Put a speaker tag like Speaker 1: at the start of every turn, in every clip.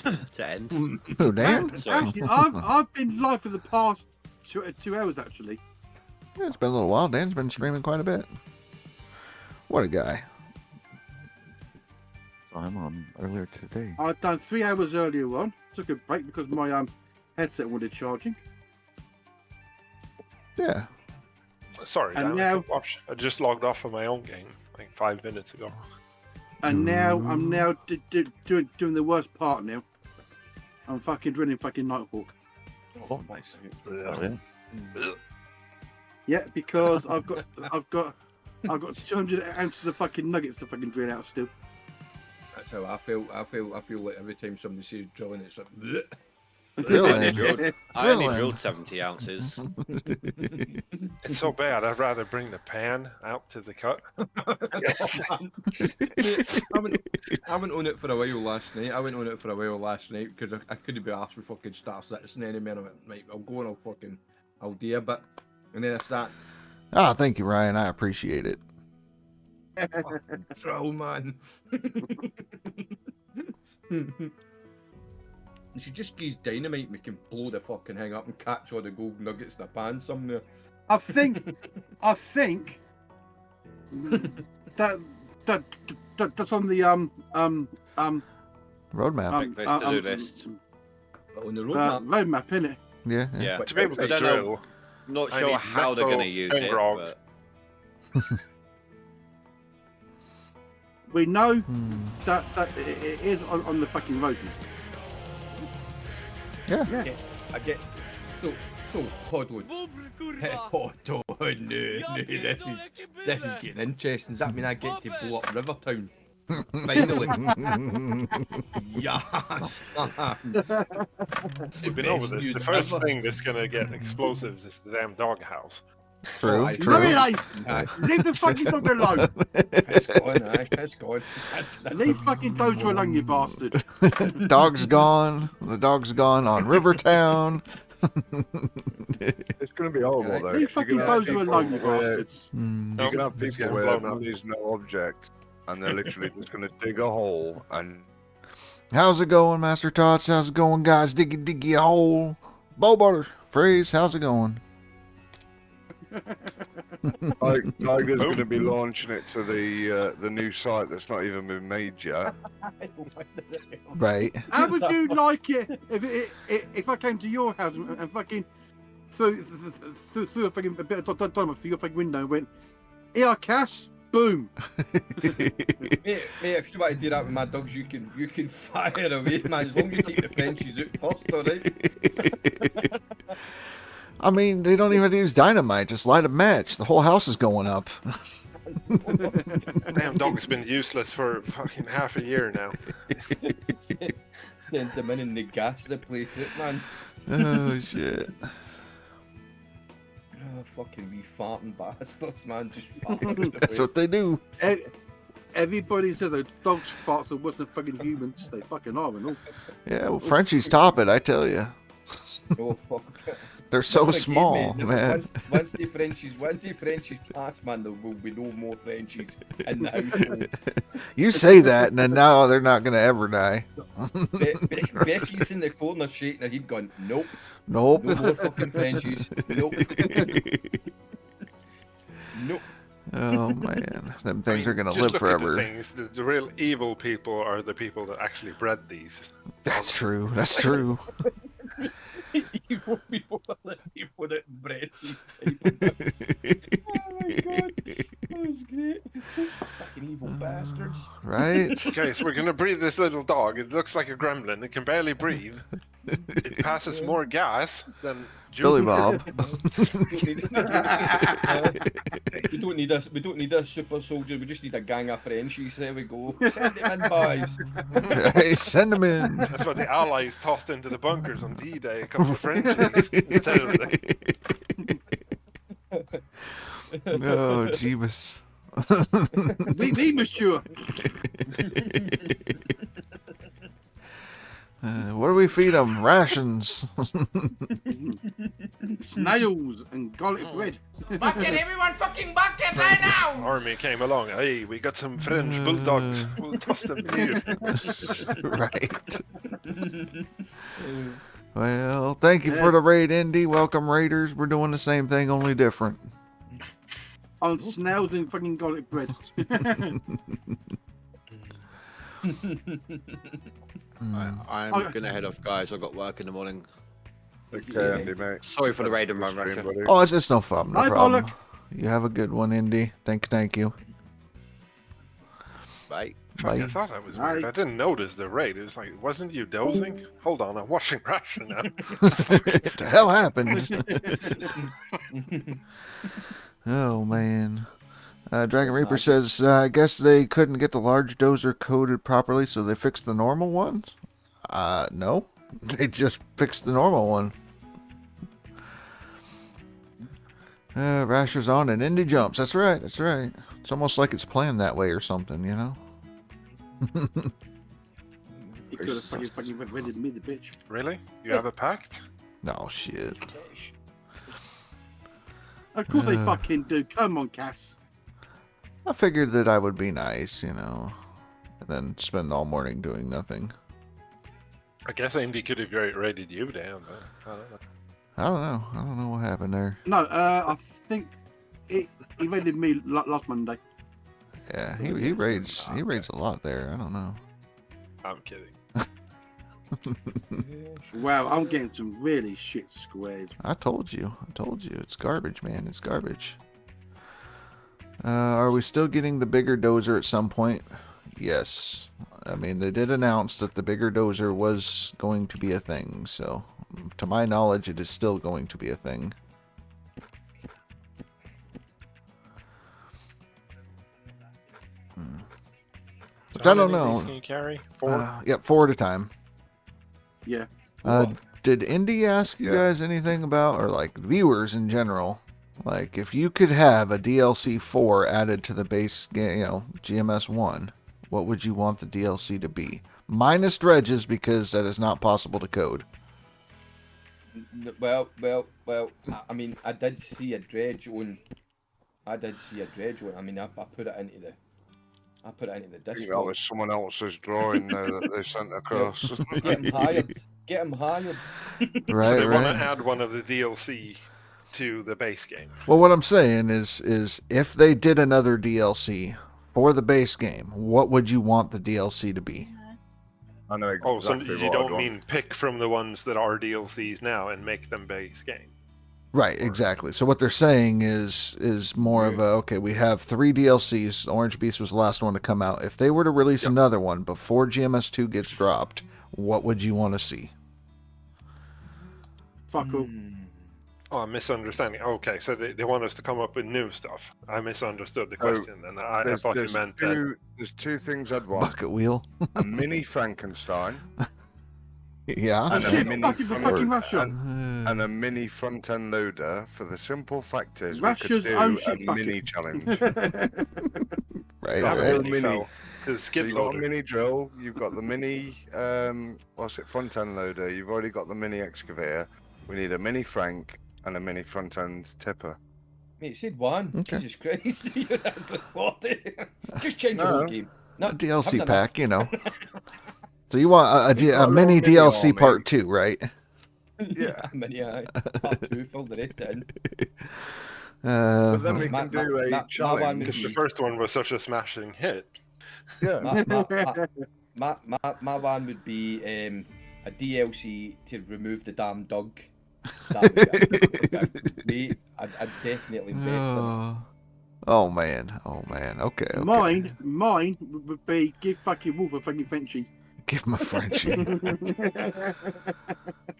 Speaker 1: to end.
Speaker 2: Who, Dan?
Speaker 3: Actually, I've been live for the past 2 hours, actually.
Speaker 2: Yeah, it's been a little while. Dan's been streaming quite a bit. What a guy.
Speaker 4: I'm on earlier today.
Speaker 3: I've done 3 hours earlier on. Took a break because my headset wanted charging.
Speaker 2: Yeah.
Speaker 5: Sorry,
Speaker 3: And
Speaker 5: Dan,
Speaker 3: now-
Speaker 5: I just logged off of my own game like 5 minutes ago.
Speaker 3: And now I'm doing the worst part now. I'm fucking drilling fucking Nighthawk.
Speaker 5: Oh, nice.
Speaker 3: Yeah, because I've got 200 ounces of fucking nuggets to fucking drill out still.
Speaker 6: That's how I feel. I feel like every time somebody says drilling, it's like. Bleh.
Speaker 2: Really?
Speaker 1: I only
Speaker 2: Really?
Speaker 1: drilled 70 ounces.
Speaker 5: It's so bad. I'd rather bring the pan out to the cut.
Speaker 6: I went on it for a while last night. Because I couldn't be asked for fucking Star Citizen anymore. I went, right, I'll go and I'll do a bit. And then I start.
Speaker 2: Ah, thank you, Ryan. I appreciate it.
Speaker 6: Troll, man. You should just use dynamite, we can blow the fucking thing up and catch all the gold nuggets in the pan somewhere.
Speaker 3: I think that's on the
Speaker 2: Roadmap.
Speaker 1: Big to-do list.
Speaker 6: On the roadmap.
Speaker 3: roadmap, innit?
Speaker 2: Yeah.
Speaker 1: Yeah.
Speaker 5: To be able
Speaker 1: I
Speaker 5: to
Speaker 1: don't know.
Speaker 5: drill,
Speaker 1: Not
Speaker 5: I
Speaker 1: sure
Speaker 5: need
Speaker 1: how they're
Speaker 5: metal
Speaker 1: going to use
Speaker 5: and
Speaker 1: it,
Speaker 5: grog.
Speaker 1: but
Speaker 3: We know
Speaker 2: Hmm.
Speaker 3: that it is on the fucking roadmap.
Speaker 2: Yeah.
Speaker 3: Yeah.
Speaker 6: I get so hold on. Hold on, no, this is getting interesting. Does that mean I get to blow up Rivertown? Finally. Yes.
Speaker 5: you've been over this. The first thing that's going to get explosives is the damn doghouse.
Speaker 2: True.
Speaker 6: Aye.
Speaker 2: True.
Speaker 3: No, it ain't. Leave the fucking dog alone.
Speaker 6: It's gone, aye, it's gone.
Speaker 3: Leave fucking Dozer alone, you bastard.
Speaker 2: Dog's gone. The dog's gone on Rivertown.
Speaker 4: It's going to be horrible, though.
Speaker 3: Leave fucking Dozer alone, you bastards.
Speaker 2: Hmm.
Speaker 4: You're going to have
Speaker 5: He's
Speaker 4: people
Speaker 5: getting
Speaker 4: where
Speaker 5: blown up.
Speaker 4: money's no object, and they're literally just going to dig a hole and
Speaker 2: How's it going, Master Tots? How's it going, guys? Diggy a hole. Bow butter. Phrase, how's it going?
Speaker 4: Tiger's going to be launching it to the new site that's not even been made yet.
Speaker 2: Right.
Speaker 3: How would you like it if I came to your house and fucking threw a fucking a bit of dynamite through your fucking window and went, "Here, Cass, boom."
Speaker 6: Mate, if you want to do that with my dogs, you can fire away, man. As long as you take the Frenchies out first, alright?
Speaker 2: I mean, they don't even use dynamite. Just light a match. The whole house is going up.
Speaker 5: Damn dog's been useless for fucking half a year now.
Speaker 6: Send them in and they gas the place out, man.
Speaker 2: Oh, shit.
Speaker 6: Oh, fucking wee farting bastards, man. Just farting.
Speaker 2: That's what they do.
Speaker 3: Everybody says that dogs farts are worse than fucking humans. They fucking are and all.
Speaker 2: Yeah, well, Frenchies top it, I tell you.
Speaker 6: Oh, fuck.
Speaker 2: They're so
Speaker 6: Again,
Speaker 2: small,
Speaker 6: mate,
Speaker 2: man.
Speaker 6: Once the Frenchies pass, man, there will be no more Frenchies in the household.
Speaker 2: You say that, and then now they're not going to ever die.
Speaker 6: Becky's in the corner shaking her head going, nope,
Speaker 2: Nope.
Speaker 6: no more fucking Frenchies, nope. Nope.
Speaker 2: Oh, man. Them things are going to
Speaker 5: Just
Speaker 2: live
Speaker 5: look
Speaker 2: forever.
Speaker 5: At the things. The real evil people are the people that actually bred these.
Speaker 2: That's true. That's true.
Speaker 6: Evil people are the people that bred these type of dogs. Oh my god, that was great. Fucking evil bastards.
Speaker 2: Right?
Speaker 5: Okay, so we're gonna breed this little dog. It looks like a gremlin. It can barely breathe. It passes more gas than
Speaker 2: Billy
Speaker 5: June.
Speaker 2: Bob.
Speaker 6: We don't need a super soldier. We just need a gang of Frenchies. There we go. Send them in, boys.
Speaker 2: Hey, send them in.
Speaker 5: That's what the Allies tossed into the bunkers on D-Day. A couple of Frenchies instead of the...
Speaker 2: Oh, Jeebus.
Speaker 3: We monsieur.
Speaker 2: What do we feed them? Rations.
Speaker 3: Snails and garlic bread.
Speaker 7: Bucket, everyone fucking bucket right now!
Speaker 5: Army came along. Hey, we got some French bulldogs. We'll toss them here.
Speaker 2: Right. Well, thank you for the raid, Indy. Welcome, Raiders. We're doing the same thing, only different.
Speaker 3: On snails and fucking garlic bread.
Speaker 1: I'm gonna head off, guys. I've got work in the morning.
Speaker 4: Okay, Andy, mate.
Speaker 1: Sorry for the raid and run,
Speaker 4: Stream,
Speaker 1: Russia.
Speaker 4: buddy.
Speaker 2: Oh, it's no problem. No
Speaker 3: Bye,
Speaker 2: problem.
Speaker 3: Pollock.
Speaker 2: You have a good one, Indy. Thank you.
Speaker 1: Bye.
Speaker 5: Fuck, I
Speaker 2: Bye.
Speaker 5: thought that was
Speaker 3: Aye.
Speaker 5: weird. I didn't notice the raid. It was like, wasn't you dozing? Hold on, I'm watching Russia now.
Speaker 2: What the hell happened? Oh, man. Dragon Reaper says, I guess they couldn't get the large dozer coded properly, so they fixed the normal ones? No. They just fixed the normal one. Rasher's on and Indy jumps. That's right. That's right. It's almost like it's planned that way or something, you know?
Speaker 3: He could have fucking rented me the bitch.
Speaker 5: Really? You have a pact?
Speaker 2: No, shit.
Speaker 3: Of course they fucking do. Come on, Cass.
Speaker 2: I figured that I would be nice, you know, and then spend all morning doing nothing.
Speaker 5: I guess Andy could have raided you down. But I don't know.
Speaker 2: I don't know what happened there.
Speaker 3: No, I think he rented me last Monday.
Speaker 2: Yeah, he raids a lot there. I don't know.
Speaker 5: I'm kidding.
Speaker 3: Wow, I'm getting some really shit squares.
Speaker 2: I told you. It's garbage, man. It's garbage. Are we still getting the bigger dozer at some point? Yes. I mean, they did announce that the bigger dozer was going to be a thing, so to my knowledge, it is still going to be a thing. But I don't
Speaker 5: How many of these
Speaker 2: know.
Speaker 5: Can you carry 4?
Speaker 2: Yep, 4 at a time.
Speaker 3: Yeah.
Speaker 2: Did Indy ask you
Speaker 4: Yeah.
Speaker 2: guys anything about, or like viewers in general, like if you could have a DLC 4 added to the base game, you know, GMS 1, what would you want the DLC to be? Minus dredges, because that is not possible to code.
Speaker 6: Well. I mean, I did see a dredge on. I mean, I put it into the. I put it into the
Speaker 4: I think that
Speaker 6: Discord.
Speaker 4: was someone else's drawing that they sent across.
Speaker 6: Get him hired. Get him hired.
Speaker 2: Right,
Speaker 5: So they want to
Speaker 2: right.
Speaker 5: add one of the DLC to the base game.
Speaker 2: Well, what I'm saying is if they did another DLC for the base game, what would you want the DLC to be?
Speaker 4: I know
Speaker 5: Oh, so
Speaker 4: exactly
Speaker 5: you
Speaker 4: what I'd
Speaker 5: don't
Speaker 4: want.
Speaker 5: mean pick from the ones that are DLCs now and make them base game?
Speaker 2: Right, exactly. So what they're saying is more of a, okay, we have 3 DLCs. Orange Beast was the last one to come out. If they were to release another one before GMS2 gets dropped, what would you want to see?
Speaker 3: Fuck all.
Speaker 5: Oh, I'm misunderstanding. Okay, so they want us to come up with new stuff. I misunderstood the question, and I thought you meant that.
Speaker 4: There's 2 things I'd want.
Speaker 2: Bucket wheel.
Speaker 4: A mini Frankenstein
Speaker 2: Yeah.
Speaker 3: Oh
Speaker 4: and a
Speaker 3: shit,
Speaker 4: mini
Speaker 3: fucking for
Speaker 4: front-
Speaker 3: fucking Russia.
Speaker 4: and a mini front end loader for the simple fact is we
Speaker 3: Russia's
Speaker 4: could
Speaker 3: own
Speaker 4: do a
Speaker 3: shit bucket.
Speaker 4: mini challenge.
Speaker 2: Right,
Speaker 5: That
Speaker 2: right.
Speaker 5: really
Speaker 4: mini.
Speaker 5: fell to the
Speaker 4: So
Speaker 5: skid
Speaker 4: you've got a
Speaker 5: loader.
Speaker 4: mini drill, you've got the mini front end loader, you've already got the mini excavator. We need a mini Frank and a mini front end tipper.
Speaker 6: Mate, it said 1.
Speaker 2: Okay.
Speaker 6: Jesus Christ. That's like 40. Just change the
Speaker 4: No.
Speaker 6: whole game. No,
Speaker 2: A DLC
Speaker 6: have
Speaker 2: pack, you know. So you want a mini
Speaker 4: mini
Speaker 2: DLC
Speaker 4: army.
Speaker 2: part 2, right?
Speaker 4: Yeah.
Speaker 6: Mini eye. Part 2, fill the rest in.
Speaker 4: But then we
Speaker 6: Ma-
Speaker 4: can do
Speaker 6: ma-
Speaker 4: a
Speaker 6: ma- ma-
Speaker 4: challenge.
Speaker 5: Because the first one was such a smashing hit.
Speaker 4: Yeah.
Speaker 6: My one would be a DLC to remove the damn dog. That would be, I'd definitely invest in it.
Speaker 2: Oh man. Okay.
Speaker 3: Mine would be give fucking Wolf a fucking Frenchie.
Speaker 2: Give him a Frenchie.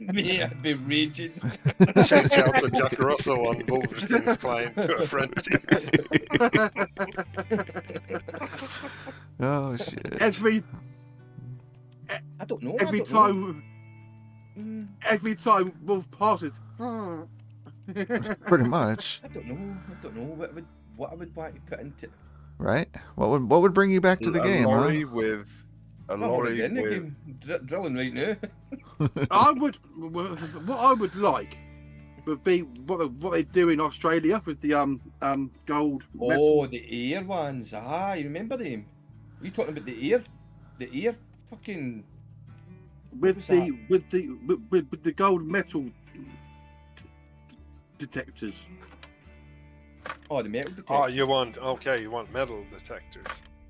Speaker 6: Me, I'd be raging.
Speaker 5: Change out the Jack Russell on Wolverstein's client to a Frenchie.
Speaker 2: Oh shit.
Speaker 3: Every
Speaker 6: I don't know.
Speaker 3: every
Speaker 6: I don't know.
Speaker 3: time every time Wolf passes.
Speaker 2: Pretty much,
Speaker 6: I don't know what I would want to put into.
Speaker 2: right? What would bring you back to the
Speaker 4: a
Speaker 2: game,
Speaker 4: lorry
Speaker 2: huh?
Speaker 4: with a
Speaker 6: I'm already
Speaker 4: lorry
Speaker 6: in the
Speaker 4: with
Speaker 6: game, drilling right now.
Speaker 3: What I would like would be what they do in Australia with the gold.
Speaker 6: Oh, the air ones. Ah, you remember them? Are you talking about the air fucking
Speaker 3: with the gold metal detectors.
Speaker 6: Oh, the metal detector.
Speaker 5: Oh, you want metal detectors.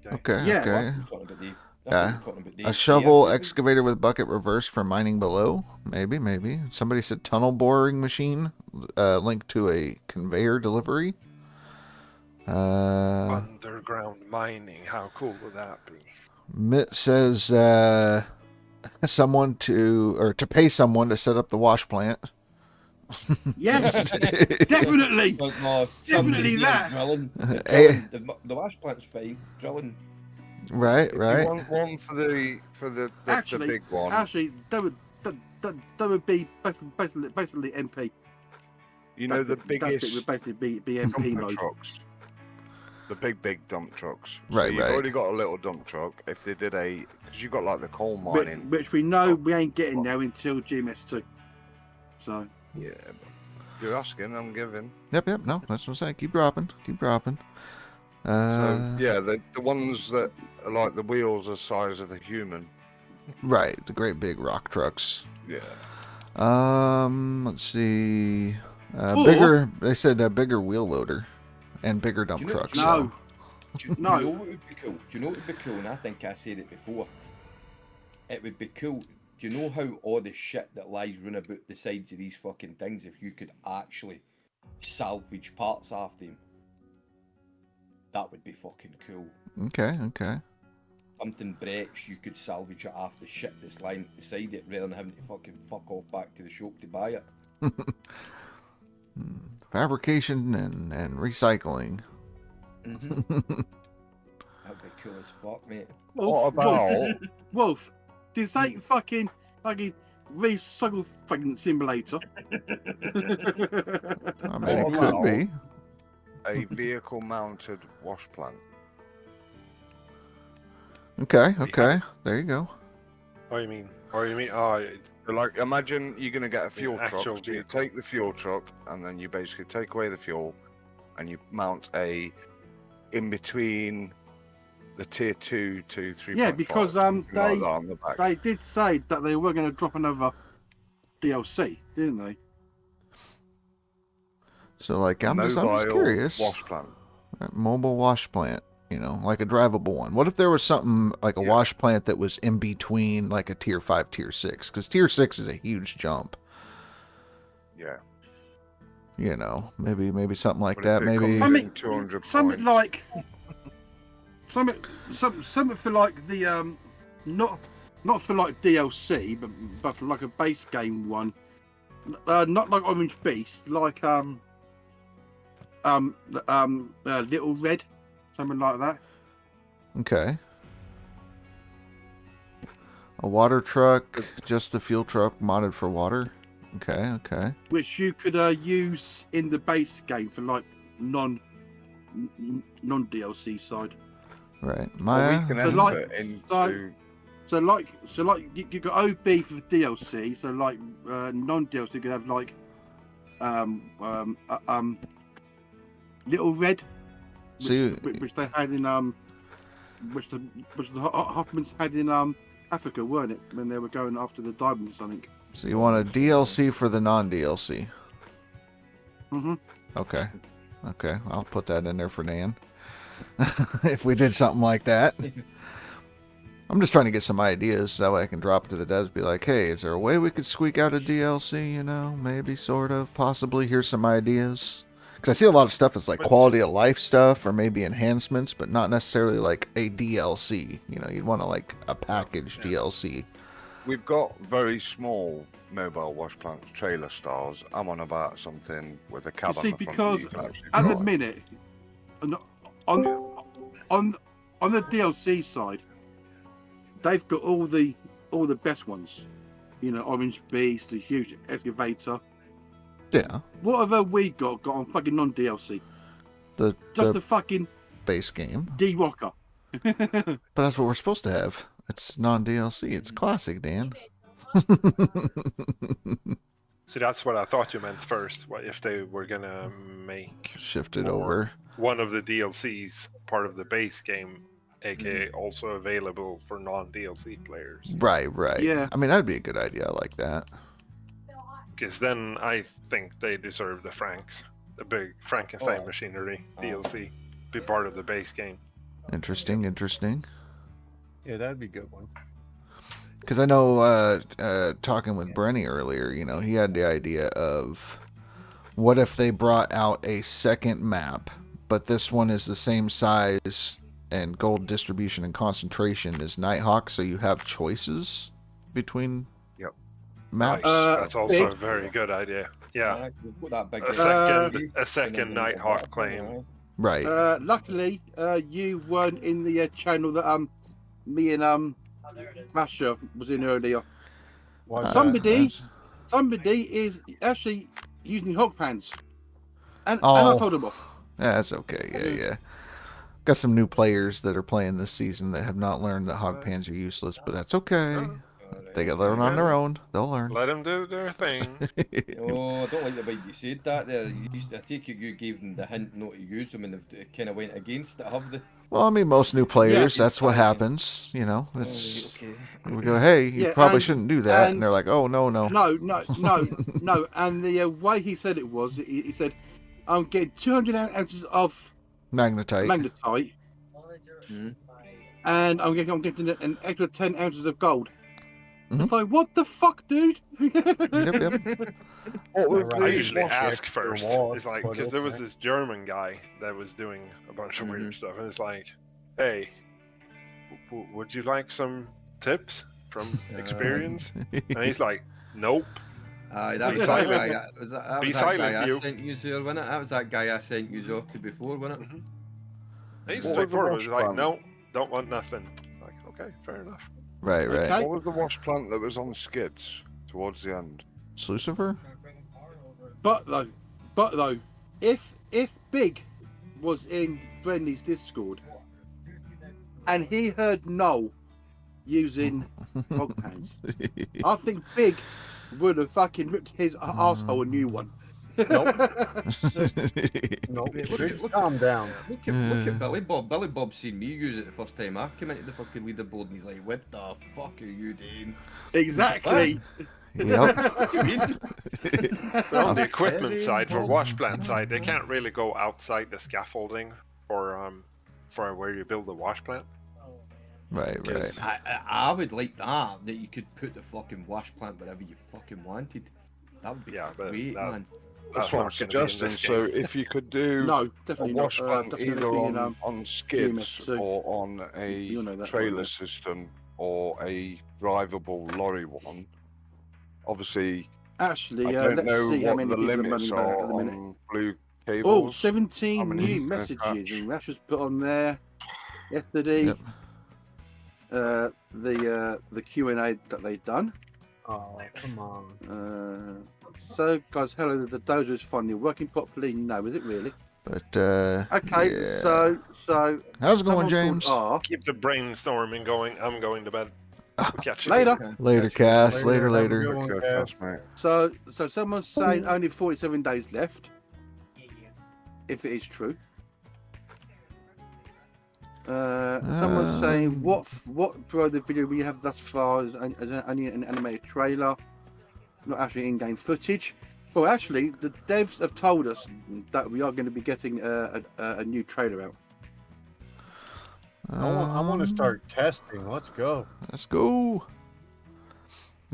Speaker 2: Okay,
Speaker 3: Yeah.
Speaker 2: okay.
Speaker 6: I'm talking about the-
Speaker 2: Yeah.
Speaker 6: I'm talking about the
Speaker 2: A shovel,
Speaker 6: air-
Speaker 2: excavator with bucket, reverse for mining below. Maybe. Somebody said tunnel boring machine, linked to a conveyor delivery.
Speaker 5: Underground mining. How cool would that be?
Speaker 2: Mitt says someone to pay someone to set up the wash plant.
Speaker 3: Yes, definitely.
Speaker 6: No, no,
Speaker 3: Definitely
Speaker 6: somebody there
Speaker 3: that.
Speaker 6: Drilling.
Speaker 2: Eh.
Speaker 6: The wash plant's fine. Drilling.
Speaker 2: Right.
Speaker 4: If you want one for the big one.
Speaker 3: Actually, that would be basically MP.
Speaker 4: You know the
Speaker 3: That
Speaker 4: biggest
Speaker 3: bit would basically be MP
Speaker 4: dumper
Speaker 3: mode.
Speaker 4: trucks. The big dump trucks.
Speaker 2: Right,
Speaker 4: So you've
Speaker 2: right.
Speaker 4: already got a little dump truck. If they did because you've got like the coal mining.
Speaker 3: Which we know we ain't getting there until GMS2. So
Speaker 4: Yeah, you're asking, I'm giving.
Speaker 2: Yep. No, that's what I'm saying. Keep dropping.
Speaker 4: So yeah, the ones that are like the wheels are the size of the human.
Speaker 2: Right, the great big rock trucks.
Speaker 4: Yeah.
Speaker 2: Let's see.
Speaker 3: Or-
Speaker 2: Bigger. They said a bigger wheel loader, and bigger dump
Speaker 6: Do you know-
Speaker 2: trucks.
Speaker 3: no,
Speaker 6: Do you
Speaker 3: No.
Speaker 6: know what would be cool? Do you know what would be cool? And I think I said it before. It would be cool. Do you know how all the shit that lies round about the sides of these fucking things, if you could actually salvage parts off them, that would be fucking cool.
Speaker 2: Okay.
Speaker 6: Something breaks, you could salvage it off the shit that's lying beside it rather than having to fucking fuck off back to the shop to buy it.
Speaker 2: Fabrication and recycling.
Speaker 6: Mm-hmm. That'd be cool as fuck, mate.
Speaker 4: What about
Speaker 3: Wolf, this ain't fucking recycle fucking simulator.
Speaker 2: I mean, it
Speaker 4: What
Speaker 2: could
Speaker 4: about-
Speaker 2: be.
Speaker 4: a vehicle-mounted wash plant?
Speaker 2: Okay. There you go.
Speaker 5: Oh, you mean?
Speaker 4: So, like, imagine you're gonna get a fuel
Speaker 5: actual
Speaker 4: truck. So you
Speaker 5: vehicle.
Speaker 4: take the fuel truck, and then you basically take away the fuel, and you mount in between the tier 2 to 3.
Speaker 3: Yeah, because
Speaker 4: on the back.
Speaker 3: They did say that they were going to drop another DLC, didn't they?
Speaker 2: So, like, I'm just
Speaker 4: Mobile
Speaker 2: curious.
Speaker 4: wash plant.
Speaker 2: Mobile wash plant, like a drivable one. What if there was something like a wash plant that was in between, like a tier 5, tier 6? Because tier 6 is a huge jump.
Speaker 4: Yeah.
Speaker 2: Maybe something like
Speaker 4: But
Speaker 2: that.
Speaker 4: if it
Speaker 2: Maybe.
Speaker 4: comes in 200
Speaker 3: Something
Speaker 4: points,
Speaker 3: like something for like the not for like DLC, but for like a base game one. Not like Orange Beast, like Little Red, something like that.
Speaker 2: Okay. A water truck, just the fuel truck modded for water. Okay.
Speaker 3: Which you could use in the base game for like non DLC side.
Speaker 2: Right.
Speaker 4: well,
Speaker 2: Maya.
Speaker 4: we can
Speaker 3: So,
Speaker 4: enter
Speaker 3: like,
Speaker 4: into.
Speaker 3: So you got OB for the DLC. So like non DLC, you could have like Little Red, which,
Speaker 2: So you-
Speaker 3: which they had in which the Hoffmans had in Africa, weren't it? When they were going after the diamonds, I think.
Speaker 2: So you want a DLC for the non-DLC?
Speaker 3: Mhm.
Speaker 2: Okay. I'll put that in there for Dan. If we did something like that. I'm just trying to get some ideas so that way I can drop it to the devs. Be like, hey, is there a way we could squeak out a DLC? Maybe, sort of, possibly. Here's some ideas. Because I see a lot of stuff that's like quality of life stuff or maybe enhancements, but not necessarily like a DLC. You'd want to like a package DLC.
Speaker 4: We've got very small mobile wash plants, trailer styles. I'm on about something with a cab
Speaker 3: You see,
Speaker 4: on the front.
Speaker 3: because
Speaker 4: that you can actually
Speaker 3: at the
Speaker 4: drive.
Speaker 3: minute, on the DLC side, they've got all the best ones. Orange Beast, the huge excavator.
Speaker 2: Yeah.
Speaker 3: What have we got on fucking non DLC?
Speaker 2: The
Speaker 3: Just the fucking
Speaker 2: base game.
Speaker 3: D-Rocker.
Speaker 2: But that's what we're supposed to have. It's non-DLC. It's classic, Dan.
Speaker 5: See, that's what I thought you meant first. What if they were gonna make
Speaker 2: Shifted
Speaker 5: more
Speaker 2: over.
Speaker 5: one of the DLCs part of the base game aka also available for non-DLC players.
Speaker 2: Right.
Speaker 3: Yeah.
Speaker 2: I mean, that'd be a good idea. I like that.
Speaker 5: Because then I think they deserve the Franks, the big Frankenstein machinery DLC, be part of the base game.
Speaker 2: Interesting.
Speaker 8: Yeah, that'd be a good one.
Speaker 2: Because I know, talking with Brenny earlier, he had the idea of what if they brought out a second map, but this one is the same size and gold distribution and concentration as Nighthawk, so you have choices between maps.
Speaker 5: That's also a very good idea. Yeah, a second Nighthawk claim.
Speaker 2: Right.
Speaker 3: Luckily, you weren't in the channel that me and Masha was in earlier. Somebody is actually using hog pants, and I told them off.
Speaker 2: Yeah, that's okay. Yeah. Got some new players that are playing this season that have not learned that hog pans are useless, but that's okay. They can learn on their own. They'll learn.
Speaker 5: Let them do their thing.
Speaker 6: Oh, I don't like the way you said that there. I take it you gave them the hint not to use them and they kind of went against it, have they?
Speaker 2: Well, I mean, most new players, that's what happens. It's we go, hey, you probably shouldn't do that, and they're like, oh, no.
Speaker 3: No. And the way he said it was, he said, I'm getting 200 ounces of magnetite, and I'm getting an extra 10 ounces of gold. It's like, what the fuck, dude?
Speaker 2: Yep.
Speaker 5: I usually ask first. It's like, because there was this German guy that was doing a bunch of weird stuff, and it's like, hey, would you like some tips from experience? And he's like, nope.
Speaker 6: That was that guy. That was that guy I sent you, sir, wasn't it? That was that guy I sent you off to before, wasn't it?
Speaker 5: He's straightforward. He's like, no, don't want nothing. Like, okay, fair enough.
Speaker 2: Right.
Speaker 4: What was the wash plant that was on skids towards the end?
Speaker 2: Slucifer?
Speaker 3: But though, if Big was in Brendy's Discord and he heard Noel using hog pants, I think Big would have fucking ripped his asshole a new one.
Speaker 8: Nope. Calm down.
Speaker 6: Look at Billy Bob. Billy Bob seen me use it the first time I came into the fucking leaderboard, and he's like, "What the fuck are you doing?"
Speaker 3: Exactly.
Speaker 2: Yep.
Speaker 5: On the equipment side, for wash plant side, they can't really go outside the scaffolding for where you build the wash plant.
Speaker 2: Right.
Speaker 6: I would like that you could put the fucking wash plant wherever you fucking wanted. That would be great, man.
Speaker 4: That's what I'm suggesting. So if you could do a wash plant either on skids or on a trailer system or a drivable lorry one, obviously.
Speaker 3: Actually,
Speaker 4: I don't
Speaker 3: let's
Speaker 4: know
Speaker 3: see
Speaker 4: what
Speaker 3: how many
Speaker 4: the
Speaker 3: people
Speaker 4: limits
Speaker 3: are
Speaker 4: are
Speaker 3: at the minute.
Speaker 4: on blue cables.
Speaker 3: Oh, 17 new messages, and Rash was put on there yesterday.
Speaker 2: Yep.
Speaker 3: The Q&A that they've done.
Speaker 8: Oh, come on.
Speaker 3: So, guys, hello. The dozer is finally working properly. No, is it really?
Speaker 2: But
Speaker 3: Okay,
Speaker 2: yeah.
Speaker 3: so
Speaker 2: how's it going, James?
Speaker 5: Keep the brainstorming going. I'm going to bed. We'll catch you
Speaker 3: later,
Speaker 2: Cass. Later.
Speaker 3: So someone's saying only 47 days left. If it is true. Someone's saying what the video we have thus far is only an animated trailer, not actually in-game footage. Well, actually, the devs have told us that we are going to be getting a new trailer out.
Speaker 8: I want to start testing. Let's go.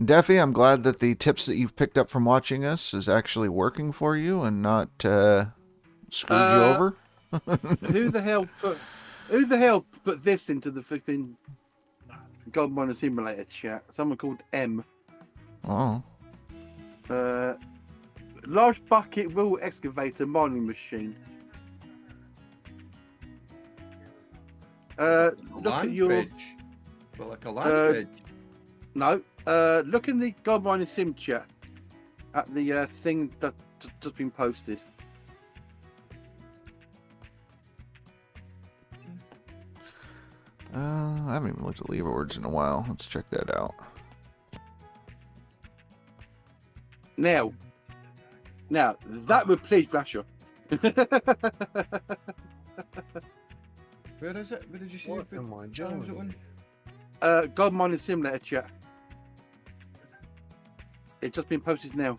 Speaker 2: Deffy, I'm glad that the tips that you've picked up from watching us is actually working for you and not screwed you over.
Speaker 3: Who the hell put this into the flipping Gold Miner Simulator chat? Someone called M.
Speaker 2: Oh.
Speaker 3: Large bucket wheel excavator mining machine. Look at your
Speaker 6: bridge. Well, like a land bridge.
Speaker 3: No. Look in the Gold Miner Sim chat at the thing that just been posted.
Speaker 2: I haven't even looked at leaderboards in a while. Let's check that out.
Speaker 3: Now that would please Russia.
Speaker 6: Where is it? Where did you see
Speaker 8: What
Speaker 6: it?
Speaker 8: am I
Speaker 6: Channel was it
Speaker 8: doing?
Speaker 6: on?
Speaker 3: God Mining Simulator chat. It's just been posted now.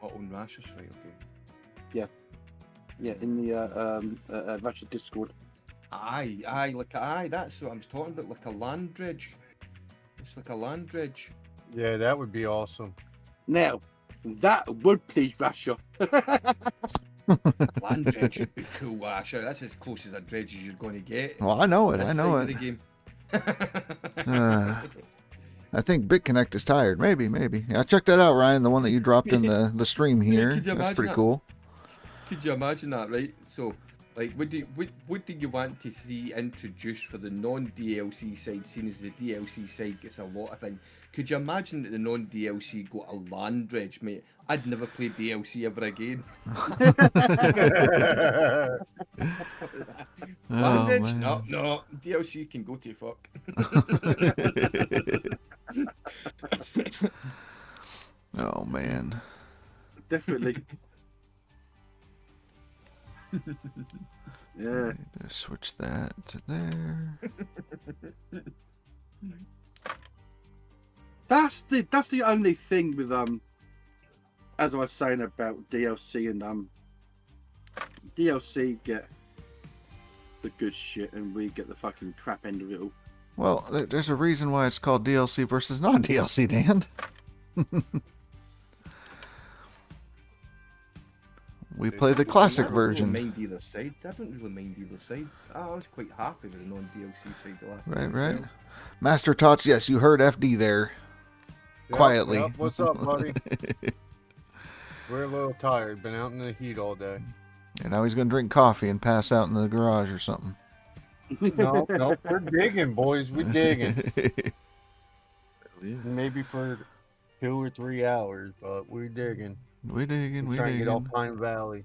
Speaker 6: Oh, on Rashers, right? Okay.
Speaker 3: Yeah, in the Russia Discord.
Speaker 6: Aye, that's what I was talking about, like a land bridge. It's like a land bridge.
Speaker 8: Yeah, that would be awesome.
Speaker 3: Now, that would please Russia.
Speaker 6: Land dredge would be cool, Ash. That's as close as a dredge as you're going to get.
Speaker 2: Well, I know it.
Speaker 6: This
Speaker 2: I know
Speaker 6: side of
Speaker 2: it.
Speaker 6: the game.
Speaker 2: I think BitConnect is tired. Maybe. Yeah, check that out, Ryan. The one that you dropped in the stream here.
Speaker 6: Could you
Speaker 2: That's
Speaker 6: imagine
Speaker 2: pretty
Speaker 6: that?
Speaker 2: cool.
Speaker 6: Could you imagine that, right? So, like, what do you want to see introduced for the non-DLC side, seeing as the DLC side gets a lot of things? Could you imagine that the non-DLC got a land dredge, mate? I'd never play DLC ever again. Land dredge?
Speaker 2: man.
Speaker 6: No. DLC can go to fuck.
Speaker 2: Oh, man.
Speaker 3: Definitely. Yeah.
Speaker 2: Just switch that to there.
Speaker 3: That's the only thing with as I was saying about DLC and DLC get the good shit and we get the fucking crap end of it all.
Speaker 2: Well, there's a reason why it's called DLC versus non-DLC, Dan. We play the classic version.
Speaker 6: I don't really mind either side. I was quite happy with the non-DLC side the last
Speaker 2: Right,
Speaker 6: time.
Speaker 2: right. Master Tots, yes, you heard FD there. Quietly.
Speaker 8: Yep. What's up, buddy? We're a little tired. Been out in the heat all day.
Speaker 2: And now he's going to drink coffee and pass out in the garage or something.
Speaker 8: No, we're digging, boys. We're digging. Maybe for 2 or 3 hours, but we're digging.
Speaker 2: We digging.
Speaker 8: Trying to get off Pine Valley.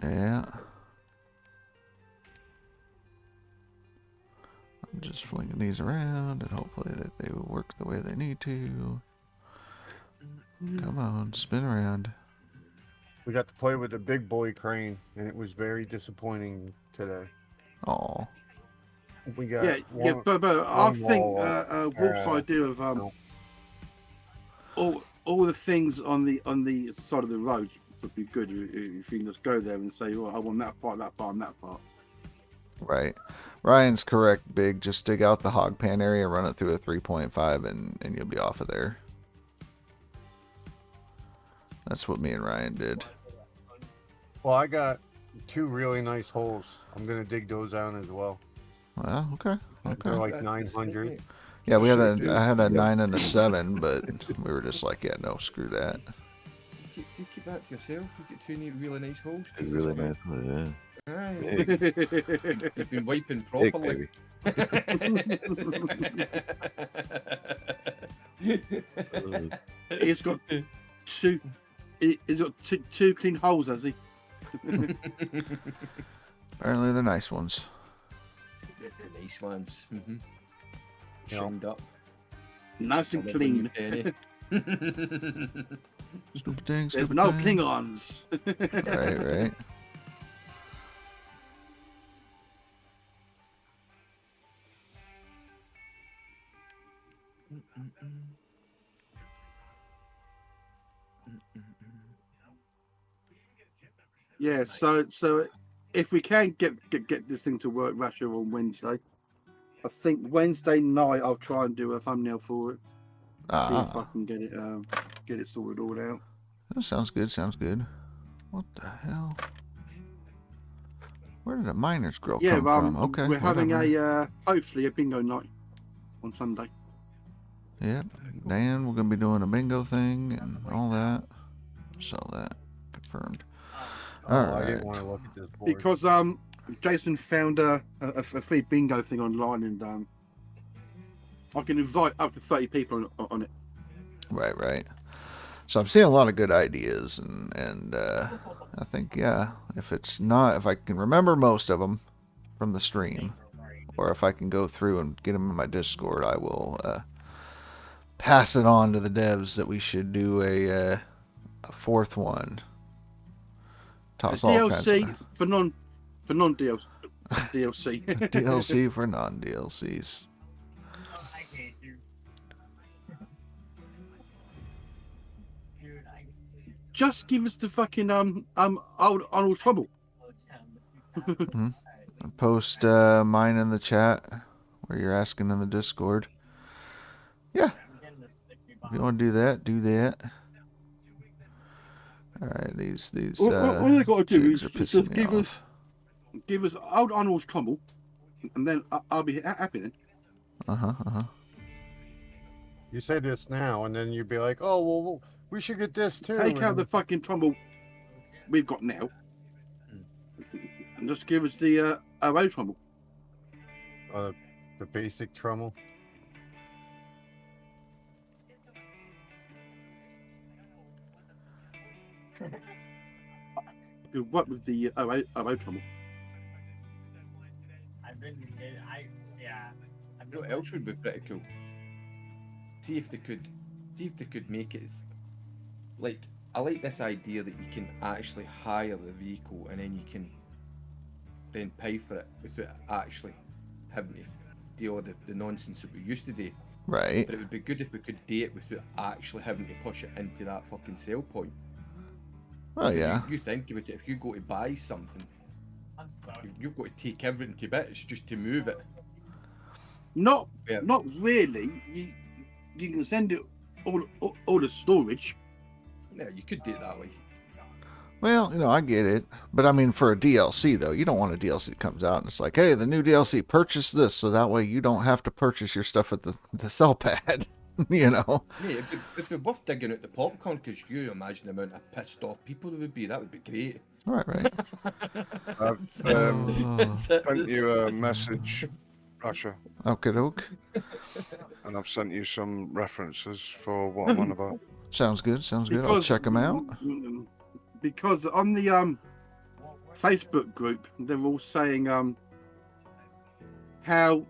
Speaker 2: Yeah. I'm just flinging these around and hopefully that they will work the way they need to. Come on, spin around.
Speaker 8: We got to play with the big boy crane, and it was very disappointing today.
Speaker 2: Oh.
Speaker 8: We got
Speaker 3: but I think Wolf's idea of all the things on the side of the road would be good if you can just go there and say, "Oh, I want that part, and that part."
Speaker 2: Right. Ryan's correct, Big. Just dig out the hog pan area, run it through a 3.5, and you'll be off of there. That's what me and Ryan did.
Speaker 8: Well, I got 2 really nice holes. I'm gonna dig those out as well.
Speaker 2: Well, okay.
Speaker 8: They're like 900.
Speaker 2: Yeah, I had a 9 and a 7, but we were just like, yeah, no, screw that.
Speaker 6: You keep that to yourself. You get 2 really nice holes.
Speaker 9: Really nice one, yeah.
Speaker 6: Aye.
Speaker 9: Big.
Speaker 6: You've been wiping
Speaker 9: Big,
Speaker 6: properly.
Speaker 3: He's got two. He's got two clean holes, has he?
Speaker 2: Apparently they're nice ones.
Speaker 6: The nice ones. Mm-hmm.
Speaker 8: Yeah.
Speaker 6: Shined up.
Speaker 3: Nice and clean.
Speaker 2: Stupid thing,
Speaker 3: There's
Speaker 2: stupid
Speaker 3: no
Speaker 2: thing.
Speaker 3: Klingons.
Speaker 2: Right.
Speaker 3: Yeah, so if we can get this thing to work, Russia, on Wednesday, I think Wednesday night I'll try and do a thumbnail for it. See if I can get it sorted all out.
Speaker 2: That sounds good. What the hell? Where did the miners girl come from? Okay,
Speaker 3: we're having
Speaker 2: whatever.
Speaker 3: hopefully a bingo night on Sunday.
Speaker 2: Yep, Dan, we're gonna be doing a bingo thing and all that. So that confirmed. All
Speaker 8: I
Speaker 2: right.
Speaker 8: didn't want to look at this board.
Speaker 3: Because Jason found a free bingo thing online, and I can invite up to 30 people on it.
Speaker 2: Right. So I'm seeing a lot of good ideas, and I think, yeah, if I can remember most of them from the stream, or if I can go through and get them in my Discord, I will pass it on to the devs that we should do a fourth one Toss all kinds of
Speaker 3: DLC for non DLC. DLC.
Speaker 2: DLC for non DLCs.
Speaker 3: Just give us the fucking old Arnold Trouble.
Speaker 2: Post mine in the chat where you're asking in the Discord. Yeah. If you want to do that, do that. All right, these
Speaker 3: All they got to do is
Speaker 2: just
Speaker 3: give us old Arnold's Trouble, and then I'll be happy then.
Speaker 8: You say this now, and then you'd be like, "Oh well, we should get this too."
Speaker 3: Take out the fucking trouble we've got now, and just give us the our own trouble.
Speaker 8: The basic trouble.
Speaker 3: What with the our own trouble?
Speaker 6: You know what else would be pretty cool? See if they could make it like, I like this idea that you can actually hire the vehicle and then you can then pay for it without actually having to do all the nonsense that we used to do.
Speaker 2: Right.
Speaker 6: But it would be good if we could do it without actually having to push it into that fucking sale point.
Speaker 2: Oh yeah.
Speaker 6: You think about it, if you go to buy something, you've got to take everything to bits just to move it.
Speaker 3: Not really. You can send it all the storage.
Speaker 6: Yeah, you could do it that way.
Speaker 2: Well, I get it, but I mean, for a DLC though, you don't want a DLC that comes out and it's like, hey, the new DLC, purchase this, so that way you don't have to purchase your stuff at the sell pad.
Speaker 6: Yeah, if we're both digging out the popcorn, because you imagine the amount of pissed off people there would be, that would be great.
Speaker 2: Right.
Speaker 4: I've sent you a message, Rasha.
Speaker 2: Okey-doke.
Speaker 4: And I've sent you some references for what I'm on about.
Speaker 2: Sounds good. I'll check them out.
Speaker 3: Because on the Facebook group, they're all saying how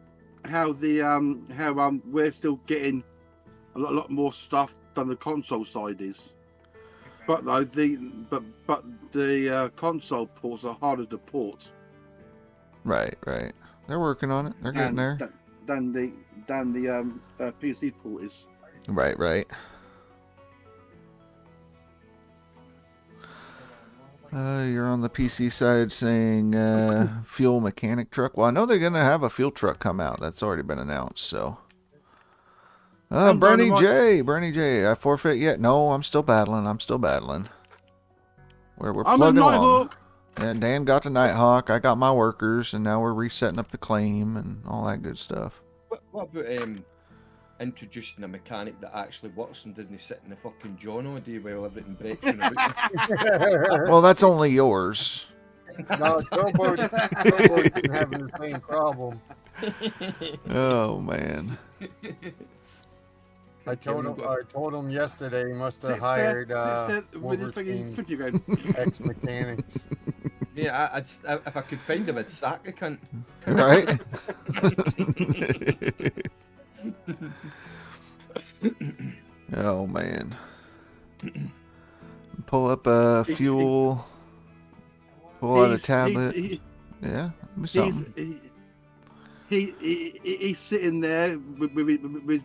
Speaker 3: we're still getting a lot more stuff than the console side is. But though the console ports are harder to port.
Speaker 2: Right. They're working on it. They're getting there.
Speaker 3: Than the PC port is.
Speaker 2: Right. You're on the PC side saying fuel mechanic truck. Well, I know they're going to have a fuel truck come out. That's already been announced, so. Bernie J, I forfeit yet? No, I'm still battling. We're plugging along. And Dan got the Nighthawk. I got my workers, and now we're resetting up the claim and all that good stuff.
Speaker 6: What about introducing a mechanic that actually works and doesn't sit in the fucking John all day while everything breaks?
Speaker 2: Well, that's only yours.
Speaker 8: No, Snowboard's been having the same problem.
Speaker 2: Oh man.
Speaker 8: I told him yesterday he must have hired ex-mechanics.
Speaker 6: Yeah, if I could find him, I'd sack the cunt.
Speaker 2: Right? Oh man. Pull up a fuel. Pull out a tablet. Yeah, something.
Speaker 3: He's sitting there with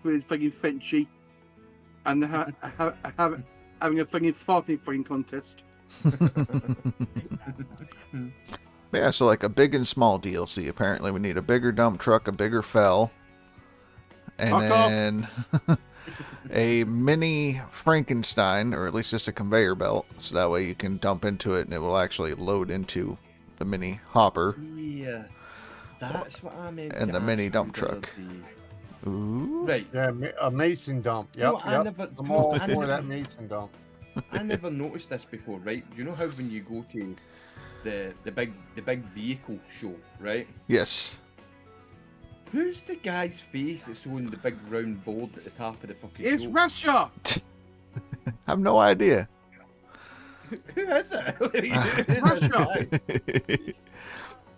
Speaker 3: his fucking Frenchy and having a fucking farting contest.
Speaker 2: Yeah, so like a big and small DLC. Apparently, we need a bigger dump truck, a bigger fell, and then a mini Frankenstein, or at least just a conveyor belt, so that way you can dump into it and it will actually load into the mini hopper.
Speaker 6: Yeah. That's what I meant.
Speaker 2: And the mini dump truck. Ooh.
Speaker 6: Right.
Speaker 8: Yeah, a mason dump. Yep. I'm all for that mason dump.
Speaker 6: I never noticed this before, right? You know how when you go to the big vehicle show, right?
Speaker 2: Yes.
Speaker 6: Who's the guy's face that's on the big round board at the top of the fucking show?
Speaker 3: It's Russia!
Speaker 2: I have no idea.
Speaker 6: Who is it?
Speaker 3: Russia!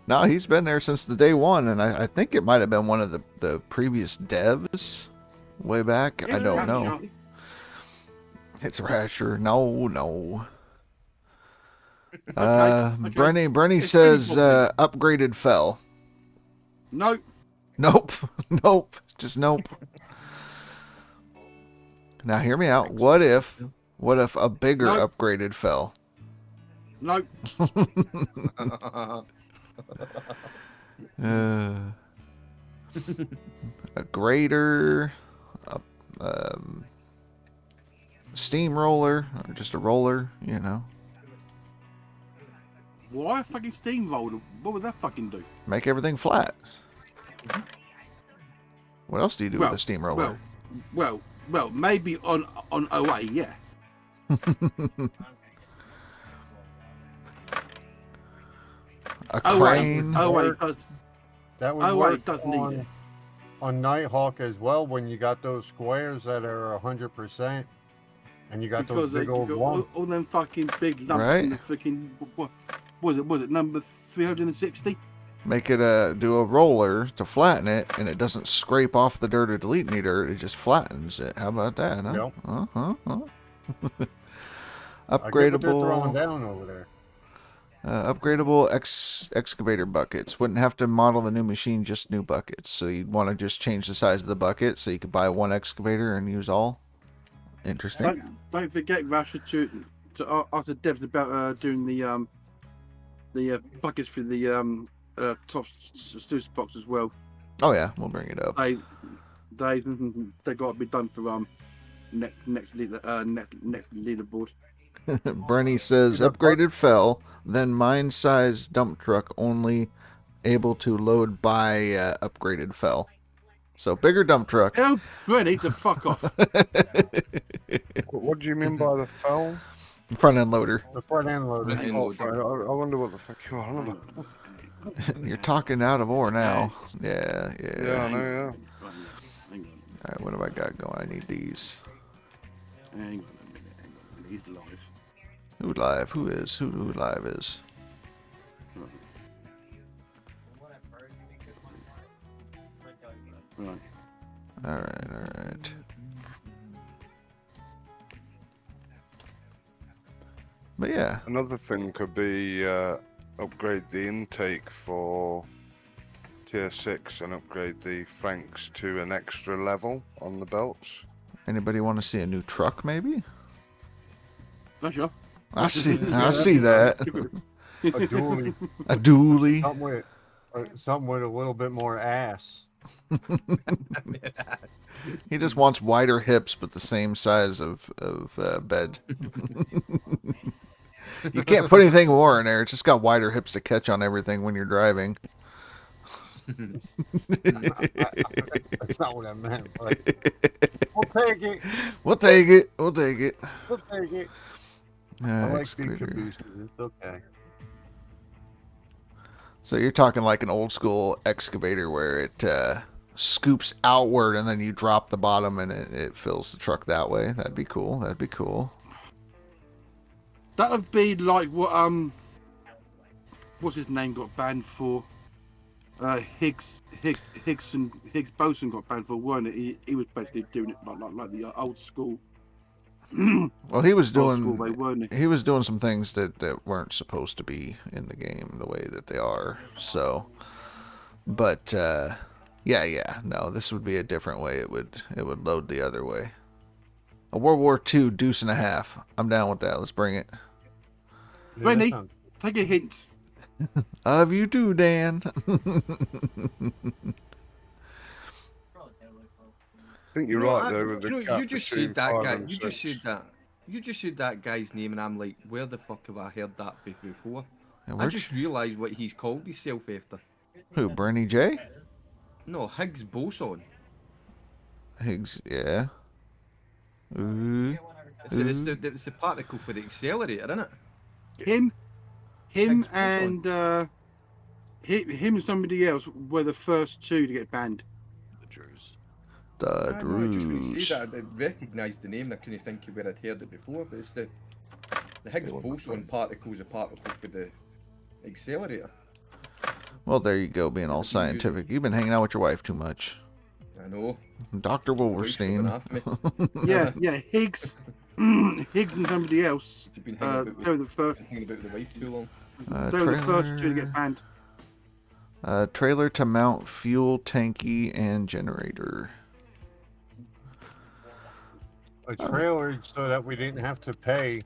Speaker 2: No, he's been there since the day one, and I think it might have been one of the previous devs way back. I don't know. It's Rasher. No. Brenny says upgraded fell.
Speaker 3: Nope.
Speaker 2: Nope. Nope. Just nope. Now hear me out. What if a bigger upgraded fell?
Speaker 3: Nope.
Speaker 2: A grader, steamroller, or just a roller, you know.
Speaker 3: Why a fucking steamroller? What would that fucking do?
Speaker 2: Make everything flat. What else do you do with a steamroller?
Speaker 3: Well, maybe on OA, yeah.
Speaker 2: A crane.
Speaker 3: OA does.
Speaker 8: That would work on Nighthawk as well when you got those squares that are 100%, and you got those big old ones.
Speaker 3: All them fucking big lumps.
Speaker 2: Right.
Speaker 3: In the freaking, what was it number 360?
Speaker 2: Make it do a roller to flatten it, and it doesn't scrape off the dirt or delete any dirt. It just flattens it. How about that? Huh?
Speaker 8: Yep.
Speaker 2: Upgradable.
Speaker 8: I get what they're throwing down over there.
Speaker 2: Upgradable excavator buckets. Wouldn't have to model the new machine, just new buckets. So you'd want to just change the size of the bucket so you could buy one excavator and use all. Interesting.
Speaker 3: Don't forget, Russia, to after Dev's about doing the buckets for the top Stu's box as well.
Speaker 2: Oh yeah, we'll bring it up.
Speaker 3: They got to be done for next leaderboard.
Speaker 2: Brenny says upgraded fell, then mine size dump truck only able to load by upgraded fell. So bigger dump truck.
Speaker 3: Tell Brenny to fuck off.
Speaker 4: What do you mean by the fell?
Speaker 2: Front end loader.
Speaker 8: The front end loader.
Speaker 4: I wonder what the fuck you are on about.
Speaker 2: You're talking out of ore now. Yeah.
Speaker 4: Yeah, I know,
Speaker 2: Alright, what have I got going? I need these.
Speaker 3: Hang on a minute. He's live.
Speaker 2: Who live? Who is? Who live is?
Speaker 3: Right.
Speaker 2: Alright. But yeah.
Speaker 4: Another thing could be upgrade the intake for tier 6 and upgrade the Franks to an extra level on the belts.
Speaker 2: Anybody want to see a new truck, maybe?
Speaker 3: Not sure.
Speaker 2: I see that.
Speaker 8: A dually.
Speaker 2: A dually.
Speaker 8: Something with a little bit more ass.
Speaker 2: He just wants wider hips, but the same size of bed. You can't put anything more in there. It's just got wider hips to catch on everything when you're driving.
Speaker 8: That's not what I meant. But we'll take it.
Speaker 2: We'll take it. We'll take it.
Speaker 8: We'll take it. I like big cabooses. It's okay.
Speaker 2: So you're talking like an old school excavator where it scoops outward and then you drop the bottom and it fills the truck that way. That'd be cool. That'd be cool.
Speaker 3: That would be like what what's his name got banned for? Higgs Boson got banned for, weren't it? He was basically doing it like the old school.
Speaker 2: Well, he was doing
Speaker 3: way, weren't
Speaker 2: he was doing some things that weren't supposed to be in the game the way that they are. So, but yeah, no, this would be a different way. It would load the other way. A World War II deuce and a half. I'm down with that. Let's bring it.
Speaker 3: Rennie, take a hint.
Speaker 2: Of you too, Dan.
Speaker 4: I think you're right there with the
Speaker 6: you just said that guy. You just said that guy's name, and I'm like, where the fuck have I heard that before? I just realised what he's called himself after.
Speaker 2: Who, Bernie J?
Speaker 6: No, Higgs Boson.
Speaker 2: Higgs, yeah. Ooh.
Speaker 6: It's the particle for the accelerator, isn't it?
Speaker 3: Him and him and somebody else were the first two to get banned.
Speaker 2: The Druze.
Speaker 6: I recognised the name. I couldn't think of where I'd heard it before, but it's the Higgs boson particle is a particle for the accelerator.
Speaker 2: Well, there you go, being all scientific. You've been hanging out with your wife too much.
Speaker 6: I know.
Speaker 2: Dr. Wolverstein.
Speaker 3: Yeah, Higgs Higgs and somebody else.
Speaker 6: You've been
Speaker 3: They were the first.
Speaker 6: hanging about with the wife too long.
Speaker 3: They were the first two to get banned.
Speaker 2: Trailer to mount fuel tanky and generator.
Speaker 8: A trailer so that we didn't have to pay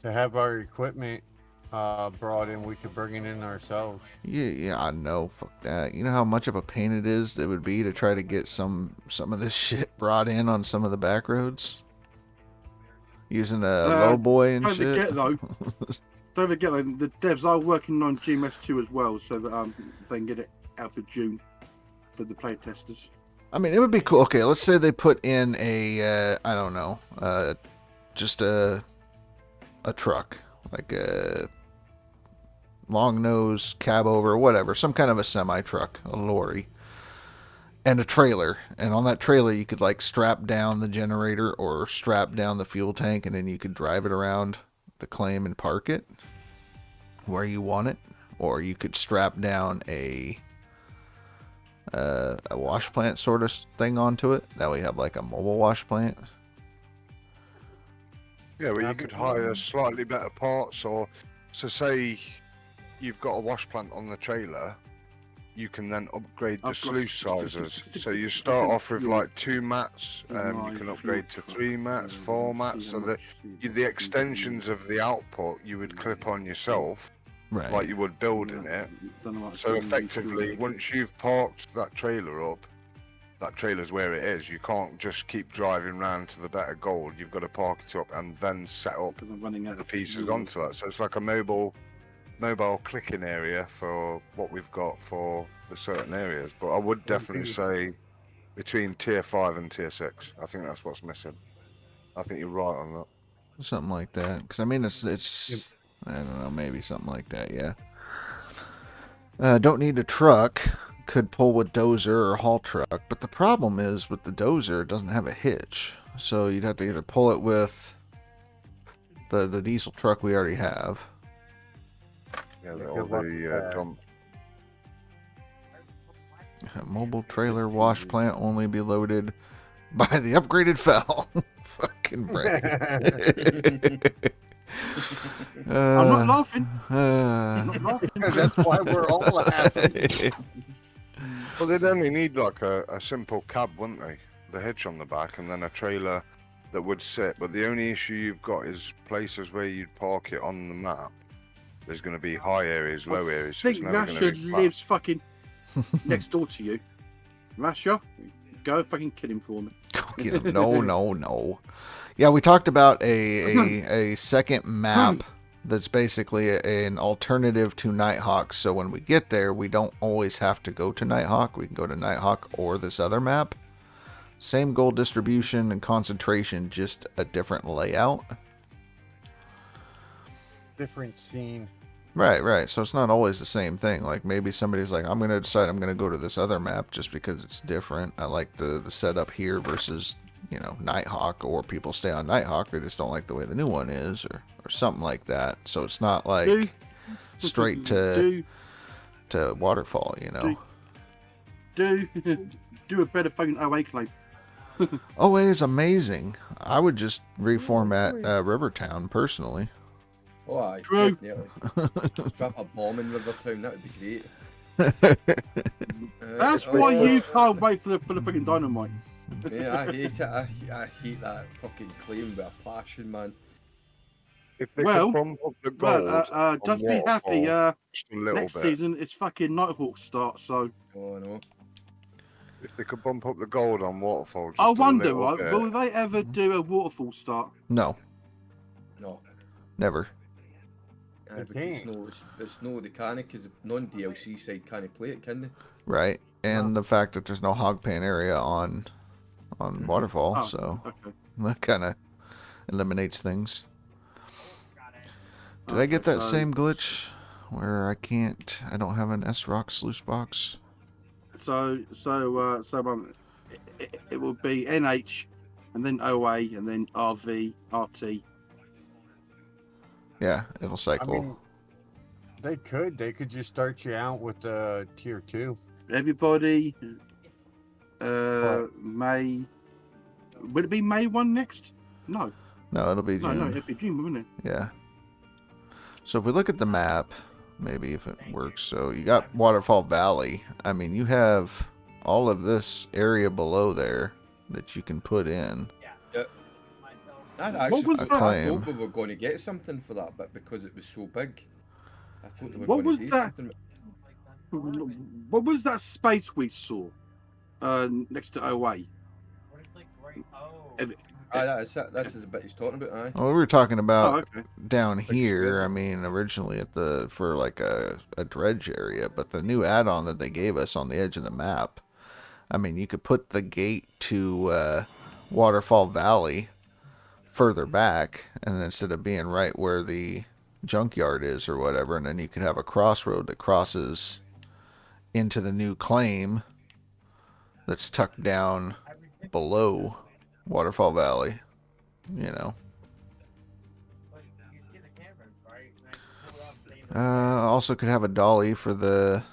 Speaker 8: to have our equipment brought in. We could bring it in ourselves.
Speaker 2: Yeah, I know. Fuck that. You know how much of a pain it is that would be to try to get some of this shit brought in on some of the back roads? Using a low boy and shit.
Speaker 3: Don't forget though, the devs are working on GMS2 as well, so that they can get it out for June for the play testers.
Speaker 2: I mean, it would be cool. Okay, let's say they put in a I don't know, just a truck, like a long nose cab over, whatever, some kind of a semi truck, a lorry, and a trailer. And on that trailer, you could like strap down the generator or strap down the fuel tank, and then you could drive it around the claim and park it where you want it. Or you could strap down a wash plant sort of thing onto it. That way you have like a mobile wash plant.
Speaker 4: Yeah, where you could hire slightly better parts, or so say you've got a wash plant on the trailer, you can then upgrade the sluice sizes. So you start off with like 2 mats, you can upgrade to 3 mats, 4 mats, so that the extensions of the output you would clip on yourself,
Speaker 2: right,
Speaker 4: like you would building it. So effectively, once you've parked that trailer up, that trailer's where it is. You can't just keep driving round to the better gold. You've got to park it up and then set up the pieces onto that. So it's like a mobile clicking area for what we've got for the certain areas. But I would definitely say between tier 5 and tier 6. I think that's what's missing. I think you're right on that.
Speaker 2: Something like that. Because I mean, it's I don't know, maybe something like that. Yeah. Don't need a truck. Could pull with dozer or haul truck, but the problem is with the dozer, it doesn't have a hitch, so you'd have to either pull it with the diesel truck we already have.
Speaker 4: Yeah, the dump.
Speaker 2: Mobile trailer wash plant only be loaded by the upgraded FAL. Fucking brain.
Speaker 3: I'm not laughing. I'm not laughing.
Speaker 8: That's why we're all laughing.
Speaker 4: Well, they'd only need like a simple cab, wouldn't they? The hitch on the back and then a trailer that would sit. But the only issue you've got is places where you'd park it on the map. There's going to be high areas, low areas.
Speaker 3: I think Rasha lives fucking next door to you. Rasha, go fucking kill him for me.
Speaker 2: No. Yeah, we talked about a second map that's basically an alternative to Nighthawk. So when we get there, we don't always have to go to Nighthawk. We can go to Nighthawk or this other map. Same gold distribution and concentration, just a different layout.
Speaker 8: Different scene.
Speaker 2: Right. So it's not always the same thing. Like maybe somebody's like, I'm going to decide I'm going to go to this other map just because it's different. I like the setup here versus, Nighthawk, or people stay on Nighthawk. They just don't like the way the new one is or something like that. So it's not like straight to Waterfall,
Speaker 3: Do a better fucking OA claim.
Speaker 2: OA is amazing. I would just reformat Rivertown personally.
Speaker 6: Oh, aye,
Speaker 3: True.
Speaker 6: definitely. Drop a bomb in Rivertown, that would be great.
Speaker 3: That's why you can't wait for the fucking dynamite.
Speaker 6: Yeah, I hate it. I hate that fucking claim with a passion, man.
Speaker 4: If they could bump up the gold,
Speaker 3: just be happy.
Speaker 4: Just a little
Speaker 3: next
Speaker 4: bit.
Speaker 3: season it's fucking Nighthawk start, so.
Speaker 6: Oh no.
Speaker 4: If they could bump up the gold on Waterfall, just
Speaker 3: I
Speaker 4: a
Speaker 3: wonder,
Speaker 4: little
Speaker 3: right?
Speaker 4: bit.
Speaker 3: Will they ever do a Waterfall start?
Speaker 2: No,
Speaker 6: No.
Speaker 2: never.
Speaker 6: There's no, they can't, because non-DLC side can't play it, can they?
Speaker 2: Right, and the fact that there's no hog pan area on Waterfall, so that kind of eliminates things. Did I get that same glitch where I don't have an S-Rock sluice box?
Speaker 3: So it will be NH, and then OA, and then RV, RT.
Speaker 2: Yeah, it'll cycle.
Speaker 8: I mean, they could just start you out with tier 2.
Speaker 3: Everybody, May. Would it be May 1 next? No.
Speaker 2: No, it'll be June.
Speaker 3: No, it'll be June, wouldn't it?
Speaker 2: Yeah. So if we look at the map, maybe if it works. So you got Waterfall Valley. I mean, you have all of this area below there that you can put in.
Speaker 6: Yeah. I thought we were going to get something for that, but because it was so big, I thought they were going to do something.
Speaker 3: What was that space we saw next to OA?
Speaker 6: This is the bit he's talking about. Aye.
Speaker 2: Well, we were talking about down here. I mean, originally for like a dredge area, but the new add-on that they gave us on the edge of the map. I mean, you could put the gate to Waterfall Valley further back, and instead of being right where the junkyard is or whatever, and then you could have a crossroad that crosses into the new claim that's tucked down below Waterfall Valley, you know. Also could have a dolly for the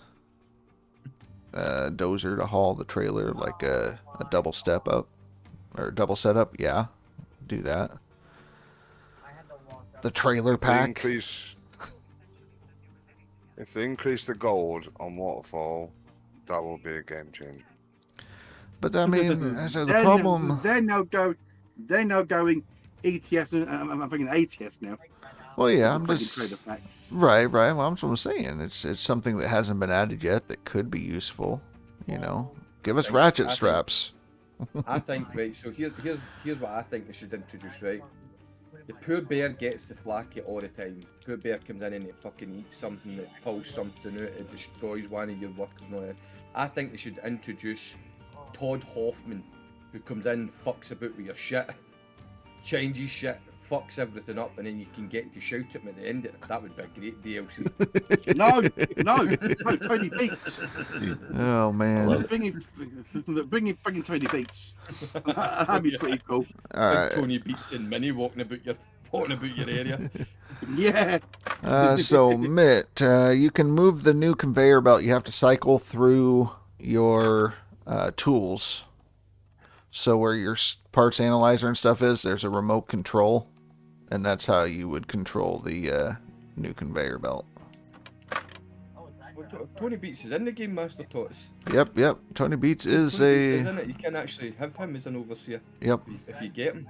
Speaker 2: dozer to haul the trailer, like a double step up or double setup. Yeah, do that. The trailer pack.
Speaker 4: If they increase the gold on Waterfall, that will be a game changer.
Speaker 2: But I mean, so the problem.
Speaker 3: They're now going ETS and I'm thinking ATS now.
Speaker 2: Well, yeah, I'm just right. Well, that's what I'm saying. It's something that hasn't been added yet that could be useful. You know, give us ratchet straps.
Speaker 6: I think right. So here's what I think they should introduce. Right, the poor bear gets the flaky all the time. Poor bear comes in and it fucking eats something, that pulls something out, it destroys one of your workers and all that. I think they should introduce Todd Hoffman, who comes in, fucks about with your shit, changes shit, fucks everything up, and then you can get to shout at him at the end of it. That would be a great DLC. No, Tony Beats.
Speaker 2: Oh man,
Speaker 3: bring in fucking Tony Beats. That'd be pretty cool.
Speaker 2: All right.
Speaker 6: Tony Beats and Minnie walking about your area.
Speaker 3: Yeah.
Speaker 2: So Mitt, you can move the new conveyor belt. You have to cycle through your tools. So where your parts analyzer and stuff is, there's a remote control, and that's how you would control the new conveyor belt.
Speaker 6: Tony Beats is in the game, Master Tots.
Speaker 2: Yep. Tony Beats is
Speaker 6: Tony Beats is in it. You can actually have him as an overseer.
Speaker 2: Yep.
Speaker 6: If you get him.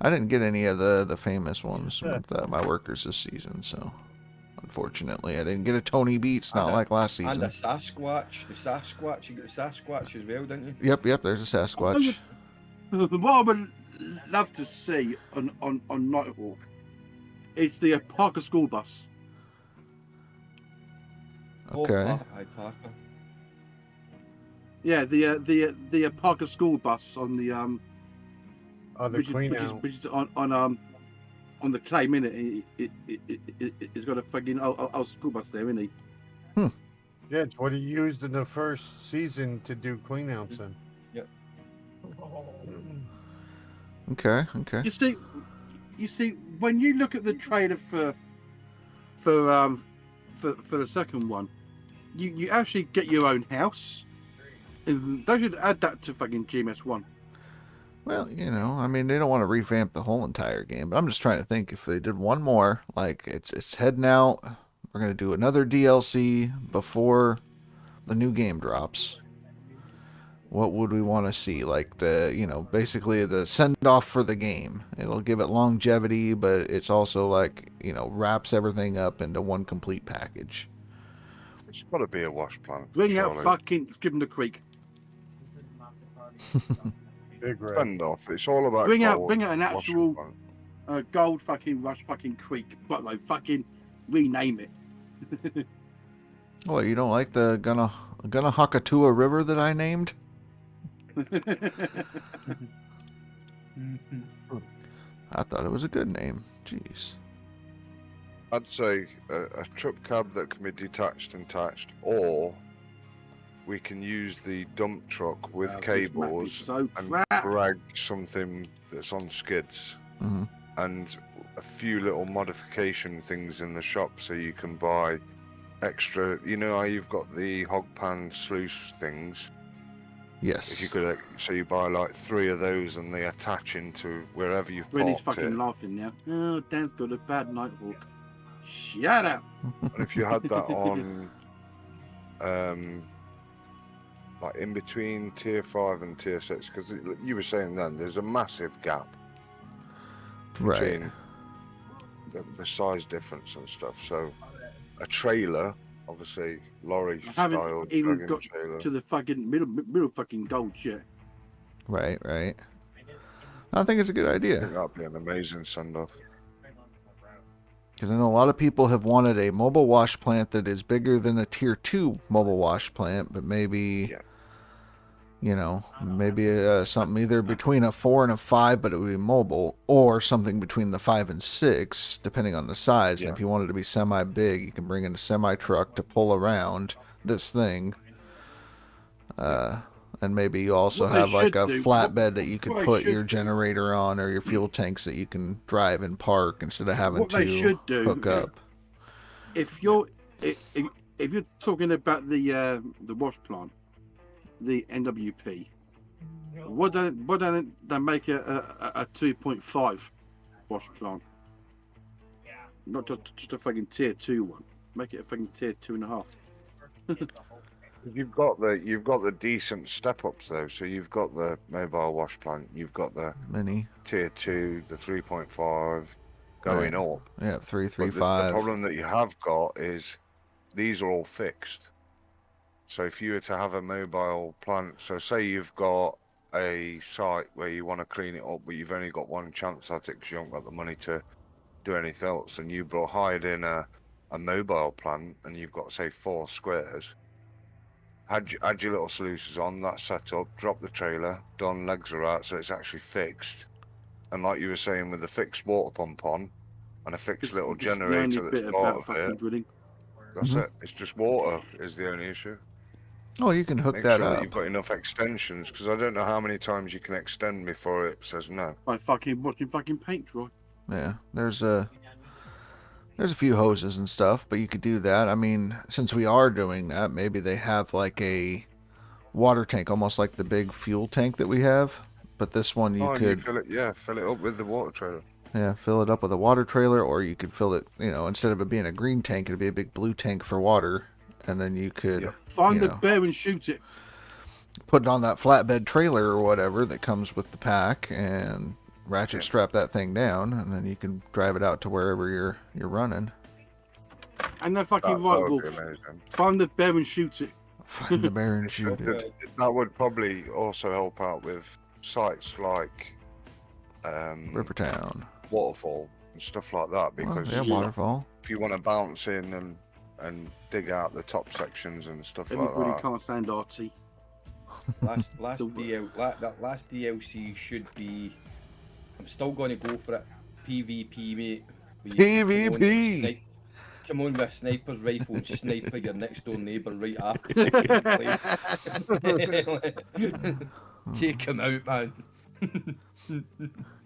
Speaker 2: I didn't get any of the famous ones with my workers this season, so unfortunately I didn't get a Tony Beats, not like last season.
Speaker 6: And a Sasquatch. You got the Sasquatch as well, didn't you?
Speaker 2: Yep, there's a Sasquatch.
Speaker 3: What I would love to see on Nighthawk is the Parker school bus.
Speaker 2: Okay.
Speaker 6: Parker.
Speaker 3: Yeah, the Parker school bus on the
Speaker 8: the clean out.
Speaker 3: Which is on the claim, innit? It's got a fucking old school bus there, innit?
Speaker 8: Yeah, it's what he used in the first season to do cleanouts in.
Speaker 6: Yep.
Speaker 2: Okay.
Speaker 3: You see, when you look at the trailer for the second one, you actually get your own house. And they should add that to fucking GMS1.
Speaker 2: Well, you know, I mean, they don't want to revamp the whole entire game, but I'm just trying to think if they did one more, like it's heading out. We're gonna do another DLC before the new game drops. What would we want to see? Like basically the send off for the game. It'll give it longevity, but it's also like, wraps everything up into one complete package.
Speaker 4: It's got to be a wash plan.
Speaker 3: Bring out fucking Give 'em the creek.
Speaker 4: Send off. It's all about
Speaker 3: bring out an actual gold fucking rush fucking creek, but like fucking rename it.
Speaker 2: Well, you don't like the Hakakatua River that I named? I thought it was a good name. Jeez.
Speaker 4: I'd say a truck cab that can be detached and attached, or we can use the dump truck with cables and drag something that's on skids, and a few little modification things in the shop, so you can buy extra. You know how you've got the hog pan sluice things?
Speaker 2: Yes.
Speaker 4: If you could, so you buy like 3 of those and they attach into wherever you've
Speaker 3: Rennie's
Speaker 4: parked
Speaker 3: fucking
Speaker 4: it.
Speaker 3: laughing now. Oh, Dan's got a bad Nighthawk. Shut up.
Speaker 4: And if you had that on, like in between tier 5 and tier 6, because you were saying then there's a massive gap between the size difference and stuff. So a trailer, obviously lorry
Speaker 3: I haven't
Speaker 4: style
Speaker 3: even got
Speaker 4: trailer.
Speaker 3: to the fucking middle fucking gold yet.
Speaker 2: Right. I think it's a good
Speaker 4: I
Speaker 2: idea.
Speaker 4: think that'd be an amazing send-off.
Speaker 2: Because I know a lot of people have wanted a mobile wash plant that is bigger than a tier 2 mobile wash plant, but maybe, you know, maybe something either between a 4 and a 5, but it would be mobile, or something between the 5 and 6, depending on the size. And if you want it to be semi-big, you can bring in a semi-truck to pull around this thing. And maybe you also have like a flatbed that you could put your generator on, or your fuel tanks that you can drive and park instead of having to hook up.
Speaker 3: If you're talking about the wash plant, the NWP, why don't they make a 2.5 wash plant? Not just a fucking tier 2 one. Make it a fucking tier 2.5.
Speaker 4: You've got the decent step ups though. So you've got the mobile wash plant, you've got the
Speaker 2: mini
Speaker 4: tier 2, the 3.5 going up.
Speaker 2: Yeah, 3, 3,
Speaker 4: But
Speaker 2: 5.
Speaker 4: The problem that you have got is these are all fixed. So if you were to have a mobile plant, so say you've got a site where you want to clean it up, but you've only got one chance at it because you haven't got the money to do anything else, and you hired in a mobile plant, and you've got say 4 squares. Add your little sluices on, that's set up, drop the trailer, done, legs are out, so it's actually fixed. And like you were saying, with the fixed water pump on, and a fixed little generator that's part of it, that's it. It's just water is the only issue.
Speaker 2: Oh, you can hook
Speaker 4: Make
Speaker 2: that
Speaker 4: sure
Speaker 2: up.
Speaker 4: That you've got enough extensions, because I don't know how many times you can extend before it says no.
Speaker 3: By fucking watching fucking paint dry.
Speaker 2: Yeah, there's a few hoses and stuff, but you could do that. I mean, since we are doing that, maybe they have like a water tank, almost like the big fuel tank that we have. But this one you could
Speaker 4: fill it up with the water trailer.
Speaker 2: Yeah, fill it up with a water trailer, or you could fill it, you know, instead of it being a green tank, it'd be a big blue tank for water, and then you could
Speaker 3: find the bear and shoot it.
Speaker 2: Put it on that flatbed trailer or whatever that comes with the pack, and ratchet strap that thing down, and then you can drive it out to wherever you're running.
Speaker 3: And then fucking right, Wolf. Find the bear and shoot it.
Speaker 2: Find the bear and shoot it.
Speaker 4: That would probably also help out with sites like
Speaker 2: Rivertown,
Speaker 4: Waterfall, and stuff like that. Because
Speaker 2: Waterfall.
Speaker 4: If you want to bounce in and dig out the top sections and stuff like that.
Speaker 3: Everybody can't stand RT.
Speaker 6: Last DLC should be. I'm still going to go for it. PvP, mate.
Speaker 2: PvP.
Speaker 6: Come on with a sniper's rifle and sniper your next door neighbour right after. Take him out, man.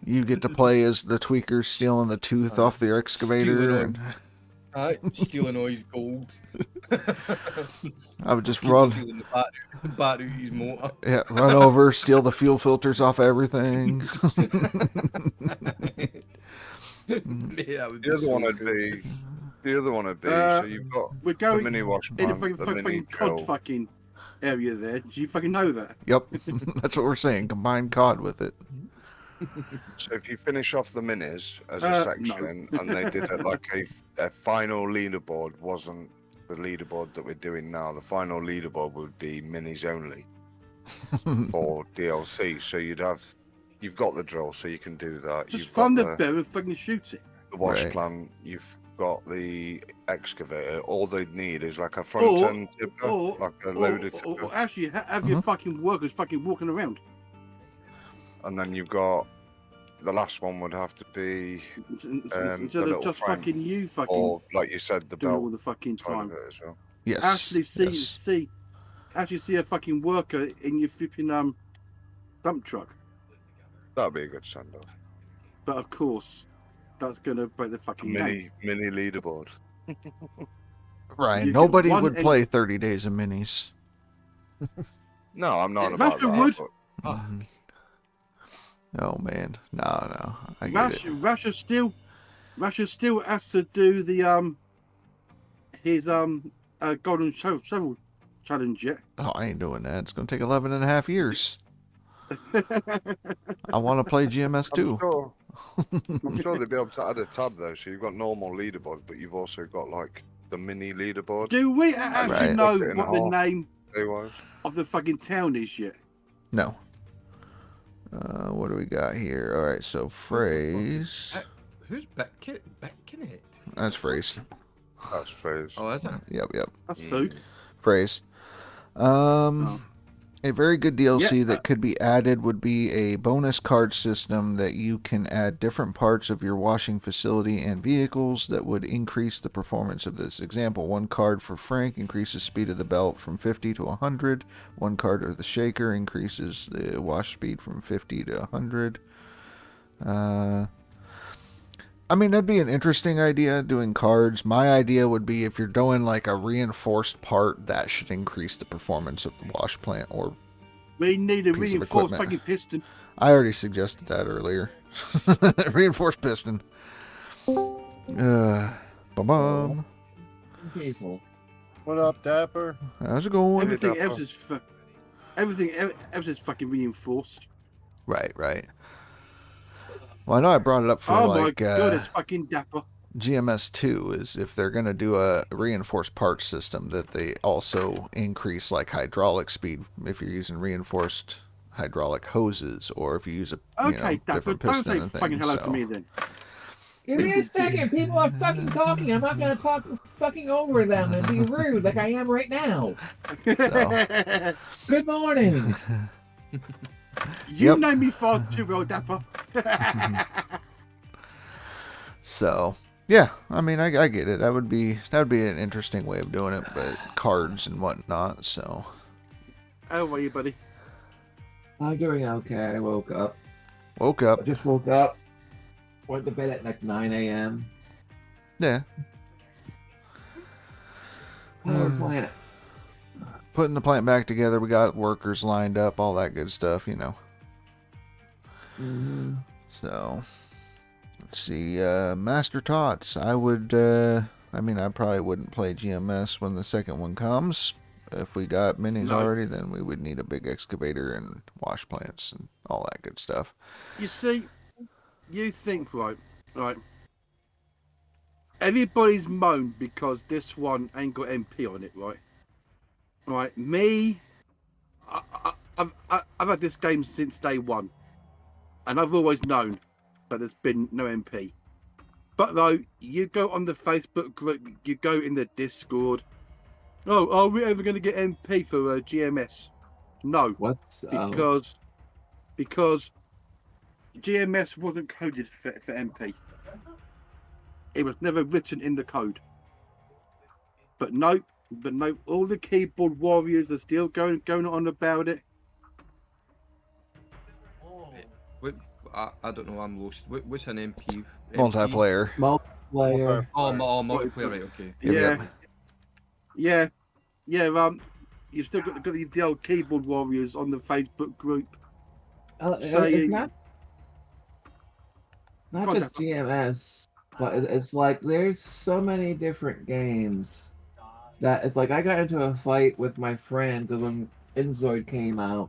Speaker 2: You get to play as the tweaker stealing the tooth off the excavator.
Speaker 6: Stealing all his gold.
Speaker 2: I would just run.
Speaker 6: Stealing the battery his motor.
Speaker 2: Yeah, run over, steal the fuel filters off everything.
Speaker 4: The other one would be, so you've got the mini wash plant,
Speaker 3: in a fucking cod fucking area there. Do you fucking know that?
Speaker 2: Yep, that's what we're saying. Combine cod with it.
Speaker 4: So if you finish off the minis as a section, and they did it like a final leaderboard, wasn't the leaderboard that we're doing now. The final leaderboard would be minis only for DLC. So you've got the drill, so you can do that.
Speaker 3: Just find the bear and fucking shoot it.
Speaker 4: The wash plant, you've got the excavator. All they need is like a front end tipper, like a loader tipper.
Speaker 3: Or actually have your fucking workers fucking walking around.
Speaker 4: And then you've got the last one would have to be
Speaker 3: instead of just fucking you fucking,
Speaker 4: or like you said, the belt
Speaker 3: all the fucking time
Speaker 4: as well.
Speaker 2: Yes.
Speaker 3: Actually see a fucking worker in your flipping dump truck.
Speaker 4: That'd be a good send off.
Speaker 3: But of course, that's gonna break the fucking
Speaker 4: mini leaderboard.
Speaker 2: Right. Nobody would play 30 days of minis.
Speaker 4: No, I'm not
Speaker 3: Yeah,
Speaker 4: about
Speaker 3: Russia
Speaker 4: that.
Speaker 3: would.
Speaker 4: But...
Speaker 2: Mhm. Oh man, no, I get it.
Speaker 3: Russia still has to do the his golden shovel challenge yet.
Speaker 2: Oh, I ain't doing that. It's gonna take 11 and a half years. I want to play GMS too.
Speaker 4: I'm sure they'll be able to add a tab though. So you've got normal leaderboard, but you've also got like the mini leaderboard.
Speaker 3: Do we actually know what the name
Speaker 4: day-wise
Speaker 3: of the fucking town is yet?
Speaker 2: No. What do we got here? All right, so phrase.
Speaker 6: Who's Beckinet?
Speaker 2: That's phrase.
Speaker 4: That's phrase.
Speaker 6: Oh, is it?
Speaker 2: Yep.
Speaker 3: That's who?
Speaker 2: Phrase. A very good DLC that could be added would be a bonus card system that you can add different parts of your washing facility and vehicles that would increase the performance of this. Example, one card for Frank increases speed of the belt from 50 to 100. One card of the shaker increases the wash speed from 50 to 100. I mean, that'd be an interesting idea, doing cards. My idea would be if you're doing like a reinforced part, that should increase the performance of the wash plant or
Speaker 3: we need a
Speaker 2: piece of
Speaker 3: reinforced
Speaker 2: equipment.
Speaker 3: fucking piston.
Speaker 2: I already suggested that earlier. Reinforced piston. Bum.
Speaker 8: People. What up, Dapper?
Speaker 2: How's it going?
Speaker 3: Everything else is fucking reinforced.
Speaker 2: Right. Well, I know I brought it up for
Speaker 3: my god, it's fucking Dapper.
Speaker 2: GMS 2 is if they're going to do a reinforced parts system that they also increase like hydraulic speed if you're using reinforced hydraulic hoses or if you use a
Speaker 3: Dapper,
Speaker 2: different
Speaker 3: don't
Speaker 2: piston
Speaker 3: say
Speaker 2: and
Speaker 3: fucking
Speaker 2: things.
Speaker 3: hello to me then.
Speaker 7: Give me a second. People are fucking talking. I'm not going to talk fucking over them and be rude like I am right now.
Speaker 2: So.
Speaker 7: Good morning.
Speaker 3: You know me far too well, Dapper.
Speaker 2: So, yeah, I mean, I get it. That would be an interesting way of doing it, but cards and whatnot. So,
Speaker 3: how are you, buddy?
Speaker 7: I'm doing okay. I woke up.
Speaker 2: I
Speaker 7: just woke up. Went to bed at like 9 a.m.
Speaker 2: Yeah.
Speaker 7: Power plant.
Speaker 2: Putting the plant back together. We got workers lined up, all that good stuff,
Speaker 7: Mm-hmm.
Speaker 2: So, let's see. Master Tots. I probably wouldn't play GMS when the second one comes. If we got minis already, then we would need a big excavator and wash plants and all that good stuff.
Speaker 3: You see, you think, right. Everybody's moaned because this one ain't got MP on it, right? Right, me, I've had this game since day one, and I've always known that there's been no MP. But though, you go on the Facebook group, you go in the Discord. Oh, are we ever going to get MP for GMS? No. Because GMS wasn't coded for MP. It was never written in the code. But no, all the keyboard warriors are still going on about it.
Speaker 6: I don't know, I'm lost. What's an MP?
Speaker 2: Multiplayer.
Speaker 7: Multiplayer.
Speaker 6: Oh, multiplayer, right, okay.
Speaker 3: Yeah. You still got the old keyboard warriors on the Facebook group.
Speaker 7: It's not just GMS, but it's like there's so many different games that it's like I got into a fight with my friend because when Inzoid came out,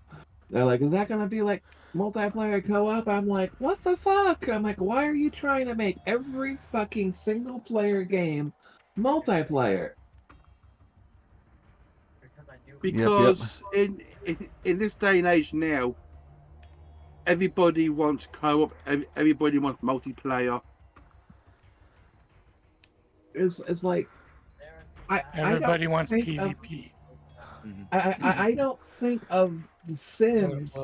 Speaker 7: they're like, "Is that gonna be like multiplayer co-op?" I'm like, "What the fuck?" I'm like, "Why are you trying to make every fucking single player game multiplayer?"
Speaker 3: Because in this day and age now, everybody wants co-op, everybody wants multiplayer.
Speaker 7: It's like
Speaker 10: everybody wants PvP.
Speaker 7: I don't think of The Sims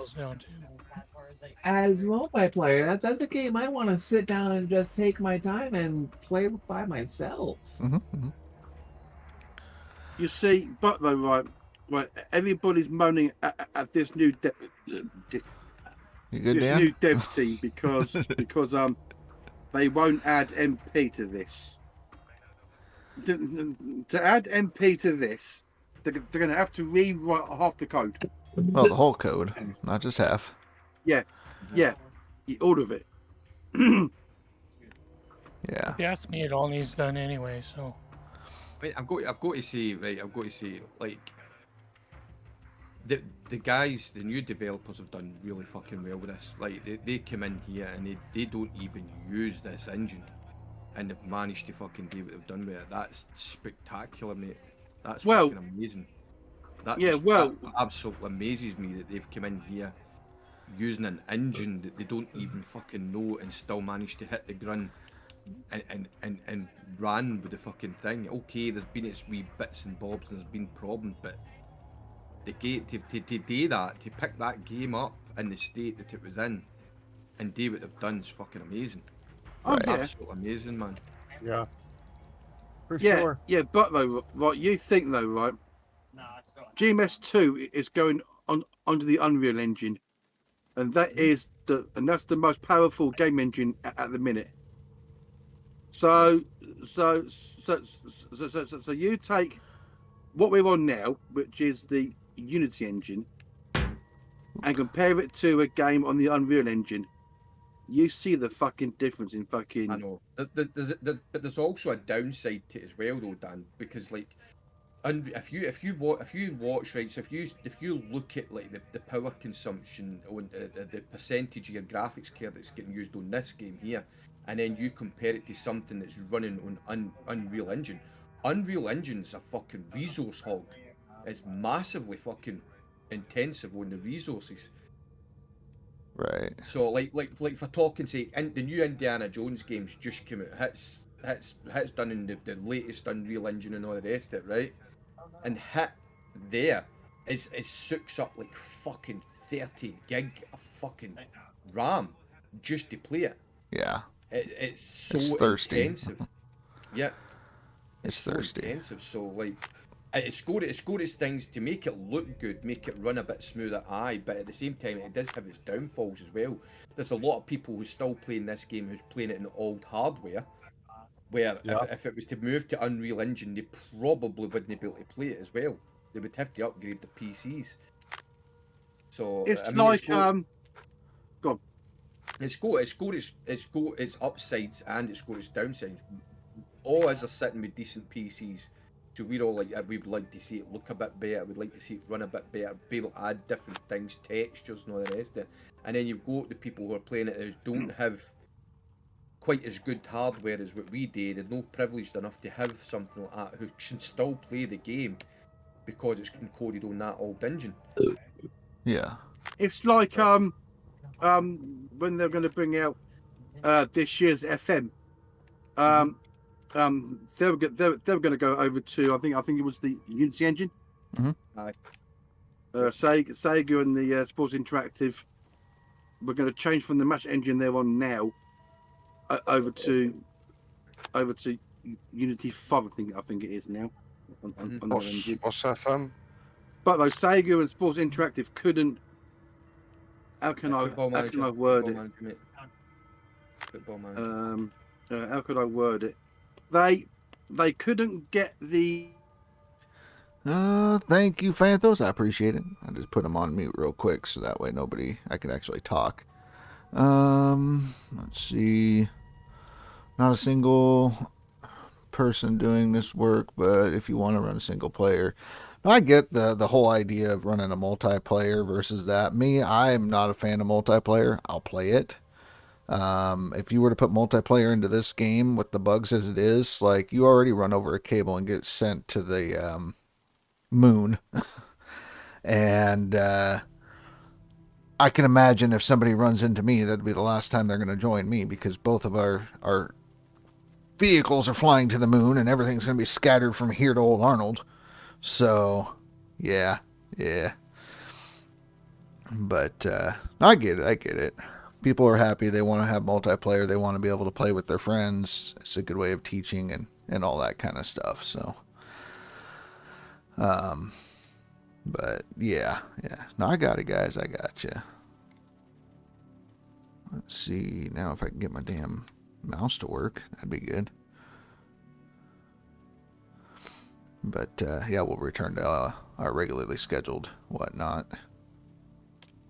Speaker 7: as multiplayer. That's a game I want to sit down and just take my time and play by myself.
Speaker 2: Mm-hmm.
Speaker 3: You see, but though, right, everybody's moaning at this new dev team because they won't add MP to this. To add MP to this, they're going to have to rewrite half the code.
Speaker 2: Well, the whole code, not just half.
Speaker 3: Yeah, all of it.
Speaker 2: Yeah.
Speaker 10: If you ask me, it all needs done anyway. So.
Speaker 6: Right, I've got to say, like, the guys, the new developers have done really fucking well with this. Like, they come in here and they don't even use this engine, and they've managed to fucking do what they've done with it. That's spectacular, mate. That's fucking amazing. That absolutely amazes me that they've come in here using an engine that they don't even fucking know and still managed to hit the ground and ran with the fucking thing. Okay, there's been its wee bits and bobs and there's been problems, but the gate to do that, to pick that game up in the state that it was in and do what they've done is fucking amazing.
Speaker 3: Oh, yeah.
Speaker 6: Absolutely amazing, man.
Speaker 8: Yeah. For sure.
Speaker 3: Yeah, but though, right, you think though, right? GMS2 is going on onto the Unreal Engine, and that's the most powerful game engine at the minute. So you take what we're on now, which is the Unity engine, and compare it to a game on the Unreal Engine. You see the fucking difference in fucking.
Speaker 6: I know. But there's also a downside to it as well, though, Dan, because like, if you watch right, so if you look at like the power consumption on the percentage of your graphics card that's getting used on this game here, and then you compare it to something that's running on Unreal Engine. Unreal Engine's a fucking resource hog. It's massively fucking intensive on the resources.
Speaker 2: Right.
Speaker 6: So like for talking say, the new Indiana Jones games just came out. Hits done in the latest Unreal Engine and all the rest of it, right? And hit there is sucks up like fucking 30 gig of fucking RAM just to play it.
Speaker 2: Yeah.
Speaker 6: It's so
Speaker 2: thirsty.
Speaker 6: intensive. Yeah.
Speaker 2: It's
Speaker 6: so
Speaker 2: thirsty.
Speaker 6: Intensive. So like, it's got its things to make it look good, make it run a bit smoother. Aye, but at the same time, it does have its downfalls as well. There's a lot of people who's still playing this game who's playing it in old hardware. Where if it was to move to Unreal Engine, they probably wouldn't be able to play it as well. They would have to upgrade the PCs. So
Speaker 3: it's
Speaker 6: go on. It's got its upsides and it's got its downsides. All us are sitting with decent PCs, so we're all like, we'd like to see it look a bit better. We'd like to see it run a bit better, be able to add different things, textures, and all the rest of it. And then you've got the people who are playing it who don't have quite as good hardware as what we did. They're not privileged enough to have something like that, who can still play the game because it's encoded on that old engine.
Speaker 2: Yeah.
Speaker 3: It's like when they're going to bring out this year's FM. They were going to go over to I think it was the Unity engine.
Speaker 2: Mm-hmm.
Speaker 3: Sega and the Sports Interactive were going to change from the match engine they're on now over to Unity 5. I think it is now. On
Speaker 4: what's FM?
Speaker 3: But though Sega and Sports Interactive couldn't. How can I word it? How could I word it? They couldn't get the.
Speaker 2: Thank you, Phantos. I appreciate it. I just put them on mute real quick so that way I can actually talk. Let's see. Not a single person doing this work, but if you want to run a single player. I get the whole idea of running a multiplayer versus that. I'm not a fan of multiplayer. I'll play it. If you were to put multiplayer into this game with the bugs as it is, like, you already run over a cable and get sent to the moon. And I can imagine if somebody runs into me, that'd be the last time they're going to join me, because both of our vehicles are flying to the moon and everything's going to be scattered from here to Old Arnold. So, yeah. But I get it. People are happy. They want to have multiplayer. They want to be able to play with their friends. It's a good way of teaching and all that kind of stuff. So, but yeah. No, I got it, guys. I got you. Let's see now if I can get my damn mouse to work. That'd be good. But yeah, we'll return to our regularly scheduled whatnot.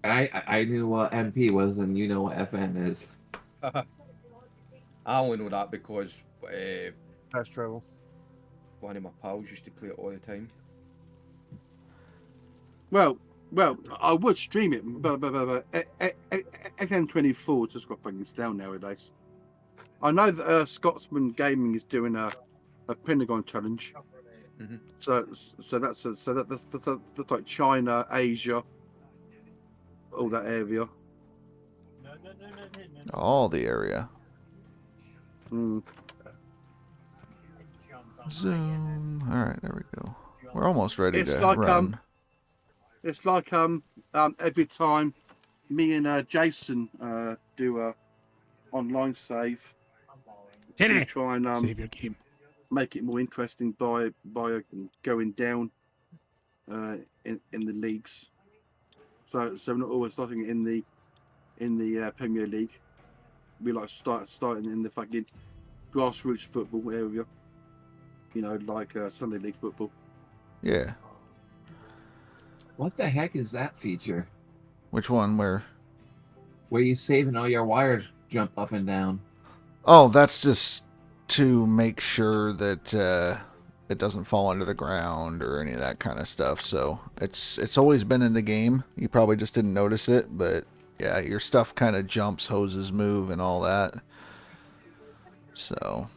Speaker 7: I knew what MP was, and you know what FN is.
Speaker 6: I only know that because
Speaker 8: fast travel.
Speaker 6: One of my pals used to play it all the time.
Speaker 3: Well, I would stream it, but FM24 just got fucking stale nowadays. I know that Scotsman Gaming is doing a Pentagon challenge.
Speaker 6: Mm-hmm.
Speaker 3: So that's like China, Asia, all that area.
Speaker 2: All the area.
Speaker 3: Mm.
Speaker 2: Zoom. All right, there we go. We're almost ready
Speaker 3: It's
Speaker 2: to
Speaker 3: like
Speaker 2: run.
Speaker 3: It's like every time me and Jason do a online save, we try and
Speaker 11: Save your game.
Speaker 3: make it more interesting by going down in the leagues. So we're not always starting in the Premier League. We like starting in the fucking grassroots football area. You know, like Sunday League football.
Speaker 2: Yeah.
Speaker 7: What the heck is that feature?
Speaker 2: Which one? Where
Speaker 7: you save and all your wires jump up and down?
Speaker 2: Oh, that's just to make sure that it doesn't fall under the ground or any of that kind of stuff. So it's always been in the game. You probably just didn't notice it, but yeah, your stuff kind of jumps, hoses move, and all that. So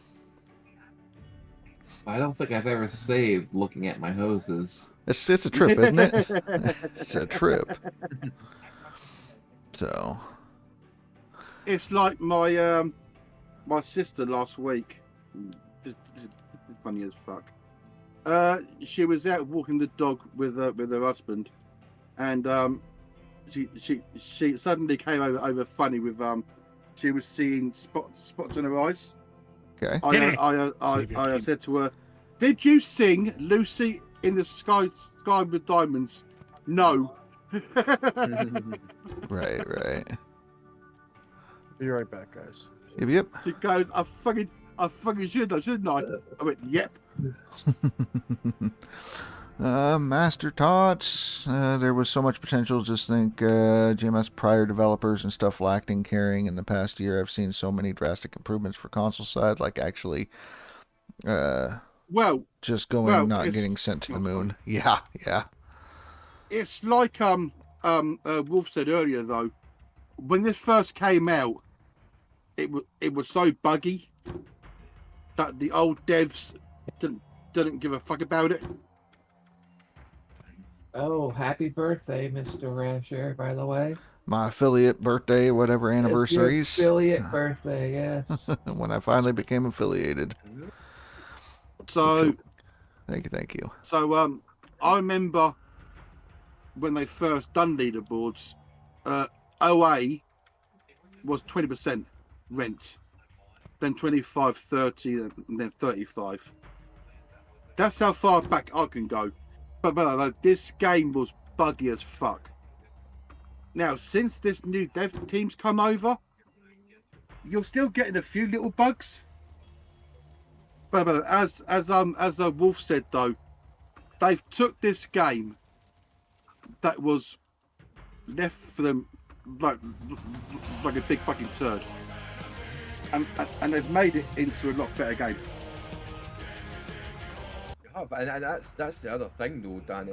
Speaker 7: I don't think I've ever saved looking at my hoses.
Speaker 2: it's a trip, isn't it? It's a trip. So
Speaker 3: it's like my my sister last week. This is funny as fuck. She was out walking the dog with her husband, and she suddenly came over funny with she was seeing spots on her eyes.
Speaker 2: Okay.
Speaker 3: I said to her, "Did you sing Lucy in the Sky with Diamonds?" No.
Speaker 2: Right.
Speaker 8: Be right back, guys.
Speaker 2: Yep.
Speaker 3: She goes, I fucking should, shouldn't I? I went, yep.
Speaker 2: Master Tots. There was so much potential. Just think GMS prior developers and stuff lacked in caring. In the past year, I've seen so many drastic improvements for console side, like actually just going not getting sent to the moon. Yeah.
Speaker 3: It's like Wolf said earlier though, when this first came out, it was so buggy that the old devs didn't give a fuck about it.
Speaker 7: Oh, happy birthday, Mr. Rasher, by the way.
Speaker 2: My affiliate birthday, whatever anniversaries.
Speaker 7: It's your affiliate birthday, yes.
Speaker 2: When I finally became affiliated.
Speaker 3: So
Speaker 2: thank you.
Speaker 3: So I remember when they first done leaderboards, OA was 20% rent, then 25, 30, and then 35. That's how far back I can go. But this game was buggy as fuck. Now, since this new dev team's come over, you're still getting a few little bugs. But as Wolf said though, they've took this game that was left for them like a big fucking turd, and they've made it into a lot better game.
Speaker 6: And that's the other thing though, Dan.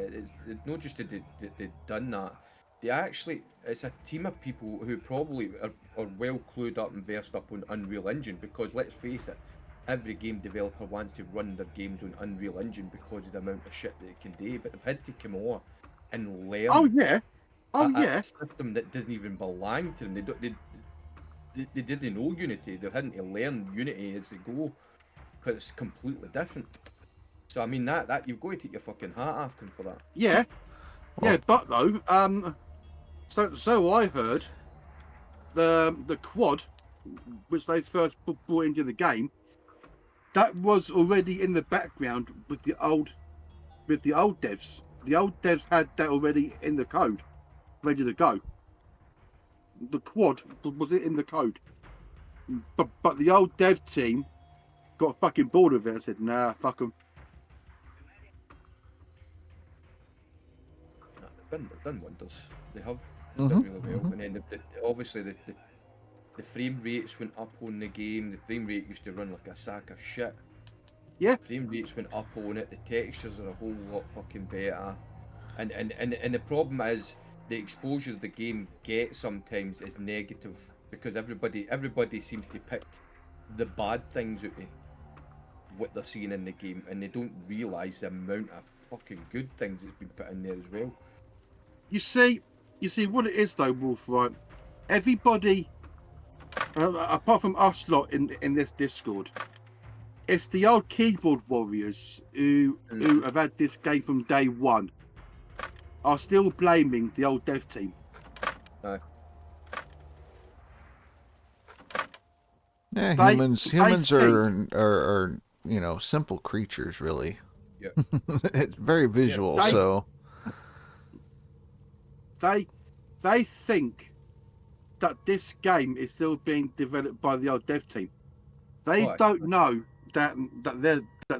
Speaker 6: It's not just that they've done that. They actually, it's a team of people who probably are well clued up and versed up on Unreal Engine, because let's face it, every game developer wants to run their games on Unreal Engine because of the amount of shit that it can do, but they've had to come over and learn a system that doesn't even belong to them. They didn't know Unity. They hadn't to learn Unity as they go, because it's completely different. So I mean that you've got to take your fucking hat off to them for that.
Speaker 3: Yeah, but though, so I heard the quad, which they first brought into the game, that was already in the background with the old devs. The old devs had that already in the code, ready to go. The quad was in the code, but the old dev team got fucking bored of it and said, "Nah, fuck them."
Speaker 6: They've done wonders. They have. done really well. And then obviously the frame rates went up on the game. The frame rate used to run like a sack of shit.
Speaker 3: Yeah.
Speaker 6: The frame rates went up on it. The textures are a whole lot fucking better. And the problem is the exposure the game gets sometimes is negative because everybody seems to pick the bad things out of what they're seeing in the game, and they don't realise the amount of fucking good things that's been put in there as well.
Speaker 3: You see what it is though, Wolf, right? Everybody, apart from us lot in this Discord, it's the old keyboard warriors who have had this game from day one are still blaming the old dev team.
Speaker 6: No.
Speaker 2: Yeah, humans are simple creatures, really.
Speaker 6: Yeah.
Speaker 2: It's very visual, so
Speaker 3: they think that this game is still being developed by the old dev team. They don't know that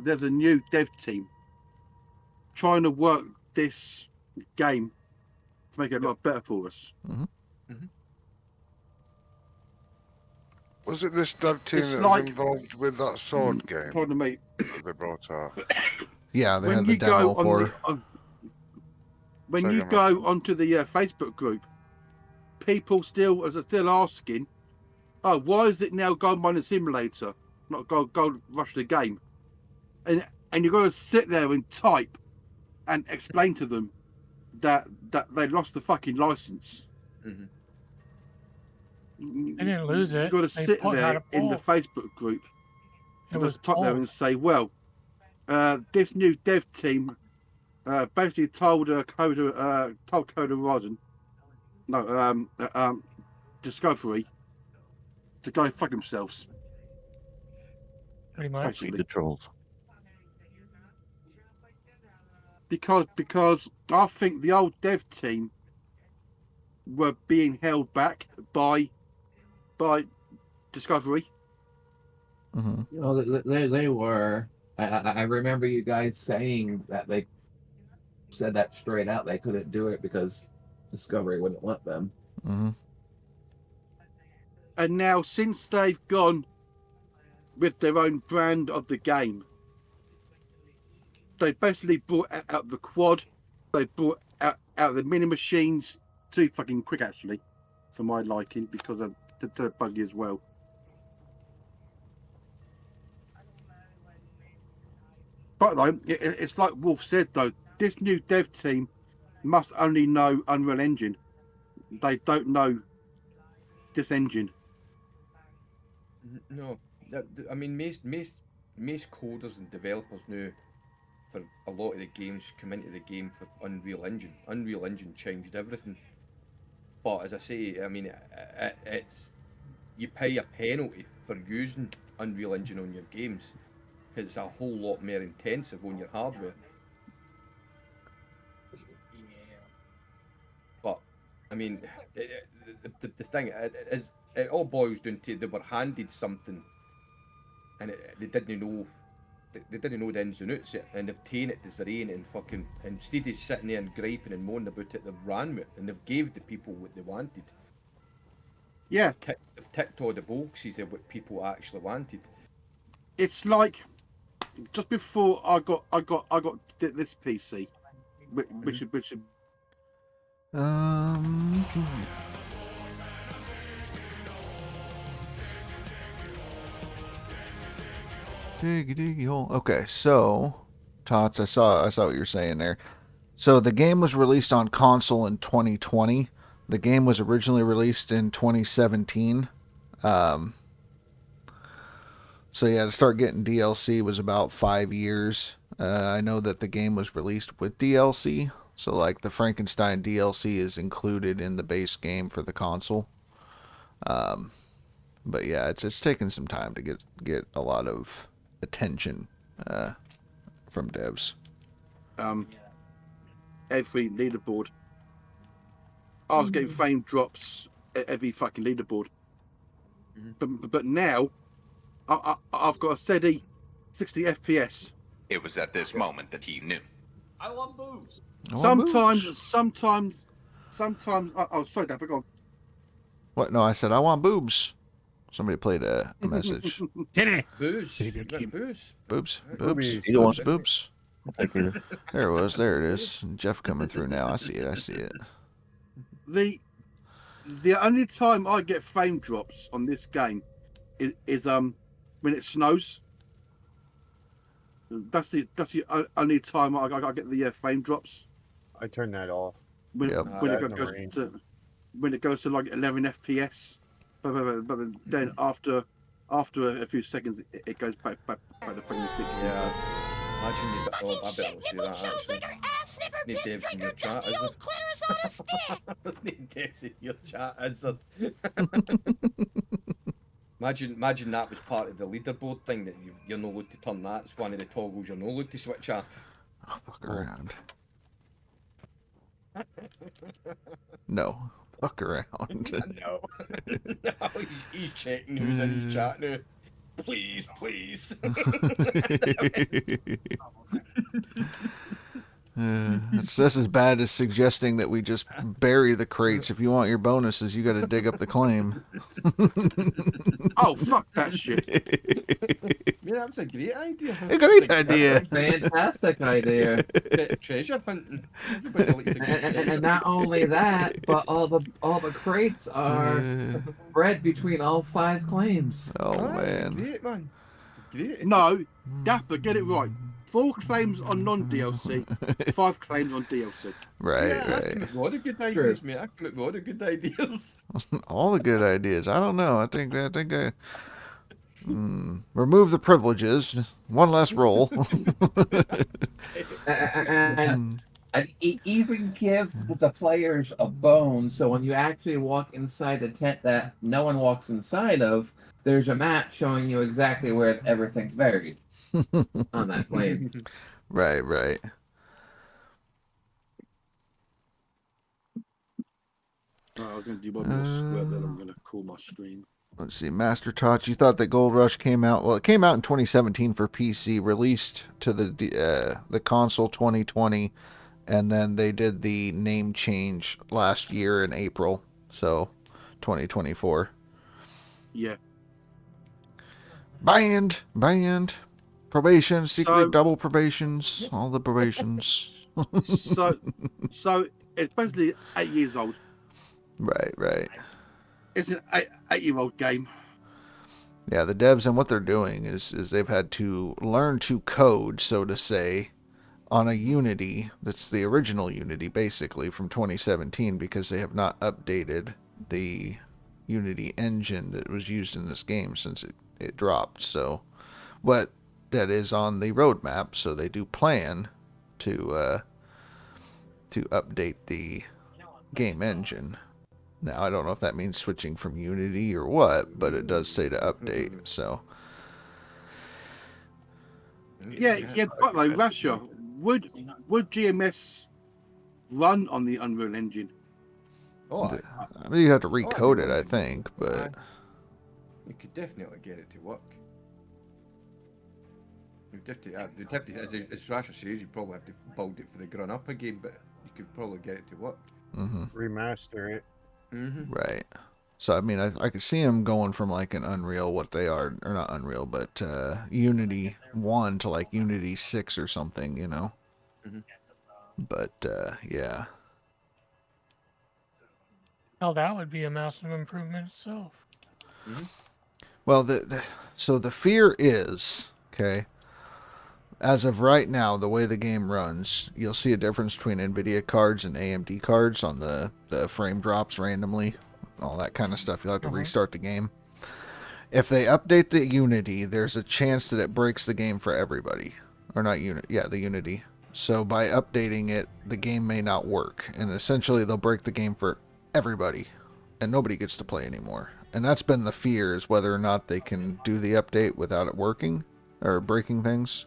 Speaker 3: there's a new dev team trying to work this game to make it a lot better for us.
Speaker 4: Was it this dev team that was involved with that sword game?
Speaker 3: Pardon me.
Speaker 4: That they brought out?
Speaker 2: Yeah, they had the demo for.
Speaker 3: When you go onto the Facebook group, people still are asking, "Oh, why is it now Gold Mining Simulator, not Gold Rush the game?" And you've got to sit there and type and explain to them that they lost the fucking license.
Speaker 10: They didn't lose it.
Speaker 3: You've got to sit there in the Facebook group and just type there and say, well, this new dev team basically told Coda Horizon, Discovery, to go fuck themselves.
Speaker 10: Pretty much.
Speaker 3: Basically.
Speaker 9: The trolls.
Speaker 3: Because I think the old dev team were being held back by Discovery.
Speaker 7: No, they were. I remember you guys saying that they said that straight out. They couldn't do it because Discovery wouldn't let them.
Speaker 3: And now, since they've gone with their own brand of the game, they basically brought out the quad. They brought out the mini machines. Too fucking quick, actually, for my liking, because of the buggy as well. But though, it's like Wolf said though, this new dev team must only know Unreal Engine. They don't know this engine.
Speaker 6: No, I mean most coders and developers now for a lot of the games come into the game for Unreal Engine. Unreal Engine changed everything. But as I say, I mean, it's you pay a penalty for using Unreal Engine on your games because it's a whole lot more intensive on your hardware. But I mean, the thing is, it all boils down to they were handed something, and they didn't know. They didn't know the ins and outs of it, and they've taken it to their own and fucking, instead of sitting there and griping and moaning about it, they've ran with it and they've gave the people what they wanted.
Speaker 3: Yeah.
Speaker 6: They've ticked all the boxes of what people actually wanted.
Speaker 3: It's like just before I got this PC, which
Speaker 2: Diggy hole. Okay, so Tots, I saw what you're saying there. So the game was released on console in 2020. The game was originally released in 2017. So yeah, to start getting DLC was about 5 years. I know that the game was released with DLC. So like the Frankenstein DLC is included in the base game for the console. But yeah, it's taken some time to get a lot of attention from devs.
Speaker 3: Every leaderboard, I was getting fame drops at every fucking leaderboard. But now I've got a steady 60 FPS.
Speaker 11: It was at this moment that he knew.
Speaker 12: I want booze.
Speaker 3: Sometimes sometimes. Oh, sorry, Dad, go on.
Speaker 2: What? No, I said I want boobs. Somebody played a message.
Speaker 11: Titty.
Speaker 6: Booze.
Speaker 11: Save your game.
Speaker 6: Booze.
Speaker 2: Boobs.
Speaker 8: Boobies.
Speaker 9: Either one.
Speaker 2: Boobs. Boobs. There it was. There it is. Jeff coming through now. I see it. I see it.
Speaker 3: The only time I get frame drops on this game is when it snows. That's the only time I get the frame drops.
Speaker 8: I turn that off.
Speaker 3: When it goes to like 11 FPS, but then after a few seconds it goes back to 60.
Speaker 6: Yeah. Imagine you got I bet we'll see that actually. Need Dave's in your chat, is it? Need Dave's in your chat, is it? Imagine that was part of the leaderboard thing, that you're no allowed to turn that. It's one of the toggles you're no allowed to switch off.
Speaker 2: Oh, fuck around. No. Fuck around.
Speaker 6: No. No, he's checking who's in his chat now. Please, please.
Speaker 2: That's as bad as suggesting that we just bury the crates. If you want your bonuses, you got to dig up the claim.
Speaker 3: Oh, fuck that shit.
Speaker 6: Yeah, that's a great idea.
Speaker 2: A great idea.
Speaker 7: Fantastic idea.
Speaker 6: Treasure hunting. Everybody likes a good treasure.
Speaker 7: And not only that, but all the crates are spread between all 5 claims.
Speaker 2: Oh, man.
Speaker 6: Great, man. Great.
Speaker 3: No, Dapper, get it right. 4 claims on non-DLC, 5 claims on DLC.
Speaker 2: Right,
Speaker 6: Yeah, I
Speaker 2: right.
Speaker 6: come up with all the good ideas, mate. I come up with all the good ideas.
Speaker 2: All the good ideas. I don't know. I think remove the privileges. One less roll.
Speaker 7: And even give the players a bone, so when you actually walk inside the tent that no one walks inside of, there's a map showing you exactly where everything's buried on that claim.
Speaker 2: Right, right.
Speaker 3: Right, I'm going to do one more square, then I'm going to call my stream.
Speaker 2: Let's see. Master Tots, you thought that Gold Rush came out. Well, it came out in 2017 for PC, released to the console 2020, and then they did the name change last year in April, so 2024.
Speaker 3: Yeah.
Speaker 2: Banned, probation, secret double probations, all the probations.
Speaker 3: so it's basically 8 years old.
Speaker 2: Right, right.
Speaker 3: It's an 8-year-old game.
Speaker 2: Yeah, the devs, and what they're doing is they've had to learn to code, so to say, on a Unity that's the original Unity, basically, from 2017, because they have not updated the Unity engine that was used in this game since it dropped. So, but that is on the roadmap, so they do plan to update the game engine. Now, I don't know if that means switching from Unity or what, but it does say to update, so.
Speaker 3: Yeah, but like Russia, would GMS run on the Unreal Engine?
Speaker 6: Oh,
Speaker 2: I mean, you have to recode it, I think, but
Speaker 6: you could definitely get it to work. You'd have to, as Rasha says, you probably have to build it for the ground up again, but you could probably get it to work.
Speaker 8: Remaster it.
Speaker 2: Right. So I mean, I could see them going from like an Unreal, what they are, or not Unreal, but Unity 1 to like Unity 6 or something, you know. But yeah.
Speaker 10: Hell, that would be a massive improvement itself.
Speaker 2: Well, so the fear is, okay, as of right now, the way the game runs, you'll see a difference between NVIDIA cards and AMD cards on the frame drops randomly, all that kind of stuff. You'll have to restart the game. If they update the Unity, there's a chance that it breaks the game for everybody. Or not Unity, yeah, the Unity. So by updating it, the game may not work. And essentially, they'll break the game for everybody. And nobody gets to play anymore. And that's been the fear, is whether or not they can do the update without it working or breaking things.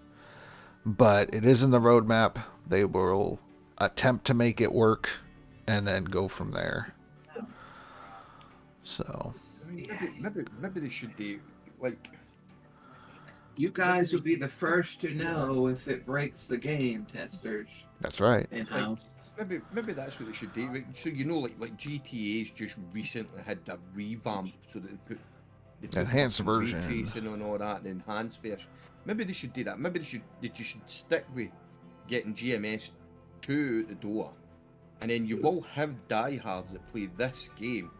Speaker 2: But it is in the roadmap. They will attempt to make it work and then go from there. So
Speaker 6: I mean, maybe they should do, like,
Speaker 7: You guys will be the first to know if it breaks the game, testers.
Speaker 2: That's right.
Speaker 7: In-house.
Speaker 6: Maybe that's what they should do. So like GTA's just recently had a revamp, so that they put
Speaker 2: Enhanced version,
Speaker 6: ray tracing on all that, and enhanced version. Maybe they should do that. Maybe they should stick with getting GMS 2 at the door, and then you will have diehards that play this game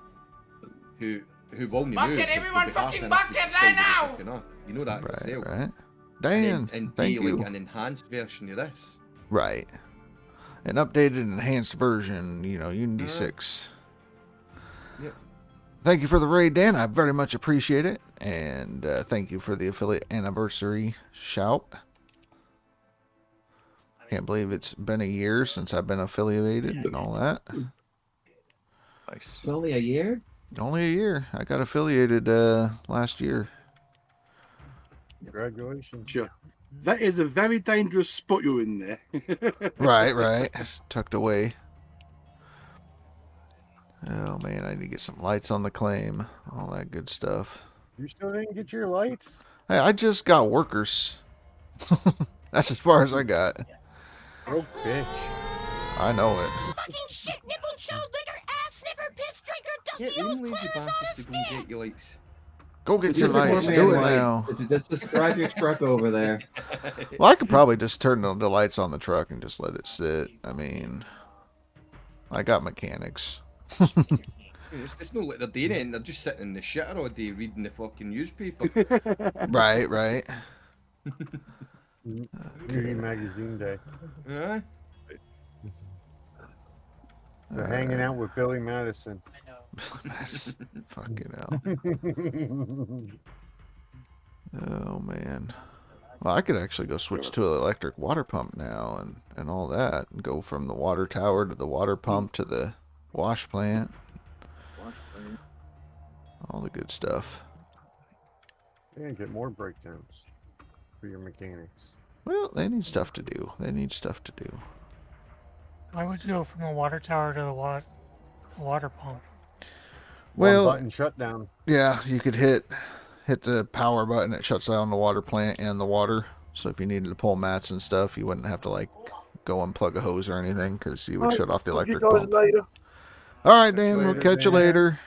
Speaker 6: who won't know.
Speaker 11: Bucket, everyone fucking bucket right now!
Speaker 6: You know that yourself.
Speaker 2: Right. Dan,
Speaker 6: and
Speaker 2: thank
Speaker 6: do
Speaker 2: you.
Speaker 6: like an enhanced version of this.
Speaker 2: Right. An updated, enhanced version, you know, Unity 6.
Speaker 6: Yep.
Speaker 2: Thank you for the raid, Dan. I very much appreciate it. And thank you for the affiliate anniversary shout. Can't believe it's been a year since I've been affiliated and all that.
Speaker 9: Nice.
Speaker 7: Only a year?
Speaker 2: Only a year. I got affiliated last year.
Speaker 8: Congratulations.
Speaker 3: Sure. That is a very dangerous spot you're in there.
Speaker 2: Right. Tucked away. Oh, man, I need to get some lights on the claim. All that good stuff.
Speaker 8: You still didn't get your lights?
Speaker 2: Hey, I just got workers. That's as far as I got.
Speaker 8: Oh, bitch.
Speaker 2: I know it.
Speaker 11: Fucking shit, nipple, chode, liquor, ass sniffer, piss drinker, dusty
Speaker 6: Yeah,
Speaker 11: old
Speaker 6: lazy
Speaker 11: quitters on
Speaker 6: bastards
Speaker 11: a
Speaker 6: to go
Speaker 11: stick.
Speaker 6: get your lights.
Speaker 2: Go get your lights. Do it now.
Speaker 7: Just drive your truck over there.
Speaker 2: Well, I could probably just turn the lights on the truck and just let it sit. I mean, I got mechanics.
Speaker 6: It's not like they're doing it, and they're just sitting in the shitter all day reading the fucking newspaper.
Speaker 2: Right.
Speaker 8: Beauty magazine day.
Speaker 6: Yeah.
Speaker 8: They're hanging out with Billy Madison.
Speaker 2: Fucking hell. Oh, man. Well, I could actually go switch to an electric water pump now and all that. And go from the water tower to the water pump to the wash plant. All the good stuff.
Speaker 8: Yeah, get more breakdowns for your mechanics.
Speaker 2: Well, they need stuff to do.
Speaker 10: Why would you go from the water tower to the water pump?
Speaker 2: Well,
Speaker 8: one button shutdown.
Speaker 2: Yeah, you could hit the power button. It shuts down the water plant and the water. So if you needed to pull mats and stuff, you wouldn't have to like go unplug a hose or anything because you would shut off the electric pump.
Speaker 3: Later.
Speaker 2: All right, Dan. We'll catch you later.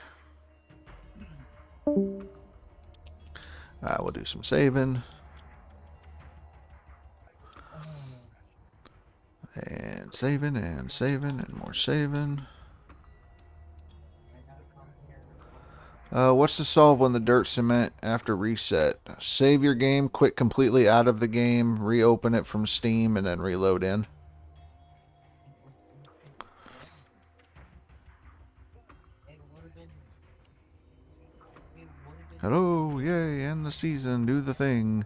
Speaker 2: We'll do some saving. And saving and more saving. What's the solve when the dirt cement after reset? Save your game, quit completely out of the game, reopen it from Steam, and then reload in. Hello, yay, end the season, do the thing.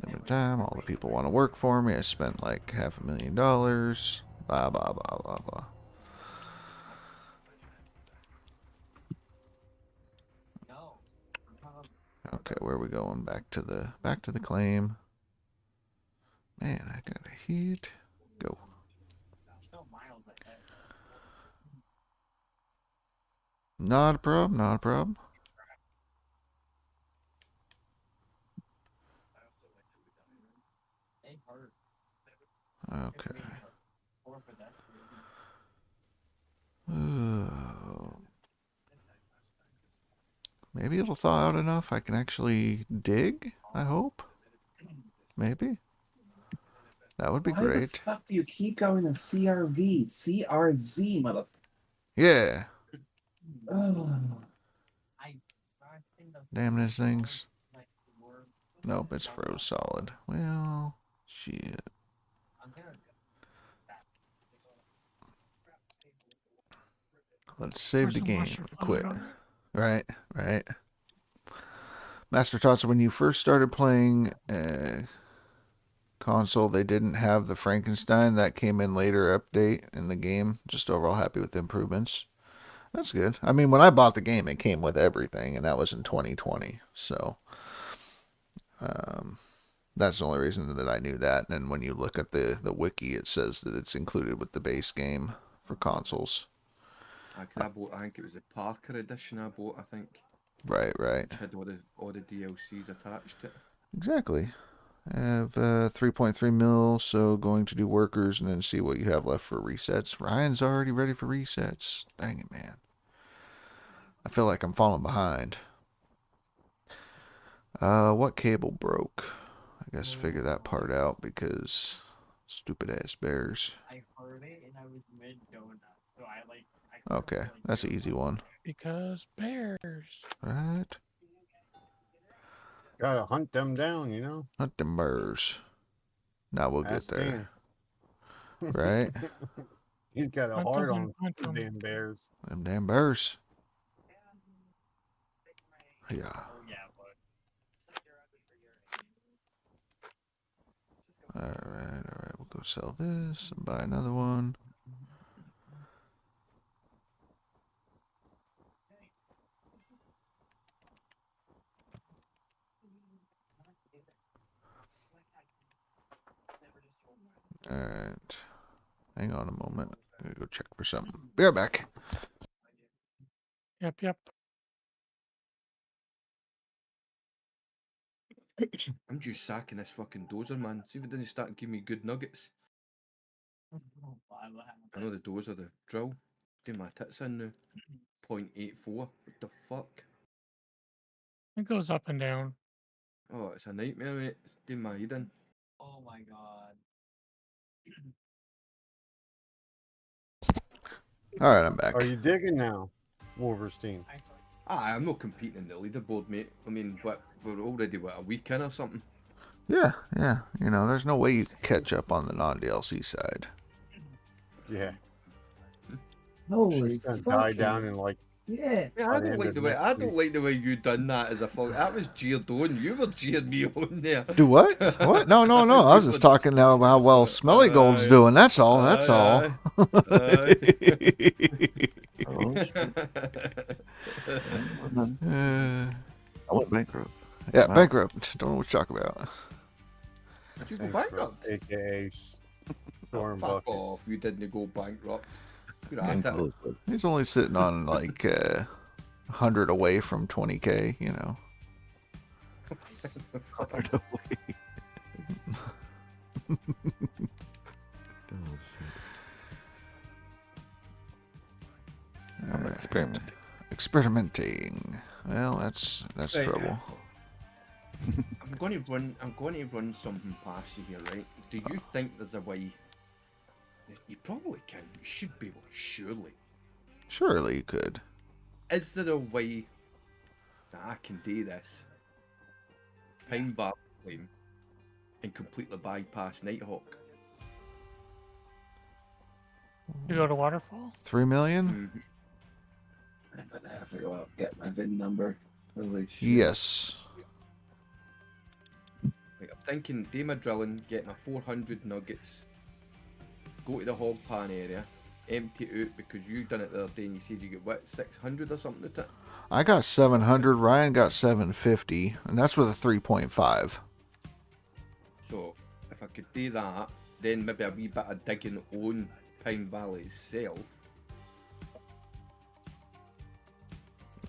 Speaker 2: Limited time, all the people want to work for me. I spent like $500,000. Blah, blah, blah, blah, blah. Okay, where are we going? Back to the claim. Man, I gotta hit. Go. Not a problem. Okay. Maybe it'll thaw out enough I can actually dig, I hope. Maybe. That would be great.
Speaker 7: Why the fuck do you keep going to CRV? CRZ, motherfucker.
Speaker 2: Yeah.
Speaker 7: Oh.
Speaker 2: Damn these things. Nope, it's froze solid. Well, shit. Let's save the game. Quit. Right. Master Tots, when you first started playing console, they didn't have the Frankenstein. That came in later update in the game. Just overall happy with the improvements. That's good. I mean, when I bought the game, it came with everything, and that was in 2020. So, that's the only reason that I knew that. And when you look at the wiki, it says that it's included with the base game for consoles.
Speaker 6: I think it was the Parker edition I bought, I think.
Speaker 2: Right.
Speaker 6: Which had all the DLCs attached to it.
Speaker 2: Exactly. I have 3.3 mil, so going to do workers and then see what you have left for resets. Ryan's already ready for resets. Dang it, man. I feel like I'm falling behind. What cable broke? I guess figure that part out because stupid ass bears.
Speaker 10: I heard it and I was mid donut, so
Speaker 2: Okay, that's an easy one.
Speaker 10: Because bears.
Speaker 2: Right.
Speaker 8: Gotta hunt them down, you know.
Speaker 2: Hunt them bears. Now we'll
Speaker 8: Ask
Speaker 2: get there.
Speaker 8: Dan.
Speaker 2: Right?
Speaker 8: He's got a
Speaker 10: Hunt
Speaker 8: hard
Speaker 10: them,
Speaker 8: on
Speaker 10: hunt
Speaker 8: the
Speaker 10: them.
Speaker 8: damn bears.
Speaker 2: Them damn bears. Yeah. Alright, we'll go sell this and buy another one. Alright. Hang on a moment. I'm gonna go check for something. Be right back.
Speaker 10: Yep.
Speaker 6: I'm just sacking this fucking dozer, man. See if it doesn't start giving me good nuggets. I know the dozer, the drill. Do my tits in now. 0.84. What the fuck?
Speaker 10: It goes up and down.
Speaker 6: Oh, it's a nightmare, mate. It's doing my head in.
Speaker 10: Oh my god.
Speaker 2: Alright, I'm back.
Speaker 8: Are you digging now, Wolverstein?
Speaker 6: I'm not competing in the leaderboard, mate. I mean, we're already, a week in or something?
Speaker 2: Yeah. You know, there's no way you can catch up on the non-DLC side.
Speaker 8: Yeah.
Speaker 7: Holy
Speaker 8: fuck.
Speaker 7: fuck.
Speaker 8: Die down in like.
Speaker 7: Yeah.
Speaker 6: I don't like the way you done that as a fuck. That was jeered on. You were jeered me on there.
Speaker 2: Do what? What? No. I was just talking now about how well Smelly Gold's doing. That's all. That's all.
Speaker 9: I went bankrupt.
Speaker 2: Yeah, bankrupt. Don't know what you're talking about.
Speaker 6: Did you go bankrupt?
Speaker 8: AKA storm
Speaker 6: Fuck
Speaker 8: buckets.
Speaker 6: off. You didn't go bankrupt. Good at it.
Speaker 2: He's only sitting on like 100 away from 20K, you know.
Speaker 9: 100 away. I'm
Speaker 2: experimenting. Well, that's
Speaker 6: Right.
Speaker 2: trouble.
Speaker 6: I'm going to run something past you here, right? Do you think there's a way? You probably can. You should be able to, surely.
Speaker 2: Surely you could.
Speaker 6: Is there a way that I can do this? Pine Valley claim and completely bypass Nighthawk.
Speaker 10: You go to Waterfall?
Speaker 2: 3 million?
Speaker 7: I'm gonna have to go out and get my VIN number. Holy shit.
Speaker 2: Yes.
Speaker 6: Like, I'm thinking do my drilling, get my 400 nuggets, go to the hog pan area, empty it out because you done it the other day and you said you get what, 600 or something at it?
Speaker 2: I got 700. Ryan got 750, and that's with a 3.5.
Speaker 6: So if I could do that, then maybe a wee bit of digging on Pine Valley itself.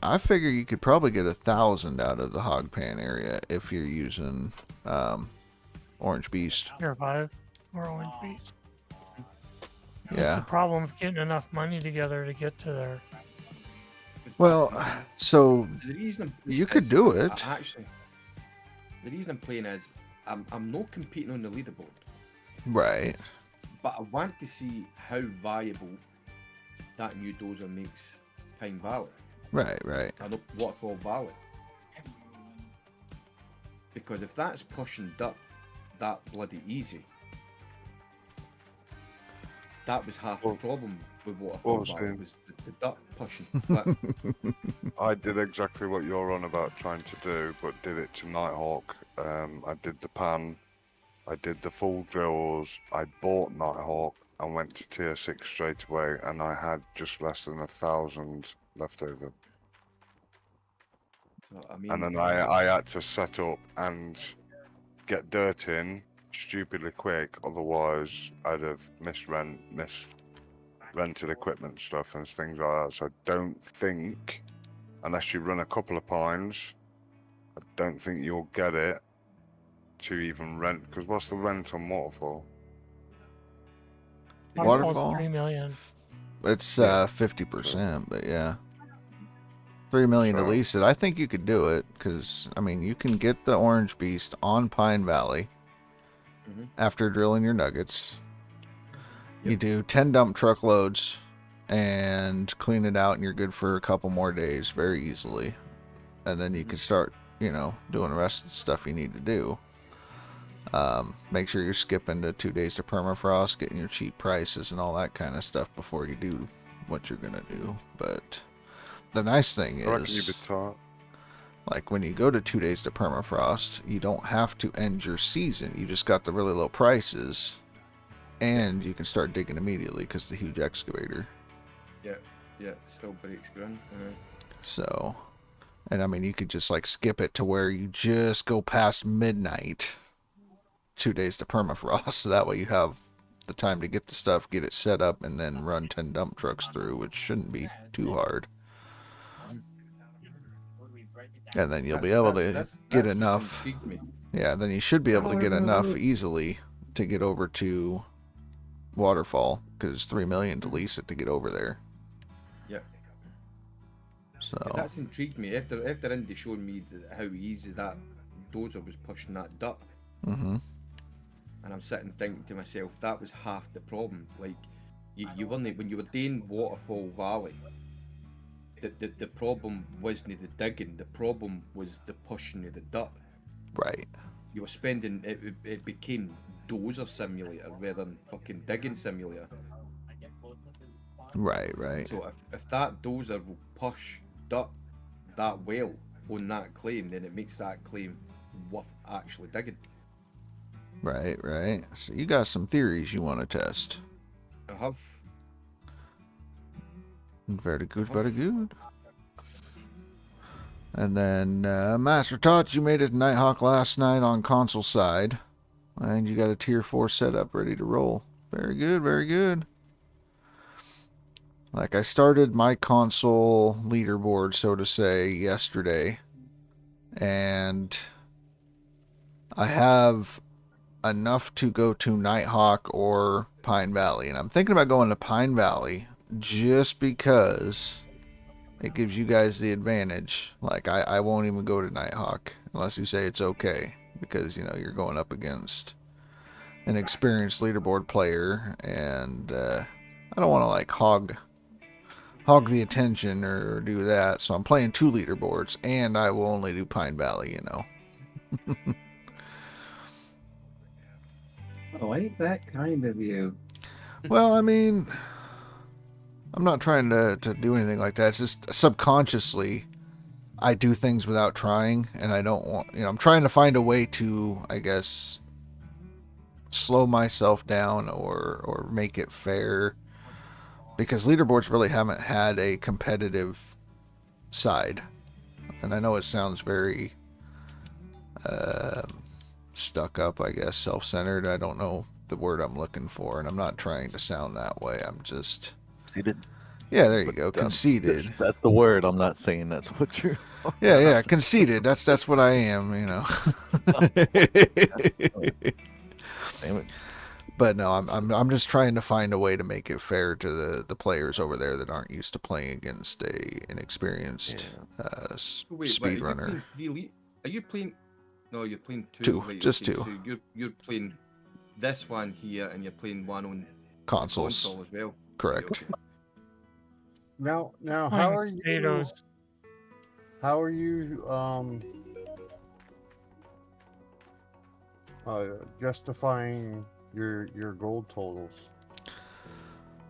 Speaker 2: I figure you could probably get 1,000 out of the hog pan area if you're using Orange Beast.
Speaker 10: Tier 5 or Orange Beast.
Speaker 2: Yeah.
Speaker 10: That's the problem of getting enough money together to get to there.
Speaker 2: Well, so
Speaker 6: The reason
Speaker 2: you could do it.
Speaker 6: Actually, the reason I'm playing is I'm not competing on the leaderboard,
Speaker 2: Right.
Speaker 6: but I want to see how viable that new dozer makes Pine Valley.
Speaker 2: Right.
Speaker 6: I know Waterfall Valley. Because if that's pushing dirt that bloody easy, that was half the problem with Waterfall Valley, was the dirt pushing. But
Speaker 4: I did exactly what you're on about trying to do, but did it to Nighthawk. I did the pan, I did the full drills, I bought Nighthawk and went to tier 6 straight away, and I had just less than 1,000 left over.
Speaker 6: so, I mean,
Speaker 4: And then I had to set up and get dirt in stupidly quick, otherwise I'd have missed rent, missed rented equipment stuff and things like that. So I don't think, unless you run a couple of pines, I don't think you'll get it to even rent. Because what's the rent on Waterfall?
Speaker 2: Waterfall?
Speaker 10: 3 million.
Speaker 2: It's 50%, but yeah. 3 million to lease it. I think you could do it because, I mean, you can get the Orange Beast on Pine Valley after drilling your nuggets. You do 10 dump truck loads and clean it out, and you're good for a couple more days very easily. And then you can start, you know, doing the rest of the stuff you need to do. Make sure you're skipping to 2 days to permafrost, getting your cheap prices and all that kind of stuff before you do what you're gonna do. But the nice thing is, like when you go to 2 days to permafrost, you don't have to end your season. You just got the really low prices, and you can start digging immediately because the huge excavator.
Speaker 6: Yeah, still breaks ground.
Speaker 2: So, and I mean, you could just like skip it to where you just go past midnight, 2 days to permafrost. So that way you have the time to get the stuff, get it set up, and then run 10 dump trucks through, which shouldn't be too hard. And then you'll be able to get enough. Yeah, then you should be able to get enough easily to get over to Waterfall, because it's 3 million to lease it to get over there.
Speaker 6: Yeah.
Speaker 2: So
Speaker 6: that's intrigued me. After Indy showed me how easy that dozer was pushing that dirt. And I'm sitting thinking to myself, that was half the problem. Like, you weren't, when you were doing Waterfall Valley, the problem wasn't the digging, the problem was the pushing of the dirt.
Speaker 2: Right.
Speaker 6: You were spending, it became dozer simulator rather than fucking digging simulator.
Speaker 2: Right.
Speaker 6: So if that dozer will push dirt that well on that claim, then it makes that claim worth actually digging.
Speaker 2: Right. So you got some theories you want to test.
Speaker 6: I have.
Speaker 2: Very good. And then Master Tots, you made it to Nighthawk last night on console side, and you got a tier 4 setup ready to roll. Very good. Like, I started my console leaderboard, so to say, yesterday, and I have enough to go to Nighthawk or Pine Valley, and I'm thinking about going to Pine Valley just because it gives you guys the advantage. Like, I won't even go to Nighthawk unless you say it's okay, because, you know, you're going up against an experienced leaderboard player, and I don't want to like hog the attention or do that. So I'm playing 2 leaderboards, and I will only do Pine Valley, you know.
Speaker 7: Oh, ain't that kind of you?
Speaker 2: Well, I mean, I'm not trying to do anything like that. It's just subconsciously I do things without trying, and I don't want, you know, I'm trying to find a way to, I guess, slow myself down or make it fair, because leaderboards really haven't had a competitive side. And I know it sounds very stuck up, I guess, self-centered. I don't know the word I'm looking for, and I'm not trying to sound that way. I'm just
Speaker 9: conceited.
Speaker 2: Yeah, there you go. Conceited.
Speaker 9: That's the word. I'm not saying that's what you're.
Speaker 2: Yeah. Conceited. That's what I am. You know.
Speaker 9: Damn it.
Speaker 2: But no, I'm just trying to find a way to make it fair to the players over there that aren't used to playing against an inexperienced speedrunner.
Speaker 6: Are you playing? No, you're playing 2.
Speaker 2: Two,
Speaker 6: right,
Speaker 2: just
Speaker 6: okay,
Speaker 2: 2.
Speaker 6: So you're playing this one here, and you're playing one on
Speaker 2: consoles
Speaker 6: console as well.
Speaker 2: Correct.
Speaker 6: Okay.
Speaker 8: Now, how are you? How are you justifying your gold totals?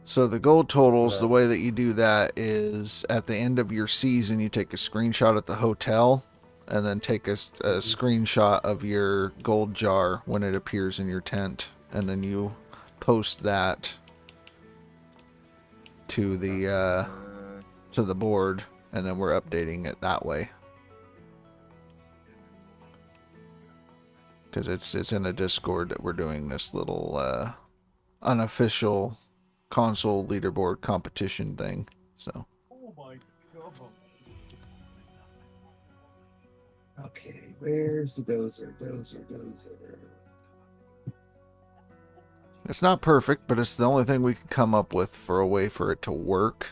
Speaker 2: So the gold totals, the way that you do that is at the end of your season, you take a screenshot at the hotel, and then take a screenshot of your gold jar when it appears in your tent, and then you post that to the board, and then we're updating it that way. Because it's in a Discord that we're doing this little unofficial console leaderboard competition thing. So.
Speaker 7: Okay, where's the dozer?
Speaker 2: It's not perfect, but it's the only thing we can come up with for a way for it to work.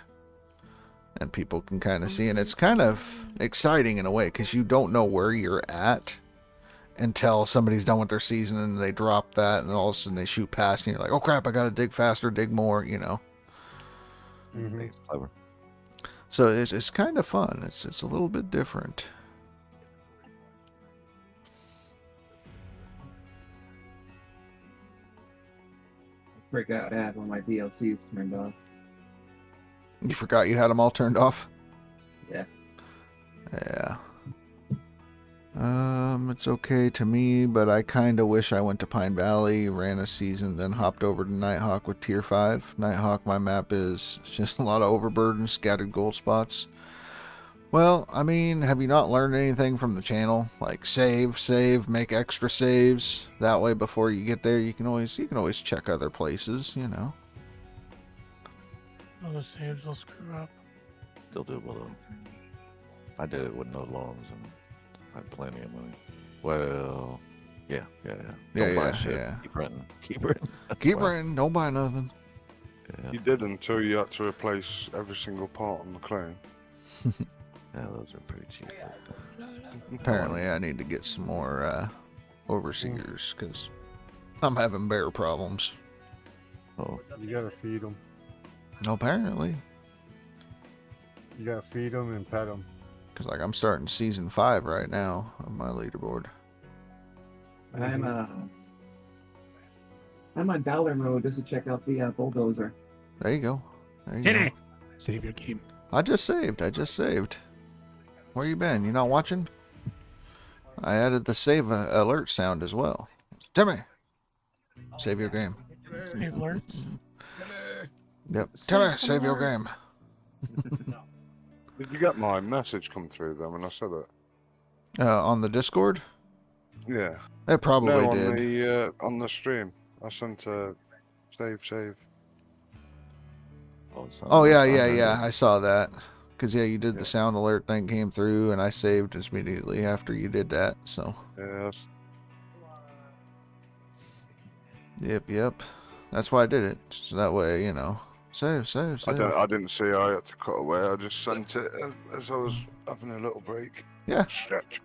Speaker 2: And people can kind of see. And it's kind of exciting in a way because you don't know where you're at until somebody's done with their season and they drop that. And then all of a sudden they shoot past and you're like, oh crap, I got to dig faster, dig more, you know.
Speaker 9: Mm-hmm.
Speaker 2: So it's kind of fun. It's a little bit different.
Speaker 7: Forgot I had all my DLCs turned off.
Speaker 2: You forgot you had them all turned off?
Speaker 7: Yeah.
Speaker 2: Yeah. It's okay to me, but I kind of wish I went to Pine Valley, ran a season, then hopped over to Nighthawk with Tier 5. Nighthawk, my map is just a lot of overburden, scattered gold spots. Well, I mean, have you not learned anything from the channel? Like save, make extra saves. That way before you get there, you can always check other places, you know.
Speaker 10: Oh, the saves will screw up.
Speaker 9: Still do it with them. I did it with no loans and I had plenty of money. Well, yeah. Don't buy shit.
Speaker 2: Yeah.
Speaker 9: Keep renting.
Speaker 2: Keep renting. Don't buy nothing.
Speaker 9: Yeah.
Speaker 4: You did until you had to replace every single part on the claim.
Speaker 9: Yeah, those are pretty cheap.
Speaker 2: Apparently, I need to get some more overseers because I'm having bear problems.
Speaker 9: Oh,
Speaker 8: You gotta feed them.
Speaker 2: Apparently,
Speaker 8: You gotta feed them and pet them.
Speaker 2: because like I'm starting season 5 right now on my leaderboard.
Speaker 7: I'm on dollar mode just to check out the bulldozer.
Speaker 2: There you go.
Speaker 12: Save your game.
Speaker 2: I just saved. Where you been? You not watching? I added the save alert sound as well. Timmy, save your game.
Speaker 10: Save alerts.
Speaker 2: Yep. Timmy, save your game.
Speaker 4: Did you get my message come through then when I said it?
Speaker 2: On the Discord?
Speaker 4: Yeah.
Speaker 2: It probably
Speaker 4: No,
Speaker 2: did.
Speaker 4: On the stream. I sent a save.
Speaker 2: Oh yeah. I saw that. Because yeah, you did the sound alert thing came through, and I saved immediately after you did that. So.
Speaker 4: Yes.
Speaker 2: Yep. That's why I did it. So that way, you know, save.
Speaker 4: I didn't see I had to cut away. I just sent it as I was having a little break.
Speaker 2: Yeah.
Speaker 4: Stretch.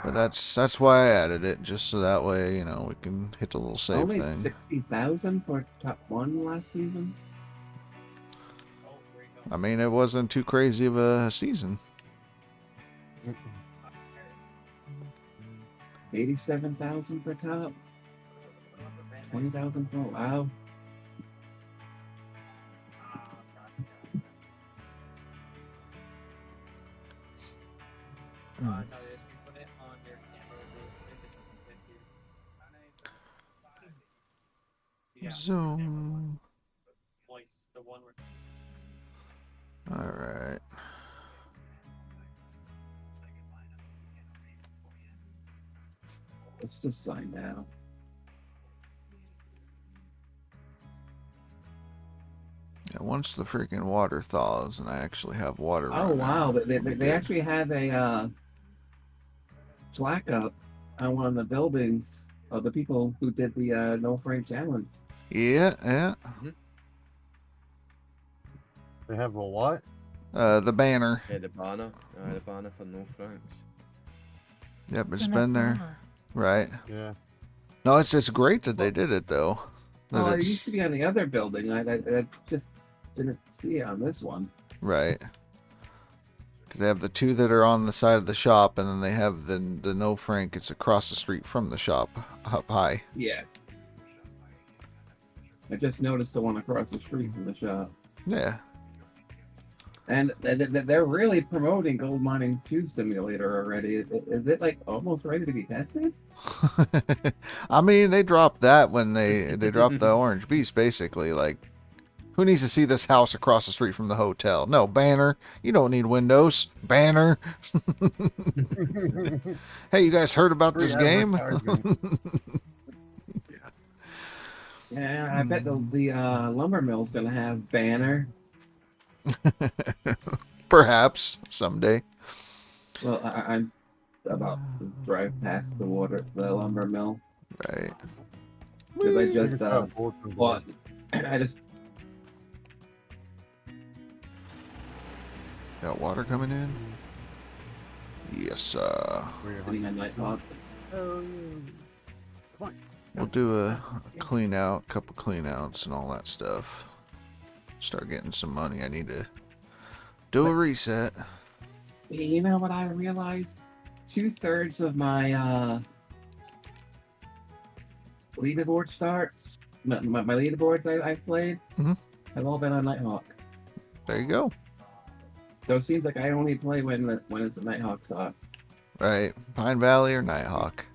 Speaker 2: But that's why I added it, just so that way, you know, we can hit the little save
Speaker 7: Only
Speaker 2: thing.
Speaker 7: 60,000 for top 1 last season.
Speaker 2: I mean, it wasn't too crazy of a season.
Speaker 7: 87,000 for top. 20,000 for wow.
Speaker 2: Zoom. All right.
Speaker 7: What's this sign now?
Speaker 2: Yeah, once the freaking water thaws and I actually have water.
Speaker 7: Oh
Speaker 2: right
Speaker 7: wow!
Speaker 2: now,
Speaker 7: They actually have a plaque up on one of the buildings of the people who did the no frame challenge.
Speaker 2: Yeah.
Speaker 8: They have a what?
Speaker 2: The banner.
Speaker 6: Yeah, the banner for no francs.
Speaker 2: Yep, it's been there. Right.
Speaker 8: Yeah.
Speaker 2: No, it's great that they did it though.
Speaker 7: Well, it used to be on the other building. I just didn't see it on this one.
Speaker 2: Right. Because they have the two that are on the side of the shop, and then they have the no frank. It's across the street from the shop, up high.
Speaker 7: Yeah. I just noticed the one across the street from the shop.
Speaker 2: Yeah.
Speaker 7: And they're really promoting Gold Mining 2 Simulator already. Is it like almost ready to be tested?
Speaker 2: I mean, they dropped that when they dropped the Orange Beast, basically. Like, who needs to see this house across the street from the hotel? No, banner. You don't need windows. Banner. Hey, you guys heard about this game?
Speaker 7: Yeah, I bet the lumber mill's gonna have banner.
Speaker 2: Perhaps someday.
Speaker 7: Well, I'm about to drive past the lumber mill.
Speaker 2: Right.
Speaker 7: Because I just bought. I just
Speaker 2: got water coming in. Yes,
Speaker 7: getting a Nighthawk.
Speaker 8: Come on.
Speaker 2: We'll do a clean out, couple clean outs and all that stuff. Start getting some money. I need to do a reset.
Speaker 7: You know what I realized? 2/3 of my leaderboard starts, my leaderboards I've played, have all been on Nighthawk.
Speaker 2: There you go.
Speaker 7: So it seems like I only play when it's a Nighthawk start.
Speaker 2: Right. Pine Valley or Nighthawk.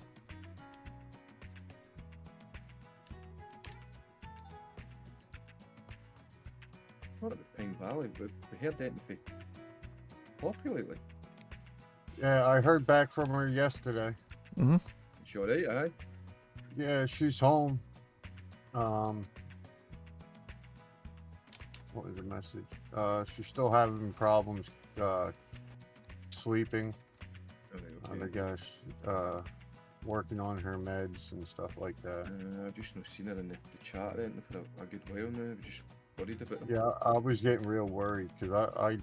Speaker 6: What about Pine Valley? We heard that anything popularly.
Speaker 8: Yeah, I heard back from her yesterday.
Speaker 6: Sure, right? Aye.
Speaker 8: Yeah, she's home. What was the message? She's still having problems sleeping. I guess working on her meds and stuff like that.
Speaker 6: I've just not seen her in the chat or anything for a good while now. I've just worried about her.
Speaker 8: Yeah, I was getting real worried because I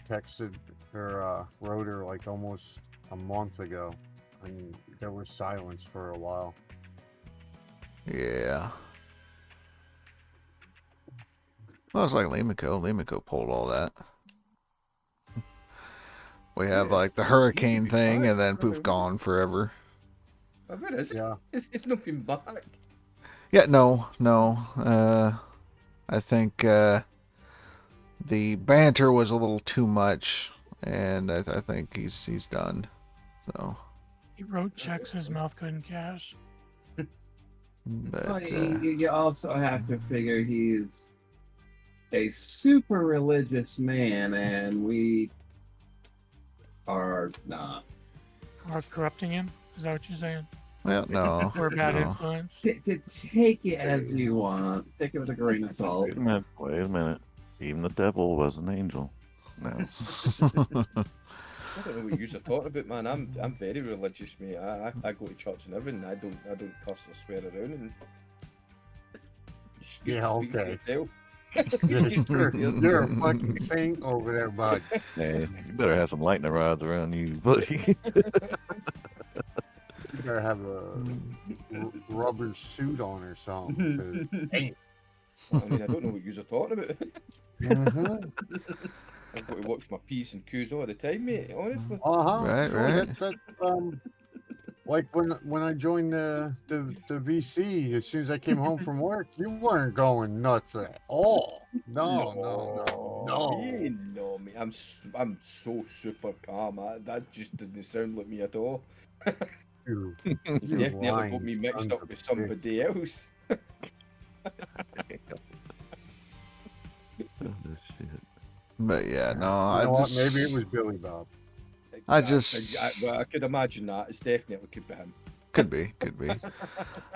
Speaker 8: texted her, wrote her like almost a month ago, and there was silence for a while.
Speaker 2: Yeah. Well, it's like Limico. Limico pulled all that. We have like the hurricane thing, and then poof, gone forever.
Speaker 6: I bet it's,
Speaker 8: yeah.
Speaker 6: It's not been back.
Speaker 2: Yeah, no. I think the banter was a little too much, and I think he's done. So
Speaker 10: he wrote checks his mouth couldn't cash.
Speaker 2: But
Speaker 7: you also have to figure he's a super religious man, and we are not.
Speaker 10: Are corrupting him? Is that what you're saying?
Speaker 2: Well, no.
Speaker 10: We're a bad influence.
Speaker 7: To take it as you want. Take it with a grain of salt.
Speaker 9: Wait a minute. Even the devil was an angel. No.
Speaker 6: I don't know what you're talking about, man. I'm very religious, mate. I go to church and everything. I don't cuss or swear around. And
Speaker 8: yeah, okay. You're a fucking saint over there, bud.
Speaker 9: Yeah, you better have some lightning rods around you, buddy.
Speaker 8: You better have a rubber suit on or something. Hey.
Speaker 6: I mean, I don't know what you're talking about. I've got to watch my P's and Q's all the time, mate. Honestly.
Speaker 2: Right,
Speaker 8: so
Speaker 2: right.
Speaker 8: Like when I joined the VC, as soon as I came home from work, you weren't going nuts at all. No.
Speaker 6: No, mate. I'm so super calm. That just didn't sound like me at all.
Speaker 8: You
Speaker 6: definitely got me mixed up with somebody else.
Speaker 2: But yeah, no,
Speaker 8: you know what? Maybe it was Billy Bob.
Speaker 2: I
Speaker 6: could imagine that. It's definitely could be him.
Speaker 2: Could be.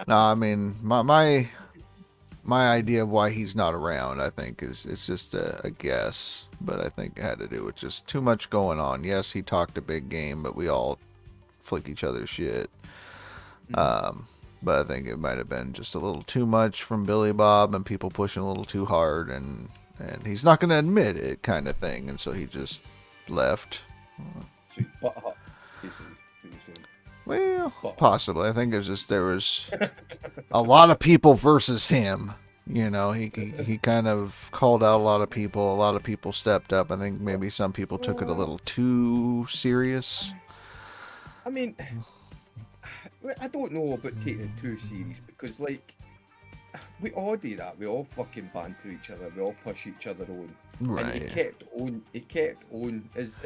Speaker 2: No, I mean my idea of why he's not around, I think, is just a guess, but I think it had to do with just too much going on. Yes, he talked a big game, but we all flick each other's shit. But I think it might have been just a little too much from Billy Bob and people pushing a little too hard, and he's not going to admit it, kind of thing, and so he just left.
Speaker 6: So butthurt, basically.
Speaker 2: Well, possibly. I think it's just there was a lot of people versus him. You know, he kind of called out a lot of people. A lot of people stepped up. I think maybe some people took it a little too serious.
Speaker 6: I mean, I don't know about taking it too serious because, like, we all do that. We all fucking banter each other. We all push each other on.
Speaker 2: Right.
Speaker 6: And he kept on, as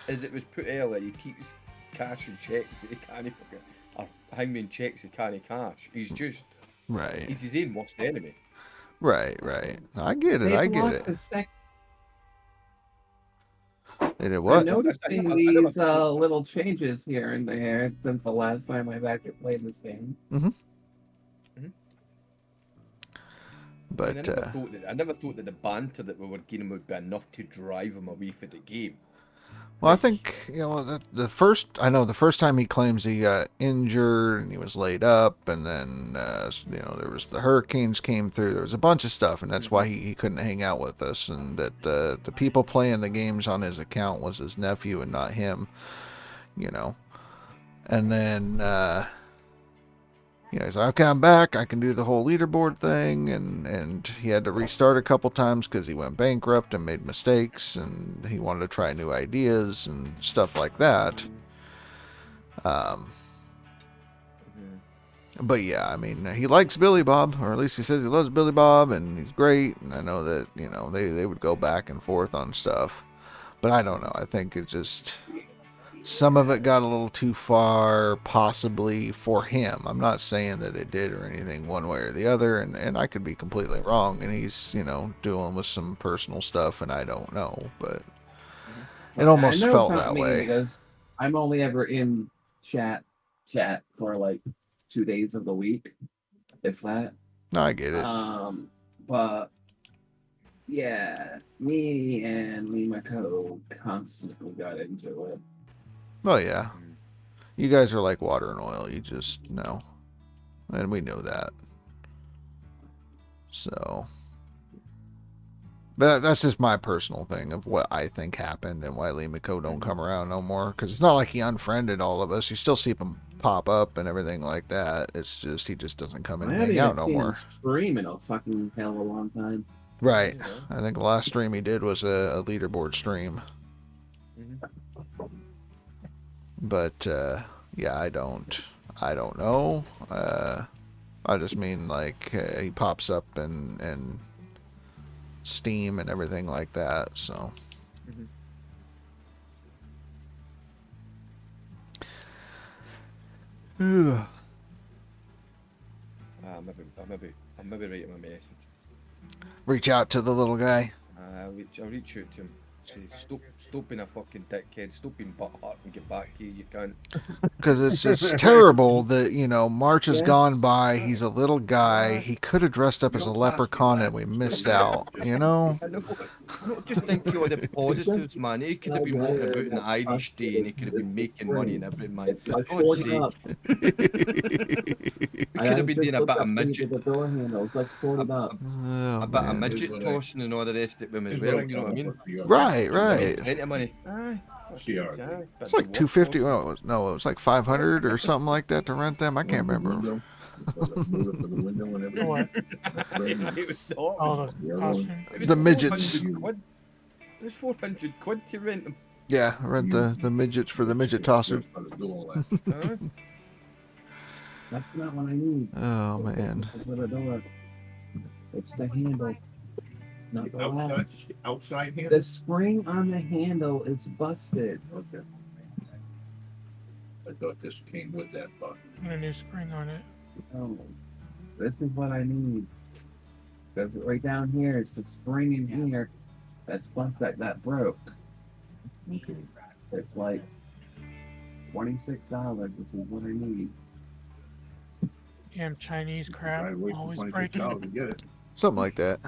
Speaker 6: it was put earlier, he keeps cashing checks that he can't fucking, or hanging checks he can't cash. He's just,
Speaker 2: right.
Speaker 6: He's his own worst enemy.
Speaker 2: Right. I get it. They did what?
Speaker 7: I'm noticing these little changes here and there since the last time I've actually played this game.
Speaker 2: But
Speaker 6: I never thought that the banter that we were getting would be enough to drive him away from the game.
Speaker 2: Well, I think, you know, the first time he claims he got injured and he was laid up, and then, you know, there was the hurricanes came through. There was a bunch of stuff, and that's why he couldn't hang out with us. And that the people playing the games on his account was his nephew and not him, you know. And then, you know, he's like, okay, I'm back. I can do the whole leaderboard thing. And he had to restart a couple times because he went bankrupt and made mistakes. And he wanted to try new ideas and stuff like that. But yeah, I mean, he likes Billy Bob, or at least he says he loves Billy Bob, and he's great. And I know that, you know, they would go back and forth on stuff. But I don't know. I think it just... some of it got a little too far, possibly, for him. I'm not saying that it did or anything one way or the other, and I could be completely wrong, and he's, you know, dealing with some personal stuff, and I don't know, but it almost felt that way.
Speaker 7: Because I'm only ever in chat for like 2 days of the week, if that.
Speaker 2: No, I get it.
Speaker 7: But yeah, me and Lee McCo constantly got into it.
Speaker 2: Oh, yeah. You guys are like water and oil. You just know. And we know that. So. But that's just my personal thing of what I think happened and why Lee McCo don't come around no more. Because it's not like he unfriended all of us. You still see him pop up and everything like that. It's just he just doesn't come and hang out no more.
Speaker 7: Stream in a fucking hell of a long time.
Speaker 2: Right. I think the last stream he did was a leaderboard stream. But yeah, I don't know. I just mean like he pops up and Steam and everything like that. So.
Speaker 6: I'm maybe writing my message.
Speaker 2: Reach out to the little guy.
Speaker 6: I'll reach out to him. Say, stop being a fucking dickhead. Stop being butthurt and get back here. You can't.
Speaker 2: Because it's terrible that, you know, March has gone by. He's a little guy. He could have dressed up as a leprechaun and we missed out, you know?
Speaker 6: I don't just think of all the positives, man. He could have been walking about in the Irish day and he could have been making money and everything, man.
Speaker 7: It's like
Speaker 6: For God's sake. He could have been doing a bit of midget.
Speaker 7: The door handle. It's like $40.
Speaker 6: A bit of midget tossing and all the rest of them as well. You know what I mean?
Speaker 2: Right.
Speaker 6: Plenty of money.
Speaker 2: It's like $250. Oh, no, it was like $500 or something like that to rent them. I can't remember. The midgets.
Speaker 6: It was 400 quid to rent them.
Speaker 2: Yeah, rent the midgets for the midget tosser.
Speaker 7: That's not what I need.
Speaker 2: Oh man.
Speaker 7: It's the handle. Not the
Speaker 12: outside handle?
Speaker 7: The spring on the handle is busted.
Speaker 12: Okay. I thought this came with that button.
Speaker 10: And a new spring on it.
Speaker 7: Oh, this is what I need. Because right down here, it's the spring in here that's busted, that broke.
Speaker 12: Okay.
Speaker 7: It's like $26. This is what I need.
Speaker 10: Damn Chinese crap. Always breaking.
Speaker 12: To get it.
Speaker 2: Something like that.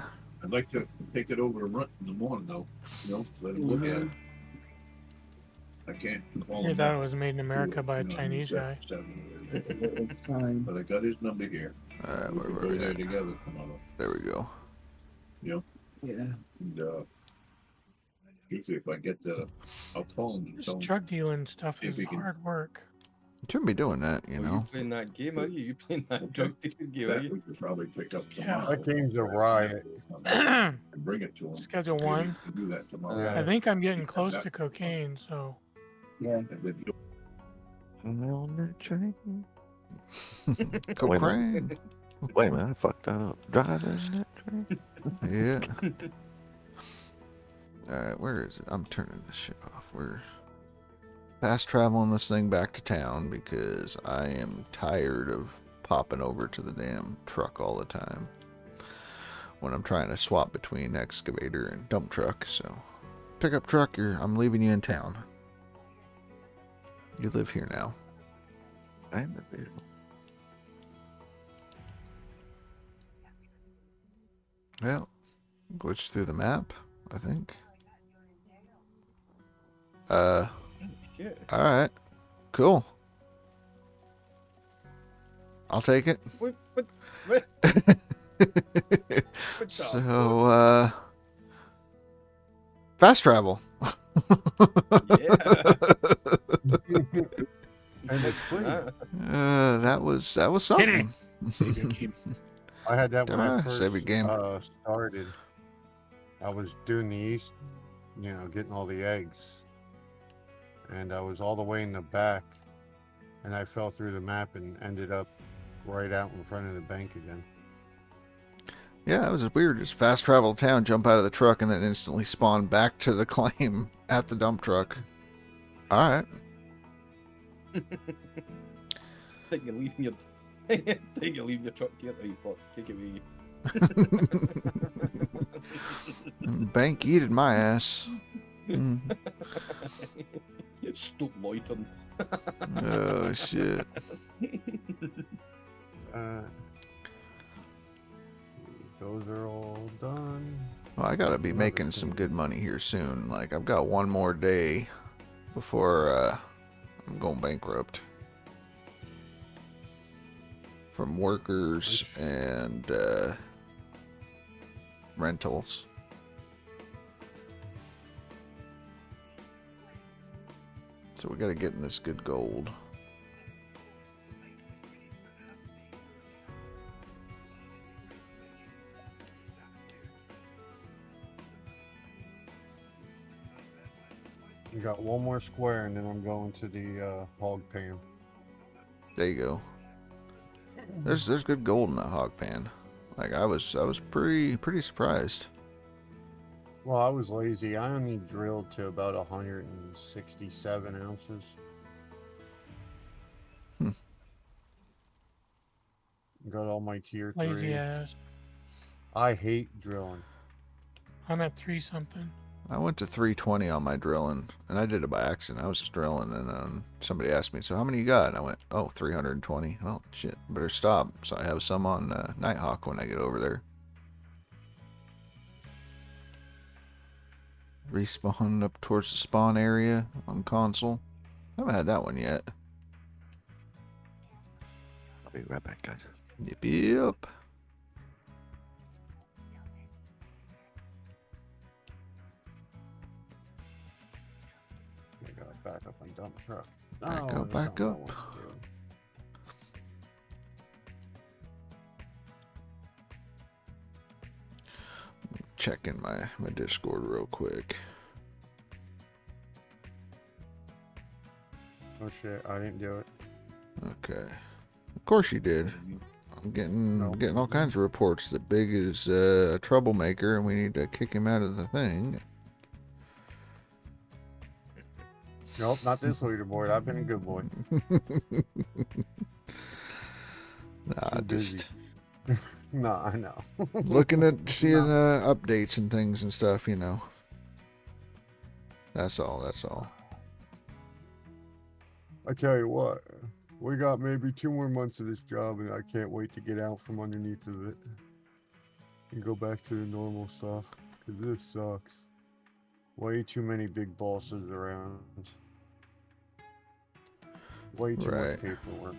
Speaker 12: I'd like to take it over to Runt in the morning, though. You know, let him look at it. I can't call
Speaker 10: You
Speaker 12: him.
Speaker 10: thought it was made in America by a Chinese guy.
Speaker 7: It's fine.
Speaker 12: But I got his number here.
Speaker 2: Alright,
Speaker 12: We can go there together tomorrow.
Speaker 2: There we go.
Speaker 12: You know?
Speaker 7: Yeah.
Speaker 12: And usually if I get the, I'll call him and
Speaker 10: This
Speaker 12: tell him.
Speaker 10: drug dealing stuff
Speaker 12: If
Speaker 10: is
Speaker 12: he can-
Speaker 10: hard work.
Speaker 2: You shouldn't be doing that, you know.
Speaker 6: You playing that game, are you? You playing that drug dealing game, are
Speaker 12: That
Speaker 6: you?
Speaker 12: we could probably pick up
Speaker 10: Yeah.
Speaker 12: tomorrow.
Speaker 8: That game's a riot.
Speaker 12: And bring it to him.
Speaker 10: Schedule
Speaker 12: Maybe
Speaker 10: one.
Speaker 12: we can do that tomorrow.
Speaker 8: Yeah.
Speaker 10: I think I'm getting close to cocaine, so
Speaker 7: Yeah.
Speaker 12: And then you'll-
Speaker 9: On that train.
Speaker 2: Cocaine.
Speaker 9: Wait a minute, I fucked that up. Driving that train.
Speaker 2: Yeah. Alright, where is it? I'm turning this shit off. We're fast traveling this thing back to town because I am tired of popping over to the damn truck all the time when I'm trying to swap between excavator and dump truck. So, pickup truck, I'm leaving you in town. You live here now.
Speaker 9: I'm the vehicle.
Speaker 2: Well, glitch through the map, I think.
Speaker 6: Shit.
Speaker 2: Alright. Cool. I'll take it.
Speaker 6: What?
Speaker 2: So, fast travel.
Speaker 6: Yeah.
Speaker 8: And it's free.
Speaker 2: That was something.
Speaker 8: I had that when I first
Speaker 2: save a game.
Speaker 8: started. I was doing the east, getting all the eggs. And I was all the way in the back. And I fell through the map and ended up right out in front of the bank again.
Speaker 2: Yeah, it was weird. Just fast travel to town, jump out of the truck, and then instantly spawn back to the claim at the dump truck. All right.
Speaker 6: Think you're leaving your truck here, right? But take it with you.
Speaker 2: Bank yeeted my ass.
Speaker 6: Stop loitering.
Speaker 2: Oh shit.
Speaker 8: Those are all done.
Speaker 2: Well, I gotta be making some good money here soon. Like, I've got one more day before I'm going bankrupt. From workers and rentals. So we gotta get in this good gold.
Speaker 8: You got one more square, and then I'm going to the hog pan.
Speaker 2: There you go. There's good gold in that hog pan. Like, I was pretty surprised.
Speaker 8: Well, I was lazy. I only drilled to about 167 ounces. Got all my tier 3.
Speaker 10: Lazy ass.
Speaker 8: I hate drilling.
Speaker 10: I'm at 3 something.
Speaker 2: I went to 320 on my drilling, and I did it by accident. I was just drilling, and somebody asked me, so how many you got? And I went, oh, 320. Oh, shit, better stop. So I have some on Nighthawk when I get over there. Respawn up towards the spawn area on console. I haven't had that one yet.
Speaker 9: I'll be right back, guys.
Speaker 2: Yep.
Speaker 8: I gotta back up and dump truck.
Speaker 2: Back up. Checking my Discord real quick.
Speaker 8: Oh shit, I didn't do it.
Speaker 2: Okay. Of course you did. I'm getting all kinds of reports that Big is a troublemaker and we need to kick him out of the thing.
Speaker 8: Nope, not this leaderboard. I've been a good boy.
Speaker 2: Nah, just
Speaker 8: no, I know.
Speaker 2: looking at seeing updates and things and stuff, you know. That's all.
Speaker 8: I tell you what, we got maybe 2 more months of this job, and I can't wait to get out from underneath of it and go back to the normal stuff, because this sucks. Way too many big bosses around. Way too much paperwork.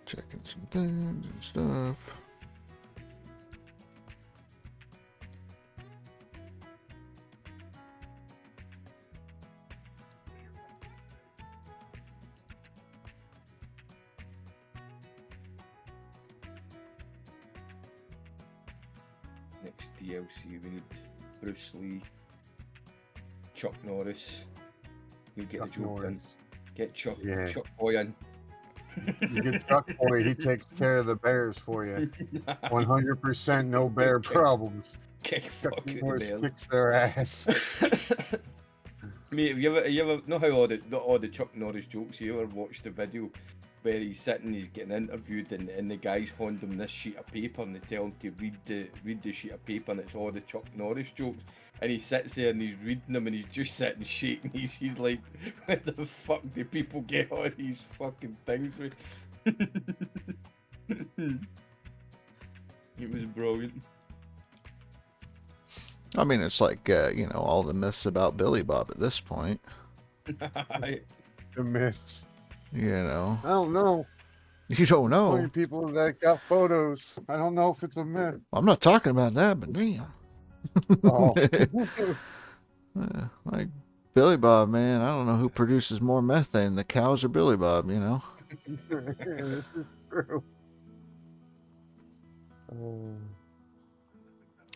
Speaker 2: Checking some things and stuff.
Speaker 6: Next DLC, we need Bruce Lee, Chuck Norris. You'll get the joke in. Get Chuck Boy in.
Speaker 8: You get Chuck Boy, he takes care of the bears for you. 100% no bear problems. Chuck Norris kicks their ass.
Speaker 6: Mate, you ever know how all the Chuck Norris jokes? You ever watched the video where he's sitting, he's getting interviewed, and the guys hand him this sheet of paper, and they tell him to read the sheet of paper, and it's all the Chuck Norris jokes. And he sits there and he's reading them, and he's just sitting shaking. He's like, "Where the fuck do people get all these fucking things with?" It was brilliant.
Speaker 2: I mean, it's like, you know, all the myths about Billy Bob at this point.
Speaker 8: The myths.
Speaker 2: You know.
Speaker 8: I don't know.
Speaker 2: You don't know?
Speaker 8: Only people that got photos. I don't know if it's a myth.
Speaker 2: I'm not talking about that, but damn.
Speaker 8: Oh.
Speaker 2: Like Billy Bob, man. I don't know who produces more methane, the cows or Billy Bob, you know?
Speaker 8: This is true.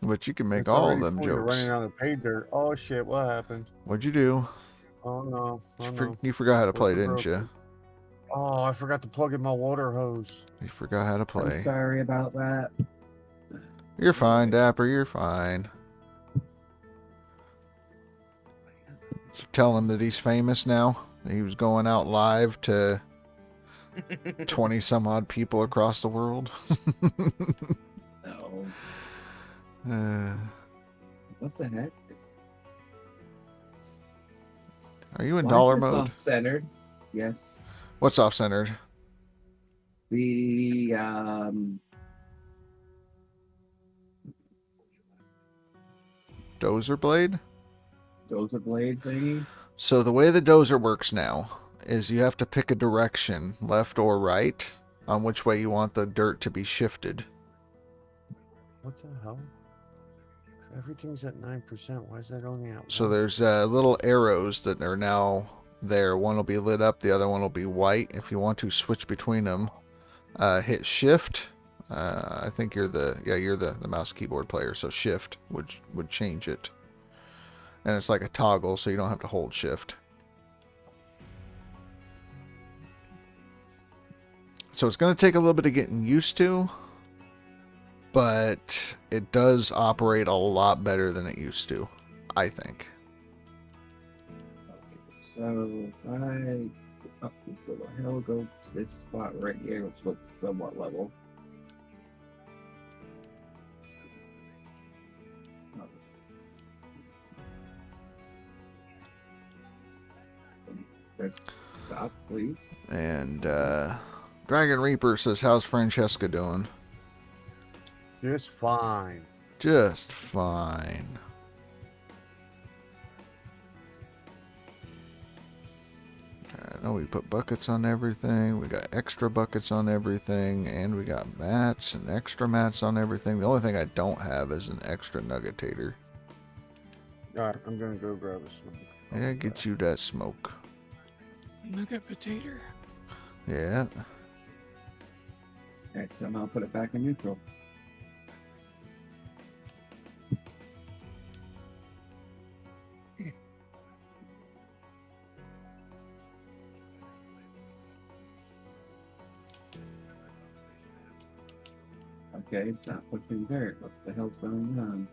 Speaker 2: But you can make
Speaker 8: It's
Speaker 2: all of
Speaker 8: already
Speaker 2: them
Speaker 8: full, you're
Speaker 2: jokes.
Speaker 8: running out of pay dirt. Oh shit, what happened?
Speaker 2: What'd you do?
Speaker 8: Oh no. Oh, no.
Speaker 2: You forgot how to play,
Speaker 8: Water
Speaker 2: didn't you?
Speaker 8: broken. Oh, I forgot to plug in my water hose.
Speaker 2: You forgot how to play.
Speaker 7: I'm sorry about that.
Speaker 2: You're fine, Dapper. You're fine. So tell him that he's famous now. He was going out live to 20 some odd people across the world.
Speaker 7: No. What the heck?
Speaker 2: Are you in
Speaker 7: Why
Speaker 2: dollar
Speaker 7: is this
Speaker 2: mode?
Speaker 7: Off-centered. Yes.
Speaker 2: What's off-centered?
Speaker 7: The
Speaker 2: Dozer blade?
Speaker 7: dozer blade thingy.
Speaker 2: So the way the dozer works now is you have to pick a direction, left or right, on which way you want the dirt to be shifted.
Speaker 8: What the hell? Everything's at 9%. Why is that only at
Speaker 2: So
Speaker 8: 1?
Speaker 2: there's little arrows that are now there. One will be lit up, the other one will be white. If you want to switch between them, hit shift. I think you're the mouse keyboard player, so shift would change it. And it's like a toggle, so you don't have to hold shift. So it's going to take a little bit of getting used to, but it does operate a lot better than it used to, I think.
Speaker 7: So if I up this little hill, go to this spot right here, which looks somewhat level. Stop, please.
Speaker 2: And Dragon Reaper says, "How's Francesca doing?"
Speaker 8: Just fine.
Speaker 2: Just fine. I know we put buckets on everything. We got extra buckets on everything. And we got mats and extra mats on everything. The only thing I don't have is an extra nuggetator.
Speaker 8: Alright, I'm gonna go grab a smoke.
Speaker 2: Yeah, get you that smoke.
Speaker 10: Nugget potato.
Speaker 2: Yeah.
Speaker 7: I somehow put it back in neutral. Okay, it's not pushing dirt. What the hell's going on?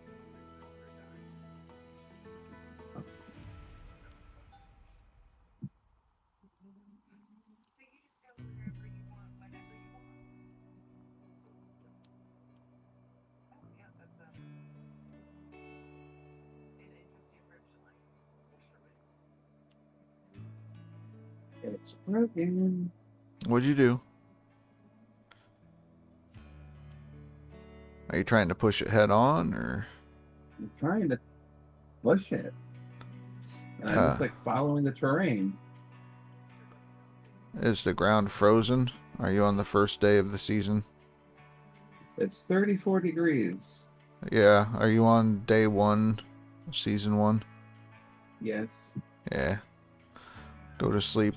Speaker 7: It's broken.
Speaker 2: What'd you do? Are you trying to push it head on, or?
Speaker 7: I'm trying to push it. And I'm just like following the terrain.
Speaker 2: Is the ground frozen? Are you on the first day of the season?
Speaker 7: It's 34 degrees.
Speaker 2: Yeah. Are you on day 1, season 1?
Speaker 7: Yes.
Speaker 2: Yeah. Go to sleep.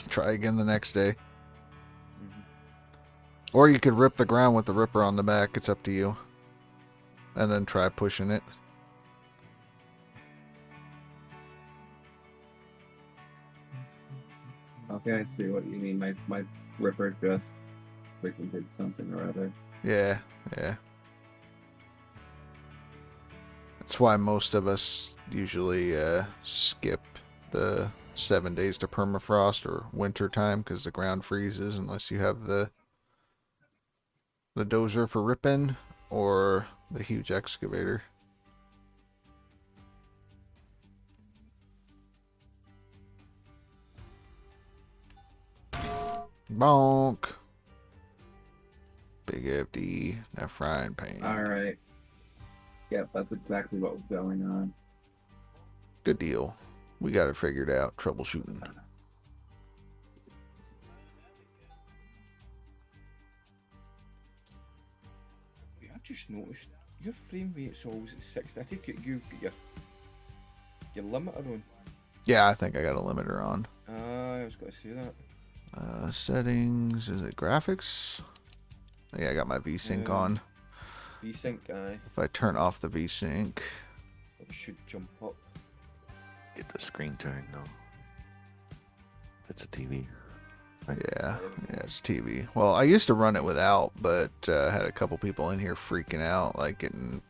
Speaker 2: Try again the next day. Or you could rip the ground with the ripper on the back. It's up to you. And then try pushing it.
Speaker 7: Okay, I see what you mean. My ripper just freaking did something or other.
Speaker 2: Yeah, yeah. That's why most of us usually skip the 7 days to permafrost or winter time because the ground freezes unless you have the dozer for ripping or the huge excavator. Bonk. Big FD, that frying pan.
Speaker 7: Alright. Yep, that's exactly what was going on.
Speaker 2: Good deal. We got it figured out. Troubleshooting.
Speaker 6: I've just noticed your frame rate's always at 60. I take it you've got your limiter on.
Speaker 2: Yeah, I think I got a limiter on.
Speaker 6: I was going to say that.
Speaker 2: Settings, is it graphics? Yeah, I got my VSync on.
Speaker 6: VSync, aye.
Speaker 2: If I turn off the VSync,
Speaker 6: it should jump up.
Speaker 9: Get the screen turned though. It's a TV. Right?
Speaker 2: Yeah, it's TV. Well, I used to run it without, but I had a couple people in here freaking out, like getting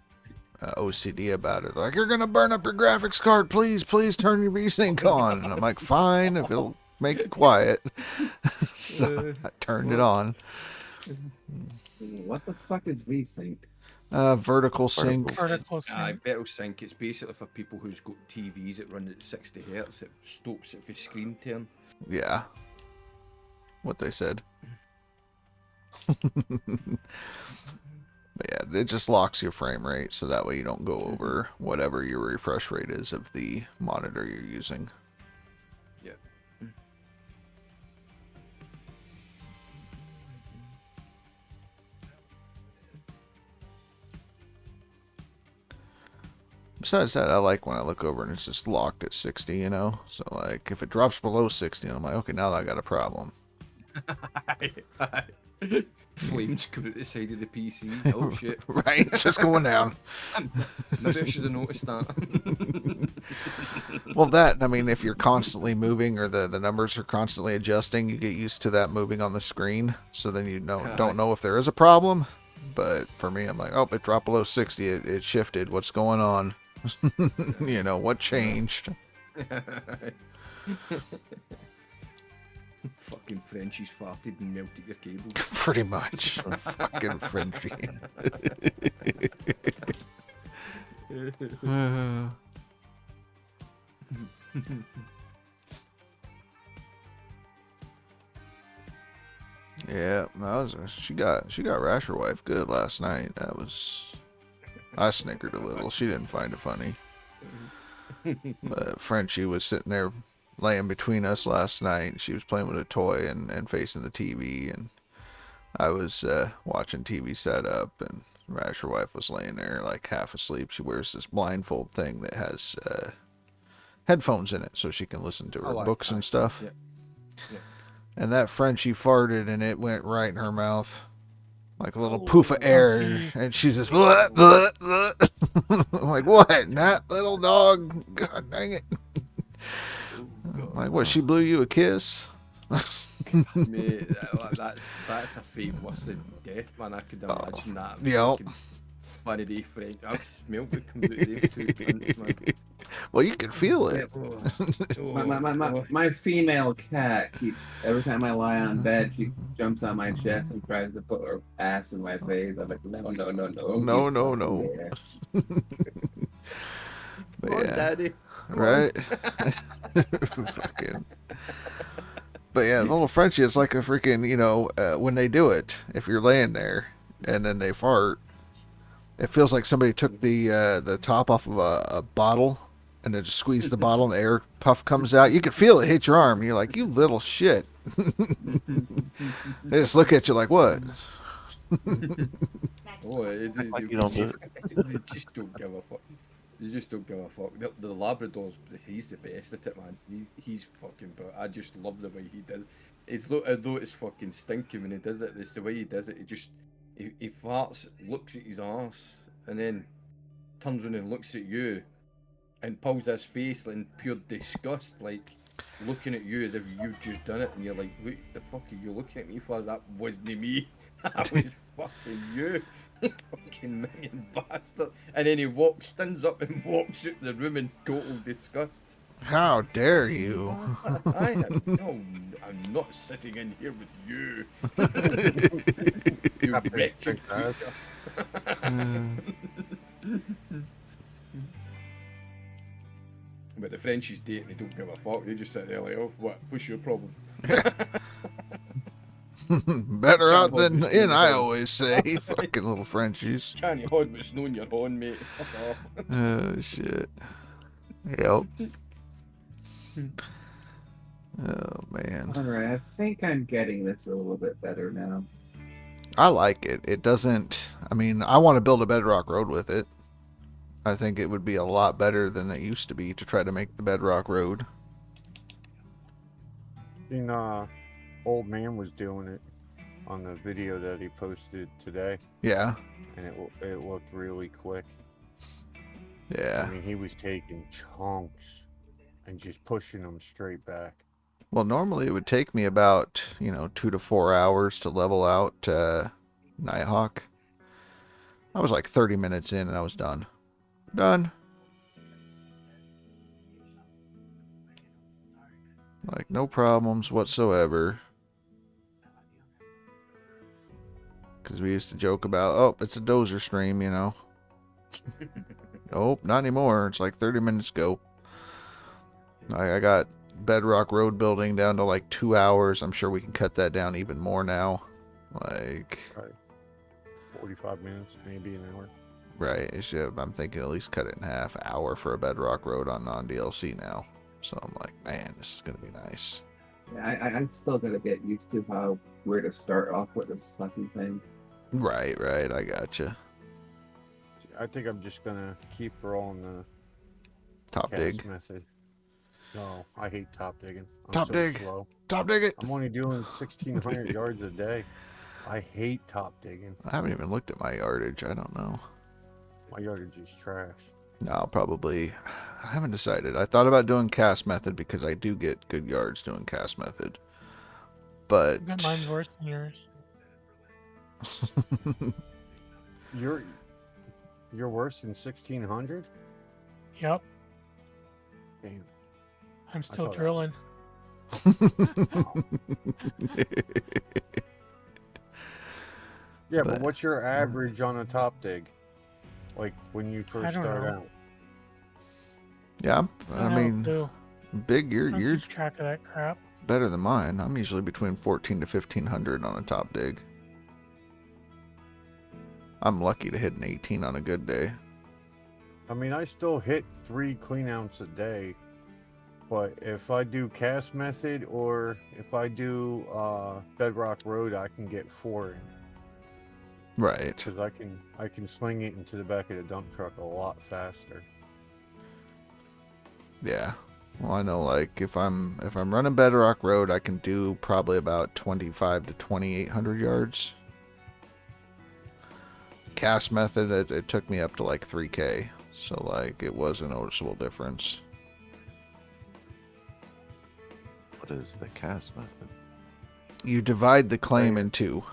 Speaker 2: OCD about it. Like, you're gonna burn up your graphics card, please turn your VSync on. And I'm like, fine, if it'll make it quiet. So I turned it on.
Speaker 7: What the fuck is VSync?
Speaker 2: Vertical sync.
Speaker 10: Vertical sync.
Speaker 6: Vertical sync. It's basically for people who's got TVs that run at 60 Hz. It stops it for screen turn.
Speaker 2: Yeah. What they said. But yeah, it just locks your frame rate so that way you don't go over whatever your refresh rate is of the monitor you're using.
Speaker 6: Yeah.
Speaker 2: Besides that, I like when I look over and it's just locked at 60, you know? So, like, if it drops below 60, I'm like, okay, now I got a problem.
Speaker 6: Flames come out the side of the PC. Oh, shit.
Speaker 2: Right? It's just going down.
Speaker 6: Maybe I should have noticed that.
Speaker 2: Well, that, I mean, if you're constantly moving or the numbers are constantly adjusting, you get used to that moving on the screen. So then you don't know if there is a problem. But for me, I'm like, oh, it dropped below 60. It shifted. What's going on? You know, what changed?
Speaker 6: Fucking Frenchies farted and melted your cable.
Speaker 2: Pretty much. Fucking Frenchie. Yeah, no, she got Rasher Wife good last night. I snickered a little. She didn't find it funny. But Frenchie was sitting there laying between us last night. She was playing with a toy and facing the TV, and I was watching TV set up, and Rasher Wife was laying there like half asleep. She wears this blindfold thing that has headphones in it so she can listen to her books and stuff.
Speaker 6: Yeah. Yeah.
Speaker 2: And that Frenchie farted and it went right in her mouth. Like a little poof of air. And she's just, bleh, bleh, bleh. I'm like, what? That little dog? God dang it. I'm like, what, she blew you a kiss?
Speaker 6: Mate, that's a fate worse than death, man. I could imagine that.
Speaker 2: Yep.
Speaker 6: Funny day French. I've smelled it comes out of them two cunts, man.
Speaker 2: Well, you can feel it.
Speaker 7: My female cat every time I lie on bed, she jumps on my chest and tries to put her ass in my face. I'm like, no.
Speaker 2: No. But
Speaker 6: Oh,
Speaker 2: yeah,
Speaker 6: daddy.
Speaker 2: right? Fucking. But yeah, the little Frenchie is like a freaking, when they do it, if you're laying there and then they fart, it feels like somebody took the top off of a bottle and then just squeezed the bottle and the air puff comes out. You can feel it hit your arm. You're like, you little shit. They just look at you like, what?
Speaker 6: They
Speaker 9: don't do
Speaker 6: They just don't give a fuck. They just don't give a fuck. The Labrador's, he's the best at it, man. He's fucking, but I just love the way he does it. It's although it's fucking stinky when he does it, it's the way he does it. He farts, looks at his arse, and then turns around and looks at you, and pulls his face in pure disgust, like looking at you as if you've just done it, and you're like, what the fuck are you looking at me for? That wasn't me. That was fucking you. Fucking minging bastard. And then he stands up and walks out the room in total disgust.
Speaker 2: How dare you?
Speaker 6: I'm not sitting in here with you. You wretched creature. But the Frenchies date, they don't give a fuck. They just sit there like, oh, what's your problem?
Speaker 2: Better out than in, I always say. Fucking little Frenchies.
Speaker 6: Can't you hold what's known you're on, mate?
Speaker 2: Oh, shit. Yep. Oh, man.
Speaker 7: Alright, I think I'm getting this a little bit better now.
Speaker 2: I like it. It doesn't... I mean, I want to build a bedrock road with it. I think it would be a lot better than it used to be to try to make the bedrock road.
Speaker 8: Old man was doing it on the video that he posted today.
Speaker 2: Yeah.
Speaker 8: And it looked really quick.
Speaker 2: Yeah.
Speaker 8: I mean, he was taking chunks and just pushing them straight back.
Speaker 2: Well, normally it would take me about, 2 to 4 hours to level out Nighthawk. I was like 30 minutes in and I was done. Done. Like, no problems whatsoever. Because we used to joke about, oh, it's a dozer stream, Nope, not anymore. It's like 30 minutes ago. I got bedrock road building down to like 2 hours. I'm sure we can cut that down even more now. Like...
Speaker 8: 45 minutes, maybe an hour.
Speaker 2: Right. I'm thinking at least cut it in half. Hour for a bedrock road on non-DLC now. So I'm like, man, this is going to be nice.
Speaker 7: Yeah, I'm still going to get used to where to start off with this fucking thing.
Speaker 2: Right. I gotcha.
Speaker 8: I think I'm just going to keep rolling the
Speaker 2: top dig
Speaker 8: method. No, I hate top digging.
Speaker 2: Top dig.
Speaker 8: Slow.
Speaker 2: Top dig it.
Speaker 8: I'm only doing 1,600 yards a day. I hate top digging.
Speaker 2: I haven't even looked at my yardage. I don't know.
Speaker 8: My yardage is trash.
Speaker 2: No, probably. I haven't decided. I thought about doing cast method because I do get good yards doing cast method. But...
Speaker 10: I bet mine's worse than yours.
Speaker 8: You're worse than 1,600?
Speaker 10: Yep.
Speaker 8: Damn.
Speaker 10: I'm still drilling.
Speaker 8: Yeah, but what's your average on a top dig? Like when you first start out?
Speaker 2: Yeah, I mean, big, you're
Speaker 10: track of that crap.
Speaker 2: Better than mine. I'm usually between 1,400 to 1,500 on a top dig. I'm lucky to hit an 18 on a good day.
Speaker 8: I mean, I still hit 3 clean outs a day, but if I do cast method or if I do bedrock road, I can get 4 in.
Speaker 2: Right.
Speaker 8: Because I can swing it into the back of the dump truck a lot faster.
Speaker 2: Yeah. Well, I know, like, if I'm running bedrock road, I can do probably about 2,500 to 2,800 yards. Cast method, it took me up to like 3K, so like it was a noticeable difference.
Speaker 9: What is the cast method?
Speaker 2: You divide the claim in 2.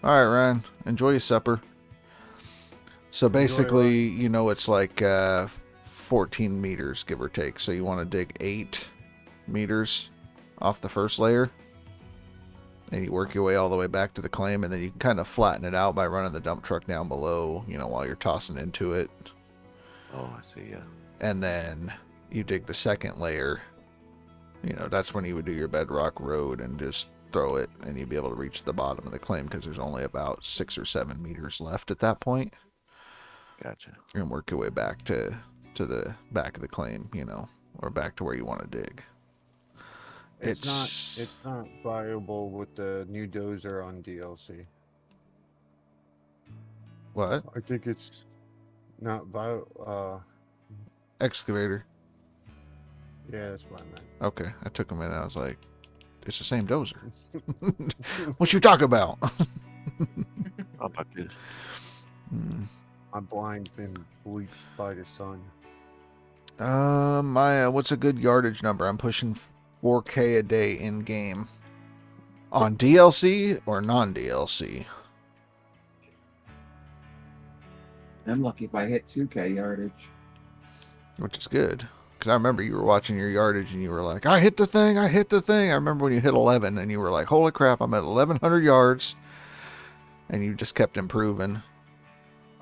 Speaker 2: All right, Ryan, enjoy your supper. So basically, it's like 14 meters, give or take. So you want to dig 8 meters off the first layer, and you work your way all the way back to the claim, and then you can kind of flatten it out by running the dump truck down below, while you're tossing into it.
Speaker 9: Oh, I see, yeah.
Speaker 2: And then you dig the second layer. That's when you would do your bedrock road and just throw it, and you'd be able to reach the bottom of the claim because there's only about 6 or 7 meters left at that point.
Speaker 9: Gotcha.
Speaker 2: And work your way back to the back of the claim, or back to where you want to dig.
Speaker 8: It's not viable with the new dozer on DLC.
Speaker 2: What?
Speaker 8: I think it's not viable.
Speaker 2: Excavator.
Speaker 8: Yeah, that's what I meant.
Speaker 2: Okay, I took a minute. I was like, it's the same dozer. What you talk about?
Speaker 9: How about this?
Speaker 8: My blind's been bleached by the sun.
Speaker 2: What's a good yardage number? I'm pushing 4K a day in game. On DLC or non-DLC?
Speaker 7: I'm lucky if I hit 2K yardage.
Speaker 2: Which is good. because I remember you were watching your yardage and you were like, I hit the thing, I hit the thing. I remember when you hit 11 and you were like, holy crap, I'm at 1,100 yards. And you just kept improving.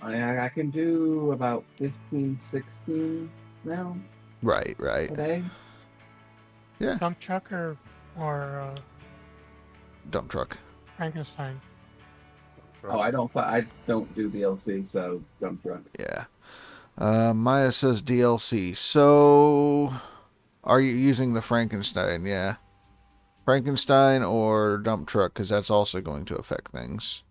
Speaker 7: I can do about 15, 16 now.
Speaker 2: Right.
Speaker 7: Today.
Speaker 2: Yeah.
Speaker 10: Dump truck or
Speaker 2: Dump truck.
Speaker 10: Frankenstein.
Speaker 7: Oh, I don't do DLC, so dump truck.
Speaker 2: Yeah. Maya says DLC. So, are you using the Frankenstein? Yeah. Frankenstein or dump truck, because that's also going to affect things.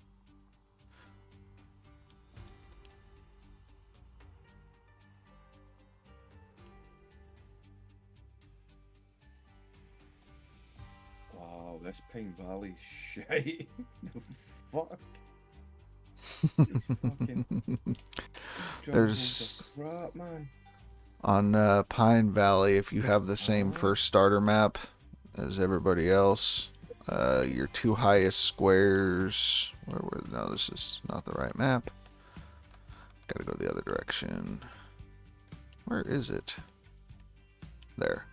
Speaker 6: Wow, this Pine Valley's shite. Fuck.
Speaker 2: There's
Speaker 6: crap, man.
Speaker 2: on Pine Valley, if you have the same first starter map as everybody else, your 2 highest squares. No, this is not the right map. Gotta go the other direction. Where is it? There.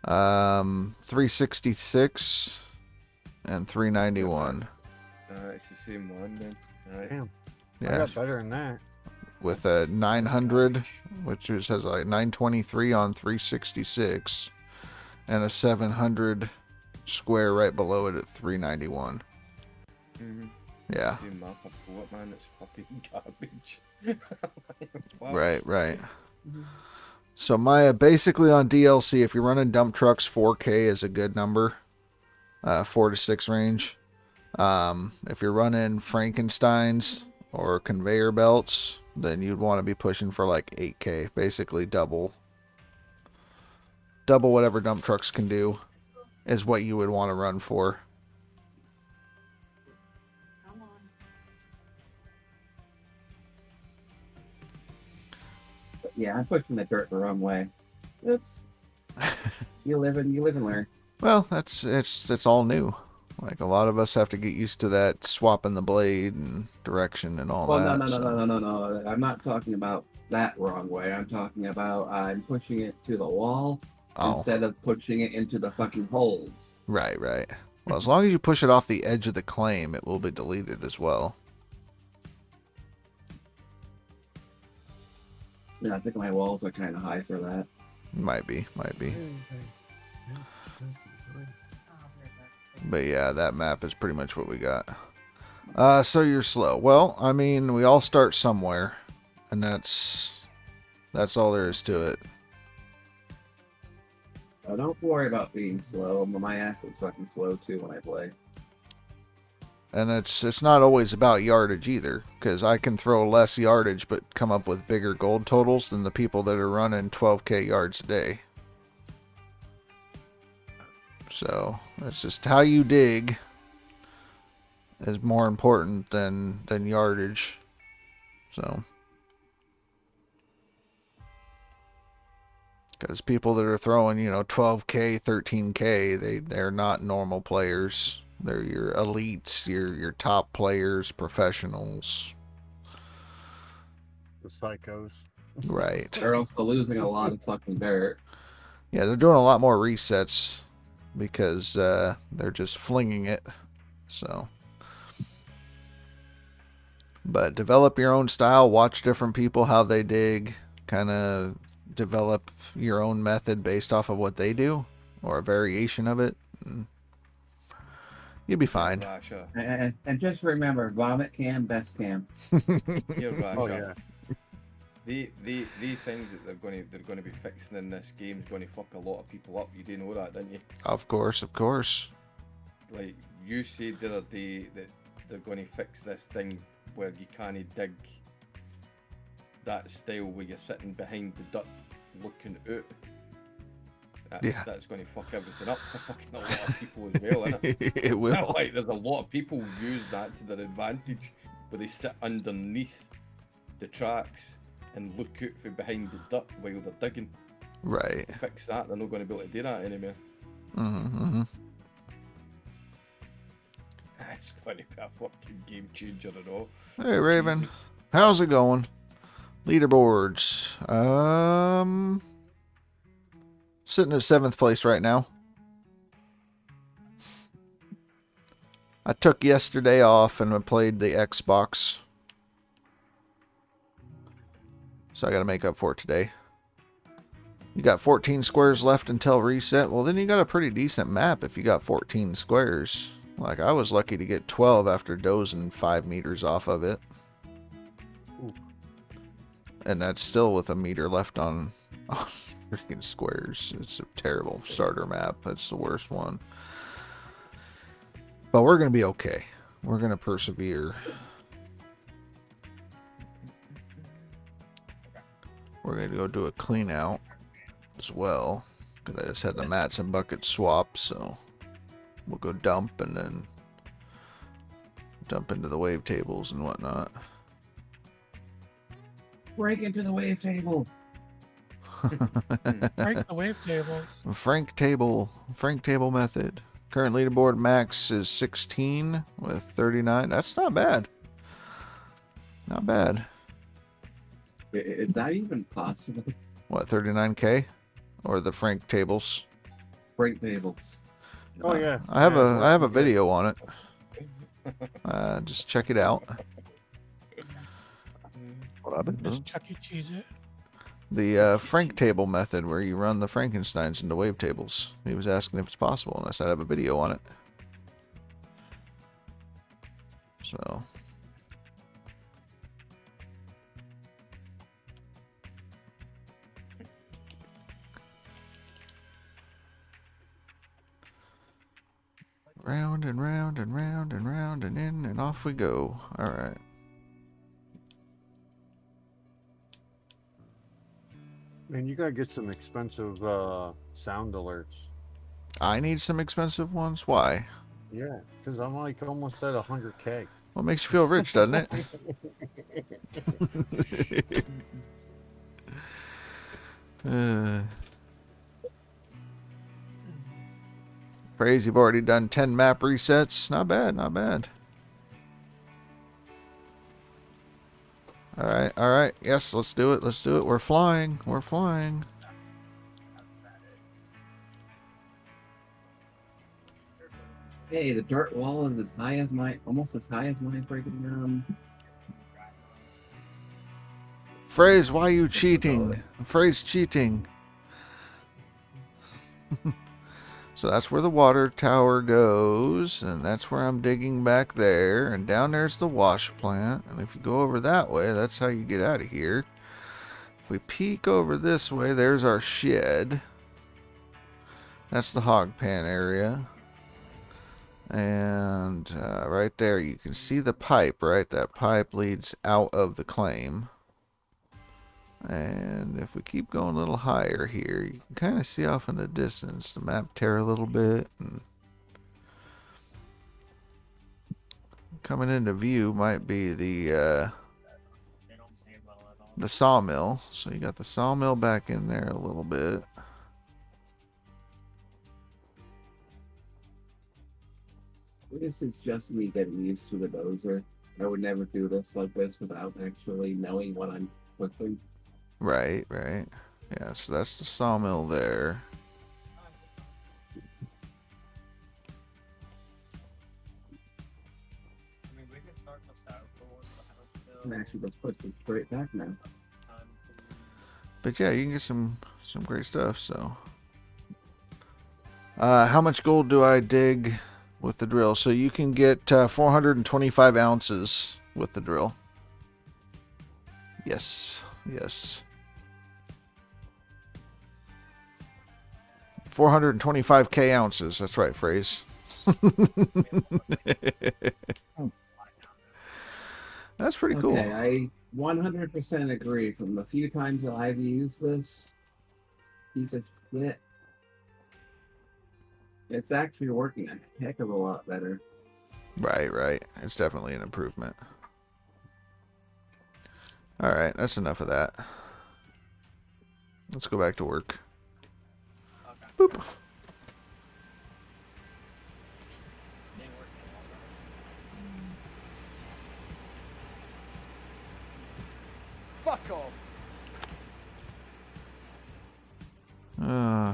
Speaker 2: 366 and 391.
Speaker 6: It's the same one then. Right.
Speaker 8: Damn.
Speaker 2: Yeah.
Speaker 8: I got better than that.
Speaker 2: With a 900, which has like 923 on 366, and a 700 square right below it at 391.
Speaker 6: Mm-hmm.
Speaker 2: Yeah.
Speaker 6: Same map I bought, man. It's fucking garbage.
Speaker 2: Right. So Maya, basically on DLC, if you're running dump trucks, 4K is a good number. 4 to 6 range. If you're running Frankensteins or conveyor belts, then you'd want to be pushing for like 8K. Basically double whatever dump trucks can do is what you would want to run for.
Speaker 7: Yeah, I'm pushing the dirt the wrong way. Oops. You live and learn.
Speaker 2: Well, it's all new. Like a lot of us have to get used to that swapping the blade and direction and all that.
Speaker 7: No. I'm not talking about that wrong way. I'm talking about I'm pushing it to the wall instead of pushing it into the fucking hole.
Speaker 2: Right. Well, as long as you push it off the edge of the claim, it will be deleted as well.
Speaker 7: Yeah, I think my walls are kind of high for that.
Speaker 2: Might be. But yeah, that map is pretty much what we got. So you're slow. Well, I mean, we all start somewhere, and that's all there is to it.
Speaker 7: Oh, don't worry about being slow. My ass is fucking slow too when I play.
Speaker 2: And it's not always about yardage either, because I can throw less yardage but come up with bigger gold totals than the people that are running 12k yards a day. So it's just how you dig is more important than yardage. So because people that are throwing 12k 13k, they're not normal players. They're your elites, your top players, professionals.
Speaker 8: The psychos.
Speaker 2: Right.
Speaker 7: They're also losing a lot of fucking dirt.
Speaker 2: Yeah, they're doing a lot more resets because they're just flinging it. So, but develop your own style. Watch different people, how they dig. Kind of develop your own method based off of what they do, or a variation of it. You'll be fine.
Speaker 7: And just remember, vomit cam, best cam.
Speaker 6: Oh yeah. The things that they're going to be fixing in this game is going to fuck a lot of people up. You do know that, didn't you?
Speaker 2: Of course.
Speaker 6: Like you said the other day that they're going to fix this thing where you can't dig that style where you're sitting behind the dirt looking out. That's going to fuck everything up for fucking a lot of people as well, isn't it?
Speaker 2: It will.
Speaker 6: Like, there's a lot of people who use that to their advantage, where they sit underneath the tracks and look out from behind the dirt while they're digging.
Speaker 2: Right.
Speaker 6: To fix that, they're not going to be able to do that anymore.
Speaker 2: Mm-hmm.
Speaker 6: It's going to be a fucking game changer at all.
Speaker 2: Hey, Raven.
Speaker 6: Jesus.
Speaker 2: How's it going? Leaderboards. Sitting at 7th place right now. I took yesterday off and I played the Xbox. So I got to make up for it today. You got 14 squares left until reset. Well, then you got a pretty decent map if you got 14 squares. Like, I was lucky to get 12 after dozing 5 meters off of it.
Speaker 8: Ooh.
Speaker 2: And that's still with a meter left on freaking squares. It's a terrible starter map. That's the worst one. But we're going to be okay. We're going to persevere. We're going to go do a clean out as well. Because I just had the mats and buckets swapped, so we'll go dump and then dump into the wave tables and whatnot.
Speaker 7: Break into the wave table.
Speaker 10: Break the wave tables.
Speaker 2: Frank table method. Current leaderboard max is 16 with 39. That's not bad. Not bad.
Speaker 7: Is that even possible?
Speaker 2: What, 39K? Or the Frank tables?
Speaker 7: Frank tables.
Speaker 8: Oh yeah.
Speaker 2: I have a video on it. Just check it out.
Speaker 9: What I've been doing.
Speaker 10: Just Chuck E. Cheese it.
Speaker 2: The Frank table method where you run the Frankensteins into wave tables. He was asking if it's possible, and I said I have a video on it. So. Round and round and round and round and in and off we go. All right.
Speaker 8: Man, you gotta get some expensive sound alerts.
Speaker 2: I need some expensive ones? Why?
Speaker 8: Yeah, because I'm like almost at 100K.
Speaker 2: Well, it makes you feel rich, doesn't it? Praise, you've already done 10 map resets. Not bad, not bad. Alright, alright. Yes, let's do it, let's do it. We're flying, we're flying.
Speaker 7: Hey, the dirt wall is as high as mine, almost as high as mine breaking down.
Speaker 2: Phrase, why are you cheating? Phrase cheating. So that's where the water tower goes, and that's where I'm digging back there, and down there's the wash plant, and if you go over that way, that's how you get out of here. If we peek over this way, there's our shed. That's the hog pan area. And right there, you can see the pipe, right? That pipe leads out of the claim. And if we keep going a little higher here, you can kind of see off in the distance the map tear a little bit. And coming into view might be the sawmill. So you got the sawmill back in there a little bit.
Speaker 7: This is just me getting used to the dozer. I would never do this like this without actually knowing what I'm pushing.
Speaker 2: Right, right. Yeah, so that's the sawmill there.
Speaker 7: And actually, let's put them straight back now.
Speaker 2: But yeah, you can get some great stuff. So, how much gold do I dig with the drill? So you can get 425 ounces with the drill. Yes, yes. 425k ounces. That's right, Phrase. That's pretty cool.
Speaker 7: Okay, I 100% agree. From the few times that I've used this piece of shit, it's actually working a heck of a lot better.
Speaker 2: Right, right. It's definitely an improvement. All right, that's enough of that. Let's go back to work. Boop.
Speaker 3: Fuck off.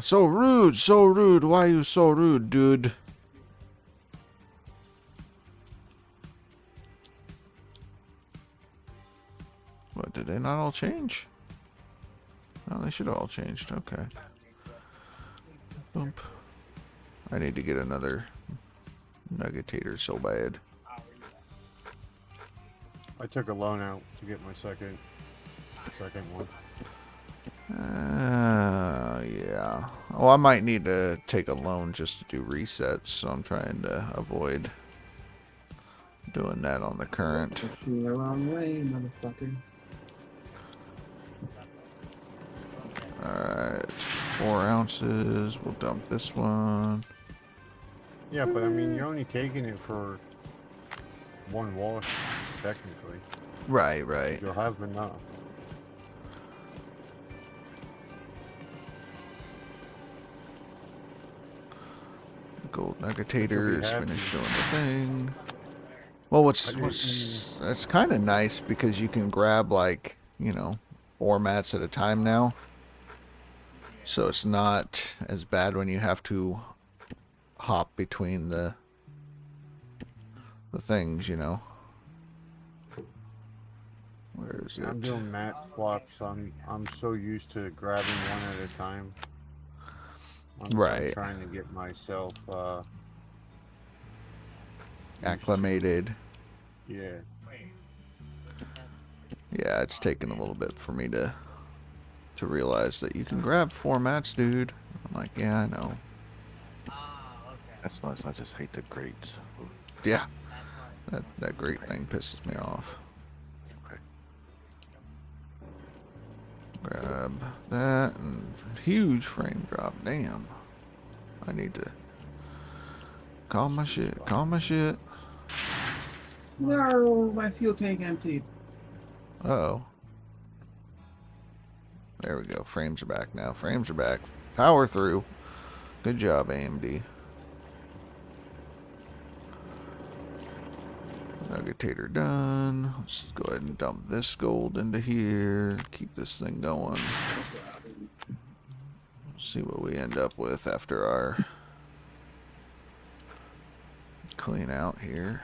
Speaker 2: So rude, so rude. Why are you so rude, dude? What, did they not all change? Oh, they should have all changed. Okay. Boom. I need to get another nuggetator so bad.
Speaker 8: I took a loan out to get my second one.
Speaker 2: Yeah. Oh, I might need to take a loan just to do resets, so I'm trying to avoid doing that on the current.
Speaker 7: Pushing the wrong way, motherfucker.
Speaker 2: Alright, 4 ounces. We'll dump this one.
Speaker 8: Yeah, but I mean, you're only taking it for one wash, technically.
Speaker 2: Right, right.
Speaker 8: You'll have enough.
Speaker 2: Gold nuggetator is finished doing the thing. Well, it's kind of nice because you can grab, like, you know, 4 mats at a time now. So it's not as bad when you have to hop between the things, you know. Where is it?
Speaker 8: I'm doing mat swaps. I'm so used to grabbing one at a time. I'm trying to get myself
Speaker 2: acclimated.
Speaker 8: Yeah.
Speaker 2: Yeah, it's taken a little bit for me to realize that you can grab 4 mats, dude. I'm like, yeah, I know.
Speaker 9: That's nice. I just hate the grates.
Speaker 2: Yeah. That grate thing pisses me off.
Speaker 9: Okay.
Speaker 2: Grab that and huge frame drop. Damn. I need to calm my shit. Calm my shit.
Speaker 7: No, my fuel tank emptied.
Speaker 2: Uh-oh. There we go. Frames are back now. Frames are back. Power through. Good job, AMD. Nuggetator done. Let's go ahead and dump this gold into here. Keep this thing going. See what we end up with after our clean out here.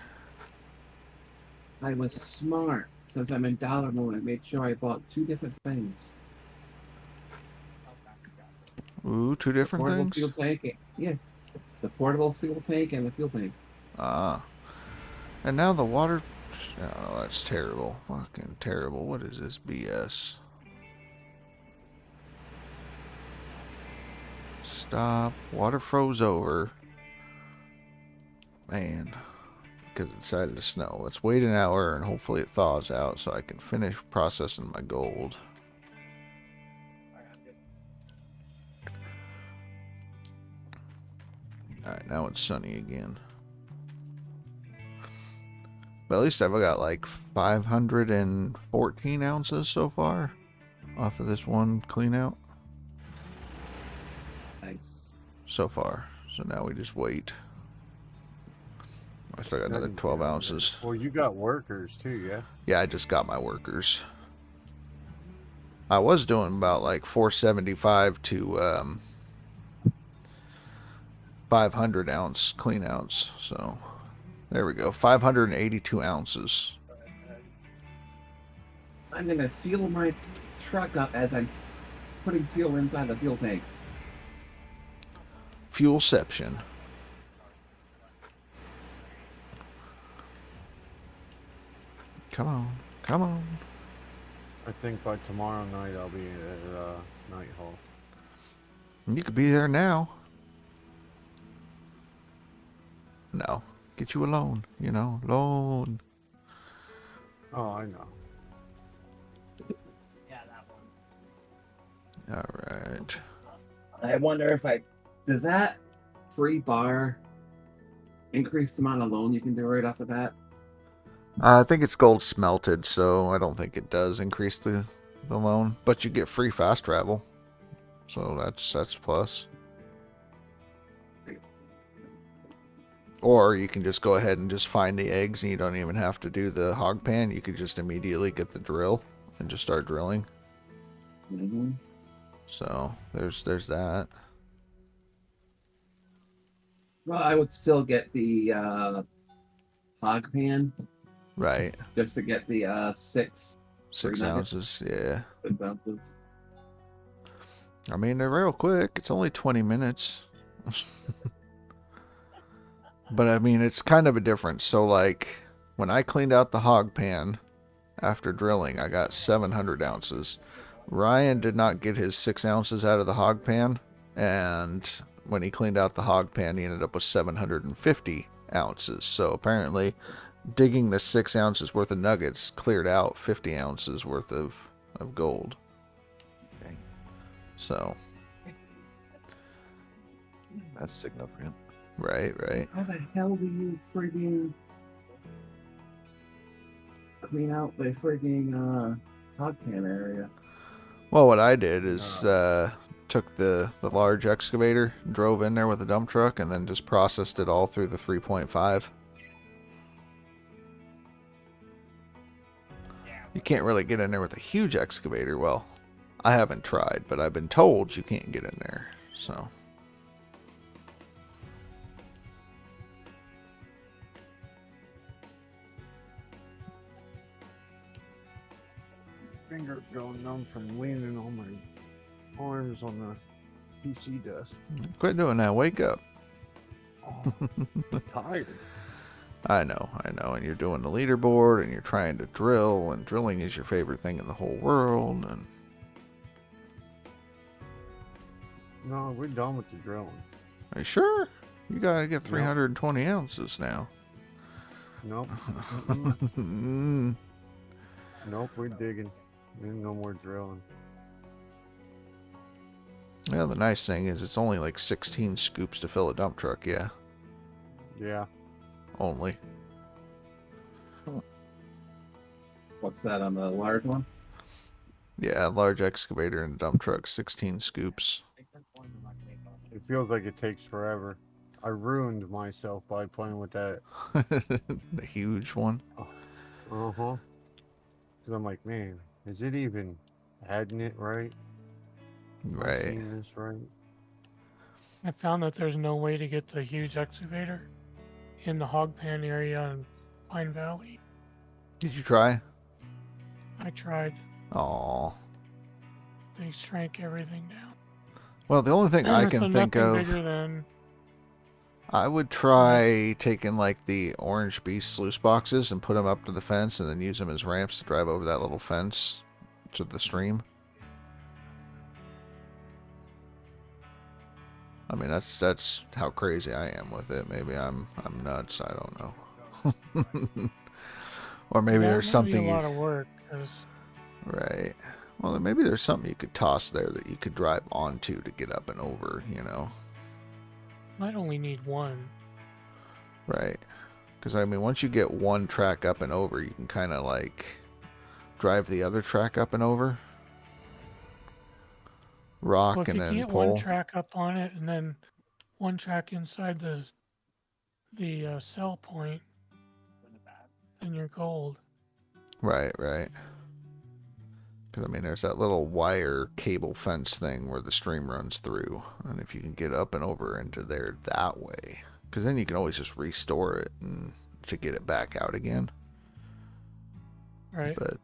Speaker 7: I was smart. Since I'm in dollar mode, I made sure I bought 2 different things.
Speaker 2: Ooh, 2 different
Speaker 7: portable
Speaker 2: things?
Speaker 7: Fuel tank. Yeah. The portable fuel tank and the fuel tank.
Speaker 2: Ah. And now the water... Oh, that's terrible. Fucking terrible. What is this BS? Stop. Water froze over. Man. Because it decided to snow. Let's wait an hour and hopefully it thaws out so I can finish processing my gold. Alright, now it's sunny again. But at least I've got like 514 ounces so far off of this one clean out.
Speaker 7: Nice.
Speaker 2: So far. So now we just wait. I still got another 12 ounces.
Speaker 8: Well, you got workers too, yeah?
Speaker 2: Yeah, I just got my workers. I was doing about like 475 to 500 ounce clean outs. So there we go. 582 ounces.
Speaker 7: I'm going to fuel my truck up as I'm putting fuel inside the fuel tank.
Speaker 2: Fuelception. Come on. Come on.
Speaker 8: I think by tomorrow night I'll be at Night Hall.
Speaker 2: You could be there now. No. Get you a loan. You know, loan.
Speaker 8: Oh, I know.
Speaker 2: Alright.
Speaker 7: I wonder if does that free bar increase the amount of loan you can do right off the bat?
Speaker 2: I think it's gold smelted, so I don't think it does increase the loan. But you get free fast travel. So that's plus. Or you can just go ahead and just find the eggs and you don't even have to do the hog pan. You could just immediately get the drill and just start drilling.
Speaker 7: Mm-hmm.
Speaker 2: So there's that.
Speaker 7: Well, I would still get the hog pan.
Speaker 2: Right.
Speaker 7: Just to get the 6
Speaker 2: ounces, yeah.
Speaker 7: 6 ounces.
Speaker 2: I mean, they're real quick. It's only 20 minutes. But I mean, it's kind of a difference. So like, when I cleaned out the hog pan after drilling, I got 700 ounces. Ryan did not get his 6 ounces out of the hog pan, and when he cleaned out the hog pan, he ended up with 750 ounces. So apparently, digging the 6 ounces worth of nuggets cleared out 50 ounces worth of gold.
Speaker 9: Okay.
Speaker 2: So
Speaker 9: that's significant.
Speaker 2: Right.
Speaker 7: How the hell do you friggin' clean out the friggin' hog pan area?
Speaker 2: Well, what I did is took the large excavator, drove in there with a dump truck, and then just processed it all through the 3.5. You can't really get in there with a huge excavator. Well, I haven't tried, but I've been told you can't get in there. So.
Speaker 8: Fingers going numb from leaning on my arms on the PC desk.
Speaker 2: Quit doing that. Wake up.
Speaker 8: Oh, I'm tired.
Speaker 2: I know. And you're doing the leaderboard, and you're trying to drill, and drilling is your favorite thing in the whole world. And
Speaker 8: no, we're done with the drilling.
Speaker 2: Are you sure? You gotta get 320 ounces now.
Speaker 8: Nope. Nope, we're digging. There's no more drilling.
Speaker 2: Well, the nice thing is it's only like 16 scoops to fill a dump truck, yeah.
Speaker 8: Yeah.
Speaker 2: Only.
Speaker 7: What's that on the large one?
Speaker 2: Yeah, large excavator and dump truck, 16 scoops.
Speaker 8: It feels like it takes forever. I ruined myself by playing with that.
Speaker 2: The huge one.
Speaker 8: Uh-huh. Because I'm like, man, is it even adding it right?
Speaker 2: Right.
Speaker 8: Seeing this right?
Speaker 10: I found that there's no way to get the huge excavator in the hog pan area in Pine Valley.
Speaker 2: Did you try?
Speaker 10: I tried.
Speaker 2: Aw.
Speaker 10: They shrank everything down.
Speaker 2: Well, the only thing I can think of,
Speaker 10: bigger than...
Speaker 2: I would try taking like the orange beast sluice boxes and put them up to the fence and then use them as ramps to drive over that little fence to the stream. I mean, that's how crazy I am with it. Maybe I'm nuts. I don't know. Or maybe there's something.
Speaker 10: A lot of work.
Speaker 2: Right. Well, maybe there's something you could toss there that you could drive onto to get up and over. You know.
Speaker 10: Might only need one.
Speaker 2: Right. Because I mean, once you get one track up and over, you can kind of like drive the other track up and over. Rock
Speaker 10: well,
Speaker 2: and then
Speaker 10: pull. If you get one track up on it and then one track inside the cell point, then you're gold.
Speaker 2: Right. Because I mean, there's that little wire cable fence thing where the stream runs through, and if you can get up and over into there that way, because then you can always just restore it and to get it back out again.
Speaker 10: Right.
Speaker 2: But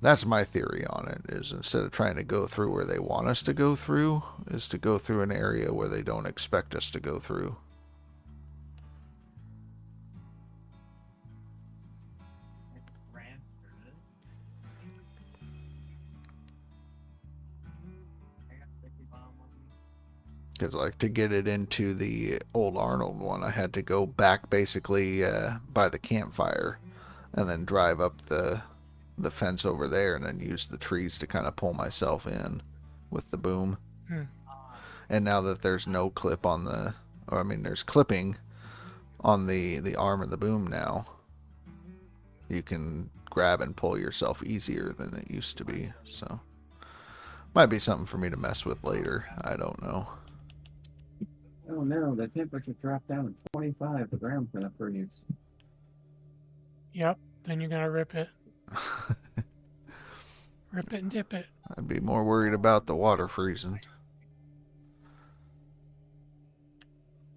Speaker 2: that's my theory on it, is instead of trying to go through where they want us to go through, is to go through an area where they don't expect us to go through. Because like to get it into the old Arnold one, I had to go back basically by the campfire and then drive up the fence over there and then use the trees to kind of pull myself in with the boom. And now that there's no clip on the, or I mean there's clipping on the arm of the boom now, you can grab and pull yourself easier than it used to be. So might be something for me to mess with later. I don't know.
Speaker 7: Oh no, the temperature dropped down to 25. The ground's gonna freeze.
Speaker 10: Yep, then you're gonna rip it. Rip it and dip it.
Speaker 2: I'd be more worried about the water freezing.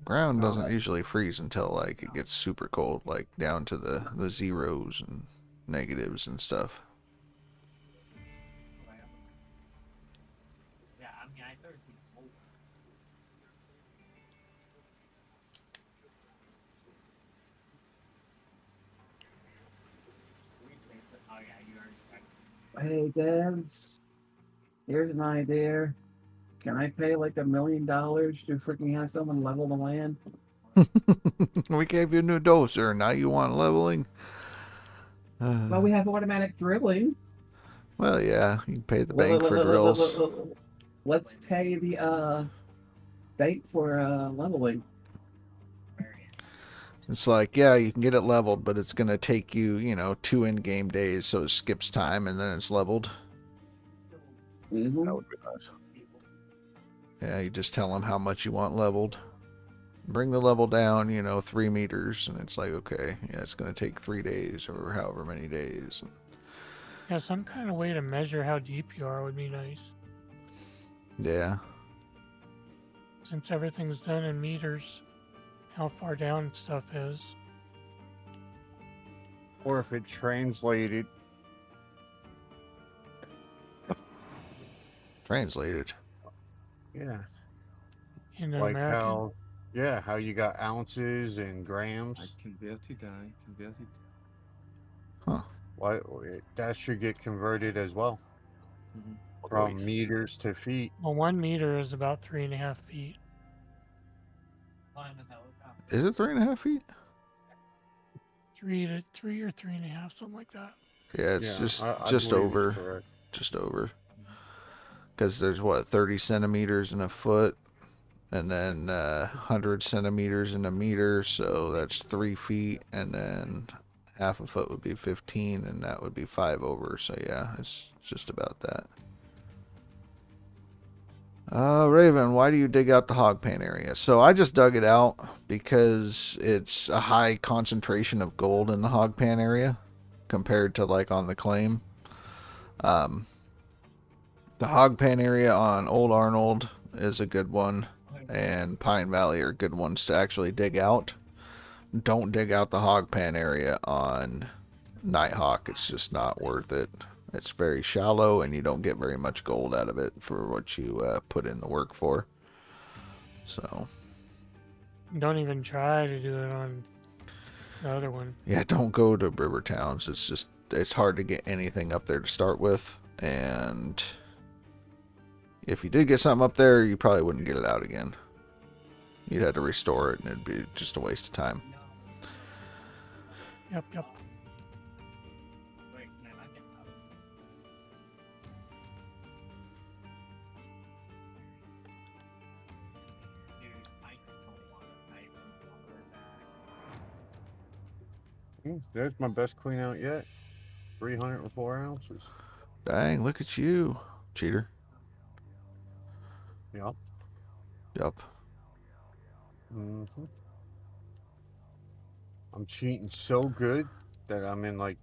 Speaker 2: Ground doesn't usually freeze until like it gets super cold, like down to the zeros and negatives and stuff.
Speaker 7: Hey, devs, here's an idea. Can I pay like $1 million to freaking have someone level the land?
Speaker 2: We gave you a new dozer, now you want leveling?
Speaker 7: Well, we have automatic drilling.
Speaker 2: Well, yeah, you can pay the bank for drills.
Speaker 7: Let's pay the bank for leveling.
Speaker 2: It's like, yeah, you can get it leveled, but it's going to take you, you know, 2 in-game days, so it skips time and then it's leveled.
Speaker 7: Mm-hmm.
Speaker 9: That would be nice.
Speaker 2: Yeah, you just tell them how much you want leveled. Bring the level down, you know, 3 meters, and it's like, okay, yeah, it's going to take 3 days or however many days.
Speaker 10: Yeah, some kind of way to measure how deep you are would be nice.
Speaker 2: Yeah.
Speaker 10: Since everything's done in meters, how far down stuff is.
Speaker 8: Or if it translated.
Speaker 2: Translated.
Speaker 8: Yeah.
Speaker 10: Into
Speaker 8: Like
Speaker 10: American.
Speaker 8: how you got ounces and grams.
Speaker 6: Converted.
Speaker 2: Huh.
Speaker 8: Why that should get converted as well.
Speaker 6: Mm-hmm.
Speaker 8: From meters to feet.
Speaker 10: Well, 1 meter is about 3.5 feet.
Speaker 2: Is it 3.5 feet?
Speaker 10: 3 or 3.5, something like that.
Speaker 2: Yeah, it's
Speaker 8: I
Speaker 2: just
Speaker 8: believe
Speaker 2: over.
Speaker 8: it's correct.
Speaker 2: Just over. Because there's what, 30 centimeters in a foot, and then 100 centimeters in a meter, so that's 3 feet, and then half a foot would be 15, and that would be 5 over. So yeah, it's just about that. Raven, why do you dig out the hog pan area? So I just dug it out because it's a high concentration of gold in the hog pan area compared to like on the claim. The hog pan area on Old Arnold is a good one, and Pine Valley are good ones to actually dig out. Don't dig out the hog pan area on Nighthawk. It's just not worth it. It's very shallow, and you don't get very much gold out of it for what you put in the work for. So.
Speaker 10: Don't even try to do it on the other one.
Speaker 2: Yeah, don't go to river towns. It's hard to get anything up there to start with, and if you did get something up there, you probably wouldn't get it out again. You'd have to restore it, and it'd be just a waste of time.
Speaker 10: Yep.
Speaker 8: There's my best clean out yet. 304 ounces.
Speaker 2: Dang, look at you, cheater.
Speaker 8: Yep. Mm-hmm. I'm cheating so good that I'm in like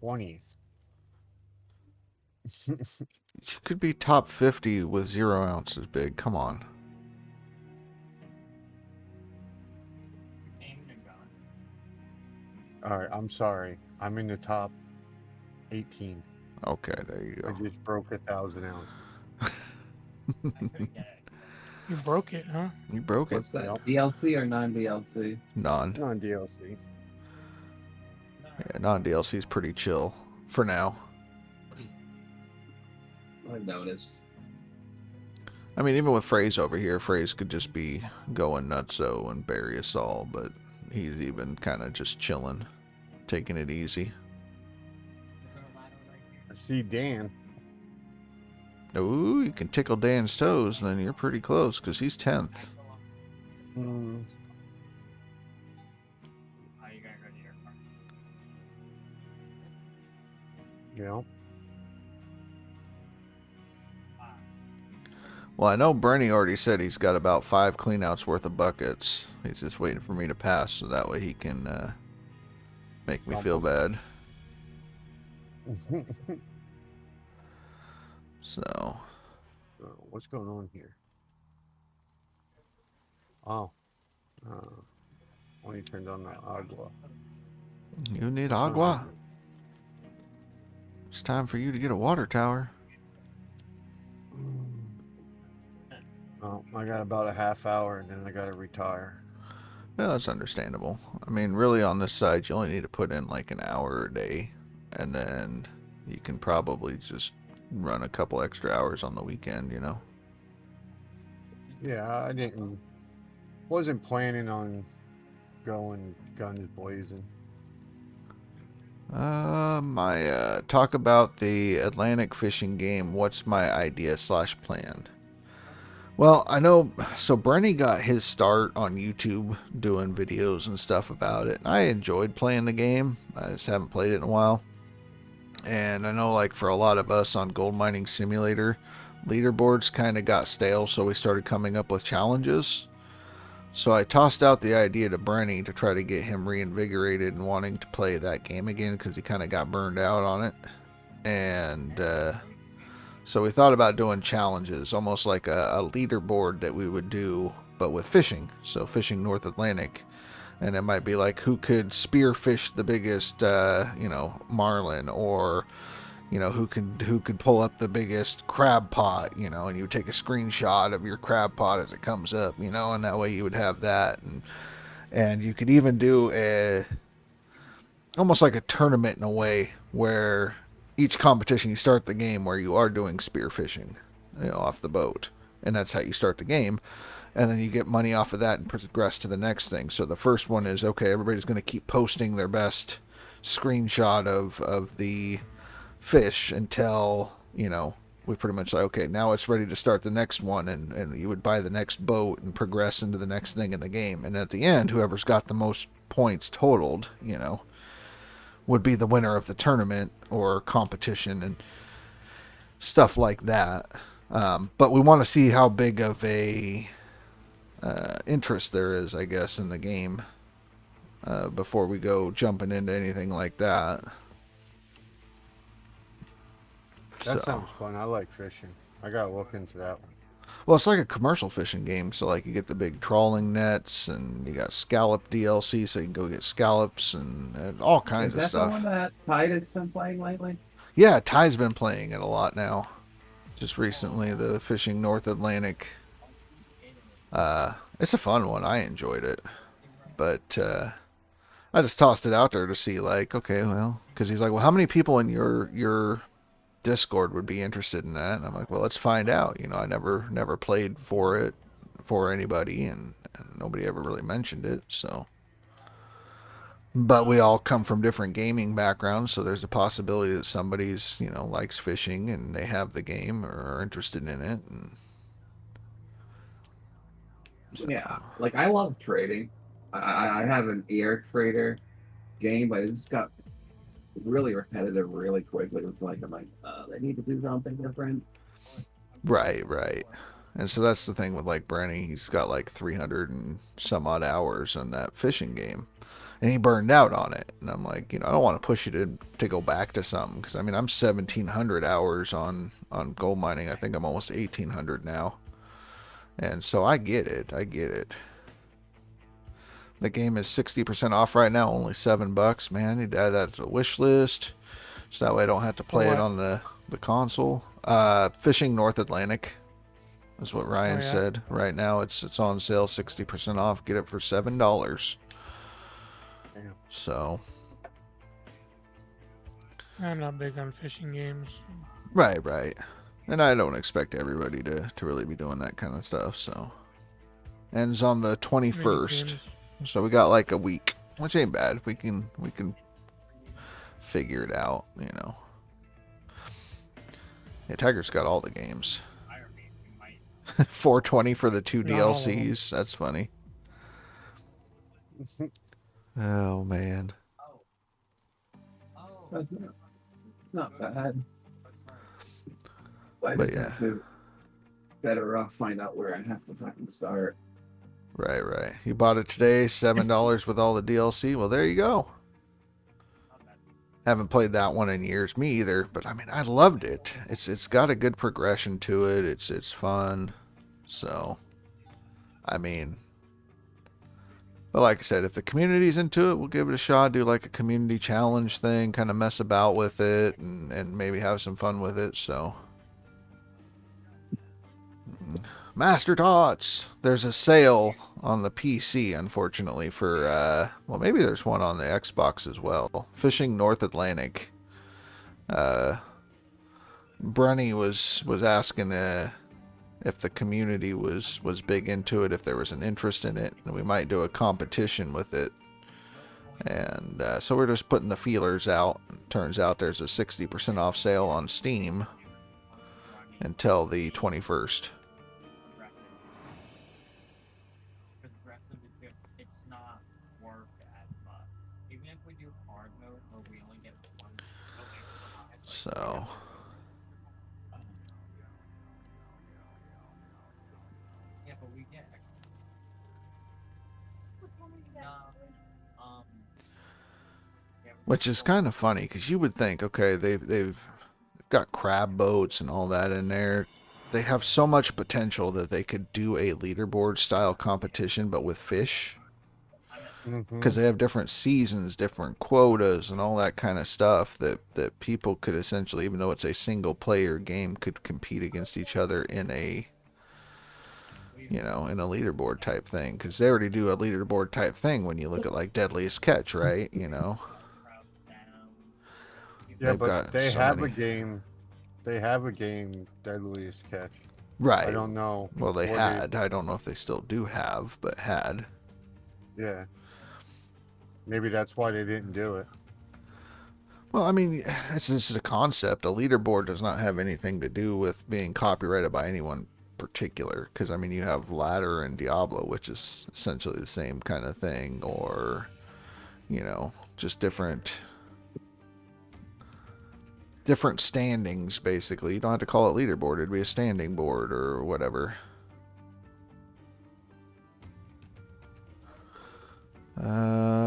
Speaker 8: 20th.
Speaker 2: You could be top 50 with 0 ounces, big. Come on.
Speaker 8: Alright, I'm sorry. I'm in the top 18.
Speaker 2: Okay, there you go.
Speaker 8: I just broke 1,000 ounces.
Speaker 10: You broke it, huh?
Speaker 2: You broke it.
Speaker 7: What's that? DLC or non-DLC?
Speaker 8: Non-DLC.
Speaker 2: Yeah, non-DLC is pretty chill for now.
Speaker 7: I've noticed.
Speaker 2: I mean, even with Phrase over here, Phrase could just be going nutso and bury us all, but he's even kind of just chilling, taking it easy.
Speaker 8: I see Dan.
Speaker 2: Ooh, you can tickle Dan's toes, and then you're pretty close, because he's 10th.
Speaker 8: Yeah.
Speaker 2: Well, I know Bernie already said he's got about 5 cleanouts worth of buckets. He's just waiting for me to pass, so that way he can make me feel bad. So
Speaker 8: what's going on here? Oh, when you turned on the agua.
Speaker 2: You need agua. It's time for you to get a water tower.
Speaker 8: Oh, I got about a half hour and then I gotta retire.
Speaker 2: Well, that's understandable. I mean, really on this side, you only need to put in like an hour a day, and then you can probably just run a couple extra hours on the weekend, you know?
Speaker 8: Yeah, I wasn't planning on going guns blazing.
Speaker 2: Talk about the Atlantic fishing game. What's my idea / plan? Well, I know, so Brenny got his start on YouTube doing videos and stuff about it. I enjoyed playing the game. I just haven't played it in a while. And I know, like, for a lot of us on Gold Mining Simulator, leaderboards kind of got stale, so we started coming up with challenges. So I tossed out the idea to Brenny to try to get him reinvigorated and wanting to play that game again because he kind of got burned out on it. And so we thought about doing challenges, almost like a leaderboard that we would do, but with fishing. So fishing North Atlantic. And it might be like who could spearfish the biggest, marlin, or, who could pull up the biggest crab pot, and you would take a screenshot of your crab pot as it comes up, and that way you would have that. And you could even do almost like a tournament in a way where each competition you start the game where you are doing spearfishing, off the boat. And that's how you start the game. And then you get money off of that and progress to the next thing. So the first one is, okay, everybody's going to keep posting their best screenshot of the fish until, we pretty much like, okay, now it's ready to start the next one. And you would buy the next boat and progress into the next thing in the game. And at the end, whoever's got the most points totaled, would be the winner of the tournament or competition and stuff like that. But we want to see how big of a interest there is, I guess, in the game before we go jumping into anything like that.
Speaker 8: That sounds fun. I like fishing. I gotta look into that one.
Speaker 2: Well, it's like a commercial fishing game, so like you get the big trawling nets, and you got scallop DLC, so you can go get scallops and all kinds of stuff. Is that the
Speaker 7: one that Tide has been playing lately?
Speaker 2: Yeah, Ty's been playing it a lot now. Just recently, the Fishing North Atlantic. It's a fun one. I enjoyed it. But I just tossed it out there to see, like, okay, well, because he's like, well, how many people in your Discord would be interested in that? And I'm like, well, let's find out. I never played for anybody, and nobody ever really mentioned it, so. But we all come from different gaming backgrounds, so there's a possibility that somebody's, likes fishing and they have the game or are interested in it. And
Speaker 7: so. Yeah, like I love trading. I have an air trader game, but it's got really repetitive really quickly. It's like I'm like, they need to do something different.
Speaker 2: Right. And so that's the thing with like Brenny. He's got like 300 and some odd hours on that fishing game. And he burned out on it. And I'm like, I don't want to push you to go back to something. Because, I mean, I'm 1,700 hours on gold mining. I think I'm almost 1,800 now. And so I get it. The game is 60% off right now. Only $7. Man, I need to add that to the wish list. So that way I don't have to play it on the console. Fishing North Atlantic is what Ryan said. Right now it's on sale, 60% off. Get it for $7. So
Speaker 10: I'm not big on fishing games.
Speaker 2: Right. And I don't expect everybody to really be doing that kind of stuff. So ends on the 21st. So we got like a week, which ain't bad. We can figure it out, Yeah, Tiger's got all the games. 420 for the 2 DLCs. That's funny. Oh man.
Speaker 7: Not bad.
Speaker 2: But yeah.
Speaker 7: Better find out where I have to fucking start.
Speaker 2: Right. You bought it today, $7 with all the DLC. Well, there you go. Haven't played that one in years. Me either. But I mean, I loved it. It's got a good progression to it. It's fun. So, I mean, but like I said, if the community's into it, we'll give it a shot. Do like a community challenge thing, kind of mess about with it, and maybe have some fun with it. So, Master Tots. There's a sale on the PC, unfortunately, for well, maybe there's one on the Xbox as well. Fishing North Atlantic. Brunny was asking if the community was big into it, if there was an interest in it, and we might do a competition with it. And so we're just putting the feelers out. Turns out there's a 60% off sale on Steam until the 21st. So which is kind of funny, because you would think, okay, they've got crab boats and all that in there. They have so much potential that they could do a leaderboard style competition, but with fish. Because they have different seasons, different quotas, and all that kind of stuff that people could essentially, even though it's a single player game, could compete against each other in a, you know, in a leaderboard type thing. Because they already do a leaderboard type thing when you look at like Deadliest Catch, right? You know.
Speaker 8: Yeah, but they have a game. They have a game, Deadliest Catch.
Speaker 2: Right.
Speaker 8: I don't know.
Speaker 2: Well, they had. I don't know if they still do have, but had.
Speaker 8: Yeah. Maybe that's why they didn't do it.
Speaker 2: Well, I mean, it's just a concept. A leaderboard does not have anything to do with being copyrighted by anyone particular. Because, I mean, you have Ladder and Diablo, which is essentially the same kind of thing. Or, you know, just different standings, basically. You don't have to call it leaderboard. It'd be a standing board or whatever.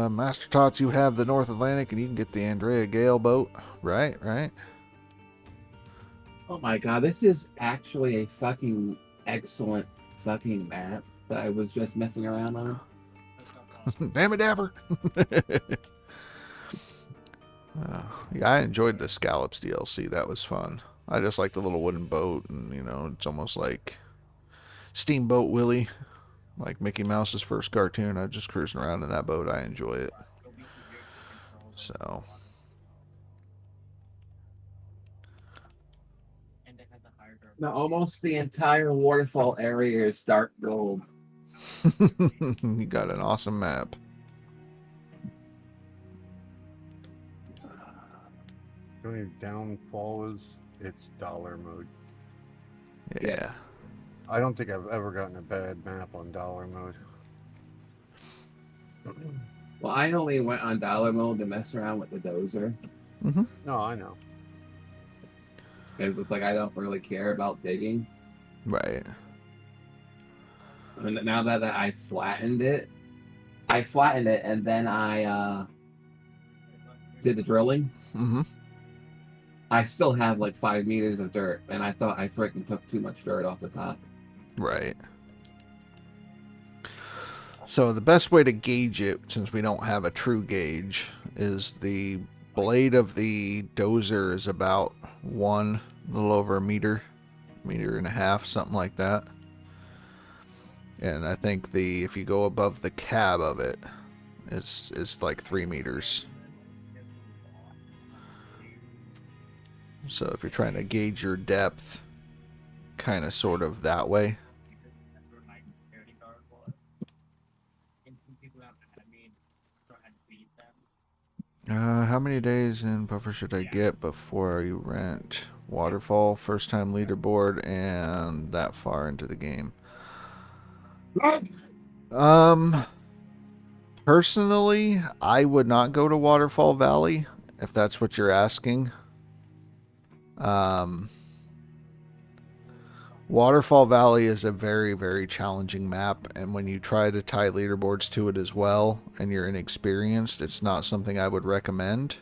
Speaker 2: Master Tots, you have the North Atlantic, and you can get the Andrea Gale boat. Right?
Speaker 7: Oh my god, this is actually a fucking excellent fucking map that I was just messing around on.
Speaker 2: Damn it, Dapper! Yeah, I enjoyed the Scallops DLC. That was fun. I just like the little wooden boat, and, you know, it's almost like Steamboat Willie. Like Mickey Mouse's first cartoon. I'm just cruising around in that boat. I enjoy it. So.
Speaker 7: Now, almost the entire waterfall area is dark gold.
Speaker 2: You got an awesome map.
Speaker 8: The only downfall is it's dollar mode.
Speaker 2: Yeah.
Speaker 7: Yes.
Speaker 8: I don't think I've ever gotten a bad map on dollar mode.
Speaker 7: Well, I only went on dollar mode to mess around with the dozer.
Speaker 8: No, I know.
Speaker 7: It was like I don't really care about digging.
Speaker 2: Right.
Speaker 7: And now that I flattened it, and then I did the drilling. I still have like 5 meters of dirt, and I thought I freaking took too much dirt off the top.
Speaker 2: Right. So the best way to gauge it, since we don't have a true gauge, is the blade of the dozer is about a little over a meter and a half, something like that. And I think if you go above the cab of it, it's like 3 meters. So if you're trying to gauge your depth, kind of sort of that way. How many days in buffer should I get before you rent Waterfall, first time leaderboard, and that far into the game? Personally, I would not go to Waterfall Valley, if that's what you're asking. Waterfall Valley is a very, very challenging map, and when you try to tie leaderboards to it as well, and you're inexperienced, it's not something I would recommend.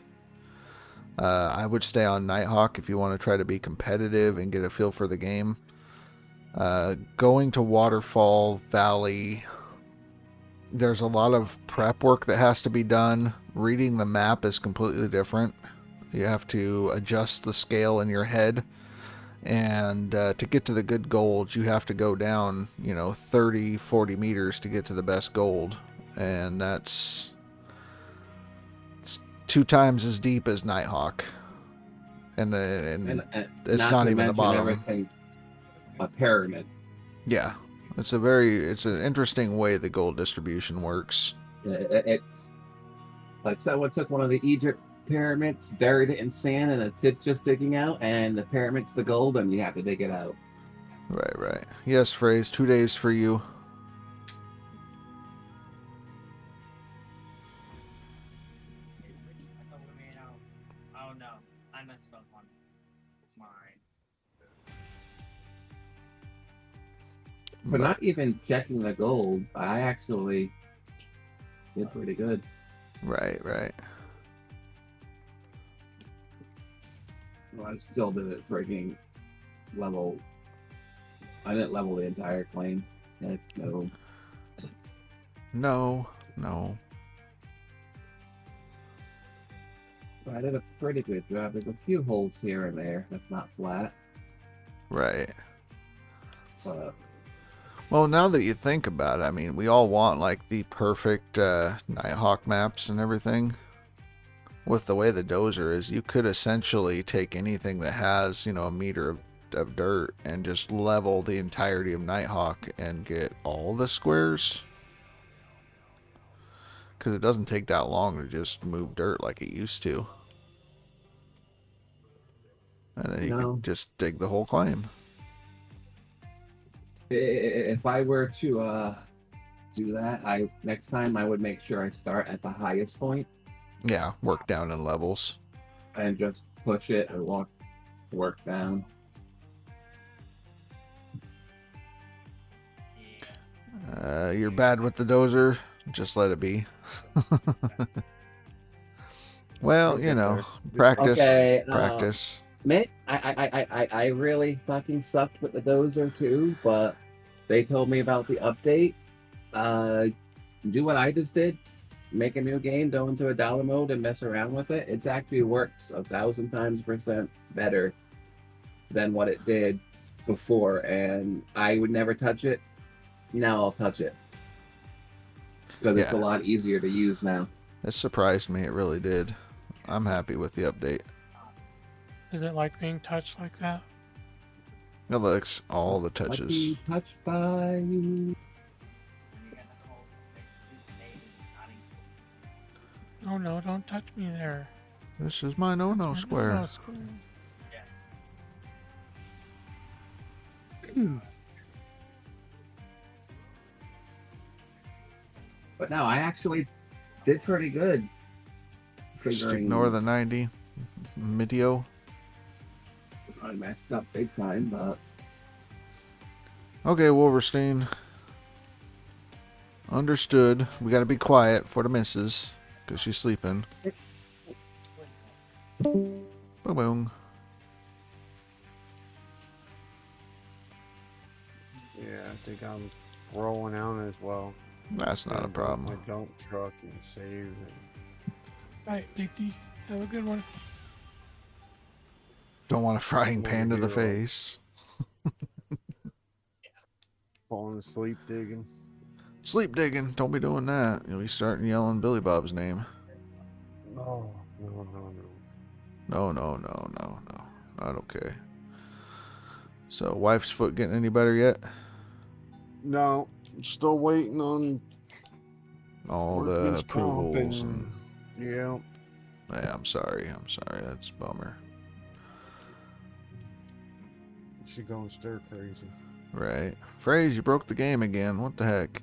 Speaker 2: I would stay on Nighthawk if you want to try to be competitive and get a feel for the game. Going to Waterfall Valley, there's a lot of prep work that has to be done. Reading the map is completely different. You have to adjust the scale in your head. And to get to the good gold, you have to go down, 30, 40 meters to get to the best gold. And it's 2 times as deep as Nighthawk. And it's not even the bottom.
Speaker 7: A pyramid.
Speaker 2: Yeah. It's an interesting way the gold distribution works.
Speaker 7: It's like someone took one of the Egypt pyramids, buried it in sand, and a tip's just digging out, and the pyramid's the gold, and you have to dig it out.
Speaker 2: Right. Yes, Phrase, 2 days for you.
Speaker 13: Oh no, I messed up on mine.
Speaker 7: For not even checking the gold, I actually did pretty good.
Speaker 2: Right.
Speaker 7: Well, I still didn't freaking level. I didn't level the entire claim. Heck, no.
Speaker 2: No.
Speaker 7: But I did a pretty good job. There's a few holes here and there that's not flat.
Speaker 2: Right.
Speaker 7: But
Speaker 2: well, now that you think about it, I mean, we all want like the perfect Nighthawk maps and everything. With the way the dozer is, you could essentially take anything that has, a meter of dirt and just level the entirety of Nighthawk and get all the squares. Because it doesn't take that long to just move dirt like it used to. And then you can just dig the whole claim.
Speaker 7: if I were to do that, next time I would make sure I start at the highest point.
Speaker 2: Yeah, work down in levels.
Speaker 7: And just push it and work down.
Speaker 2: You're bad with the dozer. Just let it be. Well, practice. Okay, practice.
Speaker 7: I really fucking sucked with the dozer too, but they told me about the update. Do what I just did. Make a new game, go into a dollar mode and mess around with it. It actually works 1,000 times % better than what it did before, and I would never touch it. Now I'll touch it because it's a lot easier to use now.
Speaker 2: It surprised me. It really did. I'm happy with the update.
Speaker 10: Is it like being touched like that?
Speaker 2: It looks all the touches.
Speaker 7: Like being touched by you.
Speaker 10: Oh no, don't touch me there.
Speaker 2: This is my no-no square.
Speaker 10: No-no square.
Speaker 7: But no, I actually did pretty good.
Speaker 2: Just ignore the 90 Midio.
Speaker 7: I messed up big time, but
Speaker 2: okay, Wolverstein. Understood. We gotta be quiet for the missus, because she's sleeping. Boom, boom.
Speaker 8: Yeah, I think I'm rolling out as well.
Speaker 2: That's not a problem.
Speaker 8: My dump truck and save it.
Speaker 10: Right, Big D. Have a good one.
Speaker 2: Don't want a frying pan to the face.
Speaker 8: Falling asleep digging.
Speaker 2: Sleep digging. Don't be doing that. You'll be starting yelling Billy Bob's name.
Speaker 8: No.
Speaker 2: No. Not okay. So, wife's foot getting any better yet?
Speaker 8: No. Still waiting on
Speaker 2: all the approvals.
Speaker 8: Yeah.
Speaker 2: Yeah, I'm sorry. That's a bummer.
Speaker 8: She going stir crazy.
Speaker 2: Right. Phrase, you broke the game again. What the heck?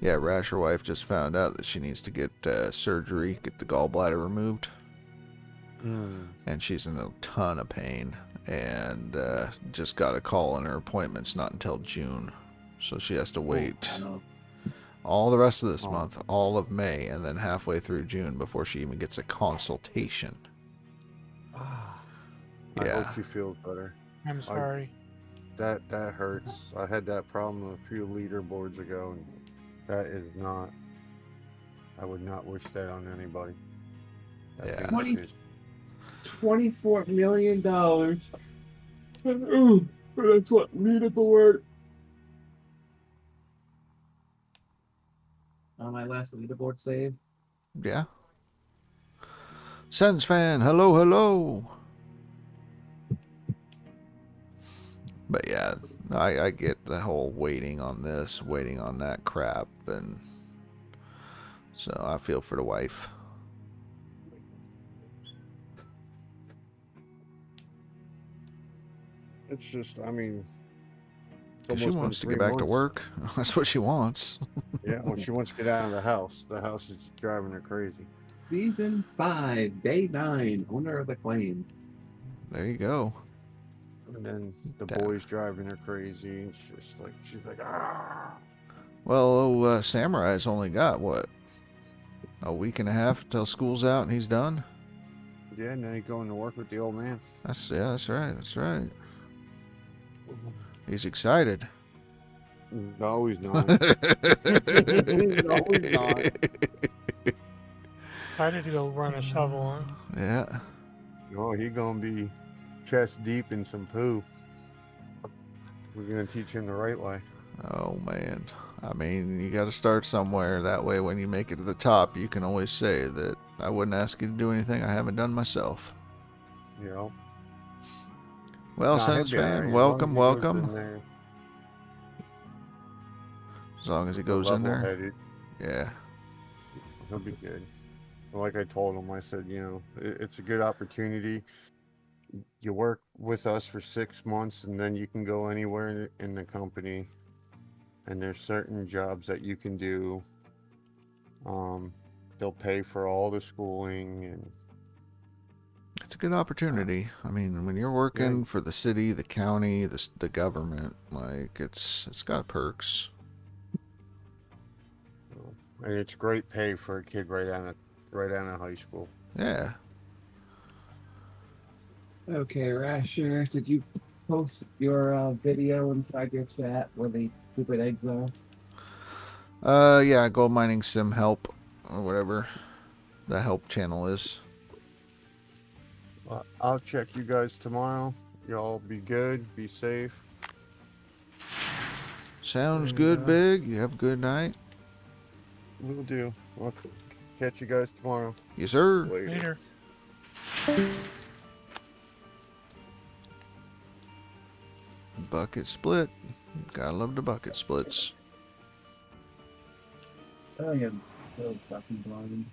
Speaker 2: Yeah, Rasher wife just found out that she needs to get surgery, get the gallbladder removed. And she's in a ton of pain. And just got a call, and her appointment's not until June. So she has to wait all the rest of this month, all of May, and then halfway through June before she even gets a consultation.
Speaker 8: I hope she feels better.
Speaker 10: I'm sorry.
Speaker 8: That hurts. I had that problem a few leaderboards ago, and that is not. I would not wish that on anybody.
Speaker 2: Yeah.
Speaker 7: $24 million. Ooh, that's what leaderboard. On my last leaderboard save.
Speaker 2: Yeah. Sens fan, hello, hello. But yeah, I get the whole waiting on this, waiting on that crap, and so I feel for the wife.
Speaker 8: It's just, I mean,
Speaker 2: She wants to get back to work. That's what she wants.
Speaker 8: Yeah, well, she wants to get out of the house. The house is driving her crazy.
Speaker 7: Season 5, Day 9, owner of the claim.
Speaker 2: There you go.
Speaker 8: And then the boy's driving her crazy, and she's like, ah.
Speaker 2: Well, Samurai's only got, what, a week and a half till school's out and he's done?
Speaker 8: Yeah, and then he's going to work with the old man.
Speaker 2: That's right, that's right. He's excited.
Speaker 8: No, he's not. No, he's not.
Speaker 10: Excited to go run a shovel, huh?
Speaker 2: Yeah.
Speaker 8: No, he's gonna be chest deep in some poo. We're gonna teach him the right way.
Speaker 2: Oh, man. I mean, you got to start somewhere. That way, when you make it to the top, you can always say that I wouldn't ask you to do anything I haven't done myself.
Speaker 8: You know.
Speaker 2: Well, Sens fan, welcome. As long as he goes in there. Yeah.
Speaker 8: He'll be good. Like I told him, I said, you know, it's a good opportunity. You work with us for 6 months, and then you can go anywhere in the company. And there's certain jobs that you can do. They'll pay for all the schooling, and
Speaker 2: it's a good opportunity. I mean, when you're working for the city, the county, the government, like it's got perks.
Speaker 8: And it's great pay for a kid right out of high school.
Speaker 2: Yeah.
Speaker 7: Okay, Rasher, did you post your video inside your chat where the stupid eggs are?
Speaker 2: Yeah, gold mining sim help or whatever the help channel is.
Speaker 8: I'll check you guys tomorrow. Y'all be good, be safe.
Speaker 2: Sounds good, Big. You have a good night.
Speaker 8: Will do. I'll catch you guys tomorrow.
Speaker 2: Yes, sir.
Speaker 10: Later.
Speaker 2: Bucket split. Gotta love the bucket splits.
Speaker 7: I am so fucking blind.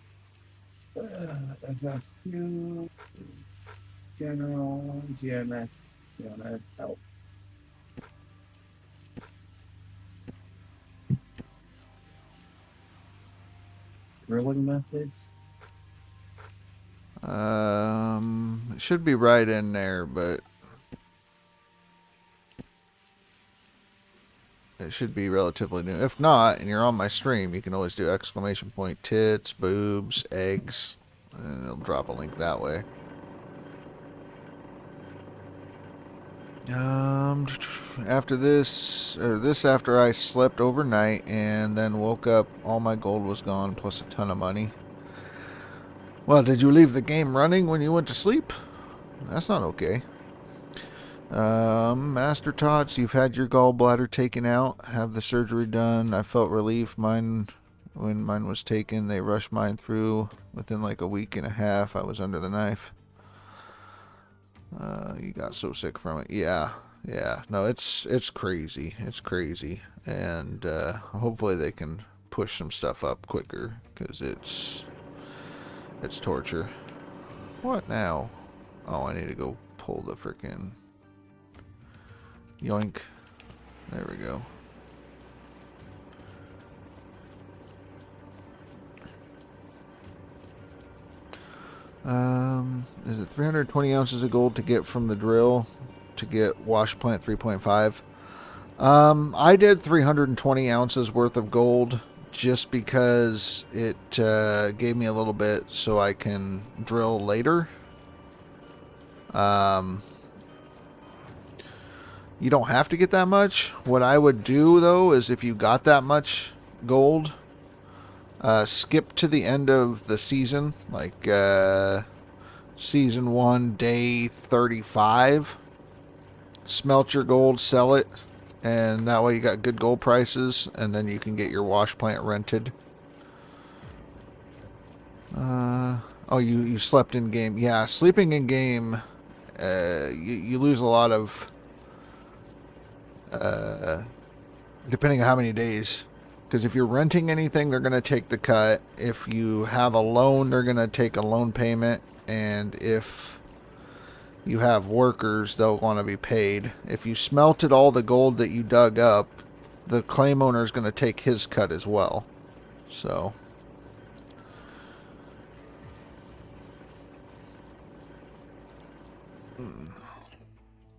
Speaker 7: FS2, General, GMS, help. Drilling methods?
Speaker 2: It should be right in there, but it should be relatively new. If not, and you're on my stream, you can always do ! tits, boobs, eggs, and it'll drop a link that way. After this, after I slept overnight and then woke up, all my gold was gone, plus a ton of money. Well, did you leave the game running when you went to sleep? That's not okay. Master Tots, you've had your gallbladder taken out, have the surgery done. I felt relief. When mine was taken, they rushed mine through. Within like a week and a half, I was under the knife. You got so sick from it. Yeah. No, it's crazy. It's crazy. And hopefully they can push some stuff up quicker, because it's torture. What now? Oh, I need to go pull the frickin' yoink. There we go. Is it 320 ounces of gold to get from the drill to get wash plant 3.5? I did 320 ounces worth of gold just because it gave me a little bit so I can drill later. You don't have to get that much. What I would do, though, is if you got that much gold, skip to the end of the season, like Season 1, Day 35. Smelt your gold, sell it, and that way you got good gold prices, and then you can get your wash plant rented. Oh, you slept in game. Yeah, sleeping in game, you lose a lot of, depending on how many days. Because if you're renting anything, they're going to take the cut. If you have a loan, they're going to take a loan payment. And if you have workers, they'll want to be paid. If you smelted all the gold that you dug up, the claim owner is going to take his cut as well. So...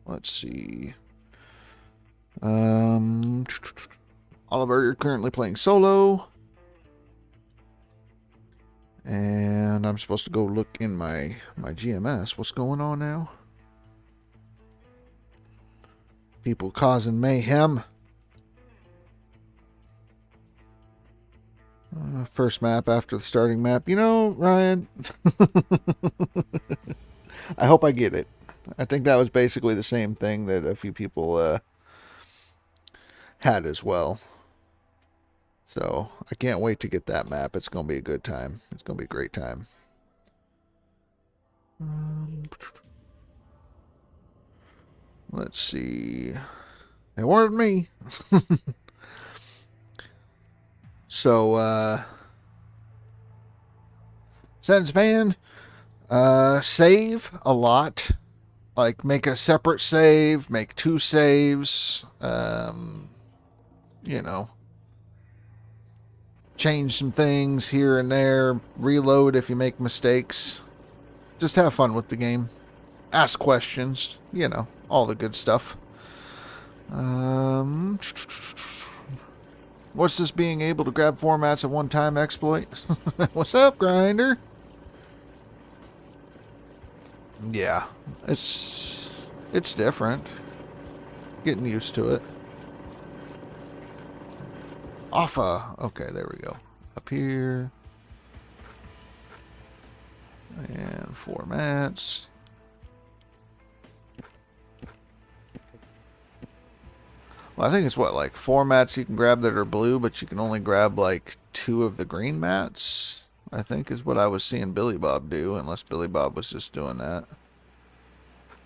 Speaker 2: let's see. Oliver, you're currently playing solo. And I'm supposed to go look in my GMS. What's going on now? People causing mayhem. First map after the starting map. You know, Ryan, I hope I get it. I think that was basically the same thing that a few people had as well. So, I can't wait to get that map. It's going to be a good time. It's going to be a great time. Let's see. It weren't me. So, Sentence Van, save a lot. Like, make a separate save, make 2 saves, you know, change some things here and there, reload if you make mistakes. Just have fun with the game. Ask questions, you know, all the good stuff. What's this being able to grab formats at one time exploit? What's up, Grinder? Yeah, it's different. Getting used to it. Alpha. Okay, there we go. Up here. And formats. Well, I think it's what, like 4 mats you can grab that are blue, but you can only grab like 2 of the green mats. I think is what I was seeing Billy Bob do, unless Billy Bob was just doing that.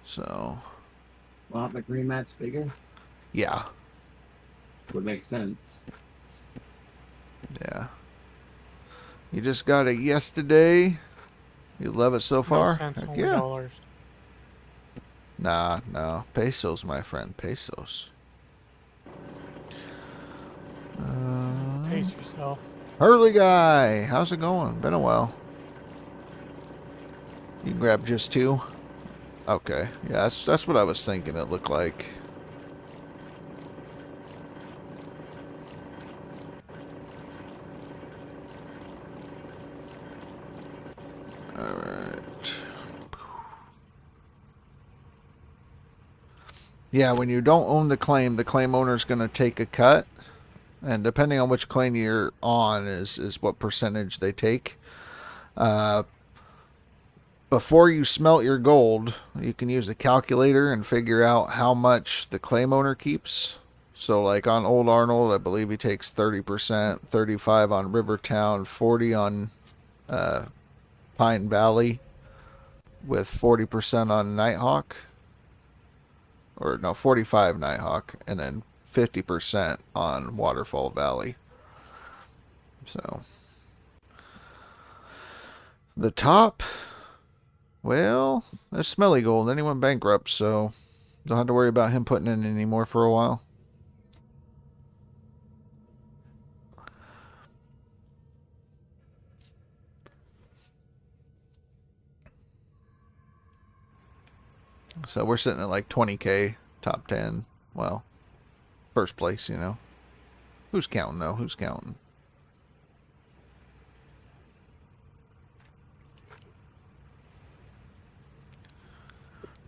Speaker 2: So.
Speaker 7: Want the green mats bigger?
Speaker 2: Yeah.
Speaker 7: Would make sense.
Speaker 2: Yeah. You just got it yesterday. You love it so far?
Speaker 10: No cents,
Speaker 2: Heck
Speaker 10: only
Speaker 2: yeah.
Speaker 10: dollars.
Speaker 2: Nah, no. Pesos, my friend. Pesos.
Speaker 10: Pace yourself.
Speaker 2: Hurley guy, how's it going? Been a while. You can grab just 2. Okay, yeah, that's what I was thinking. It looked like. All right. Yeah, when you don't own the claim owner's going to take a cut. And depending on which claim you're on is what percentage they take. Before you smelt your gold, you can use a calculator and figure out how much the claim owner keeps. So like on Old Arnold, I believe he takes 30%, 35 on Rivertown, 40 on Pine Valley, with 40% on Nighthawk. Or no, 45 Nighthawk, and then 50% on Waterfall Valley. So the top, well, there's Smelly Gold. Then he went bankrupt, so don't have to worry about him putting in any more for a while. So we're sitting at like 20K, top 10. Well, first place, you know. Who's counting, though? Who's counting?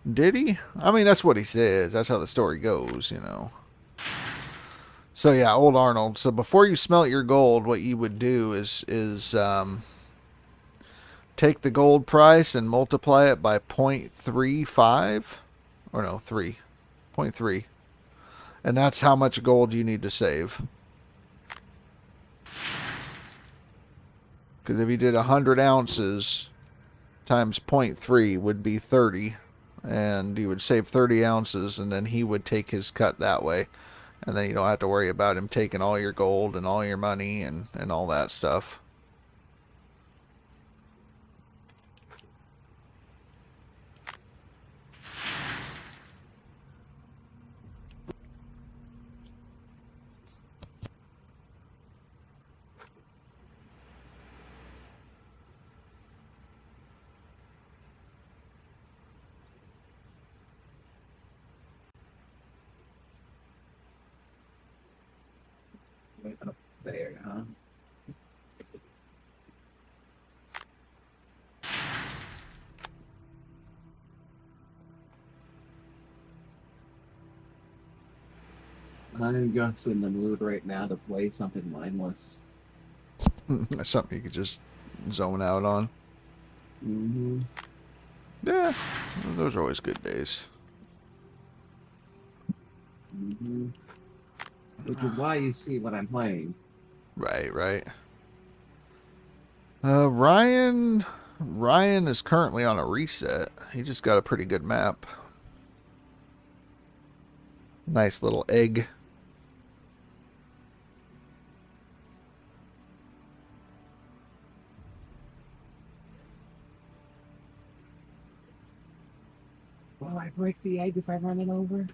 Speaker 2: Did he? I mean, that's what he says. That's how the story goes, you know. So yeah, old Arnold. So before you smelt your gold, what you would do is take the gold price and multiply it by 0.35, or no, 3.3, and that's how much gold you need to save. Because if you did 100 ounces times 0.3 would be 30, and you would save 30 ounces, and then he would take his cut that way. And then you don't have to worry about him taking all your gold and all your money and all that stuff.
Speaker 7: Right up there, huh? I'm just in the mood right now to play something mindless.
Speaker 2: That's something you could just zone out on.
Speaker 7: Mm-hmm.
Speaker 2: Yeah, those are always good days.
Speaker 7: Mm-hmm. Which is why you see what I'm playing.
Speaker 2: Right, right. Ryan is currently on a reset. He just got a pretty good map. Nice little egg.
Speaker 7: Will I break the egg if I run it over?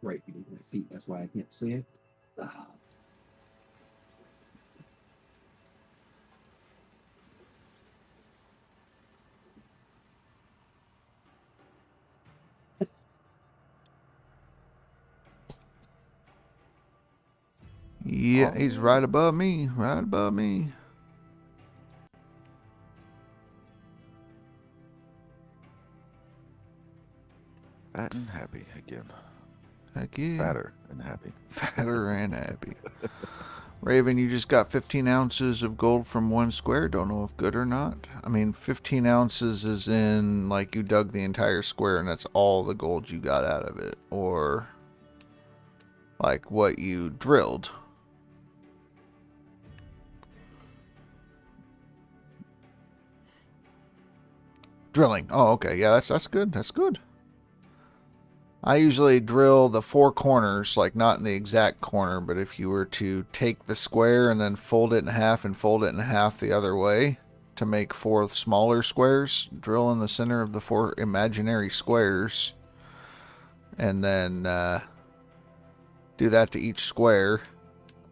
Speaker 7: Right beneath my feet, that's why I can't see it. Ah.
Speaker 2: Yeah, he's right above me. Right above me.
Speaker 9: Fat and happy again.
Speaker 2: Heck yeah.
Speaker 9: Fatter and happy.
Speaker 2: Fatter and happy. Raven, you just got 15 ounces of gold from one square. Don't know if good or not. I mean, 15 ounces is in, like, you dug the entire square and that's all the gold you got out of it. Or, like, what you drilled. Drilling. Oh, okay. Yeah, that's good. That's good. I usually drill the four corners, like not in the exact corner, but if you were to take the square and then fold it in half and fold it in half the other way to make four smaller squares, drill in the center of the four imaginary squares, and then do that to each square,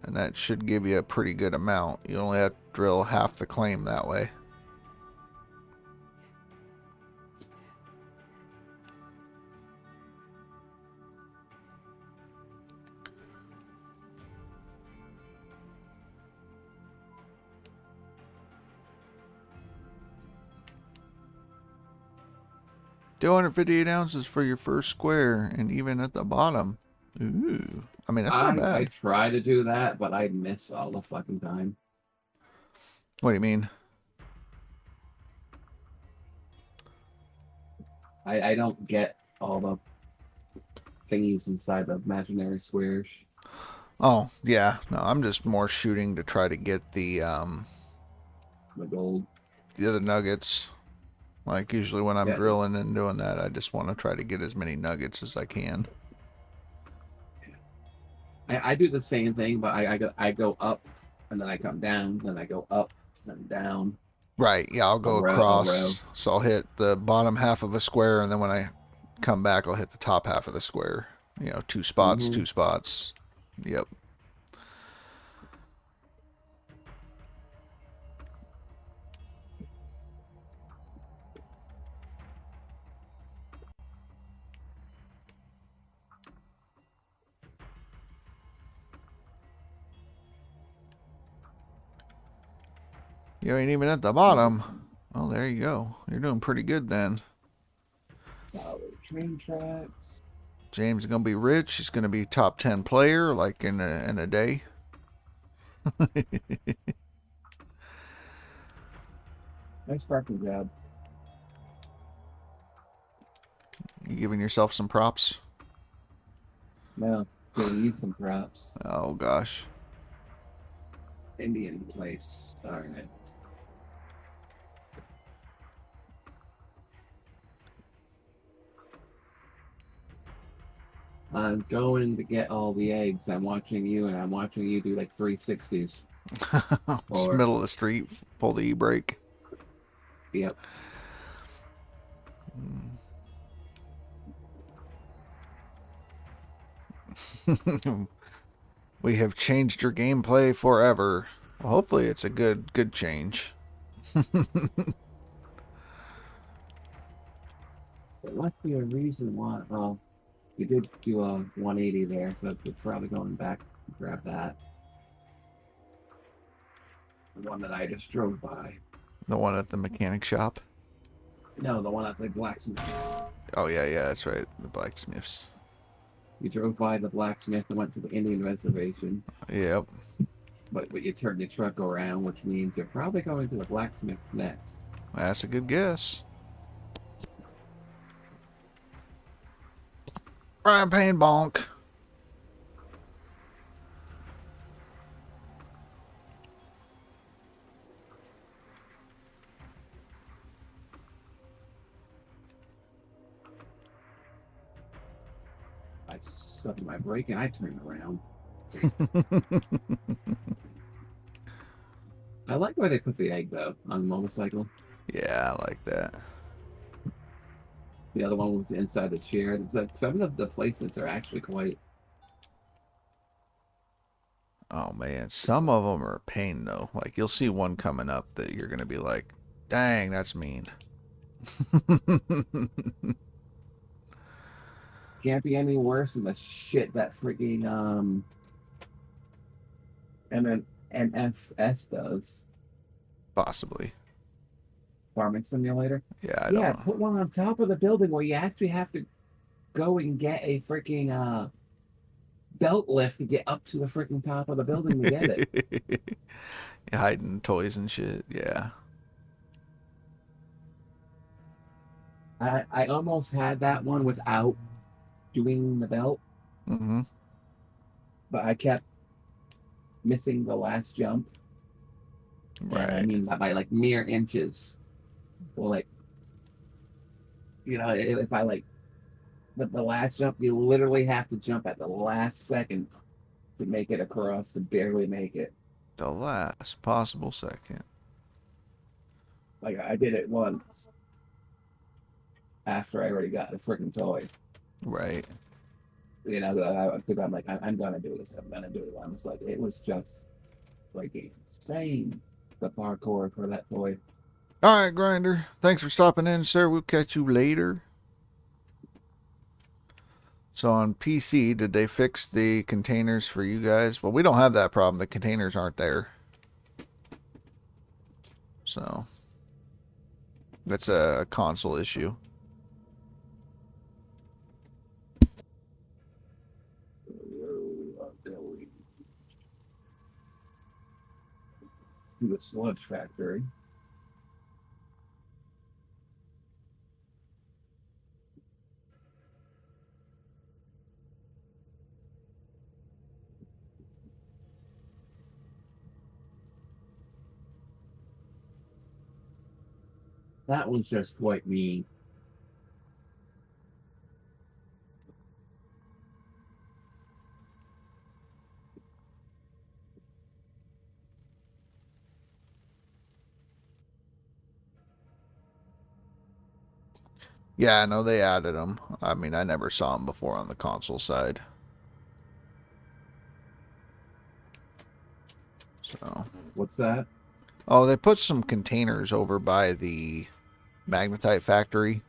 Speaker 2: and that should give you a pretty good amount. You only have to drill half the claim that way. $258 ounces for your first square, and even at the bottom. Ooh. I mean, that's not bad.
Speaker 7: I try to do that, but I miss all the fucking time.
Speaker 2: What do you mean?
Speaker 7: I don't get all the thingies inside the imaginary squares.
Speaker 2: Oh, yeah. No, I'm just more shooting to try to get the
Speaker 7: gold.
Speaker 2: The other nuggets. Like usually when I'm drilling and doing that, I just want to try to get as many nuggets as I can.
Speaker 7: I do the same thing, but I go up and then I come down, then I go up, then down.
Speaker 2: Right, yeah, I'll go across. So I'll hit the bottom half of a square, and then when I come back, I'll hit the top half of the square. You know, 2 spots, 2 spots. Yep. You ain't even at the bottom. Oh, there you go. You're doing pretty good then.
Speaker 7: Train tracks.
Speaker 2: James is gonna be rich. He's gonna be top 10 player like in a day.
Speaker 7: Nice parking job.
Speaker 2: You giving yourself some props?
Speaker 7: No, giving you some props.
Speaker 2: Oh gosh.
Speaker 7: Indian place. Darn it. I'm going to get all the eggs. I'm watching you, and I'm watching you do like 360s.
Speaker 2: Just middle of the street, pull the e-brake.
Speaker 7: Yep.
Speaker 2: We have changed your gameplay forever. Well, hopefully it's a good change.
Speaker 7: There must be a reason why. Oh, you did do a 180 there, so we're probably going back to grab that. The one that I just drove by.
Speaker 2: The one at the mechanic shop?
Speaker 7: No, the one at the blacksmith.
Speaker 2: Oh, yeah, that's right. The blacksmiths.
Speaker 7: You drove by the blacksmith and went to the Indian reservation.
Speaker 2: Yep.
Speaker 7: But you turned your truck around, which means you're probably going to the blacksmith next.
Speaker 2: That's a good guess. Brian Payne bonk.
Speaker 7: I sucked my brake and I turned around. I like where they put the egg though on the motorcycle.
Speaker 2: Yeah, I like that.
Speaker 7: The other one was inside the chair. It's like some of the placements are actually quite.
Speaker 2: Oh man, some of them are a pain though. Like you'll see one coming up that you're gonna be like, "Dang, that's mean."
Speaker 7: Can't be any worse than the shit that freaking MFS does.
Speaker 2: Possibly.
Speaker 7: Farming Simulator.
Speaker 2: Yeah, I don't.
Speaker 7: Put one on top of the building where you actually have to go and get a freaking belt lift to get up to the freaking top of the building to get it.
Speaker 2: You're hiding toys and shit. Yeah.
Speaker 7: I almost had that one without doing the belt.
Speaker 2: Mm-hmm.
Speaker 7: But I kept missing the last jump.
Speaker 2: Right.
Speaker 7: And I mean by like mere inches. Well, like, you know, if I like the last jump, you literally have to jump at the last second to make it across, to barely make it.
Speaker 2: The last possible second.
Speaker 7: Like I did it once after I already got the freaking toy.
Speaker 2: Right.
Speaker 7: You know, because I'm like, I'm gonna do this. I'm gonna do it. I'm just like, it was just freaking insane, the parkour for that toy.
Speaker 2: All right, Grinder. Thanks for stopping in, sir. We'll catch you later. So on PC, did they fix the containers for you guys? Well, we don't have that problem. The containers aren't there. So that's a console issue.
Speaker 7: To the sludge factory. That one's just quite mean.
Speaker 2: Yeah, I know they added them. I mean, I never saw them before on the console side. So.
Speaker 7: What's that?
Speaker 2: Oh, they put some containers over by the magnetite factory,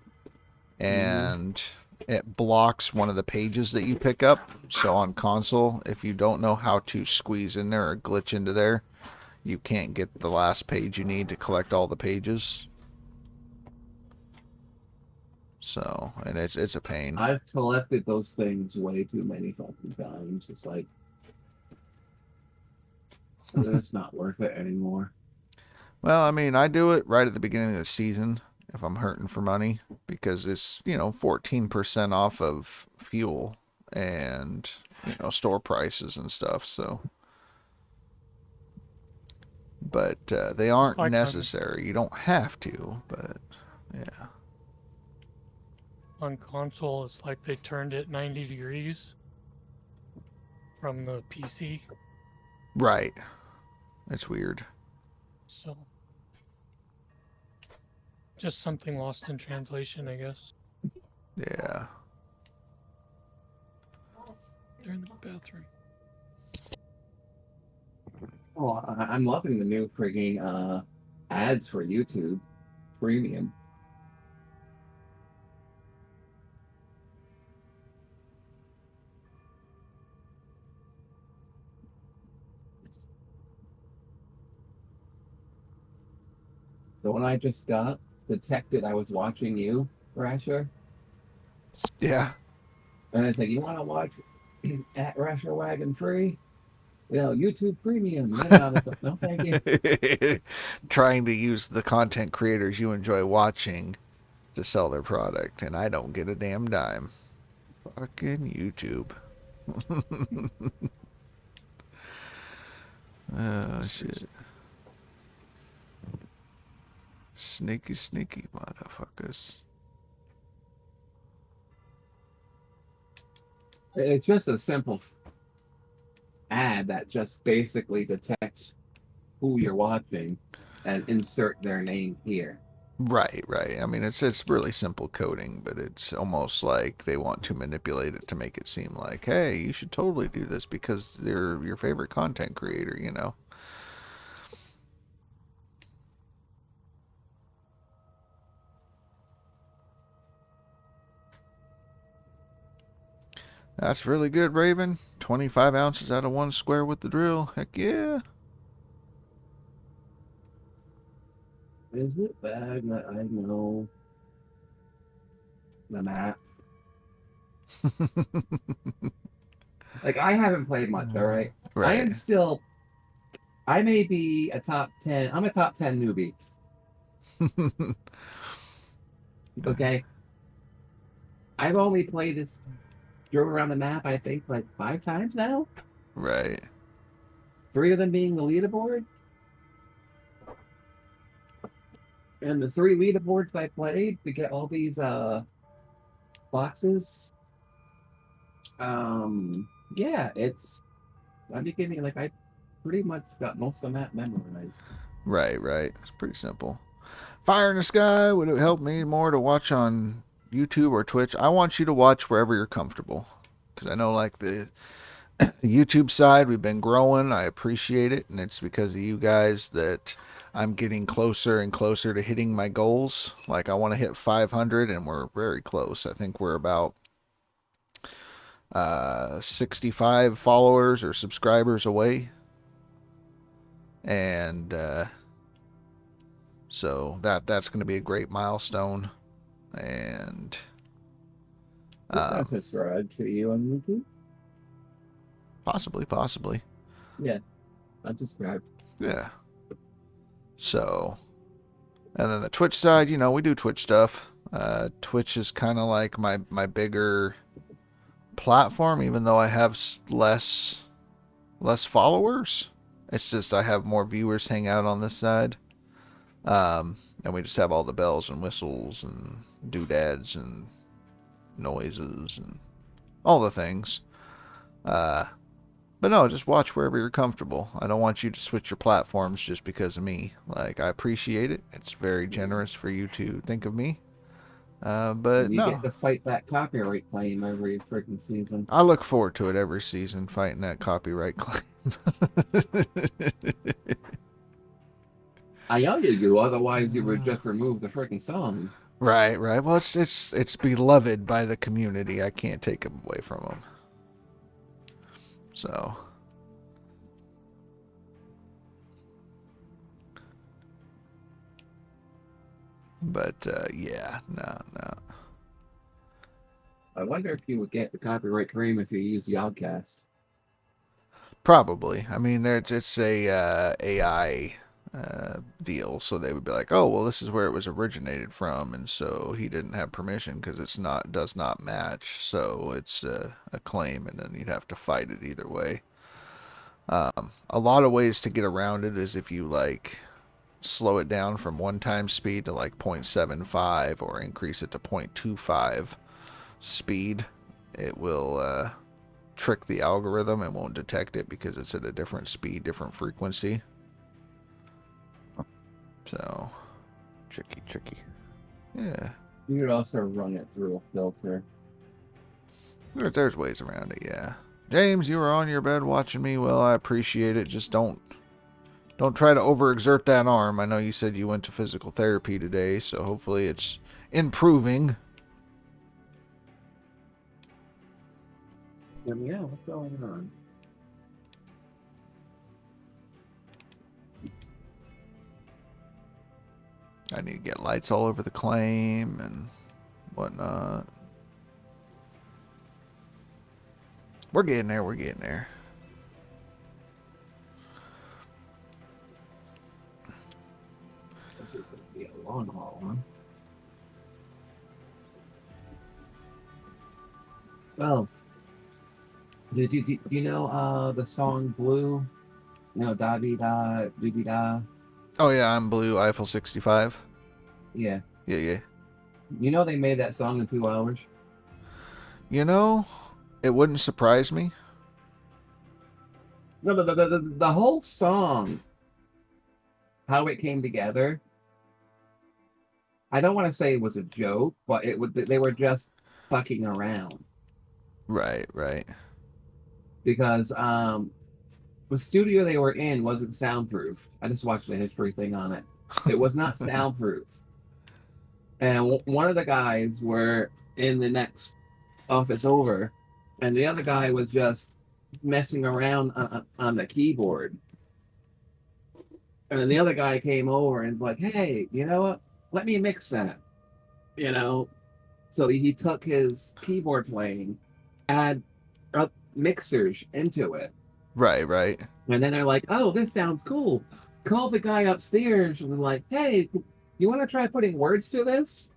Speaker 2: and it blocks one of the pages that you pick up. So on console, if you don't know how to squeeze in there or glitch into there, you can't get the last page you need to collect all the pages. So, and it's a pain.
Speaker 7: I've collected those things way too many fucking times. It's like, it's not worth it anymore.
Speaker 2: Well, I mean, I do it right at the beginning of the season if I'm hurting for money, because it's, 14% off of fuel and, store prices and stuff. So, but they aren't necessary. You don't have to, but yeah.
Speaker 10: On console, it's like they turned it 90 degrees from the PC.
Speaker 2: Right. It's weird.
Speaker 10: So, just something lost in translation, I guess.
Speaker 2: Yeah.
Speaker 10: They're in the bathroom.
Speaker 7: Oh, I'm loving the new frigging ads for YouTube Premium. The one I just got detected I was watching you, Rasher.
Speaker 2: Yeah.
Speaker 7: And it's like, you want to watch at Rasher Wagon free? YouTube Premium. No, thank you.
Speaker 2: Trying to use the content creators you enjoy watching to sell their product, and I don't get a damn dime. Fucking YouTube. Oh, shit. Sneaky, sneaky motherfuckers.
Speaker 7: It's just a simple ad that just basically detects who you're watching and insert their name here.
Speaker 2: Right. I mean, it's really simple coding, but it's almost like they want to manipulate it to make it seem like, hey, you should totally do this because they're your favorite content creator, That's really good, Raven. 25 ounces out of 1 square with the drill. Heck yeah.
Speaker 7: Is it bad that I know the map? Like, I haven't played much, all right?
Speaker 2: Right.
Speaker 7: I may be a top 10. I'm a top 10 newbie. Okay? I've only played this, drove around the map, I think, like 5 times now?
Speaker 2: Right.
Speaker 7: 3 of them being the leaderboard. And the 3 leaderboards I played to get all these boxes. Yeah, I'm beginning, like, I pretty much got most of the map memorized.
Speaker 2: Right. It's pretty simple. Fire in the Sky, would it help me more to watch on YouTube or Twitch? I want you to watch wherever you're comfortable, because I know, like, the YouTube side, we've been growing. I appreciate it, and it's because of you guys that I'm getting closer and closer to hitting my goals. Like, I want to hit 500, and we're very close. I think we're about 65 followers or subscribers away, and so that's going to be a great milestone. And
Speaker 7: I subscribe to you on YouTube.
Speaker 2: Possibly.
Speaker 7: Yeah, I'm subscribed.
Speaker 2: Yeah. So, and then the Twitch side, we do Twitch stuff. Twitch is kind of like my bigger platform, even though I have less followers. It's just I have more viewers hang out on this side. And we just have all the bells and whistles and doodads and noises and all the things. But no, just watch wherever you're comfortable. I don't want you to switch your platforms just because of me. Like, I appreciate it. It's very generous for you to think of me. But
Speaker 7: you
Speaker 2: no.
Speaker 7: get to fight that copyright claim every freaking season.
Speaker 2: I look forward to it every season, fighting that copyright claim.
Speaker 7: I know you do, otherwise you would just remove the freaking song.
Speaker 2: Right. Well, it's beloved by the community. I can't take them away from them. So. But, yeah, no.
Speaker 7: I wonder if you would get the copyright claim if you use Yogcast.
Speaker 2: Probably. I mean, it's a AI deal, so they would be like, oh, well, this is where it was originated from, and so he didn't have permission because does not match, so it's a claim, and then you'd have to fight it either way. A lot of ways to get around it is if you like slow it down from 1x speed to like 0.75 or increase it to 0.25 speed. It will trick the algorithm and won't detect it because it's at a different speed, different frequency. So
Speaker 9: tricky.
Speaker 2: Yeah.
Speaker 7: You could also run it through a filter.
Speaker 2: There's ways around it, yeah. James, you were on your bed watching me. Well, I appreciate it. Just don't try to overexert that arm. I know you said you went to physical therapy today, so hopefully it's improving.
Speaker 7: Yeah, what's going on?
Speaker 2: I need to get lights all over the claim and whatnot. We're getting there.
Speaker 7: This is going to be a long haul, huh? Well, do you know the song Blue? You know, da dee da, doo dee da.
Speaker 2: Oh yeah, I'm Blue, Eiffel 65.
Speaker 7: Yeah.
Speaker 2: Yeah.
Speaker 7: You know they made that song in 2 hours?
Speaker 2: You know, it wouldn't surprise me.
Speaker 7: No, the whole song, how it came together, I don't want to say it was a joke, but they were just fucking around.
Speaker 2: Right.
Speaker 7: Because the studio they were in wasn't soundproof. I just watched a history thing on it. It was not soundproof. And one of the guys were in the next office over, and the other guy was just messing around on the keyboard. And then the other guy came over and was like, hey, you know what? Let me mix that. You know? So he took his keyboard playing, add mixers into it.
Speaker 2: Right.
Speaker 7: And then they're like, oh, this sounds cool. Call the guy upstairs and they're like, hey, you want to try putting words to this?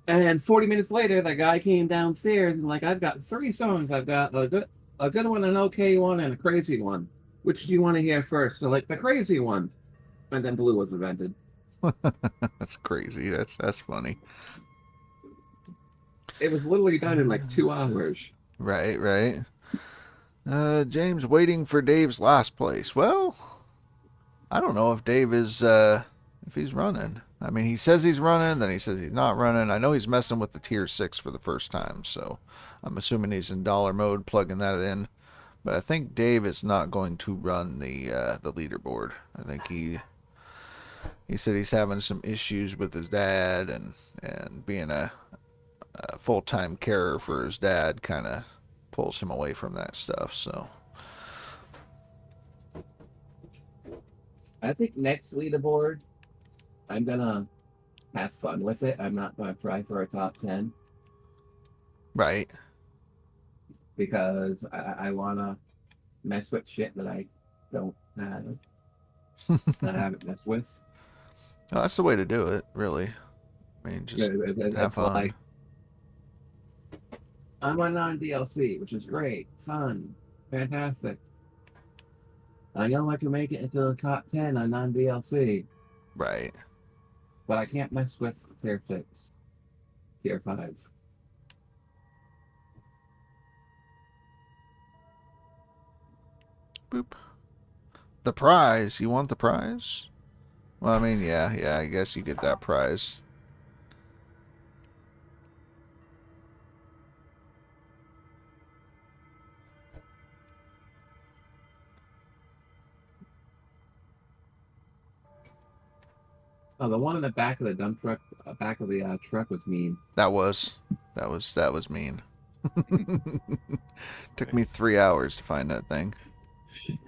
Speaker 7: And 40 minutes later, the guy came downstairs and like, I've got 3 songs. I've got a good one, an okay one, and a crazy one. Which do you want to hear first? So like the crazy one. And then Blue was invented.
Speaker 2: That's crazy. That's funny.
Speaker 7: It was literally done in like 2 hours.
Speaker 2: Right. James waiting for Dave's last place. Well, I don't know if Dave is, if he's running. I mean, he says he's running, then he says he's not running. I know he's messing with the tier 6 for the first time, so I'm assuming he's in dollar mode, plugging that in. But I think Dave is not going to run the leaderboard. I think he said he's having some issues with his dad, and being a full-time carer for his dad kind of pulls him away from that stuff. So
Speaker 7: I think next leaderboard, I'm gonna have fun with it. I'm not gonna try for a top 10.
Speaker 2: Right.
Speaker 7: Because I wanna mess with shit that I don't have. That I haven't messed with.
Speaker 2: Oh, that's the way to do it, really. I mean, just have fun.
Speaker 7: Like, I'm on non-DLC, which is great, fun, fantastic. I know I can make it into the top 10 on non-DLC.
Speaker 2: Right.
Speaker 7: But I can't mess with tier 6, tier 5.
Speaker 2: Boop. The prize. You want the prize? Well, I mean, yeah, I guess you get that prize.
Speaker 7: Oh, the one in the back of the dump truck, back of the truck was mean.
Speaker 2: That was mean. Took me 3 hours to find that thing.
Speaker 9: Shit.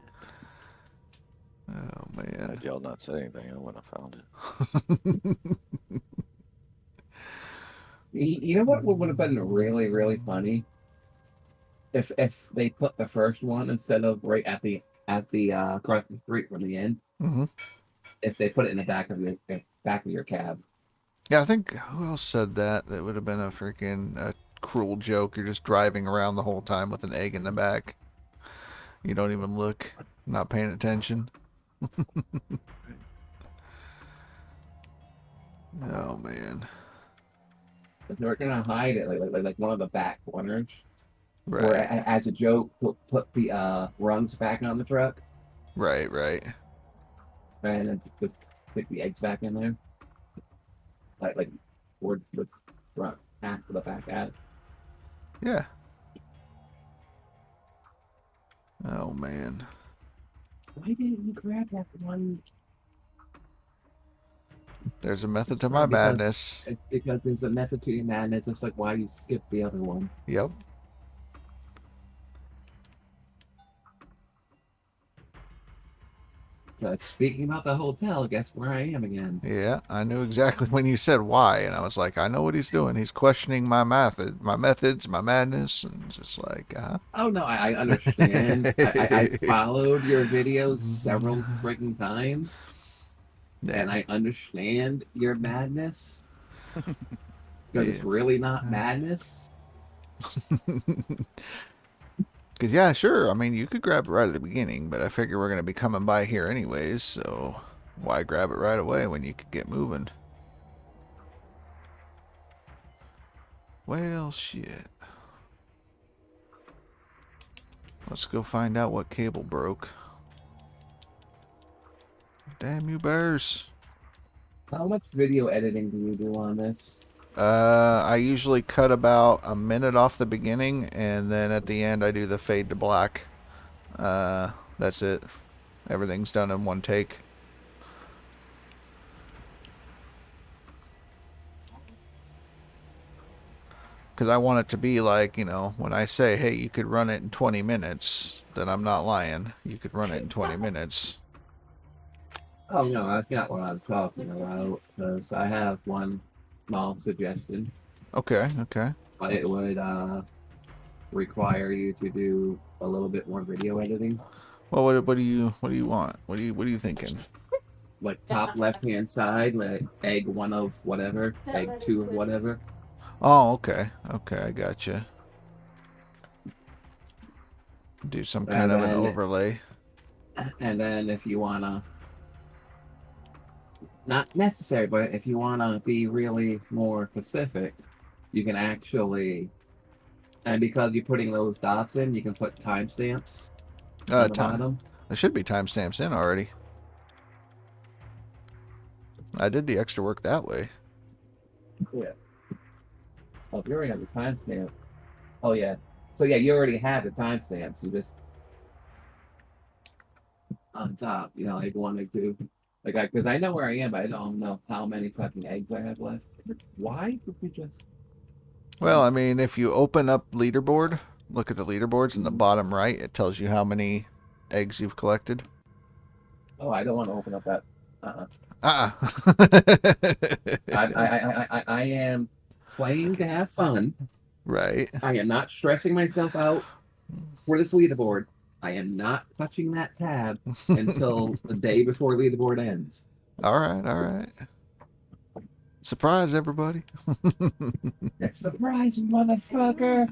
Speaker 2: Oh man.
Speaker 9: Had y'all not said anything, I wouldn't have found it.
Speaker 7: You know what would have been really, really funny? If they put the first one instead of right at the across the street from the inn.
Speaker 2: Mm-hmm.
Speaker 7: If they put it in the back of your cab.
Speaker 2: Yeah, I think who else said that? That would have been a freaking cruel joke. You're just driving around the whole time with an egg in the back. You don't even look, not paying attention. Oh man.
Speaker 7: But they're gonna hide it like one of the back corners.
Speaker 2: Right.
Speaker 7: Or as a joke, put the rungs back on the truck.
Speaker 2: Right.
Speaker 7: And then just stick the eggs back in there. Like towards front half of the back ad.
Speaker 2: Yeah. Oh man.
Speaker 7: Why didn't you grab that one?
Speaker 2: There's a method to my madness.
Speaker 7: Because there's a method to your madness, just like why you skipped the other one.
Speaker 2: Yep.
Speaker 7: Speaking about the hotel, guess where I am again?
Speaker 2: Yeah, I knew exactly when you said why, and I was like, I know what he's doing. He's questioning my methods, my madness, and just like,
Speaker 7: Oh no, I understand. I followed your videos several freaking times, and I understand your madness. Because it's really not madness.
Speaker 2: Because, yeah, sure. I mean, you could grab it right at the beginning, but I figure we're going to be coming by here anyways, so why grab it right away when you could get moving? Well, shit. Let's go find out what cable broke. Damn you bears.
Speaker 7: How much video editing do you do on this?
Speaker 2: I usually cut about a minute off the beginning, and then at the end I do the fade to black. That's it. Everything's done in one take. Because I want it to be like, you know, when I say, hey, you could run it in 20 minutes, then I'm not lying. You could run it in 20 minutes.
Speaker 7: Oh, no, that's not what I'm talking about, because I have one small suggestion.
Speaker 2: Okay.
Speaker 7: But it would require you to do a little bit more video editing.
Speaker 2: Well, what do you want? What are you thinking?
Speaker 7: Like top left-hand side, like egg 1 of whatever, egg 2 of whatever.
Speaker 2: Oh, okay, I gotcha. Do some kind of an overlay.
Speaker 7: And then if you wanna, not necessary, but if you wanna be really more specific, you can actually, and because you're putting those dots in, you can put timestamps on the bottom.
Speaker 2: There should be timestamps in already. I did the extra work that way.
Speaker 7: Yeah. Oh, you already have the timestamp. Oh yeah. So yeah, you already have the timestamps. You just on top, you know, like 1 or 2. Like, because I know where I am, but I don't know how many fucking eggs I have left. Why would we just?
Speaker 2: Well, I mean, if you open up leaderboard, look at the leaderboards in the bottom right. It tells you how many eggs you've collected.
Speaker 7: Oh, I don't want to open up that. I am playing to have fun.
Speaker 2: Right.
Speaker 7: I am not stressing myself out for this leaderboard. I am not touching that tab until the day before leaderboard ends.
Speaker 2: All right. Surprise, everybody.
Speaker 7: Surprise, motherfucker.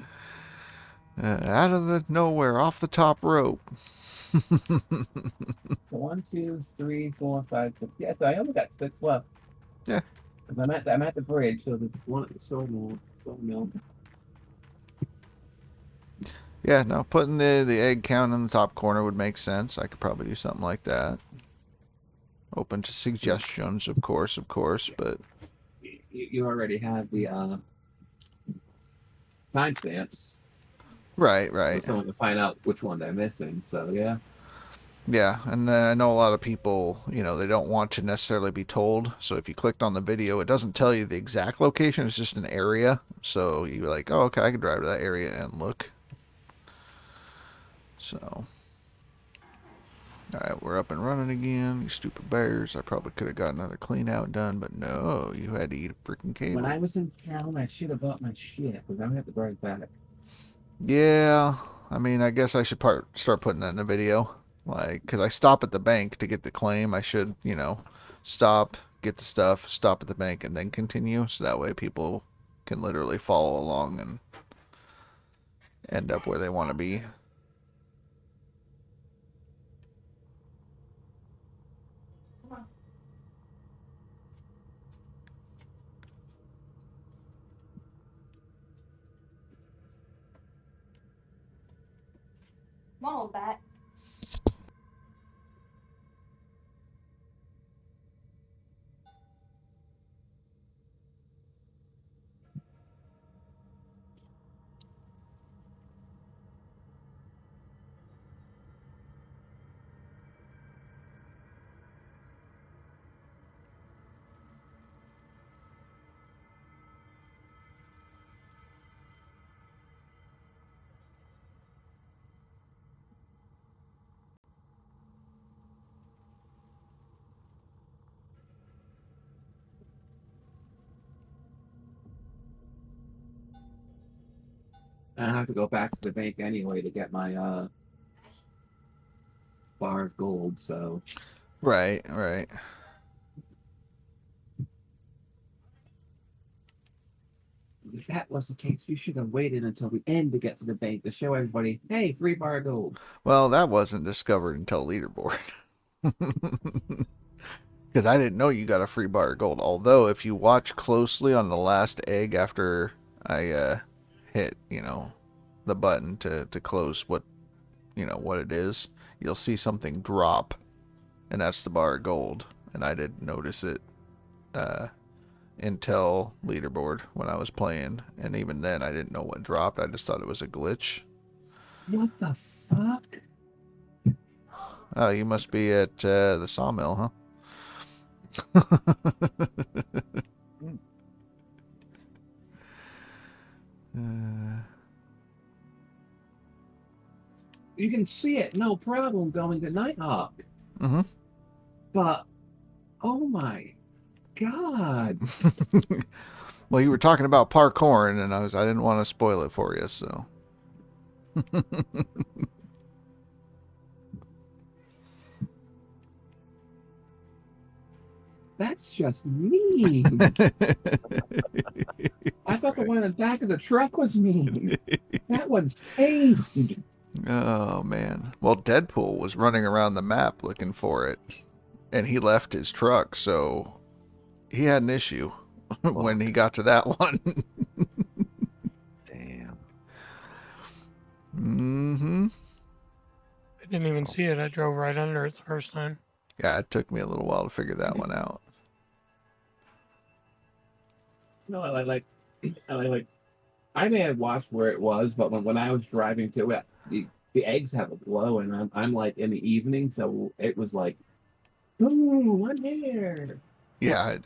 Speaker 2: Out of the nowhere, off the top rope.
Speaker 7: So 1, 2, 3, 4, 5, 6. Yeah, so I only got 6 left.
Speaker 2: Yeah.
Speaker 7: Because I'm at the bridge, so there's one at the sawmill.
Speaker 2: Yeah, no, putting the egg count in the top corner would make sense. I could probably do something like that. Open to suggestions, of course, but...
Speaker 7: You already have the timestamps.
Speaker 2: Right.
Speaker 7: For someone to find out which one they're missing, so yeah.
Speaker 2: Yeah, and I know a lot of people, they don't want to necessarily be told. So if you clicked on the video, it doesn't tell you the exact location. It's just an area. So you're like, oh, okay, I can drive to that area and look. So, all right, we're up and running again. You stupid bears. I probably could have got another clean out done, but no, you had to eat a freaking cable.
Speaker 7: When I was in town, I should have bought my shit, because I don't have to drive back.
Speaker 2: Yeah, I mean, I guess I should start putting that in the video. Like, because I stop at the bank to get the claim. I should, stop, get the stuff, stop at the bank, and then continue. So that way people can literally follow along and end up where they want to be.
Speaker 11: Come on, Bat.
Speaker 7: And I have to go back to the bank anyway to get my bar of gold, so.
Speaker 2: Right.
Speaker 7: If that was the case, you should have waited until the end to get to the bank to show everybody, hey, 3 bar of gold.
Speaker 2: Well, that wasn't discovered until leaderboard. Because I didn't know you got a free bar of gold. Although, if you watch closely on the last egg after I hit, the button to close what it is, you'll see something drop. And that's the bar of gold. And I didn't notice it until leaderboard when I was playing. And even then, I didn't know what dropped. I just thought it was a glitch.
Speaker 7: What the fuck?
Speaker 2: Oh, you must be at the sawmill, huh?
Speaker 7: You can see it, no problem, going to Nighthawk.
Speaker 2: Mm-hmm.
Speaker 7: But, oh my god.
Speaker 2: Well, you were talking about parkour, and I didn't want to spoil it for you, so.
Speaker 7: That's just mean. I thought the one in the back of the truck was mean. That one's tamed.
Speaker 2: Oh, man. Well, Deadpool was running around the map looking for it, and he left his truck, so he had an issue when he got to that one.
Speaker 9: Damn.
Speaker 2: Mm-hmm.
Speaker 10: I didn't even see it. I drove right under it the first time.
Speaker 2: Yeah, it took me a little while to figure that one out.
Speaker 7: No, I may have watched where it was, but when I was driving to it, the eggs have a glow, and I'm like in the evening, so it was like, ooh, I'm here.
Speaker 2: Yeah,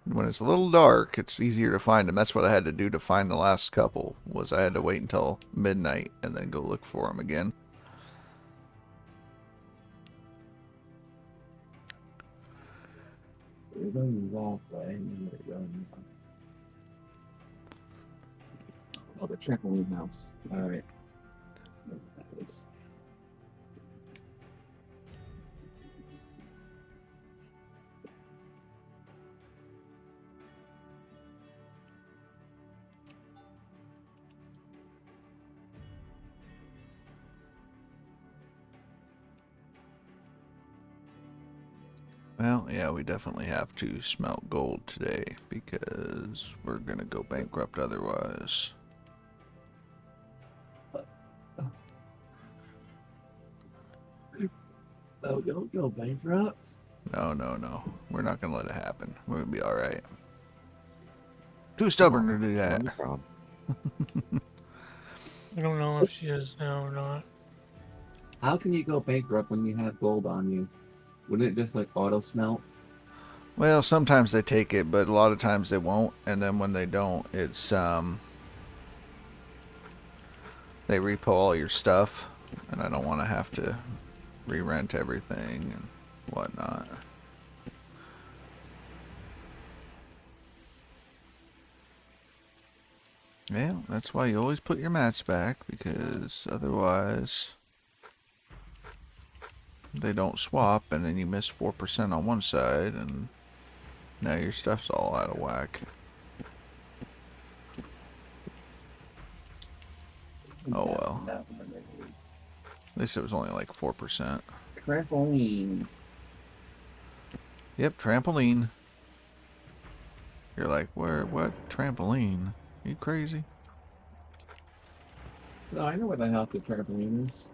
Speaker 2: when it's a little dark, it's easier to find them. That's what I had to do to find the last couple, was I had to wait until midnight and then go look for them again.
Speaker 7: We're going the wrong way. Oh, the trampoline house. All right. That is.
Speaker 2: Well, yeah, we definitely have to smelt gold today because we're gonna go bankrupt otherwise.
Speaker 7: Oh, don't go bankrupt.
Speaker 2: No, no, no. We're not gonna let it happen. We're gonna be all right. Too stubborn to do that.
Speaker 10: I don't know if she is now or not.
Speaker 7: How can you go bankrupt when you have gold on you? Wouldn't it just like auto smelt?
Speaker 2: Well, sometimes they take it, but a lot of times they won't. And then when they don't, it's they repo all your stuff, and I don't want to have to re-rent everything and whatnot. Yeah, that's why you always put your mats back, because otherwise they don't swap, and then you miss 4% on one side, and now your stuff's all out of whack. Oh well. At least it was only like 4%.
Speaker 7: Trampoline.
Speaker 2: Yep, trampoline. You're like, where? What trampoline? Are you crazy?
Speaker 7: No, I know where the hell the trampoline is.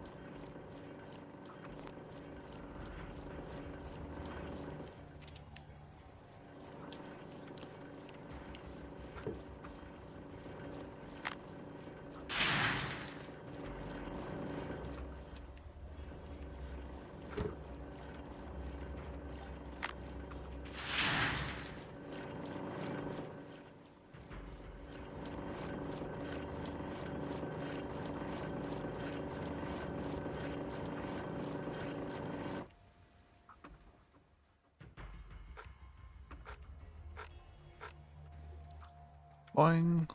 Speaker 2: Boing.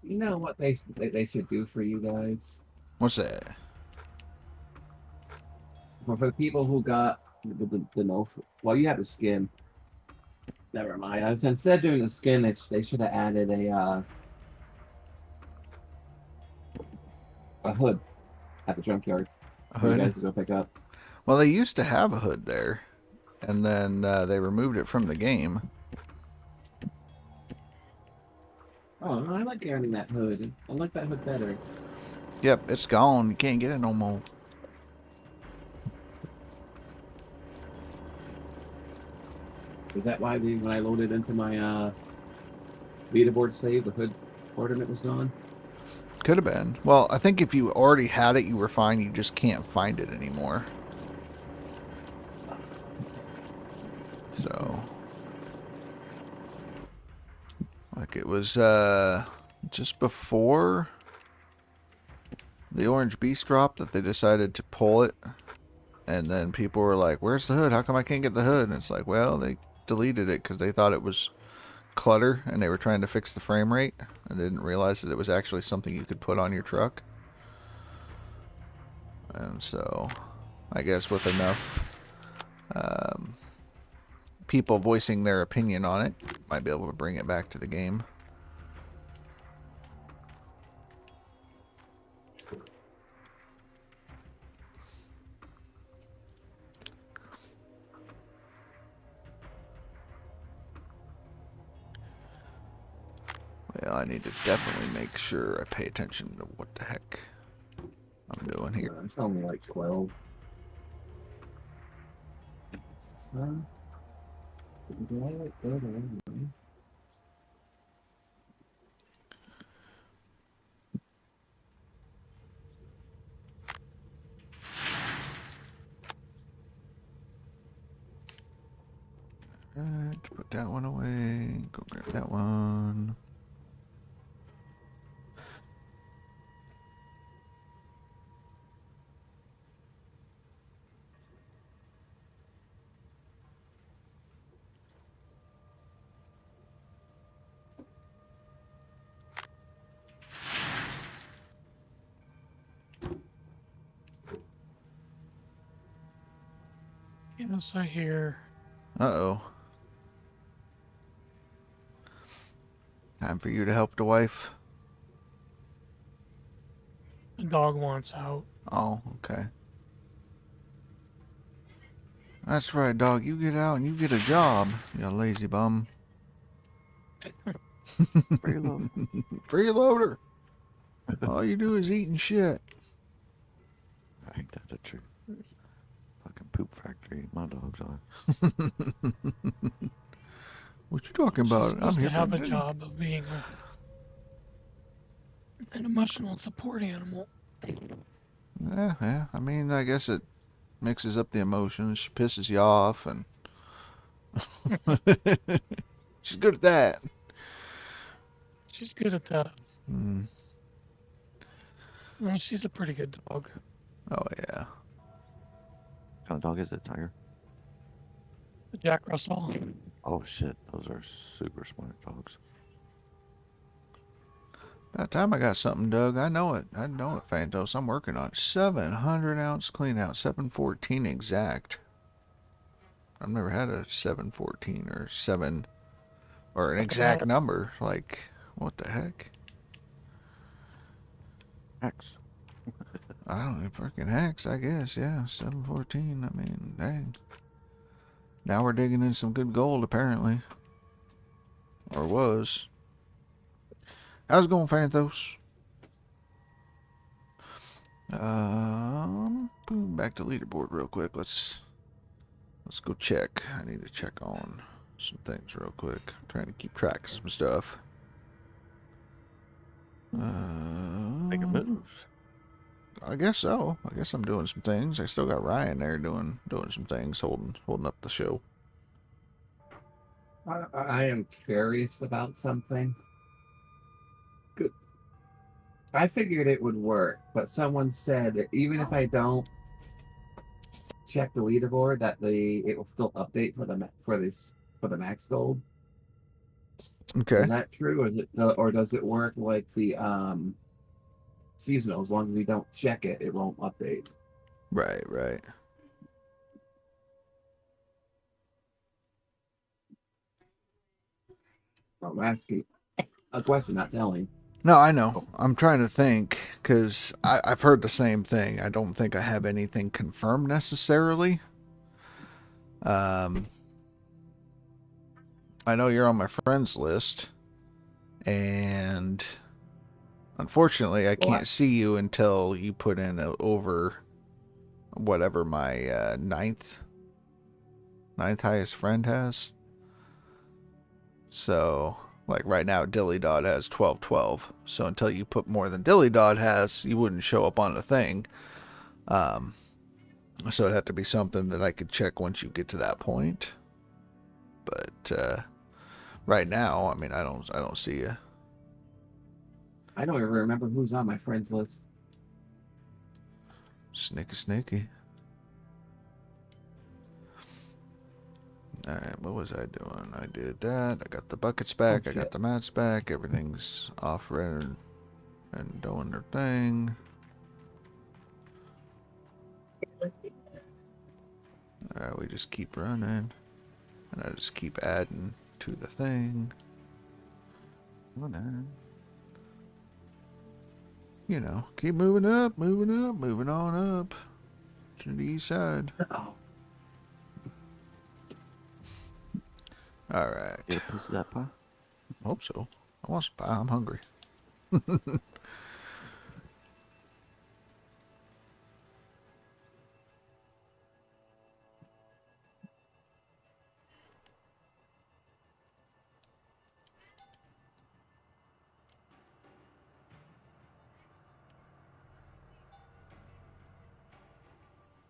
Speaker 7: You know what they should do for you guys?
Speaker 2: What's that?
Speaker 7: For the people who got the no, well, you have the skin. Never mind. I was instead of doing the skin, they should have added a hood at the junkyard
Speaker 2: A
Speaker 7: for you
Speaker 2: hood?
Speaker 7: guys to go pick up.
Speaker 2: Well, they used to have a hood there, and then they removed it from the game.
Speaker 7: Oh, no, I like carrying that hood. I like that hood better.
Speaker 2: Yep, it's gone. You can't get it no more.
Speaker 7: Is that why when I loaded into my leaderboard save, the hood ornament was gone?
Speaker 2: Could have been. Well, I think if you already had it, you were fine. You just can't find it anymore. So, like it was just before the Orange Beast drop that they decided to pull it. And then people were like, where's the hood? How come I can't get the hood? And it's like, well, they deleted it because they thought it was clutter and they were trying to fix the frame rate and they didn't realize that it was actually something you could put on your truck. And so I guess with enough people voicing their opinion on it, might be able to bring it back to the game. Well, I need to definitely make sure I pay attention to what the heck I'm doing here.
Speaker 7: It's only like 12. Do I like go to anyway?
Speaker 2: Alright, put that one away. Go grab that one.
Speaker 10: Yes, I hear.
Speaker 2: Uh-oh. Time for you to help the wife.
Speaker 10: The dog wants out.
Speaker 2: Oh, okay. That's right, dog. You get out and you get a job, you lazy bum.
Speaker 9: Freeloader.
Speaker 2: Freeloader. All you do is eat and shit.
Speaker 9: Ain't that the truth? Fucking poop factory. My dogs are.
Speaker 2: What you talking
Speaker 10: She's
Speaker 2: about?
Speaker 10: supposed
Speaker 2: I'm here
Speaker 10: to have
Speaker 2: for
Speaker 10: a job of being an emotional support animal.
Speaker 2: Yeah. I mean, I guess it mixes up the emotions. She pisses you off, and she's good at that.
Speaker 10: She's good at that.
Speaker 2: Mm.
Speaker 10: Well, she's a pretty good dog.
Speaker 2: Oh yeah.
Speaker 9: What kind of dog is it, Tiger?
Speaker 10: A Jack Russell.
Speaker 9: Oh shit, those are super smart dogs.
Speaker 2: About time I got something, Doug. I know it, Phantos. I'm working on it. 700 ounce clean out, 714 exact. I've never had a 714 or 7 or an exact number. Like, what the heck?
Speaker 9: Hex.
Speaker 2: I don't know, freaking hex, I guess. Yeah, 714. I mean, dang. Now we're digging in some good gold, apparently. Or was. How's it going, Phantos? Back to leaderboard real quick. Let's go check. I need to check on some things real quick. I'm trying to keep track of some stuff.
Speaker 9: Making moves.
Speaker 2: I guess so. I guess I'm doing some things. I still got Ryan there doing some things, holding up the show.
Speaker 7: I am curious about something. Good. I figured it would work, but someone said that even if I don't check the leaderboard, that it will still update for the max gold.
Speaker 2: Okay.
Speaker 7: Is that true, or does it work like the seasonal? As long as you don't check it, it won't update.
Speaker 2: Right.
Speaker 7: I'm asking a question, not telling.
Speaker 2: No, I know. I'm trying to think, because I've heard the same thing. I don't think I have anything confirmed necessarily. I know you're on my friends list, and unfortunately I can't see you until you put in over whatever my ninth highest friend has. So, like right now, Dilly Dot has 1212. So until you put more than Dilly Dot has, you wouldn't show up on the thing. So it'd have to be something that I could check once you get to that point. But right now, I mean, I don't see you.
Speaker 7: I don't even remember who's on my friends list.
Speaker 2: Sneaky. Alright, what was I doing? I did that. I got the buckets back. I got the mats back. Everything's off red and doing their thing. Alright, we just keep running. And I just keep adding to the thing. You know, keep moving on up to the east side. Alright.
Speaker 9: Get a piece of that pie?
Speaker 2: Hope so. I want some pie. I'm hungry.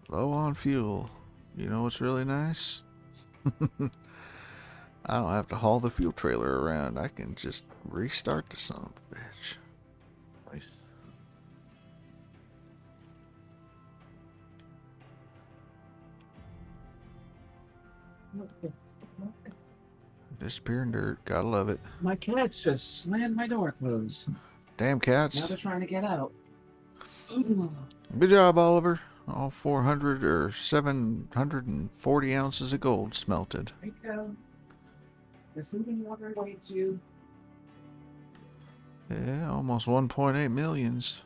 Speaker 2: Low on fuel. You know what's really nice? I don't have to haul the fuel trailer around. I can just restart the son of a bitch.
Speaker 9: Nice.
Speaker 2: Disappearing dirt. Gotta love it.
Speaker 7: My cats just slammed my door closed.
Speaker 2: Damn cats.
Speaker 7: Now they're trying to get out.
Speaker 2: Good job, Oliver. All 400 or 740 ounces of gold smelted.
Speaker 7: There you go. The food and water awaits you.
Speaker 2: Yeah, almost 1.8 millions.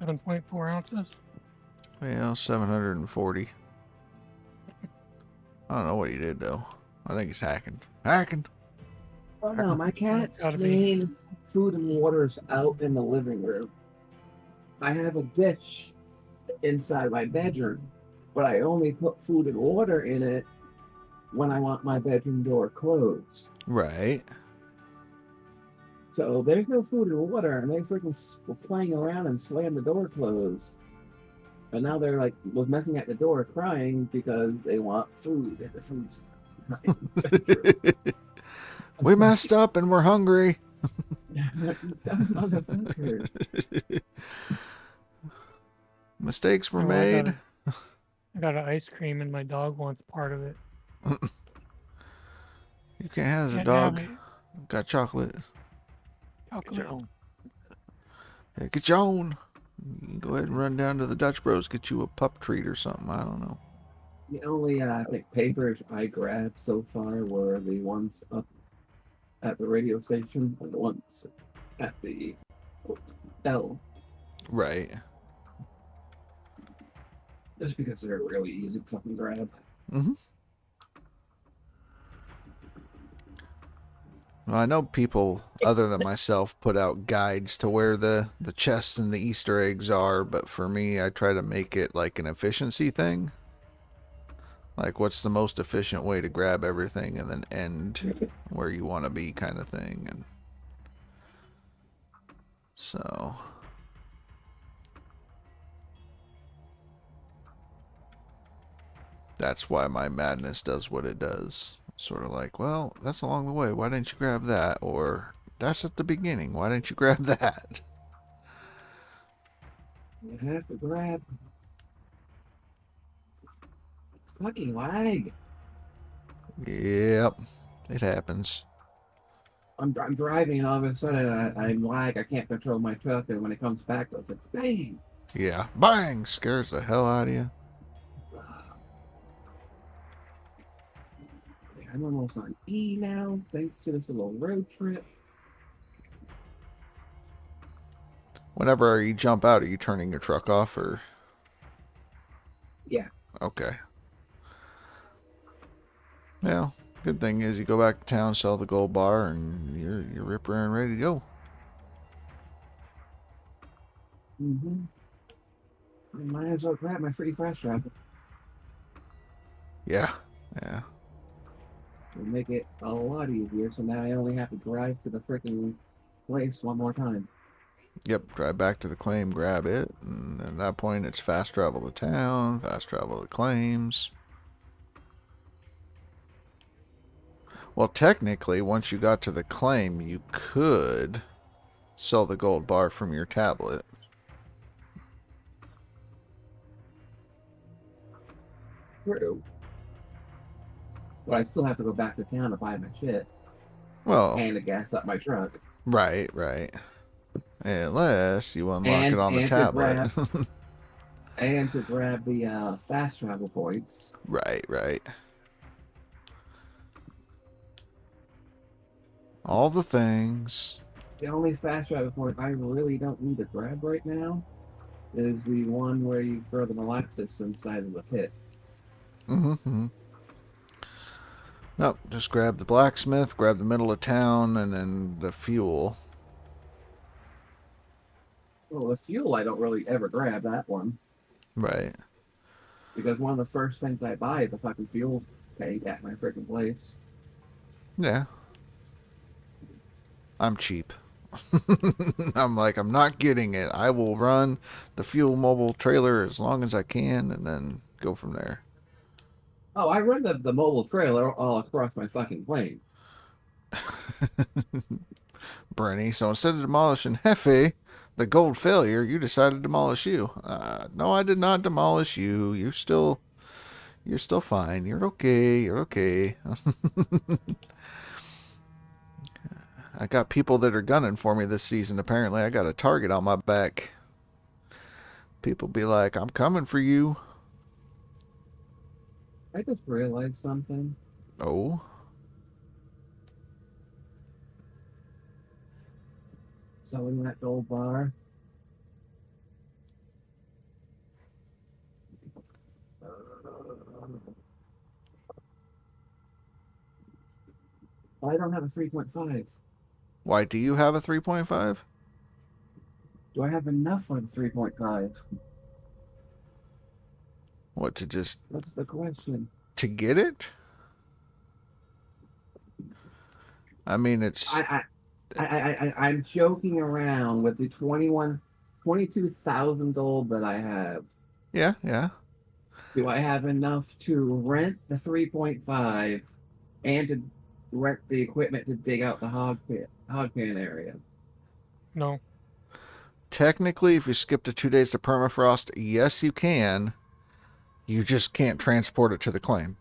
Speaker 10: 7.4 ounces.
Speaker 2: Well, 740. I don't know what he did though. I think he's hacking. Hacking.
Speaker 7: Oh no, my cat's
Speaker 10: Gotta be.
Speaker 7: main food and water's out in the living room. I have a dish inside my bedroom, but I only put food and water in it when I want my bedroom door closed.
Speaker 2: Right.
Speaker 7: So there's no food and water, and they freaking were playing around and slammed the door closed. But now they're like was messing at the door, crying because they want food, and the food's not in the bedroom.
Speaker 2: We messed up and we're hungry.
Speaker 7: Dumb motherfucker.
Speaker 2: Mistakes were
Speaker 10: Oh,
Speaker 2: made.
Speaker 10: I got an ice cream and my dog wants part of it.
Speaker 2: You can't have a
Speaker 10: Can't
Speaker 2: dog.
Speaker 10: have it.
Speaker 2: Got chocolate.
Speaker 10: Chocolate.
Speaker 2: Yeah, get your own. You can go ahead and run down to the Dutch Bros, get you a pup treat or something. I don't know.
Speaker 7: The only I think papers I grabbed so far were the ones up at the radio station and the ones at the hotel.
Speaker 2: Right.
Speaker 7: Just because they're really easy to fucking grab.
Speaker 2: Mm-hmm. Well, I know people other than myself put out guides to where the chests and the Easter eggs are, but for me, I try to make it like an efficiency thing. Like, what's the most efficient way to grab everything and then end where you want to be kind of thing. And so... that's why my madness does what it does. Sort of like, well, that's along the way. Why didn't you grab that? Or, that's at the beginning. Why didn't you grab that?
Speaker 7: You have to grab. Fucking lag.
Speaker 2: Yep. It happens.
Speaker 7: I'm driving and all of a sudden I'm lag. I can't control my truck, and when it comes back, it's like, bang.
Speaker 2: Yeah. Bang! Scares the hell out of you.
Speaker 7: I'm almost on E now, thanks to this little road trip.
Speaker 2: Whenever you jump out, are you turning your truck off or?
Speaker 7: Yeah.
Speaker 2: Okay. Yeah. Good thing is you go back to town, sell the gold bar, and you're rip raring ready to go.
Speaker 7: Mm-hmm. I might as well grab my free fast travel.
Speaker 2: Yeah. Yeah.
Speaker 7: It'll make it a lot easier, so now I only have to drive to the freaking place one more time.
Speaker 2: Yep, drive back to the claim, grab it, and at that point it's fast travel to town, fast travel to claims. Well, technically, once you got to the claim, you could sell the gold bar from your tablet.
Speaker 7: True. But I still have to go back to town to buy my shit.
Speaker 2: Well,
Speaker 7: and to gas up my truck.
Speaker 2: Right, right. Unless you unlock it on the tablet.
Speaker 7: And to grab the fast travel points.
Speaker 2: Right, right. All the things.
Speaker 7: The only fast travel point I really don't need to grab right now is the one where you throw the molasses inside of the pit.
Speaker 2: Mm-hmm. Nope, just grab the blacksmith, grab the middle of town, and then the fuel.
Speaker 7: Well, the fuel I don't really ever grab that one.
Speaker 2: Right.
Speaker 7: Because one of the first things I buy is a fucking fuel tank at my freaking place.
Speaker 2: Yeah. I'm cheap. I'm like, I'm not getting it. I will run the fuel mobile trailer as long as I can and then go from there.
Speaker 7: Oh, I run the mobile trailer all across my fucking plane.
Speaker 2: Brenny, so instead of demolishing Hefe, the gold failure, you decided to demolish you. No, I did not demolish you. You're still fine. You're okay. You're okay. I got people that are gunning for me this season. Apparently, I got a target on my back. People be like, I'm coming for you.
Speaker 7: I just realized something.
Speaker 2: Oh?
Speaker 7: Selling that gold bar. I don't have a 3.5.
Speaker 2: Why do you have a 3.5?
Speaker 7: Do I have enough on 3.5?
Speaker 2: What, to just...
Speaker 7: That's the question.
Speaker 2: To get it? I mean, it's...
Speaker 7: I'm joking around with the 22,000 gold that I have.
Speaker 2: Yeah, yeah.
Speaker 7: Do I have enough to rent the 3.5 and to rent the equipment to dig out the hog pan area?
Speaker 10: No.
Speaker 2: Technically, if you skip the 2 days to permafrost, yes, you can. You just can't transport it to the claim.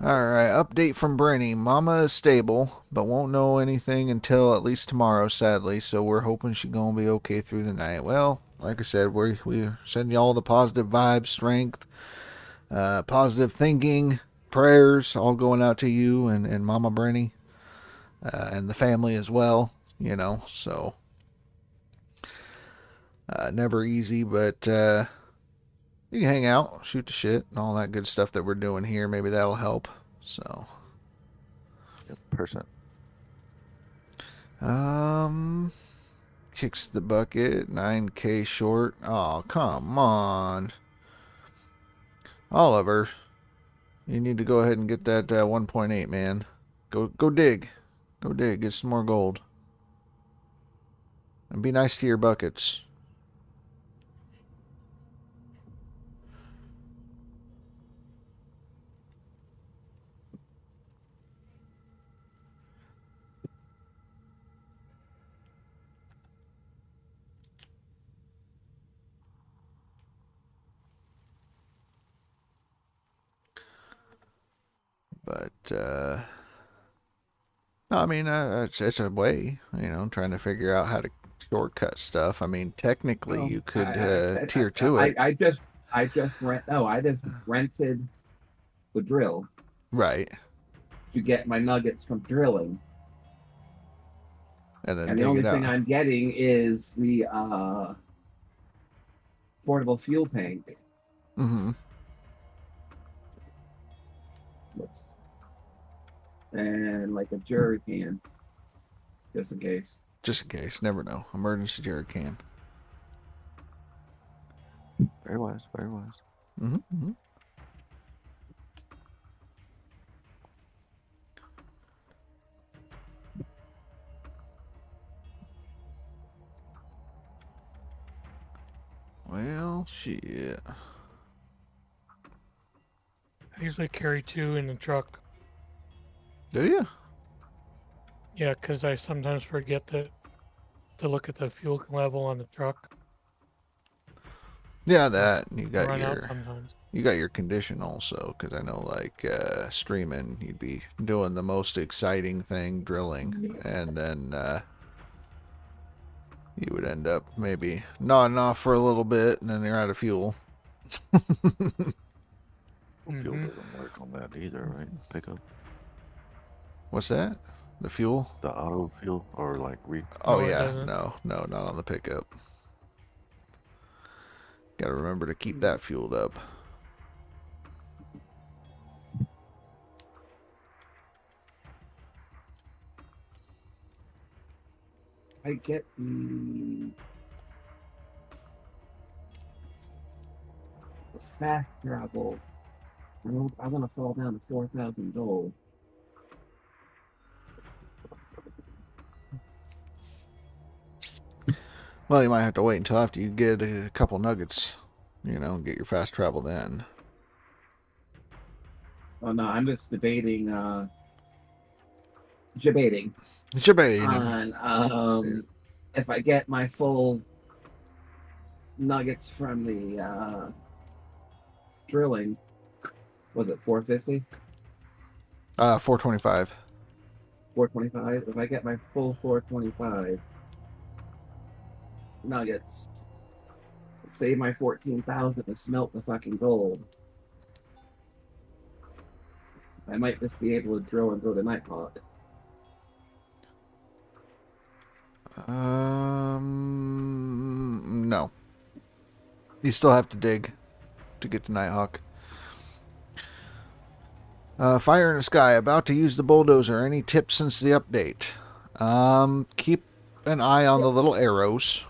Speaker 2: Alright, update from Brenny. Mama is stable, but won't know anything until at least tomorrow, sadly, so we're hoping she's going to be okay through the night. Well, like I said, we're sending you all the positive vibes, strength, positive thinking, prayers, all going out to you and Mama Brenny, and the family as well, you know, so never easy, but you can hang out, shoot the shit, and all that good stuff that we're doing here. Maybe that'll help. So,
Speaker 9: percent.
Speaker 2: Kicks the bucket, 9K short. Oh, come on, Oliver. You need to go ahead and get that 1.8, man. Go dig, get some more gold, and be nice to your buckets. But, no, I mean, it's a way, you know, trying to figure out how to shortcut stuff. I mean, technically, you could tier 2 it.
Speaker 7: I just rented the drill.
Speaker 2: Right.
Speaker 7: To get my nuggets from drilling.
Speaker 2: And
Speaker 7: the only thing I'm getting is the portable fuel tank.
Speaker 2: Mm-hmm.
Speaker 7: And like a jerry can, just in case.
Speaker 2: Just in case, never know. Emergency jerry can.
Speaker 9: Very wise, very wise.
Speaker 2: Mm-hmm. Mm-hmm. Well, shit.
Speaker 10: I usually carry 2 in the truck.
Speaker 2: Do you?
Speaker 10: Yeah, because I sometimes forget to look at the fuel level on the truck.
Speaker 2: Yeah, that you got
Speaker 10: Run out
Speaker 2: your
Speaker 10: sometimes.
Speaker 2: you got your condition also, because I know like streaming, you'd be doing the most exciting thing, drilling, and then you would end up maybe nodding off for a little bit, and then you're out of fuel.
Speaker 9: Fuel doesn't work on that either, right? Pickup.
Speaker 2: What's that? The fuel?
Speaker 9: The auto fuel or like
Speaker 2: Oh yeah, no, not on the pickup. Gotta remember to keep that fueled up.
Speaker 7: I get the fast travel. I want to fall down to 4,000 gold.
Speaker 2: Well, you might have to wait until after you get a couple nuggets, you know, get your fast travel then.
Speaker 7: Oh no, I'm just debating.
Speaker 2: Debating.
Speaker 7: On if I get my full nuggets from the drilling, was it 450?
Speaker 2: 425.
Speaker 7: 425. If I get my full 425 nuggets, save my 14,000 to smelt the fucking gold, I might just be able to drill and go to Nighthawk.
Speaker 2: No. You still have to dig to get to Nighthawk. Fire in the Sky, about to use the bulldozer. Any tips since the update? Keep an eye on the little arrows.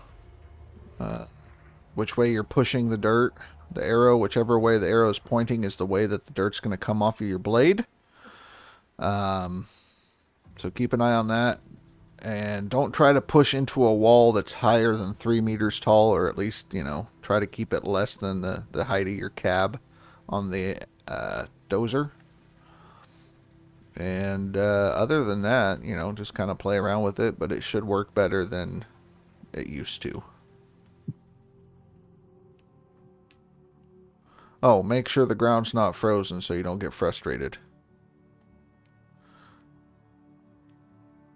Speaker 2: Which way you're pushing the dirt. The arrow, whichever way the arrow is pointing, is the way that the dirt's going to come off of your blade. So keep an eye on that. And don't try to push into a wall that's higher than 3 meters tall, or at least, try to keep it less than the height of your cab on the dozer. And other than that, just kind of play around with it, but it should work better than it used to. Oh, make sure the ground's not frozen so you don't get frustrated.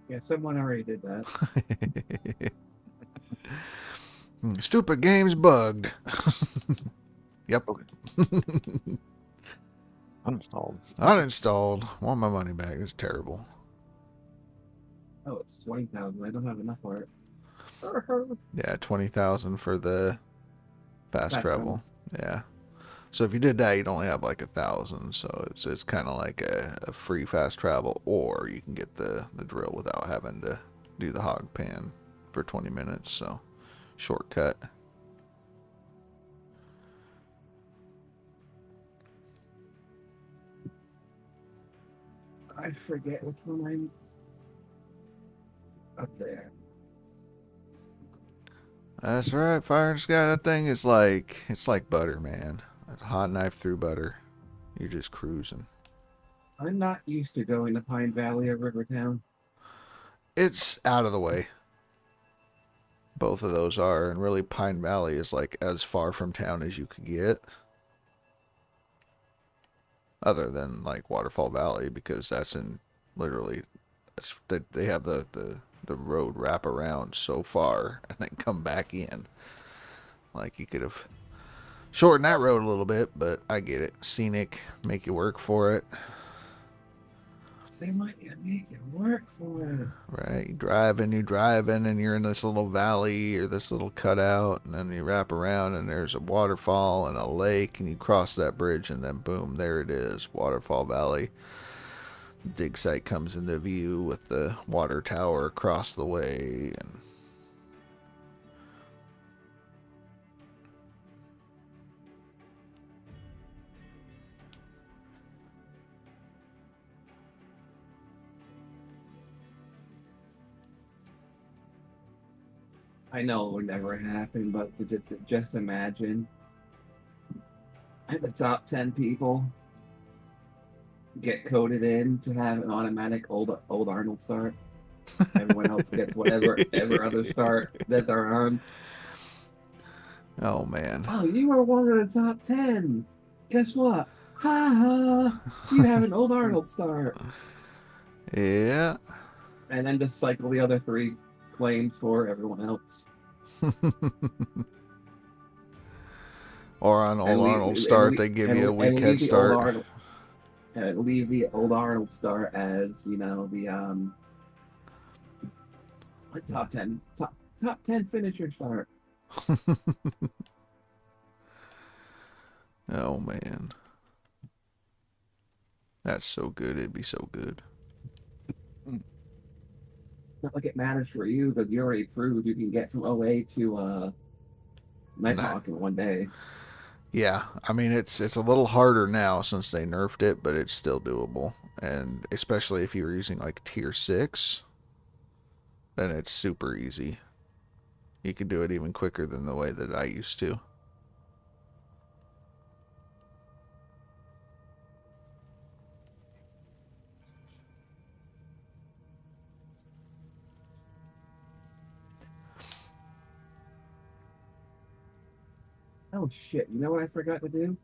Speaker 7: Yeah, someone already did that.
Speaker 2: Stupid game's bugged. Yep.
Speaker 9: Uninstalled.
Speaker 2: Uninstalled. Want my money back. It's terrible.
Speaker 7: Oh, it's 20,000. I don't have enough for it.
Speaker 2: Yeah, 20,000 for the fast travel. Yeah. So if you did that, you'd only have like 1,000. So it's kind of like a free fast travel, or you can get the drill without having to do the hog pan for 20 minutes. So shortcut.
Speaker 7: I forget which one I'm up there.
Speaker 2: That's right, Fire in the Sky. That thing is like, it's like butter, man. A hot knife through butter. You're just cruising.
Speaker 7: I'm not used to going to Pine Valley or Rivertown.
Speaker 2: It's out of the way. Both of those are, and really Pine Valley is like as far from town as you could get. Other than like Waterfall Valley, because that's in literally, they have the road wrap around so far and then come back in. Like you could have shortened that road a little bit, but I get it. Scenic, make you work for it.
Speaker 7: They might make you work for it.
Speaker 2: Right, you driving, and you're in this little valley or this little cutout, and then you wrap around, and there's a waterfall and a lake, and you cross that bridge, and then boom, there it is, Waterfall Valley. Dig site comes into view with the water tower across the way, and
Speaker 7: I know it would never happen, but just imagine the top 10 people get coded in to have an automatic old Arnold start. Everyone else gets whatever other start that they're on.
Speaker 2: oh man.
Speaker 7: Oh, you were one of the top 10. Guess what? Ha ha! You have an old Arnold start.
Speaker 2: Yeah.
Speaker 7: And then just cycle the other 3 claims for everyone else.
Speaker 2: Or on old Arnold start, they give you a weak head start.
Speaker 7: Leave the old Arnold start as, the top 10 finisher start.
Speaker 2: Oh man. That's so good. It'd be so good.
Speaker 7: Not like it matters for you, because you already proved you can get from OA to Nighthawk in one day.
Speaker 2: Yeah, I mean it's a little harder now since they nerfed it, but it's still doable. And especially if you were using like tier 6, then it's super easy. You could do it even quicker than the way that I used to.
Speaker 7: Oh shit, you know what I forgot to do?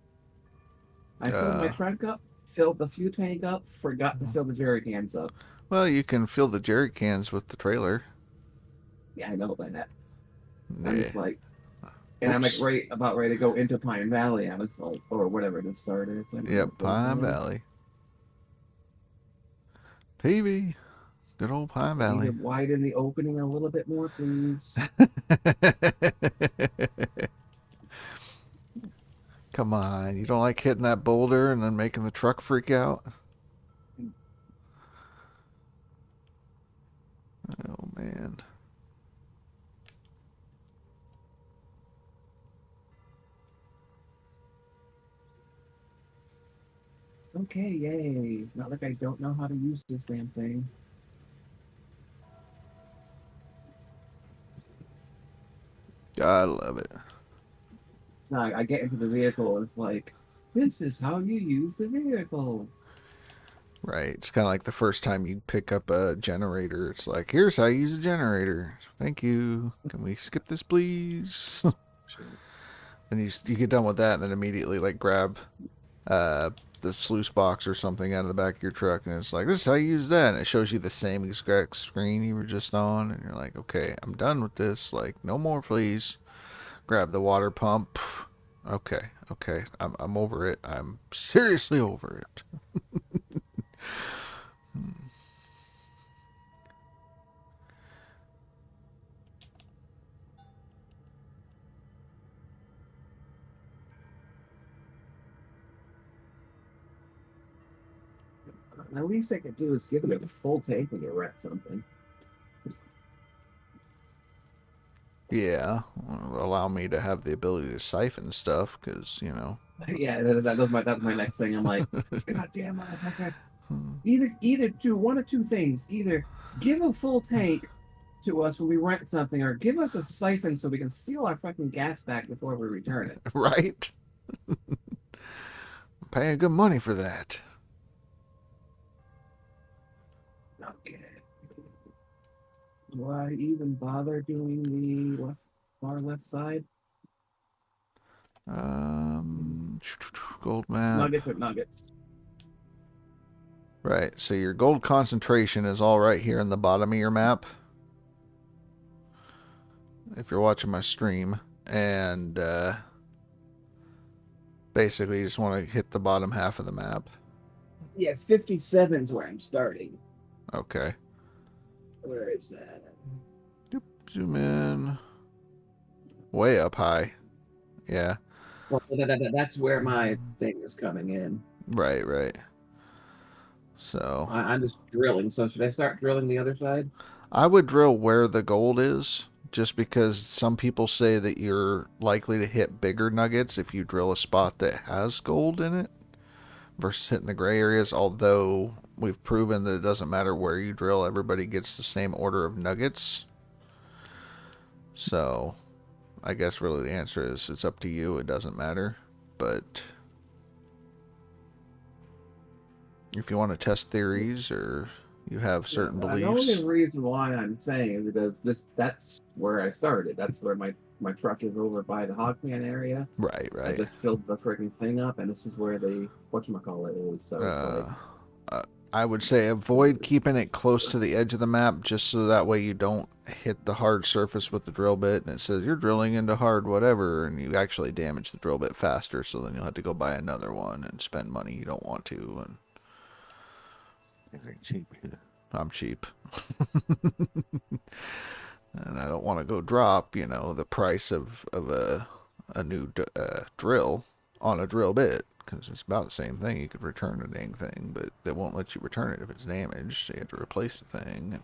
Speaker 7: I filled my trunk up, filled the fuel tank up, forgot to fill the jerry cans up.
Speaker 2: Well, you can fill the jerry cans with the trailer.
Speaker 7: Yeah, I know that.
Speaker 2: Yeah.
Speaker 7: I'm just like, and I'm like about ready to go into Pine Valley. I was like, or whatever the start is.
Speaker 2: Yep, Pine Valley. PV. Good old Pine Valley.
Speaker 7: You can widen the opening a little bit more, please.
Speaker 2: you don't like hitting that boulder and then making the truck freak out? Oh, man.
Speaker 7: Okay, yay. It's not like I don't know how to use this damn thing.
Speaker 2: I love it.
Speaker 7: No, I get into the vehicle and it's like, this is how you use the vehicle.
Speaker 2: Right. It's kind of like the first time you pick up a generator. It's like, here's how you use a generator. Thank you. Can we skip this, please? And you get done with that and then immediately like grab the sluice box or something out of the back of your truck, and it's like, this is how you use that, and it shows you the same exact screen you were just on, and you're like, okay, I'm done with this, like, no more, please. Grab the water pump. Okay, I'm over it. I'm seriously over it.
Speaker 7: The least I could do is give it a full tank when you wreck something.
Speaker 2: Yeah, allow me to have the ability to siphon stuff, because, you know.
Speaker 7: Yeah, that was my next thing. I'm like, God damn motherfucker. Either do one of two things. Either give a full tank to us when we rent something, or give us a siphon so we can steal our fucking gas back before we return it.
Speaker 2: Right? I'm paying good money for that.
Speaker 7: Okay. Do I even bother doing the far left side?
Speaker 2: Gold map.
Speaker 7: Nuggets or nuggets?
Speaker 2: Right, so your gold concentration is all right here in the bottom of your map. If you're watching my stream. And basically you just want to hit the bottom half of the map.
Speaker 7: Yeah, 57 is where I'm starting.
Speaker 2: Okay.
Speaker 7: Where is that?
Speaker 2: Zoom in. Way up high. Yeah.
Speaker 7: Well, that's where my thing is coming in.
Speaker 2: Right. So
Speaker 7: I'm just drilling. So should I start drilling the other side?
Speaker 2: I would drill where the gold is, just because some people say that you're likely to hit bigger nuggets if you drill a spot that has gold in it versus hitting the gray areas, although we've proven that it doesn't matter where you drill, everybody gets the same order of nuggets. So I guess really the answer is it's up to you, it doesn't matter. But if you want to test theories or you have certain beliefs.
Speaker 7: The only reason why I'm saying is because that's where I started. That's where my truck is, over by the Hogman area.
Speaker 2: Right.
Speaker 7: I just filled the freaking thing up, and this is where the whatchamacallit is. So it's
Speaker 2: I would say avoid keeping it close to the edge of the map, just so that way you don't hit the hard surface with the drill bit and it says you're drilling into hard whatever, and you actually damage the drill bit faster, so then you'll have to go buy another one and spend money you don't want to. And
Speaker 9: cheap.
Speaker 2: I'm cheap. And I don't want to go drop, the price of a new drill on a drill bit, because it's about the same thing. You could return the dang thing, but they won't let you return it if it's damaged, so you have to replace the thing.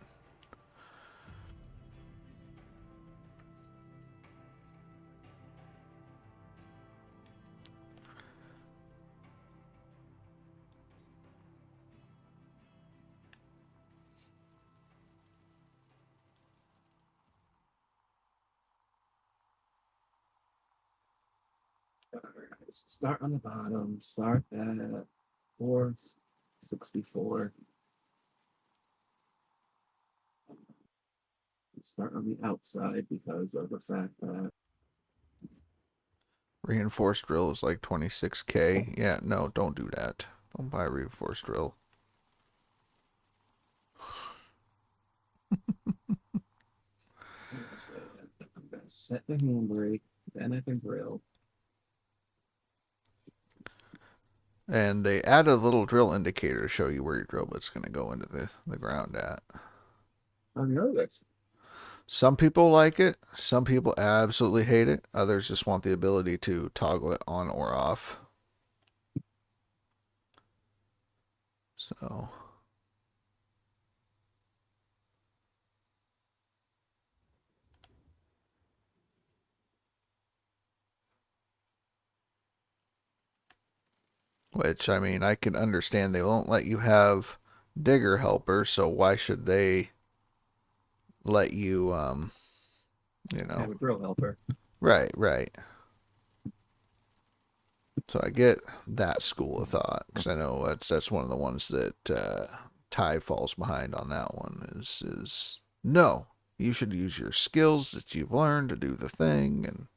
Speaker 7: start on the bottom. Start at 464. Start on the outside because of the fact that
Speaker 2: reinforced drill is like 26K. Yeah, no, don't do that. Don't buy a reinforced drill.
Speaker 7: I'm gonna set the handbrake, then I can drill.
Speaker 2: And they added a little drill indicator to show you where your drill bit's going to go into the ground at.
Speaker 7: I know that.
Speaker 2: Some people like it. Some people absolutely hate it. Others just want the ability to toggle it on or off. So. Which, I mean, I can understand they won't let you have digger helpers, so why should they let you, you know.
Speaker 7: Have a drill helper.
Speaker 2: Right, right. So I get that school of thought, because I know that's one of the ones that Ty falls behind on that one, is no, you should use your skills that you've learned to do the thing, and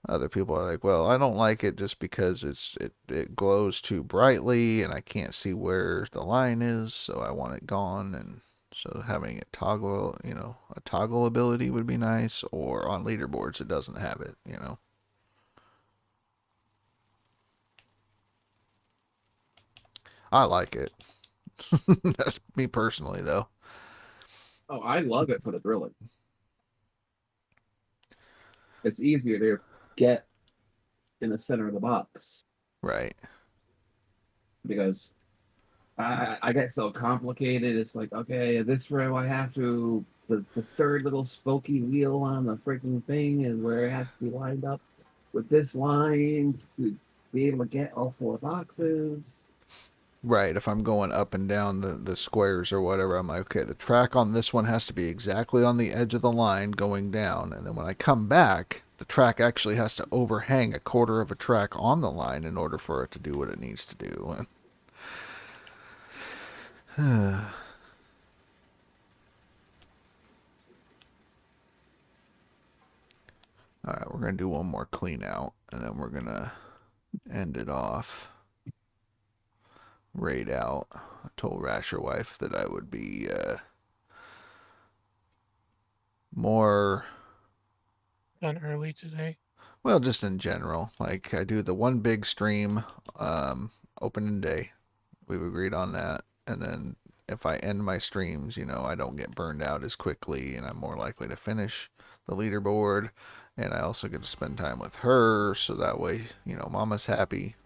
Speaker 2: other people are like, well, I don't like it just because it glows too brightly and I can't see where the line is, so I want it gone. And so having it toggle, you know, a toggle ability would be nice, or on leaderboards it doesn't have it, you know. I like it. That's me personally, though.
Speaker 7: Oh, I love it for the drilling. It's easier to get in the center of the box.
Speaker 2: Right.
Speaker 7: Because I get so complicated. It's like, okay, this row I have to, the third little spokey wheel on the freaking thing is where it has to be lined up with this line to be able to get all 4 boxes.
Speaker 2: Right, if I'm going up and down the squares or whatever, I'm like, okay, the track on this one has to be exactly on the edge of the line going down. And then when I come back, the track actually has to overhang a quarter of a track on the line in order for it to do what it needs to do. All right, we're going to do one more clean out, and then we're going to end it off. Raid out. I told Rasher wife that I would be more
Speaker 10: done early today.
Speaker 2: Well, just in general. Like I do the one big stream opening day. We've agreed on that. And then if I end my streams, you know, I don't get burned out as quickly and I'm more likely to finish the leaderboard. And I also get to spend time with her, so that way, you know, mama's happy.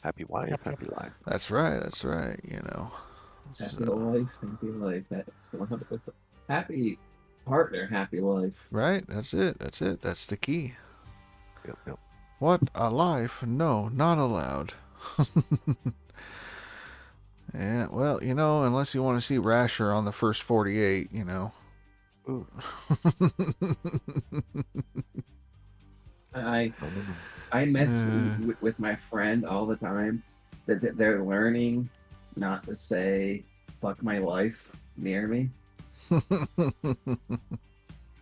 Speaker 9: Happy wife, happy life.
Speaker 2: That's right, you know.
Speaker 7: Happy life, happy life. That's 100%. Happy partner, happy life.
Speaker 2: Right, that's it. That's the key.
Speaker 9: Yep.
Speaker 2: What a life. No, not allowed. Yeah, well, you know, unless you want to see Rasher on the first 48, you know.
Speaker 9: Ooh.
Speaker 7: I mess with my friend all the time that they're learning not to say fuck my life near me.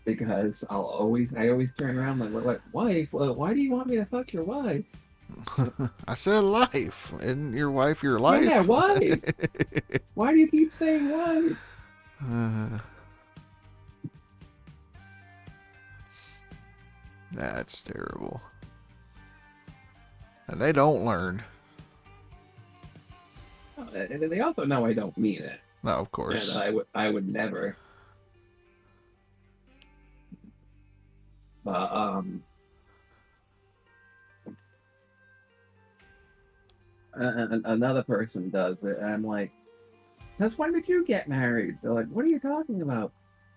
Speaker 7: Because I always turn around like wife, well, why do you want me to fuck your wife?
Speaker 2: I said life. Isn't your wife your life?
Speaker 7: Yeah, wife. Why do you keep saying wife?
Speaker 2: That's terrible. And they don't learn.
Speaker 7: And they also know I don't mean it.
Speaker 2: No, of course.
Speaker 7: And I would never. But another person does it. And I'm like, since when did you get married? They're like, what are you talking about?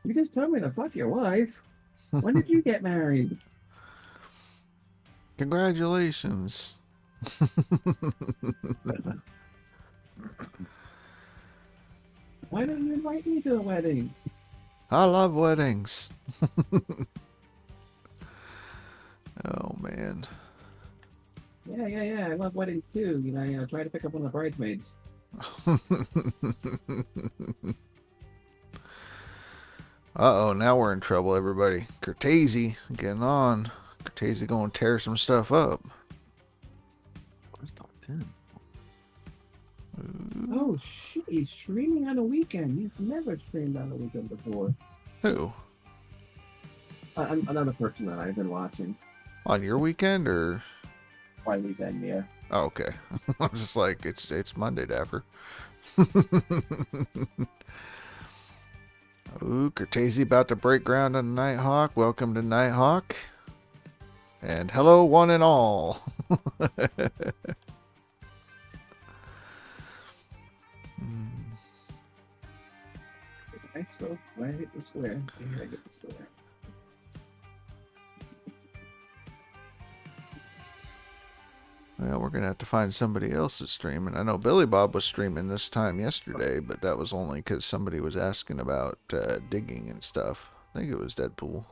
Speaker 7: You just told me to fuck your wife. When did you get married?
Speaker 2: Congratulations.
Speaker 7: Why don't you invite me to the wedding?
Speaker 2: I love weddings. Oh, man.
Speaker 7: Yeah. I love weddings too. You know, try to pick up one of the bridesmaids.
Speaker 2: Uh-oh, now we're in trouble, everybody. Cortese getting on. Cortese going to tear some stuff up.
Speaker 9: Let's talk 10.
Speaker 7: Oh, shit. He's streaming on a weekend. He's never streamed on a weekend before.
Speaker 2: Who?
Speaker 7: Another person that I've been watching.
Speaker 2: On your weekend, or?
Speaker 7: My weekend, yeah.
Speaker 2: Oh, okay. I was just like, it's Monday, Dapper. Ooh, Cortese about to break ground on Nighthawk. Welcome to Nighthawk. And hello, one and all.
Speaker 7: I spoke. Why did I get the square? Here I get the square.
Speaker 2: Well, we're gonna have to find somebody else to stream, and I know Billy Bob was streaming this time yesterday, but that was only because somebody was asking about digging and stuff. I think it was Deadpool.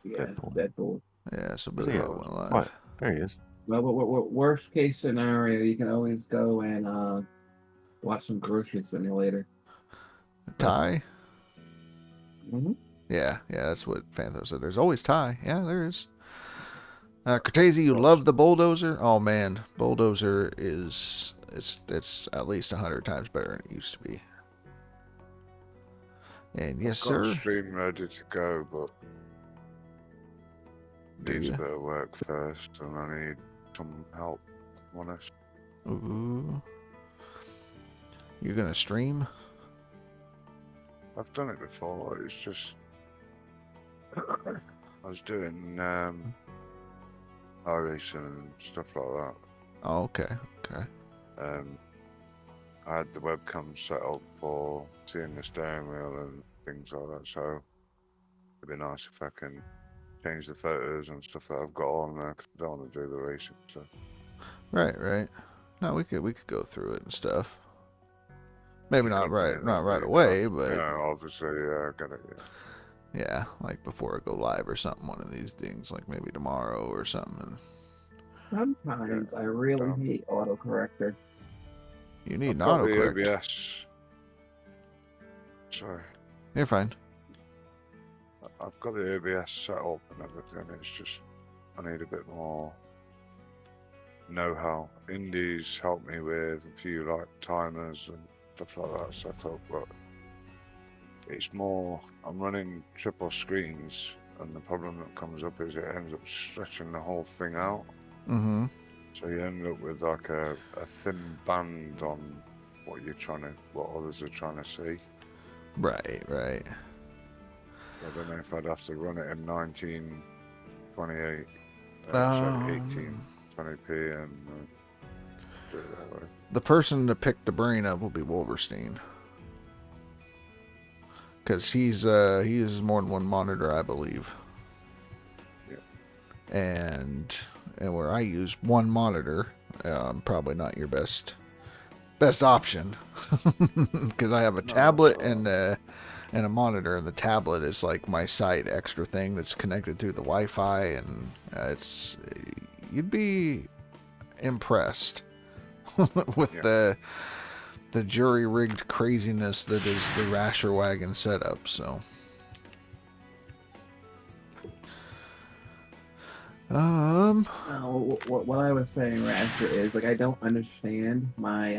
Speaker 7: Yeah, Deadpool.
Speaker 2: Yeah, so Billy Bob went live.
Speaker 9: What? There he is.
Speaker 7: Well, worst case scenario, you can always go and watch some Grocery Simulator.
Speaker 2: Ty?
Speaker 7: Mm-hmm.
Speaker 2: Yeah, that's what Phantom said. There's always Ty. Yeah, there is. Cortese, you love the bulldozer? Oh man, bulldozer is it's at least 100 times better than it used to be. And yes,
Speaker 4: I've got
Speaker 2: sir.
Speaker 4: a stream ready to go, but needs a bit of work first, and I need some help. Honest.
Speaker 2: Ooh. You're gonna stream?
Speaker 4: I've done it before. It's just I was doing iRacing and stuff like that.
Speaker 2: Oh, okay.
Speaker 4: I had the webcam set up for seeing the steering wheel and things like that, so it'd be nice if I can change the photos and stuff that I've got on there, because I don't want to do the racing stuff.
Speaker 2: Right. No, we could go through it and stuff. Maybe not right away, but
Speaker 4: yeah, obviously, I got it.
Speaker 2: Yeah, like before I go live or something. One of these things, like maybe tomorrow or something.
Speaker 7: Sometimes I really hate autocorrector.
Speaker 2: You need an
Speaker 4: I've got the
Speaker 2: autocorrect.
Speaker 4: ABS. Sorry.
Speaker 2: You're fine.
Speaker 4: I've got the ABS set up and everything. It's just I need a bit more know-how. Indies help me with a few like timers and stuff like that set up, but it's more I'm running triple screens, and the problem that comes up is it ends up stretching the whole thing out.
Speaker 2: Mm-hmm.
Speaker 4: So you end up with like a thin band on what others are trying to see.
Speaker 2: Right.
Speaker 4: I don't know if I'd have to run it in 1928, 1820p, and do it that way.
Speaker 2: The person to pick the brain of will be Wolverstein, because he uses more than one monitor, I believe.
Speaker 4: Yeah.
Speaker 2: And where I use one monitor, probably not your best option, because I have a tablet and a monitor, and the tablet is like my side extra thing that's connected to the Wi-Fi, and you'd be impressed with the jury-rigged craziness that is the Rasher Wagon setup. So
Speaker 7: what I was saying, Rasher, is like I don't understand my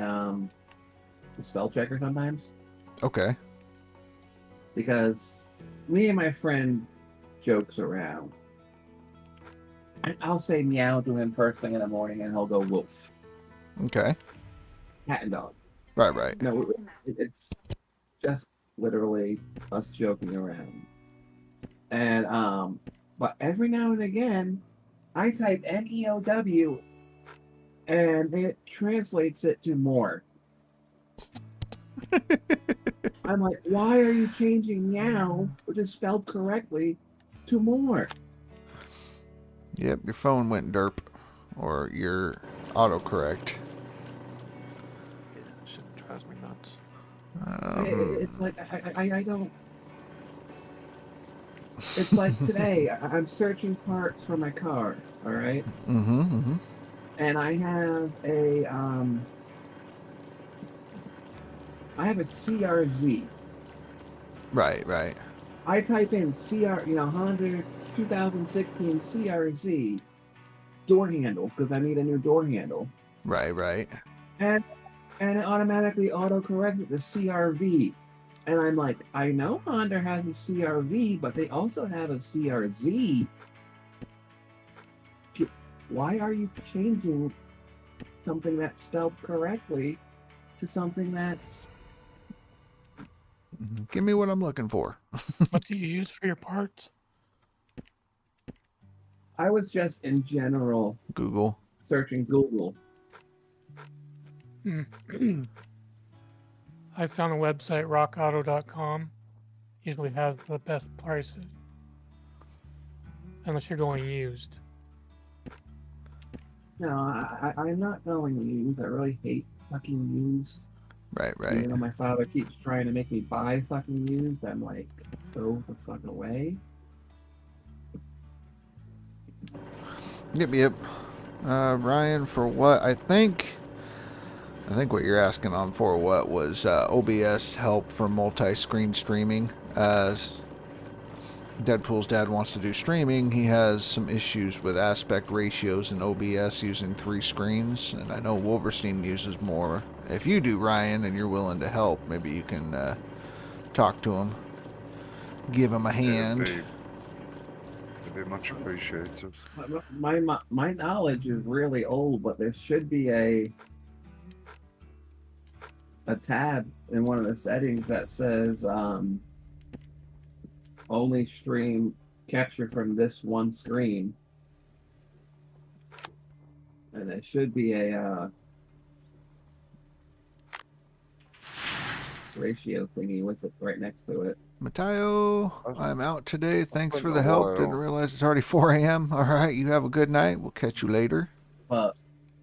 Speaker 7: the spell checker sometimes.
Speaker 2: Okay.
Speaker 7: Because me and my friend jokes around. And I'll say meow to him first thing in the morning, and he'll go wolf.
Speaker 2: Okay.
Speaker 7: Cat and dog.
Speaker 2: Right.
Speaker 7: No, it's just literally us joking around. And but every now and again, I type MEOW, and it translates it to more. I'm like, why are you changing meow, which is spelled correctly, to more?
Speaker 2: Yep, your phone went derp, or your autocorrect.
Speaker 9: Shit drives me nuts.
Speaker 7: It's like I don't. It's like today, I'm searching parts for my car. All right.
Speaker 2: Mm-hmm.
Speaker 7: And I have a CRZ.
Speaker 2: Right.
Speaker 7: I type in Honda 2016 CRZ door handle because I need a new door handle.
Speaker 2: Right.
Speaker 7: And it automatically autocorrects it to CRV. And I'm like, I know Honda has a CRV, but they also have a CRZ. Why are you changing something that's spelled correctly to something that's...
Speaker 2: Give me what I'm looking for.
Speaker 10: What do you use for your parts?
Speaker 7: I was just in general
Speaker 2: Google.
Speaker 7: Searching Google.
Speaker 10: I found a website, rockauto.com. Usually has the best prices. Unless you're going used.
Speaker 7: No, I'm not going used. I really hate fucking used.
Speaker 2: Right.
Speaker 7: Even though my father keeps trying to make me buy fucking used, I'm like, go the fuck away.
Speaker 2: Yep. Ryan, for what? I think what you're asking on for what was OBS help for multi-screen streaming. Deadpool's dad wants to do streaming. He has some issues with aspect ratios in OBS using 3 screens, and I know Wolverstein uses more. If you do, Ryan, and you're willing to help, maybe you can talk to him, give him a hand.
Speaker 4: It'd be much appreciated.
Speaker 7: My knowledge is really old, but there should be a tab in one of the settings that says only stream capture from this one screen, and there should be a ratio thingy with it right next to it.
Speaker 2: Mateo, I'm out today. Thanks for the help. Didn't realize it's already 4 a.m. All right, you have a good night. We'll catch you later.
Speaker 7: But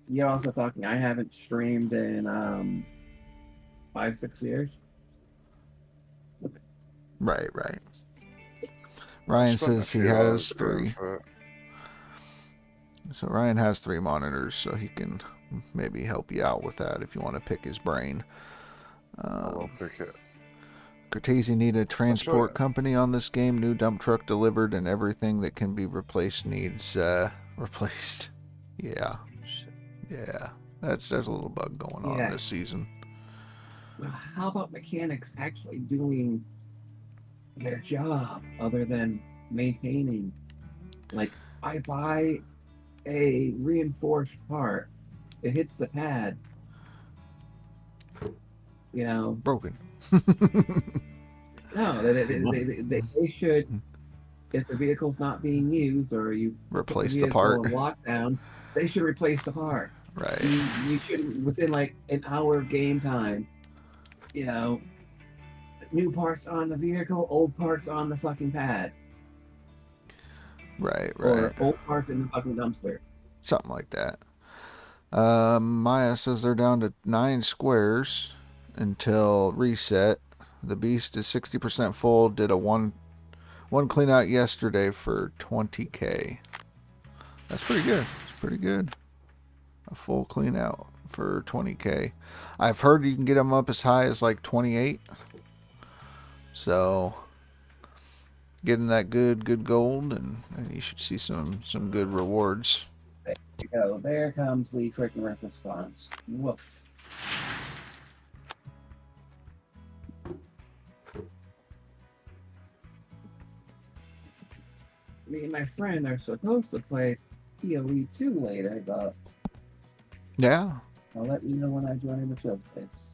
Speaker 7: you're also talking, I haven't streamed in 5-6 years.
Speaker 2: Right. Ryan says he has 3. So Ryan has 3 monitors, so he can maybe help you out with that if you want to pick his brain.
Speaker 4: I'll pick it.
Speaker 2: Cortese need a transport company on this game. New dump truck delivered, and everything that can be replaced needs replaced. Yeah. There's a little bug going on this season.
Speaker 7: Well, how about mechanics actually doing their job other than maintaining? Like, I buy a reinforced part, it hits the pad,
Speaker 2: broken.
Speaker 7: No, they should, if the vehicle's not being used or you
Speaker 2: replace
Speaker 7: put
Speaker 2: the part
Speaker 7: in lockdown, they should replace the part.
Speaker 2: Right.
Speaker 7: You shouldn't, within like an hour of game time, new parts on the vehicle, old parts on the fucking pad.
Speaker 2: Right.
Speaker 7: Or old parts in the fucking dumpster.
Speaker 2: Something like that. Maya says they're down to 9 squares until reset. The beast is 60% full. Did a one clean out yesterday for 20K. That's pretty good. It's pretty good. A full clean out for 20K. I've heard you can get them up as high as like 28. So getting that good gold, and you should see some good rewards.
Speaker 7: There you go. There comes the freaking response. Woof. Me and my friend are supposed to play PoE 2 later, but
Speaker 2: yeah,
Speaker 7: I'll let you know when I join in the showcase.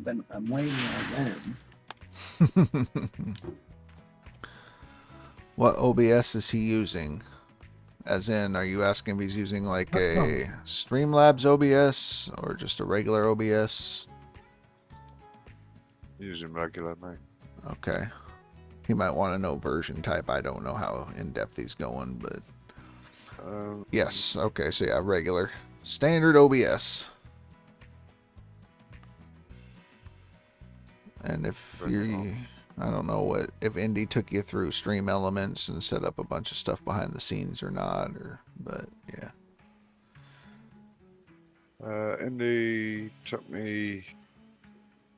Speaker 7: I'm waiting on them.
Speaker 2: What OBS is he using? As in, are you asking if he's using like a Streamlabs OBS or just a regular OBS?
Speaker 4: Using regular, mate.
Speaker 2: Okay. He might want to know version type. I don't know how in-depth he's going, but... yes, okay, so yeah, regular. Standard OBS. And if you... I don't know if Indy took you through Stream Elements and set up a bunch of stuff behind the scenes or not, but yeah.
Speaker 4: Indy took me...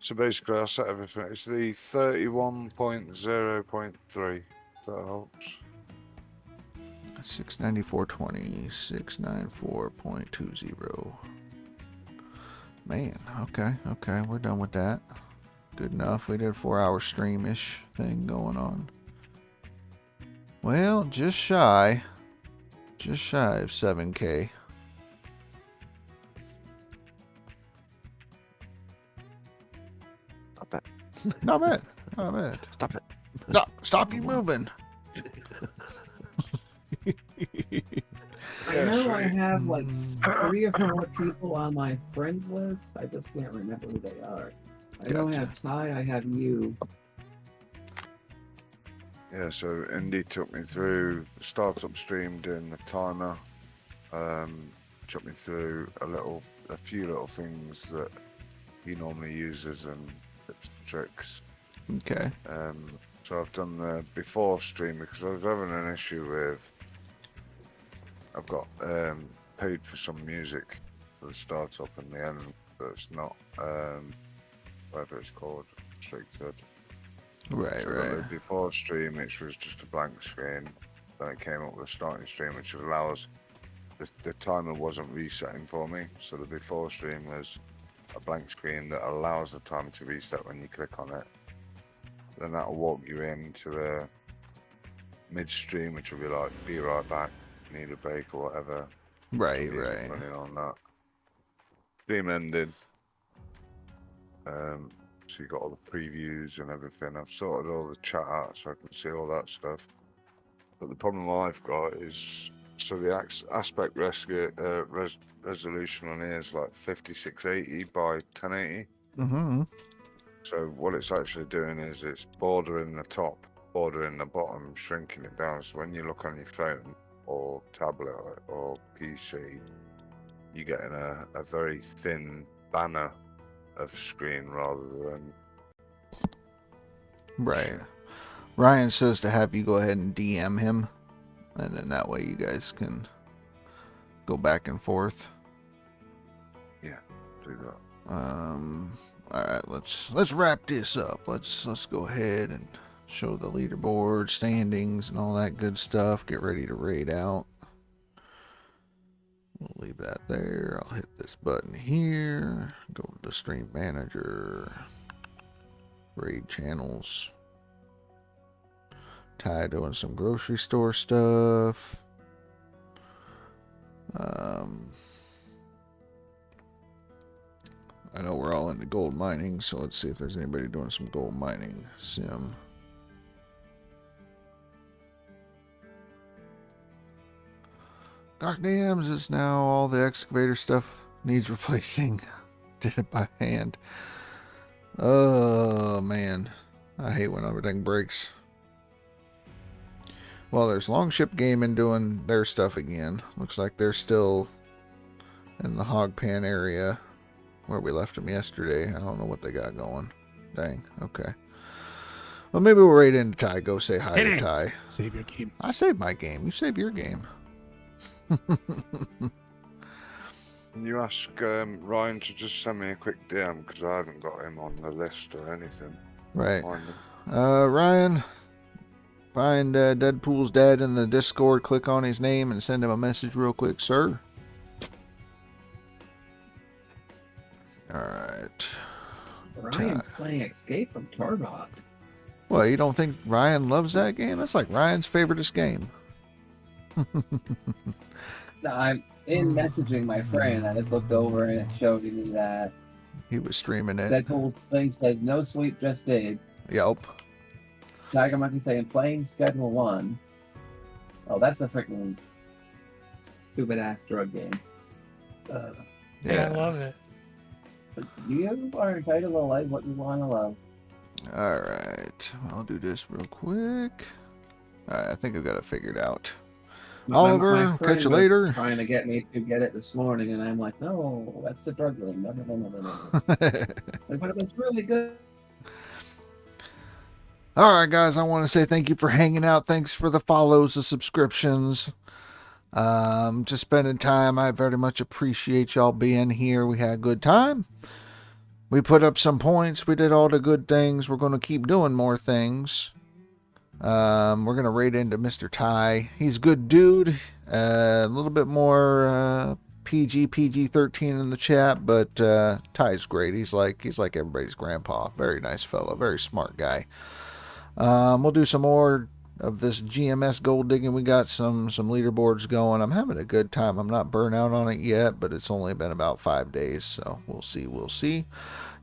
Speaker 4: So basically, I set everything. It's the 31.0.3. That helps.
Speaker 2: 694.20, 694.20. Man, okay, we're done with that. Good enough. We did a 4-hour stream-ish thing going on. Well, just shy of 7K. Not bad.
Speaker 9: Stop it.
Speaker 2: Stop you moving.
Speaker 7: I know I have like 3 or 4 people on my friends list. I just can't remember who they are. I know I have Ty, I have you.
Speaker 4: Yeah, so Indy took me through the startup stream, doing the timer. Took me through a few little things that he normally uses and tips and tricks.
Speaker 2: Okay.
Speaker 4: So I've done the before stream because I was having an issue with. I've got paid for some music for the startup and the end, but it's not whatever it's called, restricted.
Speaker 2: Right,
Speaker 4: so
Speaker 2: right.
Speaker 4: Before stream, which was just a blank screen. Then it came up with a starting stream, which allows the timer wasn't resetting for me. So the before stream was a blank screen that allows the timer to reset when you click on it. Then that'll walk you into a midstream, which will be like, be right back, need a break or whatever.
Speaker 2: Right, right.
Speaker 4: Running on that. Stream ended. So you got all the previews and everything. I've sorted all the chat out so I can see all that stuff. But the problem I've got is, so the aspect resolution on here is like 5680 by 1080.
Speaker 2: Mm-hmm.
Speaker 4: So what it's actually doing is it's bordering the top, bordering the bottom, shrinking it down. So when you look on your phone or tablet or PC, you're getting a very thin banner of screen rather than...
Speaker 2: Right. Ryan says to have you go ahead and DM him, and then that way you guys can go back and forth.
Speaker 4: Yeah, do that.
Speaker 2: All right, let's wrap this up. Let's go ahead and show the leaderboard standings and all that good stuff. Get ready to raid out. We'll leave that there. I'll hit this button here. Go to the stream manager. Raid channels. Ty doing some grocery store stuff. I know we're all into gold mining, so let's see if there's anybody doing some gold mining sim. Goddamn, is now all the excavator stuff needs replacing. Did it by hand. Oh man, I hate when everything breaks. Well, there's Longship Gaming doing their stuff again. Looks like they're still in the hog pan area where we left them yesterday. I don't know what they got going. Dang, okay. Well, maybe we'll raid into Ty. Go say hi to Ty.
Speaker 14: Save your game.
Speaker 2: I saved my game. You save your game.
Speaker 4: Can you ask Ryan to just send me a quick DM because I haven't got him on the list or anything.
Speaker 2: Right. Ryan, find Deadpool's dad in the Discord, click on his name, and send him a message real quick, sir. Alright.
Speaker 7: Ryan's playing Escape from Tarkov.
Speaker 2: Well, you don't think Ryan loves that game? That's like Ryan's favoriteest game.
Speaker 7: No, I'm in messaging my friend. I just looked over and it showed me that
Speaker 2: he was streaming it.
Speaker 7: Deadpool's thing says no sleep, just dig.
Speaker 2: Yep.
Speaker 7: Tiger Monkey saying playing schedule 1. Oh, that's a freaking stupid ass drug game.
Speaker 10: Yeah, I love it.
Speaker 7: But you are entitled to like what you want to love.
Speaker 2: Alright. I'll do this real quick. Alright, I think I've got it figured out.
Speaker 7: My
Speaker 2: Oliver,
Speaker 7: friend
Speaker 2: catch you
Speaker 7: was
Speaker 2: later.
Speaker 7: Trying to get me to get it this morning, and I'm like, no, that's the drug game. No. But it was really good.
Speaker 2: Alright, guys, I want to say thank you for hanging out. Thanks for the follows, the subscriptions. Just spending time. I very much appreciate y'all being here. We had a good time. We put up some points. We did all the good things. We're going to keep doing more things. We're going to raid into Mr. Ty. He's a good dude. A little bit more PG-13 in the chat, but Ty's great. He's like everybody's grandpa. Very nice fellow. Very smart guy. We'll do some more of this GMS gold digging. We got some leaderboards going. I'm having a good time. I'm not burnt out on it yet, but it's only been about 5 days, so we'll see.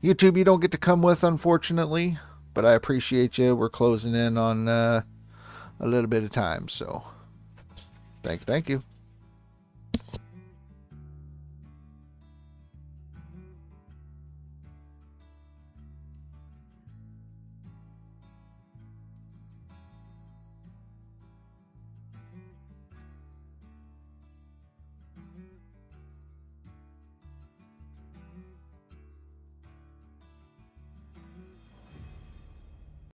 Speaker 2: YouTube, you don't get to come with, unfortunately, but I appreciate you. We're closing in on a little bit of time, so thank you.